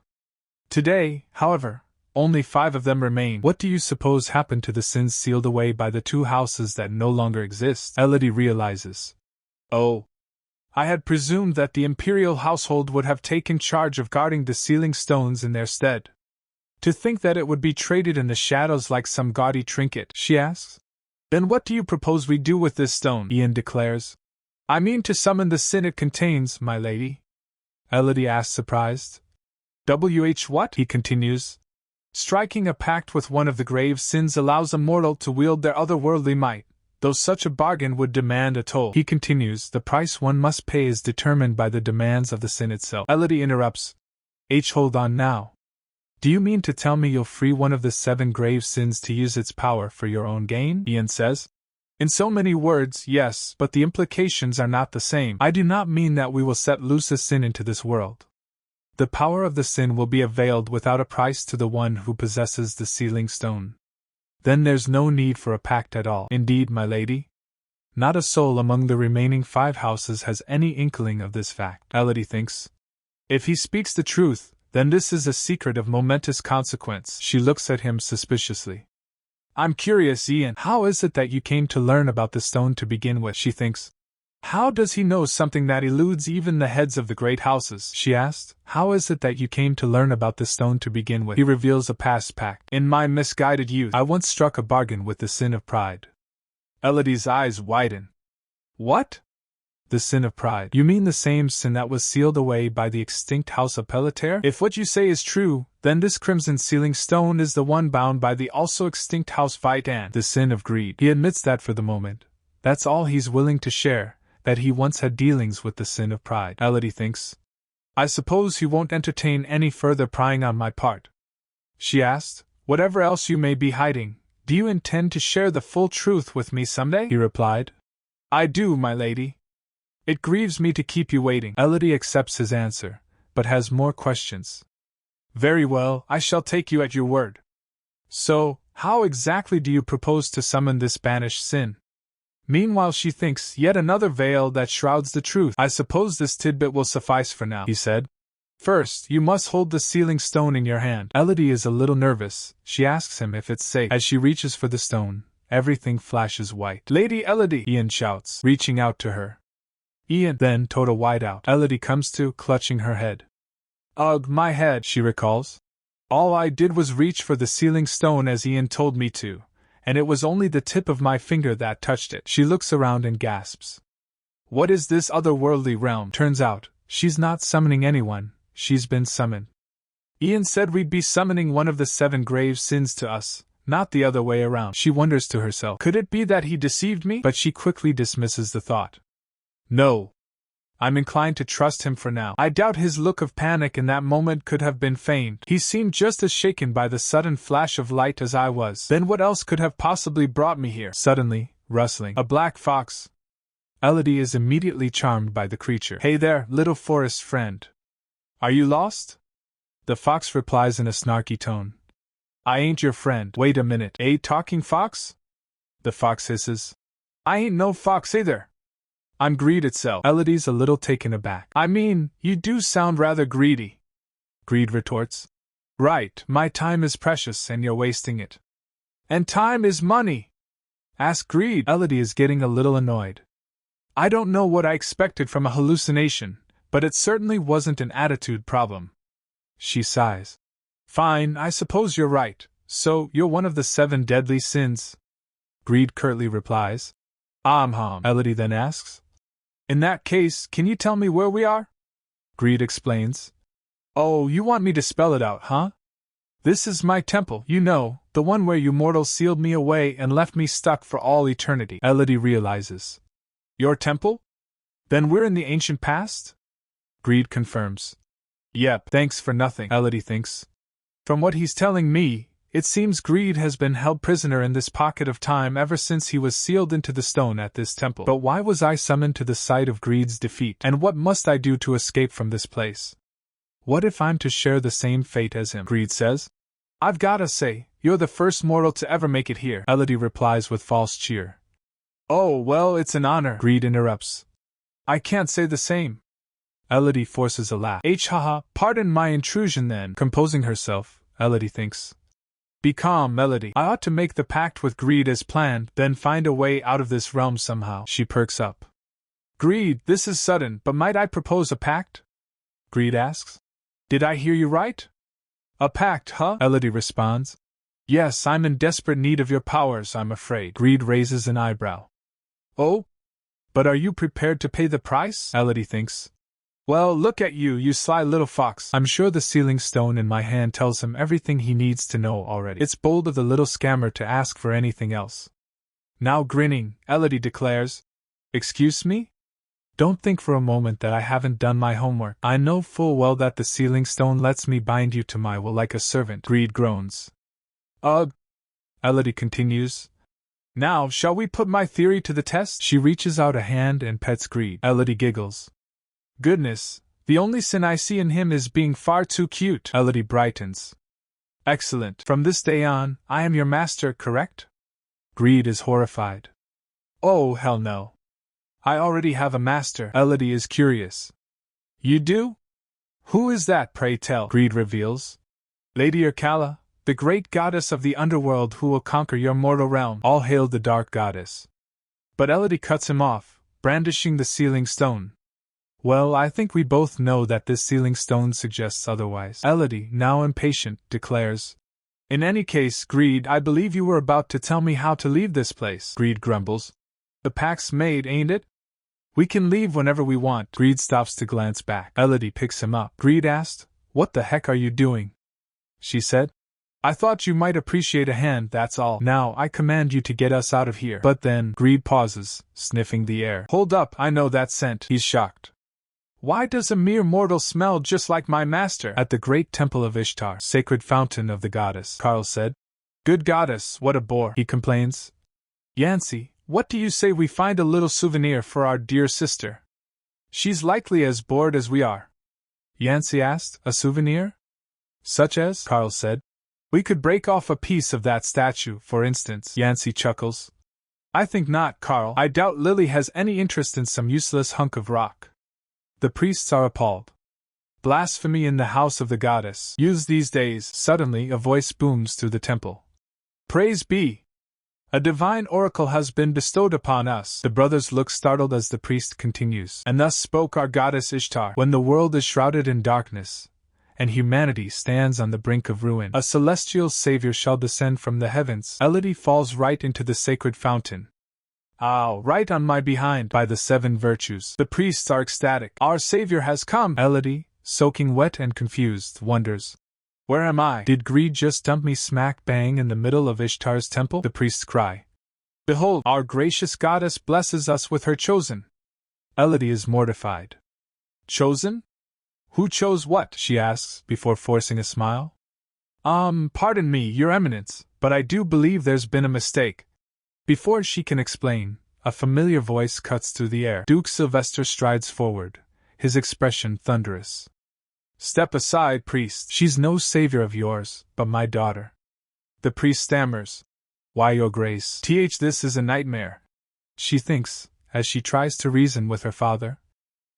Today, however, only 5 of them remain. What do you suppose happened to the sins sealed away by the 2 houses that no longer exist? Elodie realizes. Oh, I had presumed that the imperial household would have taken charge of guarding the sealing stones in their stead. To think that it would be traded in the shadows like some gaudy trinket, she asks. Then what do you propose we do with this stone? Ian declares. I mean to summon the sin it contains, my lady. Elodie asks, surprised. What? He continues. Striking a pact with one of the grave sins allows a mortal to wield their otherworldly might, though such a bargain would demand a toll. He continues, the price one must pay is determined by the demands of the sin itself. Elodie interrupts. Hold on now. Do you mean to tell me you'll free one of the 7 grave sins to use its power for your own gain? Ian says. In so many words, yes, but the implications are not the same. I do not mean that we will set loose a sin into this world. The power of the sin will be availed without a price to the one who possesses the sealing stone. Then there's no need for a pact at all. Indeed, my lady. Not a soul among the remaining 5 houses has any inkling of this fact. Elodie thinks. If he speaks the truth, then this is a secret of momentous consequence. She looks at him suspiciously. I'm curious, Ian, how is it that you came to learn about the stone to begin with, she thinks. How does he know something that eludes even the heads of the great houses, she asked. How is it that you came to learn about the stone to begin with? He reveals a past pact. In my misguided youth, I once struck a bargain with the sin of pride. Elodie's eyes widen. What? The sin of pride. You mean the same sin that was sealed away by the extinct house of Pelletier? If what you say is true, then this crimson sealing stone is the one bound by the also extinct house Vitan. The sin of greed. He admits that for the moment. That's all he's willing to share, that he once had dealings with the sin of pride. Elodie thinks. I suppose you won't entertain any further prying on my part? She asked. Whatever else you may be hiding, do you intend to share the full truth with me someday? He replied. I do, my lady. It grieves me to keep you waiting. Elodie accepts his answer, but has more questions. Very well, I shall take you at your word. So, how exactly do you propose to summon this banished sin? Meanwhile she thinks, yet another veil that shrouds the truth. I suppose this tidbit will suffice for now, he said. First, you must hold the sealing stone in your hand. Elodie is a little nervous. She asks him if it's safe. As she reaches for the stone, everything flashes white. Lady Elodie, Ian shouts, reaching out to her. Ian, then total whiteout. Elodie comes to, clutching her head. Ugh, my head, she recalls. All I did was reach for the sealing stone as Ian told me to, and it was only the tip of my finger that touched it. She looks around and gasps. What is this otherworldly realm? Turns out, she's not summoning anyone, she's been summoned. Ian said we'd be summoning one of the 7 grave sins to us, not the other way around. She wonders to herself, could it be that he deceived me? But she quickly dismisses the thought. No. I'm inclined to trust him for now. I doubt his look of panic in that moment could have been feigned. He seemed just as shaken by the sudden flash of light as I was. Then what else could have possibly brought me here? Suddenly, rustling. A black fox. Elodie is immediately charmed by the creature. Hey there, little forest friend. Are you lost? The fox replies in a snarky tone. I ain't your friend. Wait a minute. A talking fox? The fox hisses. I ain't no fox either. I'm greed itself. Elodie's a little taken aback. I mean, you do sound rather greedy. Greed retorts. Right, my time is precious and you're wasting it. And time is money. Ask Greed. Elodie is getting a little annoyed. I don't know what I expected from a hallucination, but it certainly wasn't an attitude problem. She sighs. Fine, I suppose you're right. So, you're one of the 7 deadly sins? Greed curtly replies. Elodie then asks. In that case, can you tell me where we are? Greed explains. Oh, you want me to spell it out, huh? This is my temple, you know, the one where you mortals sealed me away and left me stuck for all eternity. Elodie realizes. Your temple? Then we're in the ancient past? Greed confirms. Yep, thanks for nothing, Elodie thinks. From what he's telling me, it seems Greed has been held prisoner in this pocket of time ever since he was sealed into the stone at this temple. But why was I summoned to the site of Greed's defeat? And what must I do to escape from this place? What if I'm to share the same fate as him? Greed says. I've gotta say, you're the first mortal to ever make it here, Elodie replies with false cheer. Oh, well, it's an honor, Greed interrupts. I can't say the same. Elodie forces a laugh. Haha, pardon my intrusion then. Composing herself, Elodie thinks. Be calm, Elodie. I ought to make the pact with Greed as planned, then find a way out of this realm somehow. She perks up. Greed, this is sudden, but might I propose a pact? Greed asks. Did I hear you right? A pact, huh? Elodie responds. Yes, I'm in desperate need of your powers, I'm afraid. Greed raises an eyebrow. Oh? But are you prepared to pay the price? Elodie thinks. Well, look at you, you sly little fox. I'm sure the sealing stone in my hand tells him everything he needs to know already. It's bold of the little scammer to ask for anything else. Now grinning, Elodie declares, Excuse me? Don't think for a moment that I haven't done my homework. I know full well that the sealing stone lets me bind you to my will like a servant. Greed groans. Ugh. Elodie continues. Now, shall we put my theory to the test? She reaches out a hand and pets Greed. Elodie giggles. Goodness, the only sin I see in him is being far too cute. Elodie brightens. Excellent. From this day on, I am your master, correct? Greed is horrified. Oh, hell no. I already have a master. Elodie is curious. You do? Who is that, pray tell? Greed reveals. Lady Urkala, the great goddess of the underworld who will conquer your mortal realm. All hail the dark goddess. But Elodie cuts him off, brandishing the sealing stone. Well, I think we both know that this sealing stone suggests otherwise. Elodie, now impatient, declares. In any case, Greed, I believe you were about to tell me how to leave this place. Greed grumbles. The pact's made, ain't it? We can leave whenever we want. Greed stops to glance back. Elodie picks him up. Greed asked, What the heck are you doing? She said. I thought you might appreciate a hand, that's all. Now, I command you to get us out of here. But then, Greed pauses, sniffing the air. Hold up, I know that scent. He's shocked. Why does a mere mortal smell just like my master? At the great temple of Ishtar, sacred fountain of the goddess, Carl said. Good goddess, what a bore, he complains. Yancy, what do you say we find a little souvenir for our dear sister? She's likely as bored as we are. Yancy asked, a souvenir? Such as? Carl said. We could break off a piece of that statue, for instance. Yancy chuckles. I think not, Carl. I doubt Lily has any interest in some useless hunk of rock. The priests are appalled. Blasphemy in the house of the goddess. Used these days. Suddenly a voice booms through the temple. Praise be! A divine oracle has been bestowed upon us. The brothers look startled as the priest continues. And thus spoke our goddess Ishtar. When the world is shrouded in darkness, and humanity stands on the brink of ruin, a celestial savior shall descend from the heavens. Elodie falls right into the sacred fountain. Ow, right on my behind, by the 7 virtues. The priests are ecstatic. Our savior has come. Elodie, soaking wet and confused, wonders. Where am I? Did Greed just dump me smack bang in the middle of Ishtar's temple? The priests cry. Behold, our gracious goddess blesses us with her chosen. Elodie is mortified. Chosen? Who chose what? She asks, before forcing a smile. Pardon me, your eminence, but I do believe there's been a mistake. Before she can explain, a familiar voice cuts through the air. Duke Sylvester strides forward, his expression thunderous. Step aside, priest. She's no savior of yours, but my daughter. The priest stammers. Why, your grace? This is a nightmare. She thinks, as she tries to reason with her father.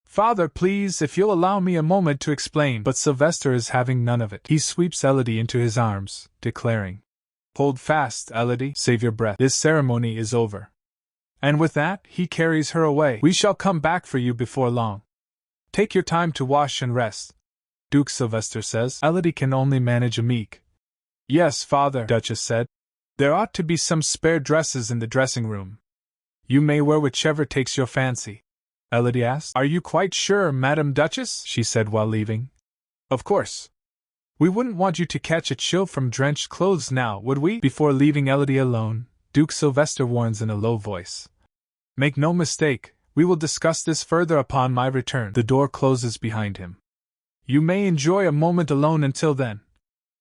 Father, please, if you'll allow me a moment to explain. But Sylvester is having none of it. He sweeps Elodie into his arms, declaring. Hold fast, Elodie. Save your breath. This ceremony is over. And with that, he carries her away. We shall come back for you before long. Take your time to wash and rest, Duke Sylvester says. Elodie can only manage a meek. Yes, father, Duchess said. There ought to be some spare dresses in the dressing room. You may wear whichever takes your fancy. Elodie asked. Are you quite sure, Madam Duchess? She said while leaving. Of course. We wouldn't want you to catch a chill from drenched clothes now, would we? Before leaving Elodie alone, Duke Sylvester warns in a low voice. Make no mistake, we will discuss this further upon my return. The door closes behind him. You may enjoy a moment alone until then,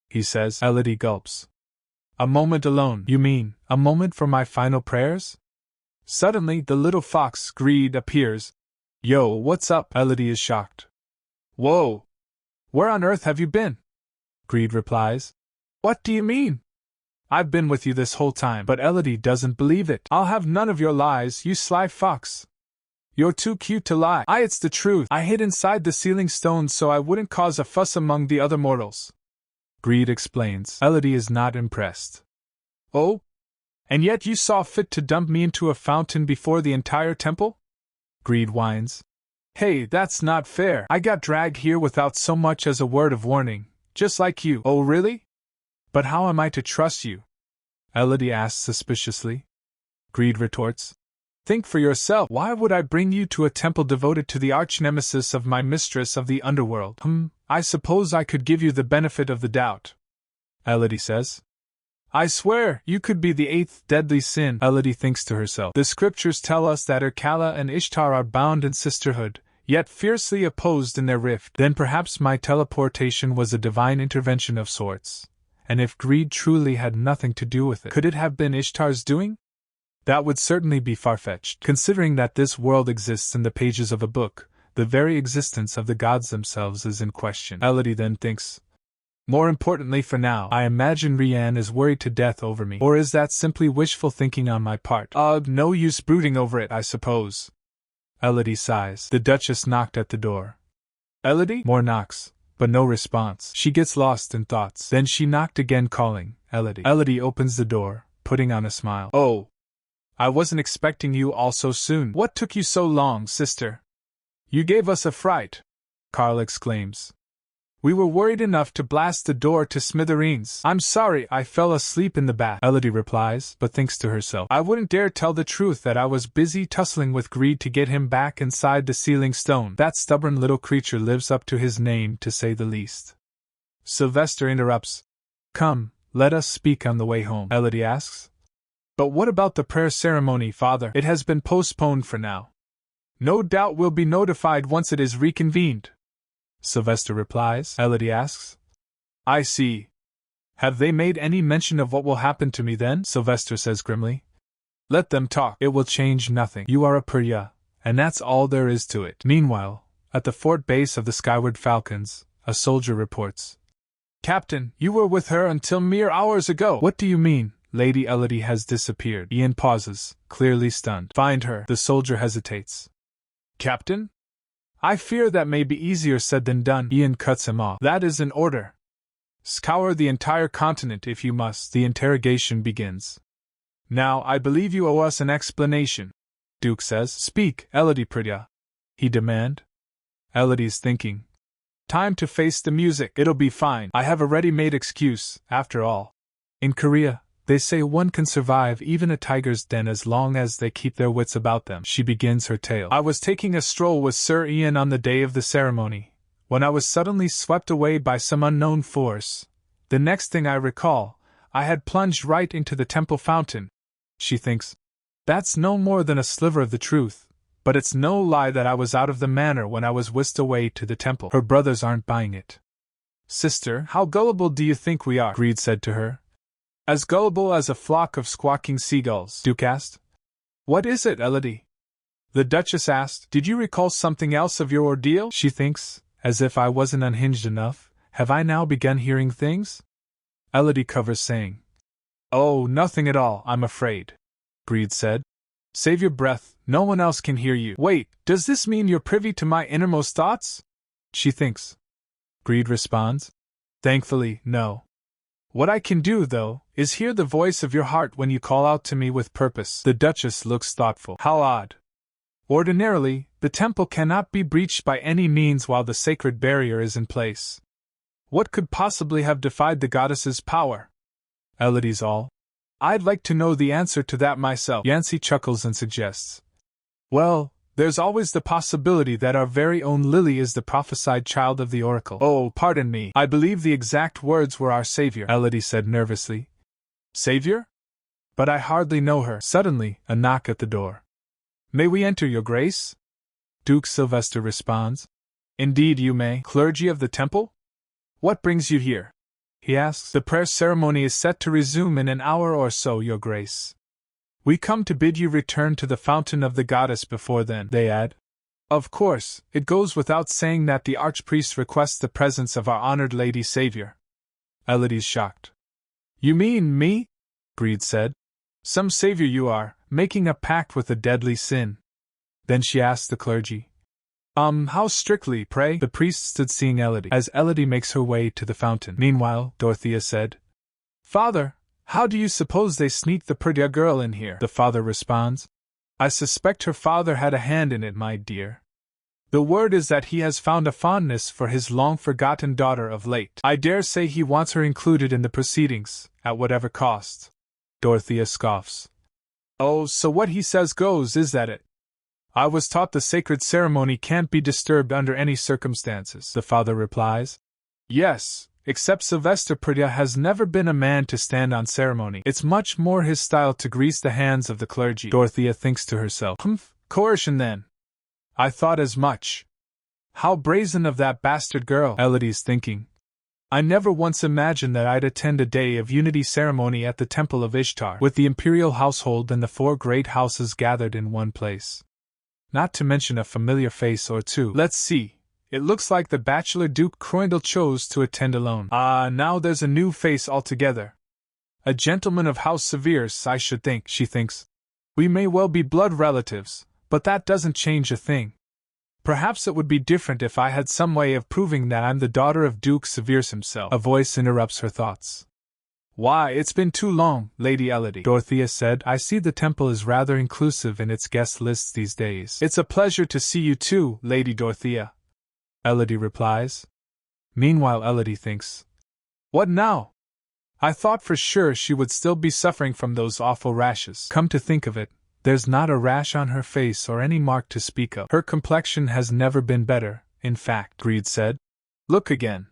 he says. Elodie gulps. A moment alone? You mean, a moment for my final prayers? Suddenly, the little fox, Greed, appears. Yo, what's up? Elodie is shocked. Whoa! Where on earth have you been? Greed replies. What do you mean? I've been with you this whole time. But Elodie doesn't believe it. I'll have none of your lies, you sly fox. You're too cute to lie. It's the truth. I hid inside the sealing stone so I wouldn't cause a fuss among the other mortals. Greed explains. Elodie is not impressed. Oh? And yet you saw fit to dump me into a fountain before the entire temple? Greed whines. Hey, that's not fair. I got dragged here without so much as a word of warning, just like you. Oh, really? But how am I to trust you? Elodie asks suspiciously. Greed retorts. Think for yourself. Why would I bring you to a temple devoted to the arch-nemesis of my mistress of the underworld? I suppose I could give you the benefit of the doubt, Elodie says. I swear, you could be the 8th deadly sin, Elodie thinks to herself. The scriptures tell us that Ercala and Ishtar are bound in sisterhood, yet fiercely opposed in their rift. Then perhaps my teleportation was a divine intervention of sorts. And if Greed truly had nothing to do with it, could it have been Ishtar's doing? That would certainly be far-fetched, considering that this world exists in the pages of a book. The very existence of the gods themselves is in question. Elodie then thinks. More importantly for now, I imagine Rianne is worried to death over me. Or is that simply wishful thinking on my part? No use brooding over it, I suppose. Elodie sighs. The Duchess knocked at the door. Elodie? More knocks, but no response. She gets lost in thoughts. Then she knocked again, calling, Elodie. Elodie opens the door, putting on a smile. Oh, I wasn't expecting you all so soon. What took you so long, sister? You gave us a fright, Carl exclaims. We were worried enough to blast the door to smithereens. I'm sorry, I fell asleep in the bath, Elodie replies, but thinks to herself, I wouldn't dare tell the truth that I was busy tussling with greed to get him back inside the ceiling stone. That stubborn little creature lives up to his name, to say the least. Sylvester interrupts. Come, let us speak on the way home, Elodie asks. But what about the prayer ceremony, father? It has been postponed for now. No doubt we'll be notified once it is reconvened, Sylvester replies. Elodie asks. I see. Have they made any mention of what will happen to me then? Sylvester says grimly. Let them talk. It will change nothing. You are a Perdia, and that's all there is to it. Meanwhile, at the fort base of the Skyward Falcons, a soldier reports. Captain, you were with her until mere hours ago. What do you mean? Lady Elodie has disappeared. Ian pauses, clearly stunned. Find her. The soldier hesitates. Captain? I fear that may be easier said than done. Ian cuts him off. That is an order. Scour the entire continent if you must. The interrogation begins. Now, I believe you owe us an explanation, Duke says. Speak, Elodie Perdia, he demands. Elodie's thinking. Time to face the music. It'll be fine. I have a ready-made excuse, after all. In Korea, they say one can survive even a tiger's den as long as they keep their wits about them. She begins her tale. I was taking a stroll with Sir Ian on the day of the ceremony, when I was suddenly swept away by some unknown force. The next thing I recall, I had plunged right into the temple fountain. She thinks. That's no more than a sliver of the truth, but it's no lie that I was out of the manor when I was whisked away to the temple. Her brothers aren't buying it. Sister, how gullible do you think we are? Greed said to her. As gullible as a flock of squawking seagulls, Duke asked. What is it, Elodie? The Duchess asked. Did you recall something else of your ordeal? She thinks, as if I wasn't unhinged enough, have I now begun hearing things? Elodie covers, saying. Oh, nothing at all, I'm afraid, Greed said. Save your breath, no one else can hear you. Wait, does this mean you're privy to my innermost thoughts? She thinks. Greed responds. Thankfully, no. What I can do, though, is hear the voice of your heart when you call out to me with purpose. The Duchess looks thoughtful. How odd. Ordinarily, the temple cannot be breached by any means while the sacred barrier is in place. What could possibly have defied the goddess's power? Elodie's all. I'd like to know the answer to that myself. Yancy chuckles and suggests. Well, there's always the possibility that our very own Lily is the prophesied child of the oracle. Oh, pardon me. I believe the exact words were our savior, Elodie said nervously. Savior? But I hardly know her. Suddenly, a knock at the door. May we enter, your grace? Duke Sylvester responds. Indeed you may. Clergy of the temple? What brings you here? He asks. The prayer ceremony is set to resume in an hour or so, your grace. We come to bid you return to the fountain of the goddess before then, they add. Of course, it goes without saying that the archpriest requests the presence of our honored Lady Savior. Elodie's shocked. You mean me? Greed said. Some savior you are, making a pact with a deadly sin. Then she asked the clergy. How strictly, pray? The priest stood seeing Elodie as Elodie makes her way to the fountain. Meanwhile, Dorothea said. Father, how do you suppose they sneaked the Perdia girl in here? The father responds. I suspect her father had a hand in it, my dear. The word is that he has found a fondness for his long-forgotten daughter of late. I dare say he wants her included in the proceedings, at whatever cost. Dorothea scoffs. Oh, so what he says goes, is that it? I was taught the sacred ceremony can't be disturbed under any circumstances, the father replies. Yes, except Sylvester Perdia has never been a man to stand on ceremony. It's much more his style to grease the hands of the clergy. Dorothea thinks to herself. Coercion then. I thought as much. How brazen of that bastard girl, Elodie's thinking. I never once imagined that I'd attend a day of unity ceremony at the Temple of Ishtar, with the imperial household and the 4 great houses gathered in one place. Not to mention a familiar face or two. Let's see. It looks like the bachelor Duke Croindle chose to attend alone. Ah, now there's a new face altogether. A gentleman of House Severus, I should think, she thinks. We may well be blood relatives, but that doesn't change a thing. Perhaps it would be different if I had some way of proving that I'm the daughter of Duke Severus himself. A voice interrupts her thoughts. Why, it's been too long, Lady Elodie, Dorothea said. I see the temple is rather inclusive in its guest lists these days. It's a pleasure to see you too, Lady Dorothea, Elodie replies. Meanwhile, Elodie thinks, what now? I thought for sure she would still be suffering from those awful rashes. Come to think of it, there's not a rash on her face or any mark to speak of. Her complexion has never been better, in fact, Greed said. Look again.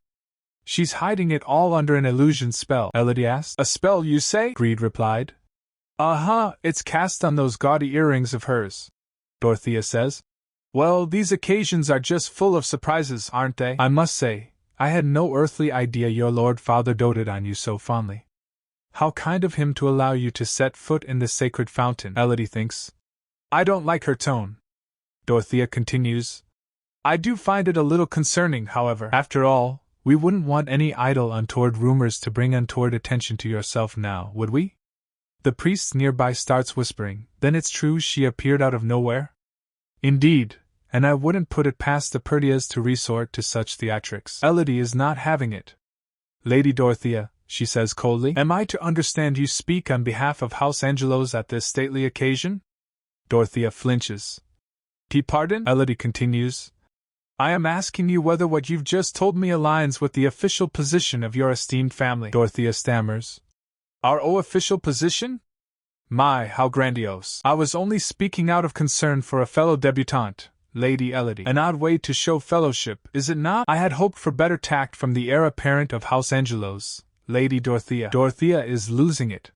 She's hiding it all under an illusion spell, Elodie asked. A spell, you say? Greed replied. Uh-huh, it's cast on those gaudy earrings of hers, Dorothea says. Well, these occasions are just full of surprises, aren't they? I must say, I had no earthly idea your Lord Father doted on you so fondly. How kind of him to allow you to set foot in the sacred fountain, Elodie thinks. I don't like her tone, Dorothea continues. I do find it a little concerning, however. After all, we wouldn't want any idle untoward rumors to bring untoward attention to yourself now, would we? The priest nearby starts whispering, then it's true she appeared out of nowhere? Indeed, and I wouldn't put it past the Perdias to resort to such theatrics. Elodie is not having it. Lady Dorothea, she says coldly, am I to understand you speak on behalf of House Angelos at this stately occasion? Dorothea flinches. Pardon? Elodie continues. I am asking you whether what you've just told me aligns with the official position of your esteemed family. Dorothea stammers. Our official position? My, how grandiose. I was only speaking out of concern for a fellow debutante, Lady Elodie. An odd way to show fellowship, is it not? I had hoped for better tact from the heir apparent of House Angelos, Lady Dorothea. Dorothea is losing it.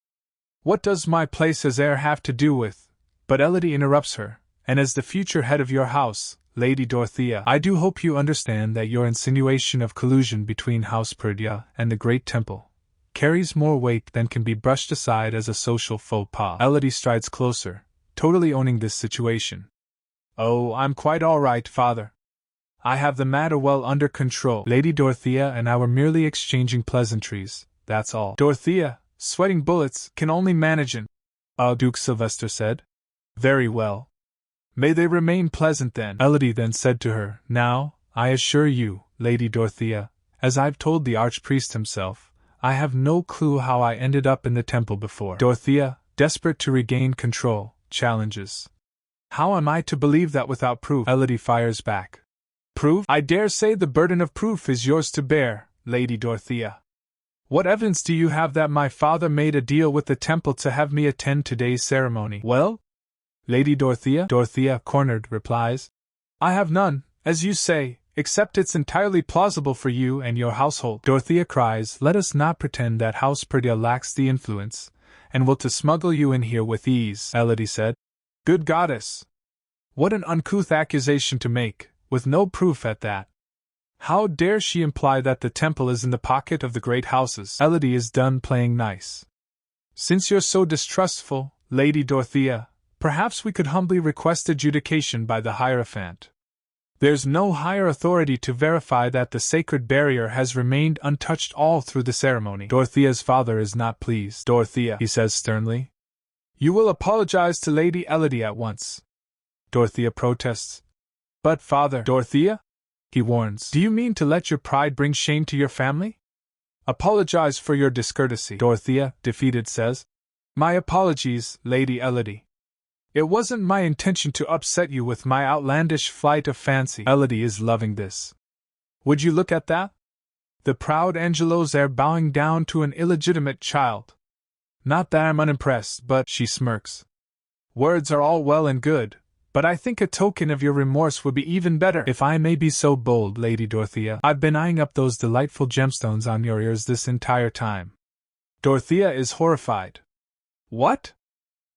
What does my place as heir have to do with? But Elodie interrupts her, and as the future head of your house, Lady Dorothea, I do hope you understand that your insinuation of collusion between House Perdia and the Great Temple carries more weight than can be brushed aside as a social faux pas. Elodie strides closer, totally owning this situation. Oh, I'm quite all right, Father. I have the matter well under control. Lady Dorothea and I were merely exchanging pleasantries, that's all. Dorothea, sweating bullets, can only manage it, Duke Sylvester said. Very well. May they remain pleasant then. Elodie then said to her, now, I assure you, Lady Dorothea, as I've told the archpriest himself, I have no clue how I ended up in the temple before. Dorothea, desperate to regain control, challenges. How am I to believe that without proof? Elodie fires back. Proof? I dare say the burden of proof is yours to bear, Lady Dorothea. What evidence do you have that my father made a deal with the temple to have me attend today's ceremony? Well? Lady Dorothea, cornered, replies. I have none, as you say, except it's entirely plausible for you and your household. Dorothea cries, let us not pretend that House Perdia lacks the influence, and will to smuggle you in here with ease, Elodie said. Good goddess! What an uncouth accusation to make, with no proof at that. How dare she imply that the temple is in the pocket of the great houses? Elodie is done playing nice. Since you're so distrustful, Lady Dorothea, perhaps we could humbly request adjudication by the Hierophant. There's no higher authority to verify that the sacred barrier has remained untouched all through the ceremony. Dorothea's father is not pleased. Dorothea, he says sternly. You will apologize to Lady Elodie at once. Dorothea protests. But father, Dorothea? He warns. Do you mean to let your pride bring shame to your family? Apologize for your discourtesy, Dorothea, defeated, says. My apologies, Lady Elodie. It wasn't my intention to upset you with my outlandish flight of fancy. Elodie is loving this. Would you look at that? The proud Angelo's heir bowing down to an illegitimate child. Not that I'm unimpressed, but, she smirks. Words are all well and good, but I think a token of your remorse would be even better. If I may be so bold, Lady Dorothea, I've been eyeing up those delightful gemstones on your ears this entire time. Dorothea is horrified. What?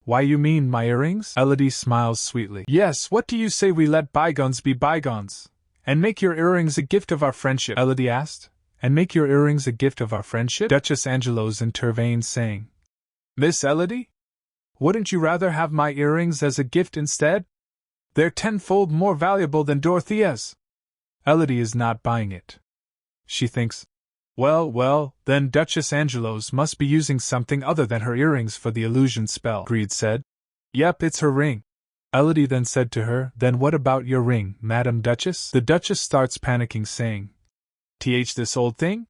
Why, you mean my earrings? Elodie smiles sweetly. Yes, what do you say we let bygones be bygones, and make your earrings a gift of our friendship? Elodie asked. And make your earrings a gift of our friendship? Duchess Angelos intervened, saying. Miss Elodie? Wouldn't you rather have my earrings as a gift instead? They're tenfold more valuable than Dorothea's. Elodie is not buying it. She thinks, well, then Duchess Angelos must be using something other than her earrings for the illusion spell. Greed said. Yep, it's her ring. Elodie then said to her, "Then what about your ring, Madam Duchess?" The Duchess starts panicking, saying, this old thing?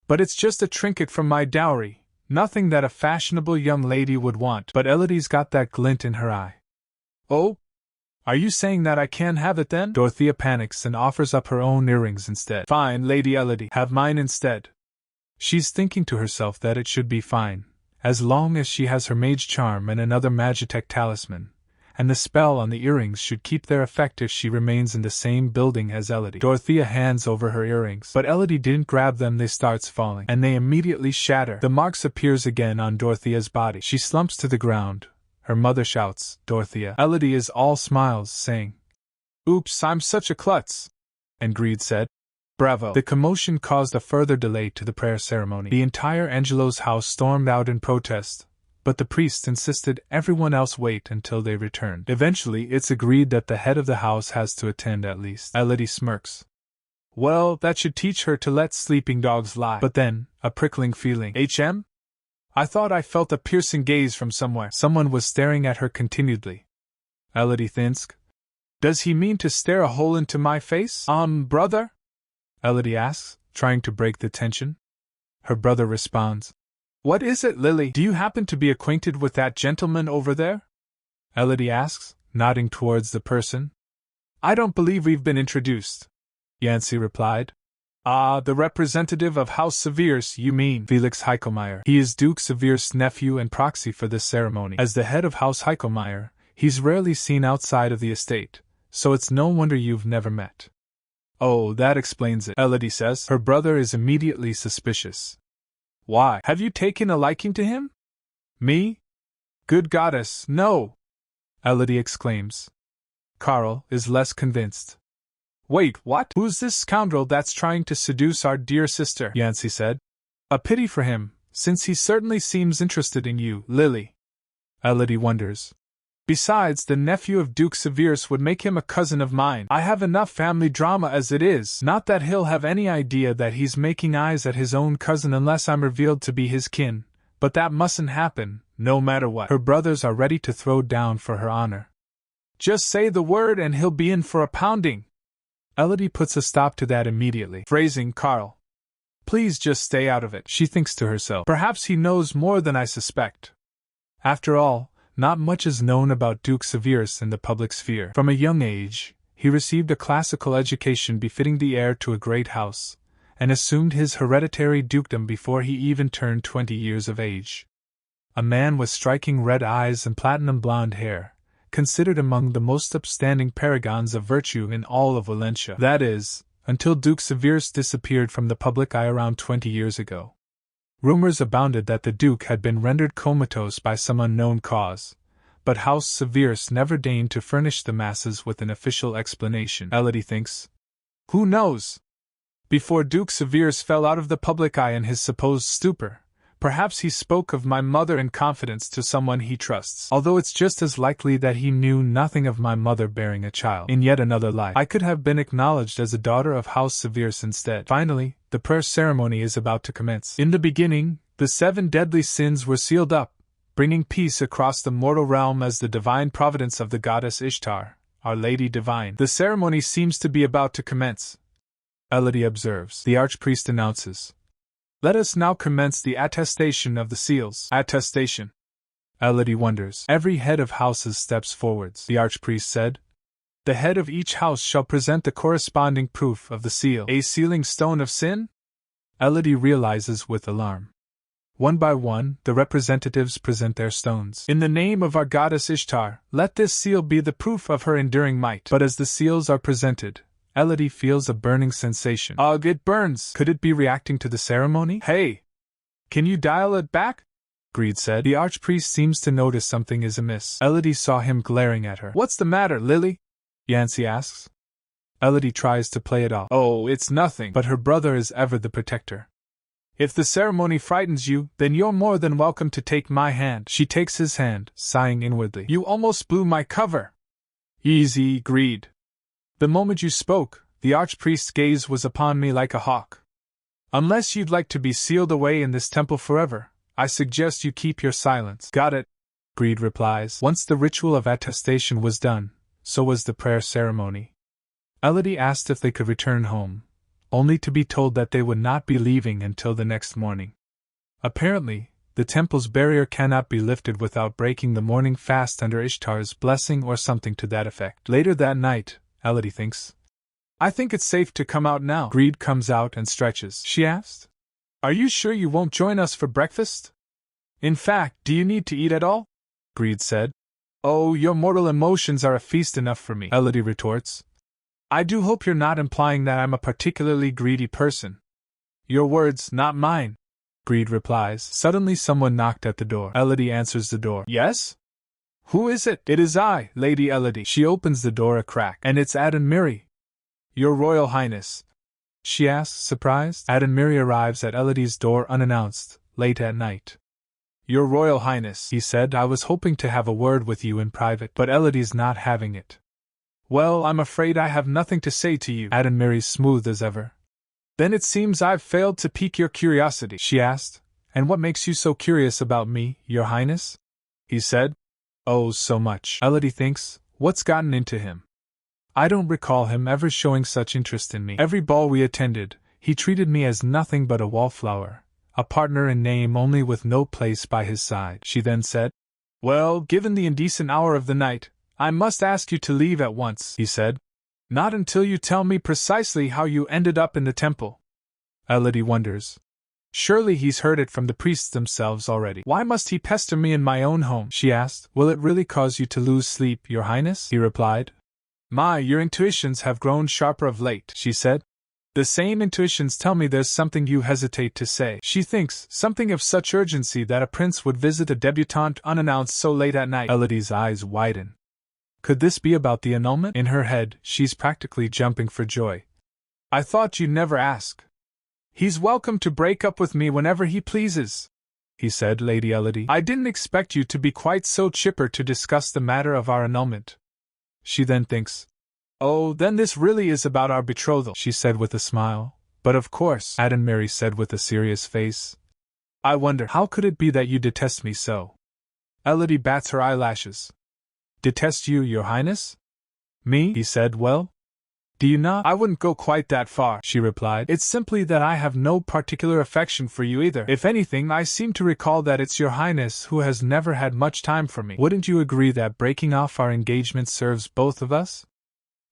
But it's just a trinket from my dowry, nothing that a fashionable young lady would want. But Elodie's got that glint in her eye. Oh? Are you saying that I can't have it then? Dorothea panics and offers up her own earrings instead. Fine, Lady Elodie, have mine instead. She's thinking to herself that it should be fine, as long as she has her mage charm and another Magitech talisman, and the spell on the earrings should keep their effect if she remains in the same building as Elodie. Dorothea hands over her earrings, but Elodie didn't grab them. They starts falling, and they immediately shatter. The marks appears again on Dorothea's body. She slumps to the ground. Her mother shouts, "Dorothea!" Elodie is all smiles, saying, "Oops, I'm such a klutz!" And Greed said, "Bravo!" The commotion caused a further delay to the prayer ceremony. The entire Angelo's house stormed out in protest, but the priest insisted everyone else wait until they returned. Eventually, it's agreed that the head of the house has to attend at least. Elodie smirks. Well, that should teach her to let sleeping dogs lie. But then, a prickling feeling. I thought I felt a piercing gaze from somewhere. Someone was staring at her continually. Elodie thinks, "Does he mean to stare a hole into my face?" Brother? Elodie asks, trying to break the tension. Her brother responds, "What is it, Lily? Do you happen to be acquainted with that gentleman over there?" Elodie asks, nodding towards the person. "I don't believe we've been introduced," Yancey replied. "Ah, the representative of House Severus, you mean?" Felix Heichelmeier. He is Duke Severus' nephew and proxy for this ceremony. As the head of House Heichelmeier, he's rarely seen outside of the estate, so it's no wonder you've never met. "Oh, that explains it," Elodie says. Her brother is immediately suspicious. "Why, have you taken a liking to him?" "Me? Good goddess, no!" Elodie exclaims. Carl is less convinced. "Wait, what? Who's this scoundrel that's trying to seduce our dear sister?" Yancey said. "A pity for him, since he certainly seems interested in you, Lily." Elodie wonders. "Besides, the nephew of Duke Severus would make him a cousin of mine. I have enough family drama as it is. Not that he'll have any idea that he's making eyes at his own cousin unless I'm revealed to be his kin, but that mustn't happen, no matter what." Her brothers are ready to throw down for her honor. "Just say the word and he'll be in for a pounding." Elodie puts a stop to that immediately, phrasing Carl. "Please just stay out of it," she thinks to herself. "Perhaps he knows more than I suspect." After all, not much is known about Duke Severus in the public sphere. From a young age, he received a classical education befitting the heir to a great house, and assumed his hereditary dukedom before he even turned 20 years of age. A man with striking red eyes and platinum blonde hair, considered among the most upstanding paragons of virtue in all of Valentia. That is, until Duke Severus disappeared from the public eye around 20 years ago. Rumors abounded that the Duke had been rendered comatose by some unknown cause, but House Severus never deigned to furnish the masses with an official explanation. Elodie thinks, "Who knows? Before Duke Severus fell out of the public eye in his supposed stupor, perhaps he spoke of my mother in confidence to someone he trusts. Although it's just as likely that he knew nothing of my mother bearing a child. In yet another life, I could have been acknowledged as a daughter of House Severus instead." Finally, the prayer ceremony is about to commence. In the beginning, the 7 deadly sins were sealed up, bringing peace across the mortal realm as the divine providence of the goddess Ishtar, Our Lady Divine. The ceremony seems to be about to commence, Elodie observes. The archpriest announces, "Let us now commence the attestation of the seals." Attestation? Elodie wonders. Every head of houses steps forwards. The archpriest said, "The head of each house shall present the corresponding proof of the seal." A sealing stone of sin? Elodie realizes with alarm. One by one, the representatives present their stones. "In the name of our goddess Ishtar, let this seal be the proof of her enduring might." But as the seals are presented, Elodie feels a burning sensation. "Ugh, it burns!" Could it be reacting to the ceremony? "Hey! Can you dial it back?" Greed said. The archpriest seems to notice something is amiss. Elodie saw him glaring at her. "What's the matter, Lily?" Yancey asks. Elodie tries to play it off. "Oh, it's nothing." But her brother is ever the protector. "If the ceremony frightens you, then you're more than welcome to take my hand." She takes his hand, sighing inwardly. "You almost blew my cover." "Easy, Greed. The moment you spoke, the archpriest's gaze was upon me like a hawk. Unless you'd like to be sealed away in this temple forever, I suggest you keep your silence." "Got it." Greed replies. Once the ritual of attestation was done, so was the prayer ceremony. Elodie asked if they could return home, only to be told that they would not be leaving until the next morning. Apparently, the temple's barrier cannot be lifted without breaking the morning fast under Ishtar's blessing or something to that effect. Later that night, Elodie thinks, I think it's safe to come out now. Greed comes out and stretches. She asked, Are you sure you won't join us for breakfast? In fact, do you need to eat at all? Greed said. Oh, your mortal emotions are a feast enough for me, Elodie retorts. I do hope you're not implying that I'm a particularly greedy person. Your words, not mine, Greed replies. Suddenly someone knocked at the door. Elodie answers the door. Yes? Who is it? It is I, Lady Elodie. She opens the door a crack. And it's Adenmiri. Your Royal Highness, she asks, surprised. Adenmiri arrives at Elodie's door unannounced, late at night. Your Royal Highness, he said, I was hoping to have a word with you in private, but Elodie's not having it. Well, I'm afraid I have nothing to say to you, Adenmiri smooth as ever. Then it seems I've failed to pique your curiosity, she asked. And what makes you so curious about me, Your Highness? He said. Oh, so much. Elodie thinks, what's gotten into him? I don't recall him ever showing such interest in me. Every ball we attended, he treated me as nothing but a wallflower, a partner in name only with no place by his side. She then said, Well, given the indecent hour of the night, I must ask you to leave at once, he said. Not until you tell me precisely how you ended up in the temple. Elodie wonders. Surely he's heard it from the priests themselves already. Why must he pester me in my own home? She asked. Will it really cause you to lose sleep, Your Highness? He replied. My, your intuitions have grown sharper of late, she said. The same intuitions tell me there's something you hesitate to say. She thinks, something of such urgency that a prince would visit a debutante unannounced so late at night. Elodie's eyes widen. Could this be about the annulment? In her head, she's practically jumping for joy. I thought you'd never ask. He's welcome to break up with me whenever he pleases, he said, Lady Elodie. I didn't expect you to be quite so chipper to discuss the matter of our annulment. She then thinks, Oh, then this really is about our betrothal, she said with a smile. But of course, Adenmiri said with a serious face. I wonder, how could it be that you detest me so? Elodie bats her eyelashes. Detest you, Your Highness? Me? He said. Well, do you not? I wouldn't go quite that far, she replied. It's simply that I have no particular affection for you either. If anything, I seem to recall that it's Your Highness who has never had much time for me. Wouldn't you agree that breaking off our engagement serves both of us?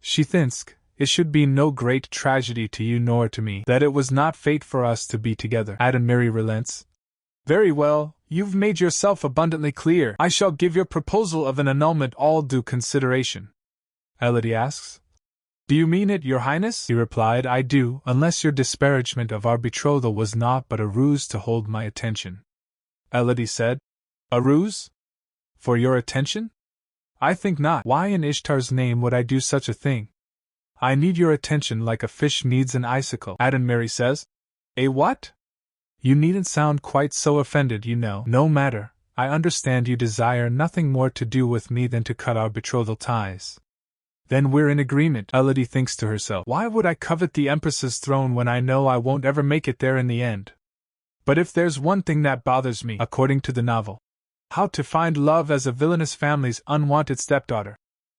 She thinks, it should be no great tragedy to you nor to me, that it was not fate for us to be together. Adenmiri relents. Very well, you've made yourself abundantly clear. I shall give your proposal of an annulment all due consideration. Elodie asks. Do you mean it, Your Highness? He replied. I do, unless your disparagement of our betrothal was naught but a ruse to hold my attention. Elodie said. A ruse? For your attention? I think not. Why in Ishtar's name would I do such a thing? I need your attention like a fish needs an icicle, Adenmiri says. A what? You needn't sound quite so offended, you know. No matter, I understand you desire nothing more to do with me than to cut our betrothal ties. Then we're in agreement, Elodie thinks to herself. Why would I covet the Empress's throne when I know I won't ever make it there in the end? But if there's one thing that bothers me, according to the novel, how to find love as a villainous family's unwanted stepdaughter.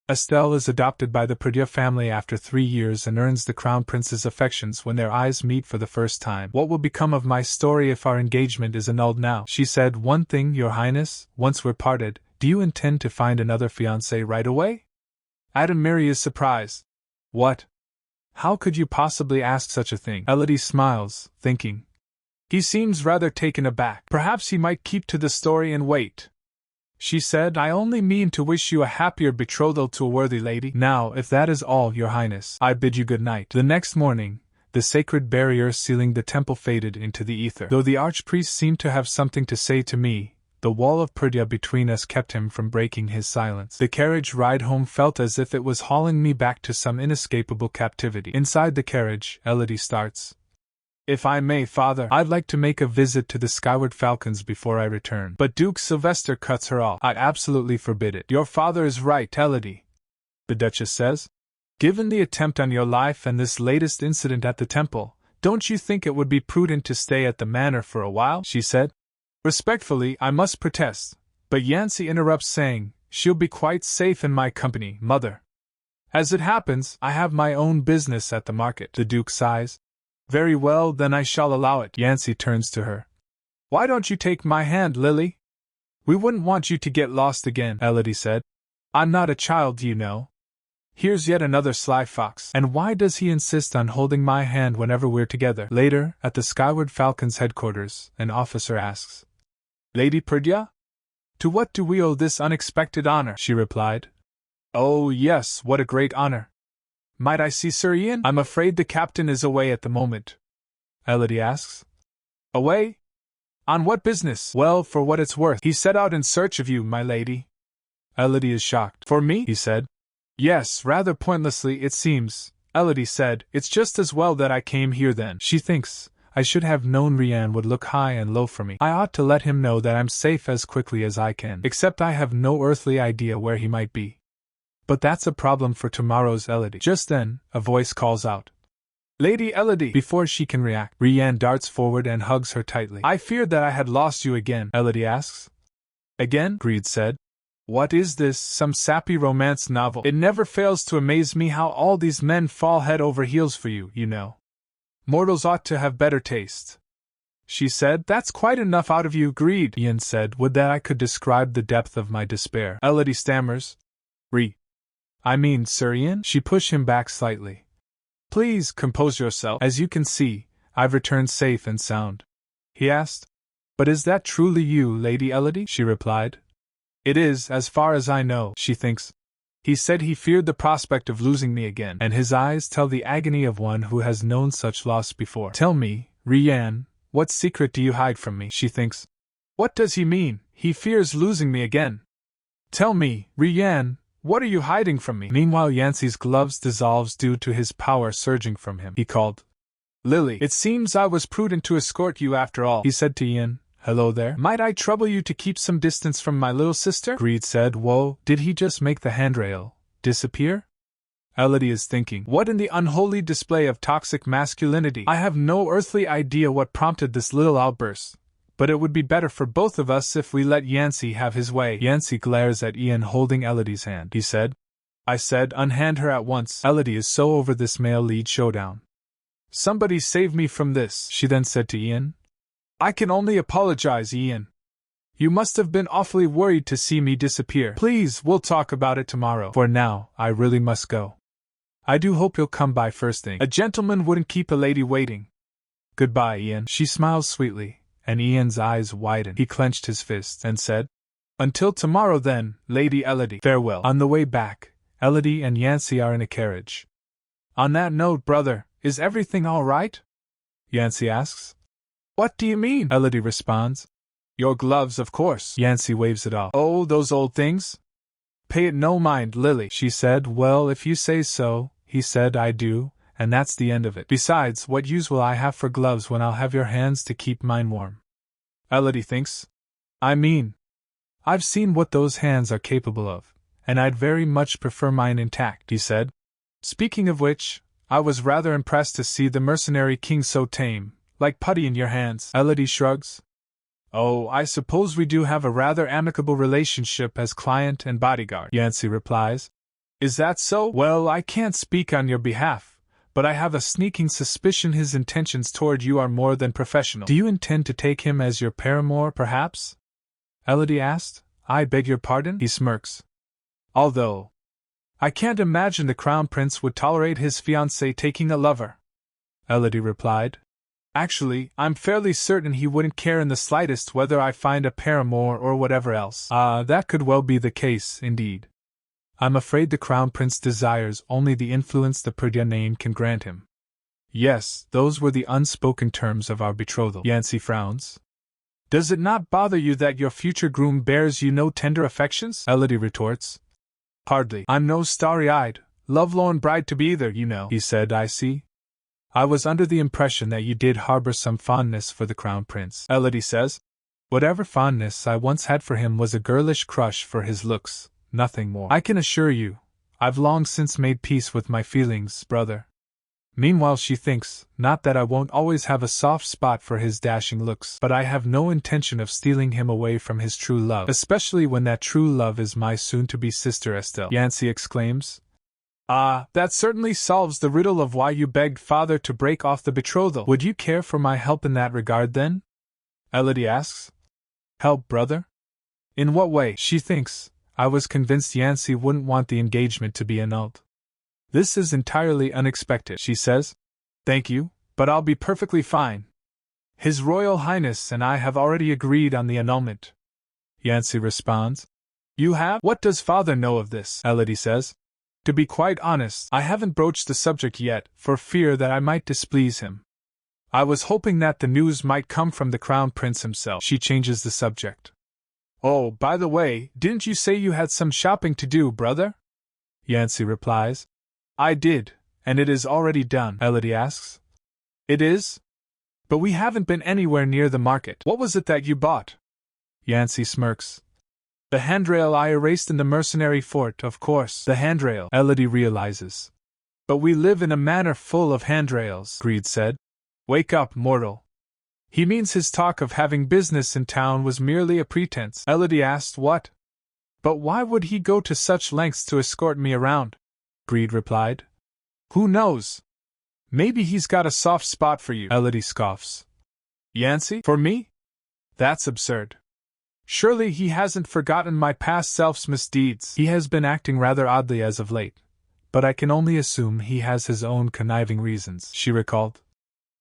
Estelle is adopted by the Perdia family after 3 years and earns the crown prince's affections when their eyes meet for the first time. What will become of my story if our engagement is annulled now? She said. One thing, Your Highness, once we're parted, do you intend to find another fiancé right away? Adenmiri is surprised. What? How could you possibly ask such a thing? Elodie smiles, thinking. He seems rather taken aback. Perhaps he might keep to the story and wait. She said, I only mean to wish you a happier betrothal to a worthy lady. Now, if that is all, Your Highness, I bid you good night. The next morning, the sacred barrier sealing the temple faded into the ether. Though the archpriest seemed to have something to say to me, the wall of Perdia between us kept him from breaking his silence. The carriage ride home felt as if it was hauling me back to some inescapable captivity. Inside the carriage, Elodie starts. If I may, Father, I'd like to make a visit to the Skyward Falcons before I return. But Duke Sylvester cuts her off. I absolutely forbid it. Your father is right, Elodie, the Duchess says. Given the attempt on your life and this latest incident at the temple, don't you think it would be prudent to stay at the manor for a while? She said. Respectfully, I must protest, But Yancy interrupts saying, "She'll be quite safe in my company, mother. As it happens, I have my own business at the market." The Duke sighs. "Very well, then I shall allow it." Yancy turns to her. "Why don't you take my hand, Lily? We wouldn't want you to get lost again," Elodie said. "I'm not a child, you know." Here's yet another sly fox. And why does he insist on holding my hand whenever we're together? Later, at the Skyward Falcon's headquarters, an officer asks, "Lady Perdia? To what do we owe this unexpected honor?" She replied, "Oh yes, what a great honor. Might I see Sir Ian?" "I'm afraid the captain is away at the moment," Elodie asks. "Away? On what business?" "Well, for what it's worth, he set out in search of you, my lady." Elodie is shocked. "For me?" he said. "Yes, rather pointlessly, it seems," Elodie said. "It's just as well that I came here then." She thinks, "I should have known Rian would look high and low for me. I ought to let him know that I'm safe as quickly as I can. Except I have no earthly idea where he might be. But that's a problem for tomorrow's Elodie." Just then, a voice calls out, "Lady Elodie!" Before she can react, Rian darts forward and hugs her tightly. "I feared that I had lost you again," Elodie asks. "Again?" Greed said. "What is this, some sappy romance novel? It never fails to amaze me how all these men fall head over heels for you, you know. Mortals ought to have better taste." She said. "That's quite enough out of you, Greed," Ian said. "Would that I could describe the depth of my despair." Elodie stammers. I mean, Sir Ian?" She pushed him back slightly. "Please, compose yourself. As you can see, I've returned safe and sound." He asked. "But is that truly you, Lady Elodie?" She replied. "It is, as far as I know," she thinks. "He said he feared the prospect of losing me again, and his eyes tell the agony of one who has known such loss before. Tell me, Rian, what secret do you hide from me?" she thinks. "What does he mean? He fears losing me again. Tell me, Rian, what are you hiding from me?" Meanwhile, Yancy's gloves dissolves due to his power surging from him. He called, "Lily, it seems I was prudent to escort you after all," he said to Ian. "Hello there. Might I trouble you to keep some distance from my little sister?" Greed said. "Whoa, did he just make the handrail disappear?" Elodie is thinking, what in the unholy display of toxic masculinity? I have no earthly idea what prompted this little outburst, but it would be better for both of us if we let Yancy have his way. Yancy glares at Ian holding Elodie's hand. He said, "I said, unhand her at once." Elodie is so over this male lead showdown. "Somebody save me from this," she then said to Ian. "I can only apologize, Ian. You must have been awfully worried to see me disappear. Please, we'll talk about it tomorrow. For now, I really must go. I do hope you'll come by first thing. A gentleman wouldn't keep a lady waiting. Goodbye, Ian." She smiles sweetly, and Ian's eyes widen. He clenched his fist and said, "Until tomorrow then, Lady Elodie. Farewell." On the way back, Elodie and Yancy are in a carriage. "On that note, brother, is everything all right?" Yancy asks. "What do you mean?" Elodie responds. "Your gloves, of course." Yancy waves it off. "Oh, those old things? Pay it no mind, Lily," she said. "Well, if you say so," he said, "I do, and that's the end of it. Besides, what use will I have for gloves when I'll have your hands to keep mine warm?" Elodie thinks. "I mean, I've seen what those hands are capable of, and I'd very much prefer mine intact," he said. "Speaking of which, I was rather impressed to see the mercenary king so tame, like putty in your hands." Elodie shrugs. "Oh, I suppose we do have a rather amicable relationship as client and bodyguard," Yancy replies. "Is that so? Well, I can't speak on your behalf, but I have a sneaking suspicion his intentions toward you are more than professional." "Do you intend to take him as your paramour, perhaps?" Elodie asked. "I beg your pardon?" He smirks. "Although I can't imagine the Crown Prince would tolerate his fiancée taking a lover," Elodie replied. "Actually, I'm fairly certain he wouldn't care in the slightest whether I find a paramour or whatever else." "Ah, that could well be the case, indeed. I'm afraid the Crown Prince desires only the influence the Perdia name can grant him." "Yes, those were the unspoken terms of our betrothal." Yancy frowns. "Does it not bother you that your future groom bears you no tender affections?" Elodie retorts. "Hardly. I'm no starry-eyed, lovelorn bride-to-be either, you know," he said. "I see. I was under the impression that you did harbor some fondness for the Crown Prince," Elodie says. "Whatever fondness I once had for him was a girlish crush for his looks, nothing more. I can assure you, I've long since made peace with my feelings, brother." Meanwhile she thinks, not that I won't always have a soft spot for his dashing looks, but I have no intention of stealing him away from his true love, especially when that true love is my soon-to-be sister Estelle, Yancy exclaims. Ah, that certainly solves the riddle of why you begged father to break off the betrothal. Would you care for my help in that regard then? Elodie asks. Help, brother? In what way? She thinks, I was convinced Yancy wouldn't want the engagement to be annulled. This is entirely unexpected, she says. Thank you, but I'll be perfectly fine. His Royal Highness and I have already agreed on the annulment. Yancy responds. You have? What does father know of this? Elodie says. To be quite honest, I haven't broached the subject yet, for fear that I might displease him. I was hoping that the news might come from the Crown Prince himself. She changes the subject. Oh, by the way, didn't you say you had some shopping to do, brother? Yancy replies. I did, and it is already done, Elodie asks. It is? But we haven't been anywhere near the market. What was it that you bought? Yancy smirks. The handrail I erased in the mercenary fort, of course. The handrail, Elodie realizes. But we live in a manor full of handrails, Greed said. Wake up, mortal. He means his talk of having business in town was merely a pretense. Elodie asked what? But why would he go to such lengths to escort me around? Greed replied. Who knows? Maybe he's got a soft spot for you, Elodie scoffs. Yancy? For me? That's absurd. Surely he hasn't forgotten my past self's misdeeds. He has been acting rather oddly as of late, but I can only assume he has his own conniving reasons, she recalled.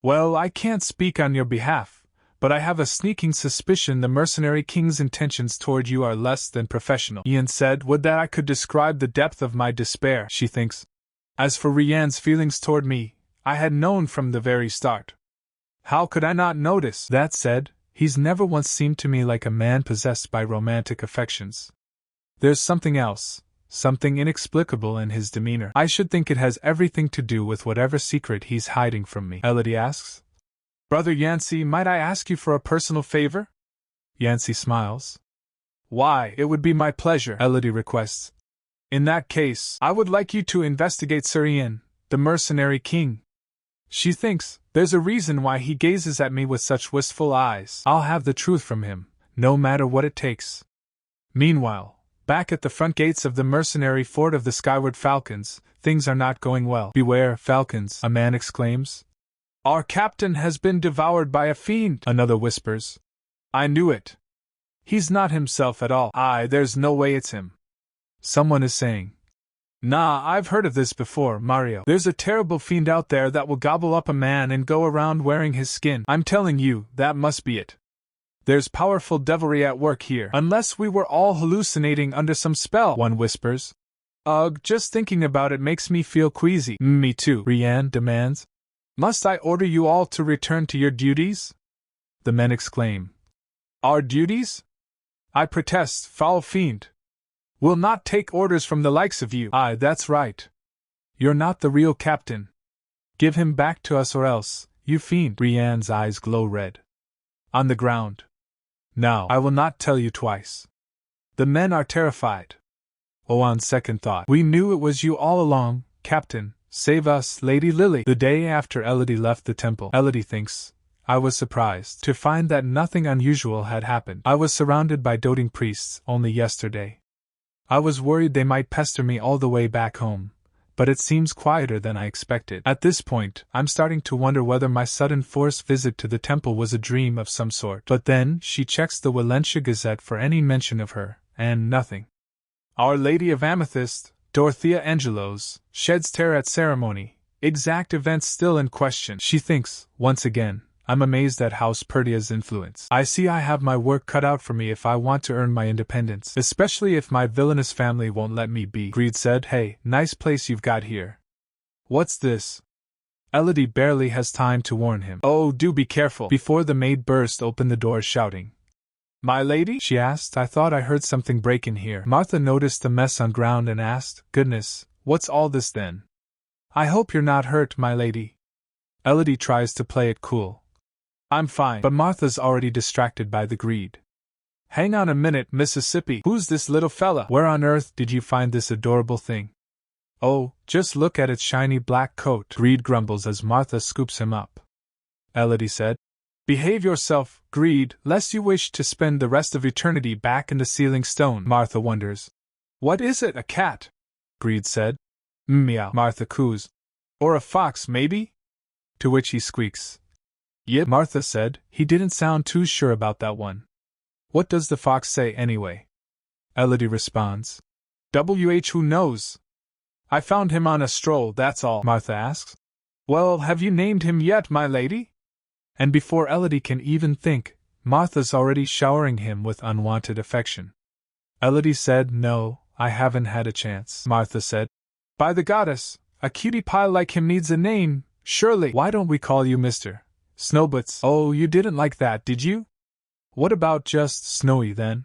Well, I can't speak on your behalf, but I have a sneaking suspicion the mercenary king's intentions toward you are less than professional. Ian said, would that I could describe the depth of my despair, she thinks. As for Rianne's feelings toward me, I had known from the very start. How could I not notice? That said, he's never once seemed to me like a man possessed by romantic affections. There's something else, something inexplicable in his demeanor. I should think it has everything to do with whatever secret he's hiding from me, Elodie asks. Brother Yancy, might I ask you for a personal favor? Yancy smiles. Why, it would be my pleasure, Elodie requests. In that case, I would like you to investigate Sir Ian, the mercenary king. She thinks, there's a reason why he gazes at me with such wistful eyes. I'll have the truth from him, no matter what it takes. Meanwhile, back at the front gates of the mercenary fort of the Skyward Falcons, things are not going well. Beware, falcons, a man exclaims. Our captain has been devoured by a fiend, another whispers. I knew it. He's not himself at all. Aye, there's no way it's him. Someone is saying. Nah, I've heard of this before, Mario. There's a terrible fiend out there that will gobble up a man and go around wearing his skin. I'm telling you, that must be it. There's powerful devilry at work here. Unless we were all hallucinating under some spell, one whispers. Ugh, just thinking about it makes me feel queasy. Me too, Rianne demands. Must I order you all to return to your duties? The men exclaim. Our duties? I protest, foul fiend. We'll not take orders from the likes of you. Aye, that's right. You're not the real captain. Give him back to us or else, you fiend. Rianne's eyes glow red. On the ground. Now, I will not tell you twice. The men are terrified. Oh, on second thought, we knew it was you all along, Captain. Save us, Lady Lily. The day after Elodie left the temple, Elodie thinks, I was surprised to find that nothing unusual had happened. I was surrounded by doting priests only yesterday. I was worried they might pester me all the way back home, but it seems quieter than I expected. At this point, I'm starting to wonder whether my sudden forced visit to the temple was a dream of some sort. But then, she checks the Valentia Gazette for any mention of her, and nothing. Our Lady of Amethyst, Dorothea Angelos, sheds terror at ceremony, exact events still in question. She thinks, once again, I'm amazed at House Perdia's influence. I see I have my work cut out for me if I want to earn my independence, especially if my villainous family won't let me be. Greed said, Hey, nice place you've got here. What's this? Elodie barely has time to warn him. Oh, do be careful, before the maid burst open the door shouting. My lady? She asked. I thought I heard something break in here. Martha noticed the mess on ground and asked, Goodness, what's all this then? I hope you're not hurt, my lady. Elodie tries to play it cool. I'm fine, but Martha's already distracted by the greed. Hang on a minute, Mississippi. Who's this little fella? Where on earth did you find this adorable thing? Oh, just look at its shiny black coat, Greed grumbles as Martha scoops him up. Elodie said, Behave yourself, Greed, lest you wish to spend the rest of eternity back in the sealing stone. Martha wonders. What is it, a cat? Greed said. Meow, Martha coos. Or a fox, maybe? To which he squeaks. Yep, Martha said. He didn't sound too sure about that one. What does the fox say anyway? Elodie responds. Who knows? I found him on a stroll, that's all, Martha asks. Well, have you named him yet, my lady? And before Elodie can even think, Martha's already showering him with unwanted affection. Elodie said, No, I haven't had a chance, Martha said. By the goddess, a cutie pie like him needs a name, surely. Why don't we call you Mr. Snowboots? Oh, you didn't like that, did you? What about just Snowy, then?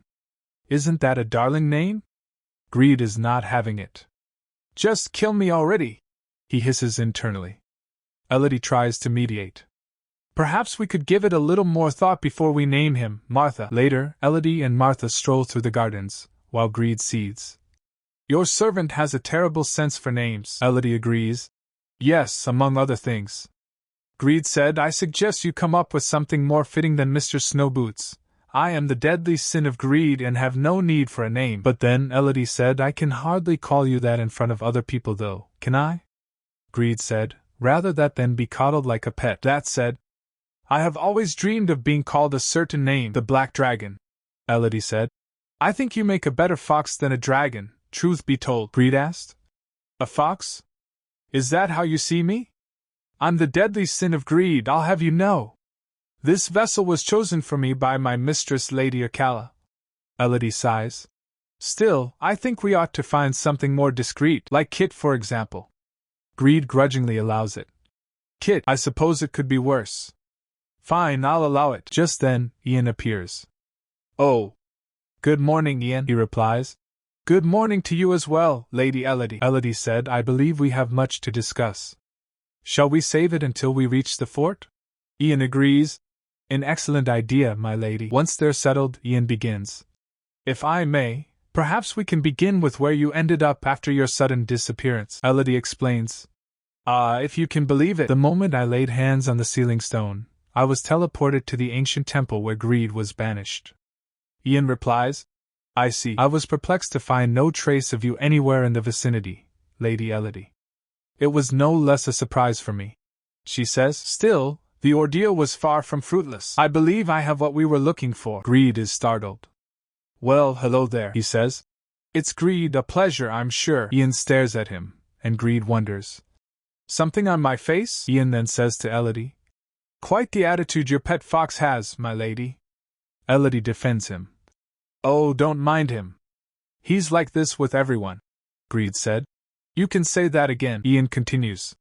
Isn't that a darling name? Greed is not having it. Just kill me already, he hisses internally. Elodie tries to mediate. Perhaps we could give it a little more thought before we name him, Martha. Later, Elodie and Martha stroll through the gardens, while Greed seethes. Your servant has a terrible sense for names, Elodie agrees. Yes, among other things. Greed said, I suggest you come up with something more fitting than Mr. Snowboots. I am the deadly sin of greed and have no need for a name. But then, Elodie said, I can hardly call you that in front of other people though, can I? Greed said, rather that than be coddled like a pet. That said, I have always dreamed of being called a certain name, the Black Dragon, Elodie said. I think you make a better fox than a dragon, truth be told, Greed asked. A fox? Is that how you see me? I'm the deadly sin of greed, I'll have you know. This vessel was chosen for me by my mistress Lady Akala. Elodie sighs. Still, I think we ought to find something more discreet, like Kit for example. Greed grudgingly allows it. Kit, I suppose it could be worse. Fine, I'll allow it. Just then, Ian appears. Oh. Good morning, Ian, he replies. Good morning to you as well, Lady Elodie. Elodie said, I believe we have much to discuss. Shall we save it until we reach the fort? Ian agrees. An excellent idea, my lady. Once they're settled, Ian begins. If I may, perhaps we can begin with where you ended up after your sudden disappearance, Elodie explains. If you can believe it. The moment I laid hands on the sealing stone, I was teleported to the ancient temple where Greed was banished. Ian replies. I see. I was perplexed to find no trace of you anywhere in the vicinity, Lady Elodie. It was no less a surprise for me, she says. Still, the ordeal was far from fruitless. I believe I have what we were looking for. Greed is startled. Well, hello there, he says. It's Greed, a pleasure, I'm sure. Ian stares at him, and Greed wonders. Something on my face? Ian then says to Elodie. Quite the attitude your pet fox has, my lady. Elodie defends him. Oh, don't mind him. He's like this with everyone, Greed said. You can say that again, Ian continues.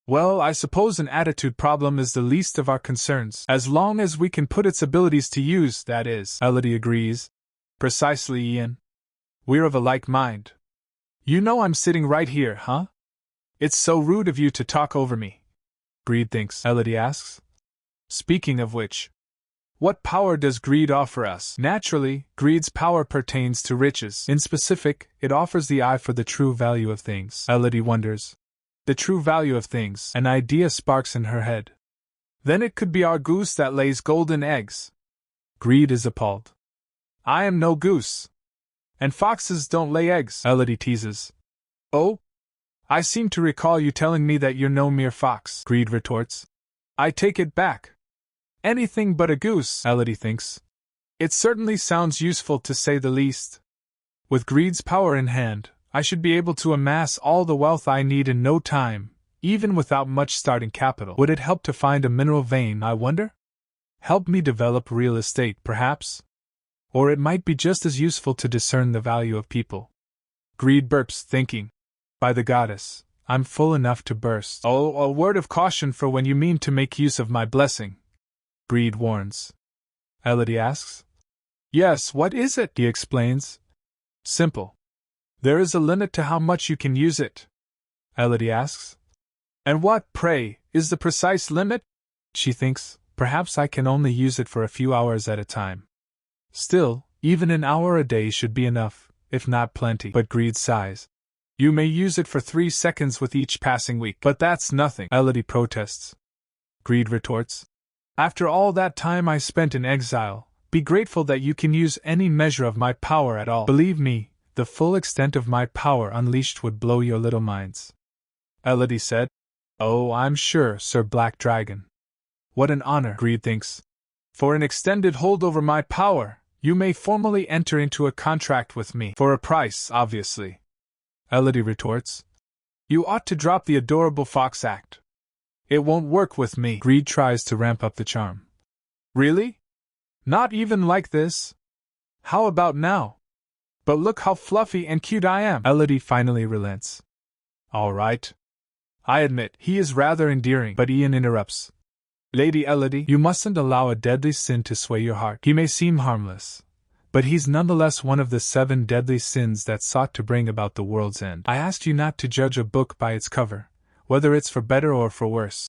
Well, I suppose an attitude problem is the least of our concerns, as long as we can put its abilities to use, that is, Elodie agrees. Precisely, Ian. We're of a like mind. You know I'm sitting right here, huh? It's so rude of you to talk over me, Greed thinks, Elodie asks. Speaking of which, what power does greed offer us? Naturally, greed's power pertains to riches. In specific, it offers the eye for the true value of things. Elodie wonders. The true value of things. An idea sparks in her head. Then it could be our goose that lays golden eggs. Greed is appalled. I am no goose. And foxes don't lay eggs, Elodie teases. Oh? I seem to recall you telling me that you're no mere fox, Greed retorts. I take it back. Anything but a goose, Elodie thinks. It certainly sounds useful to say the least. With Greed's power in hand, I should be able to amass all the wealth I need in no time, even without much starting capital. Would it help to find a mineral vein, I wonder? Help me develop real estate, perhaps? Or it might be just as useful to discern the value of people. Greed burps, thinking. By the goddess, I'm full enough to burst. Oh, a word of caution for when you mean to make use of my blessing, Greed warns. Elodie asks. Yes, what is it? He explains. Simple. There is a limit to how much you can use it, Elodie asks. And what, pray, is the precise limit? She thinks, perhaps I can only use it for a few hours at a time. Still, even an hour a day should be enough, if not plenty. But Greed sighs. You may use it for 3 seconds with each passing week. But that's nothing, Elodie protests. Greed retorts. After all that time I spent in exile, be grateful that you can use any measure of my power at all. Believe me, the full extent of my power unleashed would blow your little minds. Elodie said. Oh, I'm sure, Sir Black Dragon. What an honor, Greed thinks. For an extended hold over my power, you may formally enter into a contract with me. For a price, obviously. Elodie retorts. You ought to drop the adorable fox act. It won't work with me. Greed tries to ramp up the charm. Really? Not even like this? How about now? But look how fluffy and cute I am. Elodie finally relents. All right. I admit, he is rather endearing, but Ian interrupts. Lady Elodie, you mustn't allow a deadly sin to sway your heart. He may seem harmless, but he's nonetheless one of the 7 deadly sins that sought to bring about the world's end. I asked you not to judge a book by its cover, whether it's for better or for worse.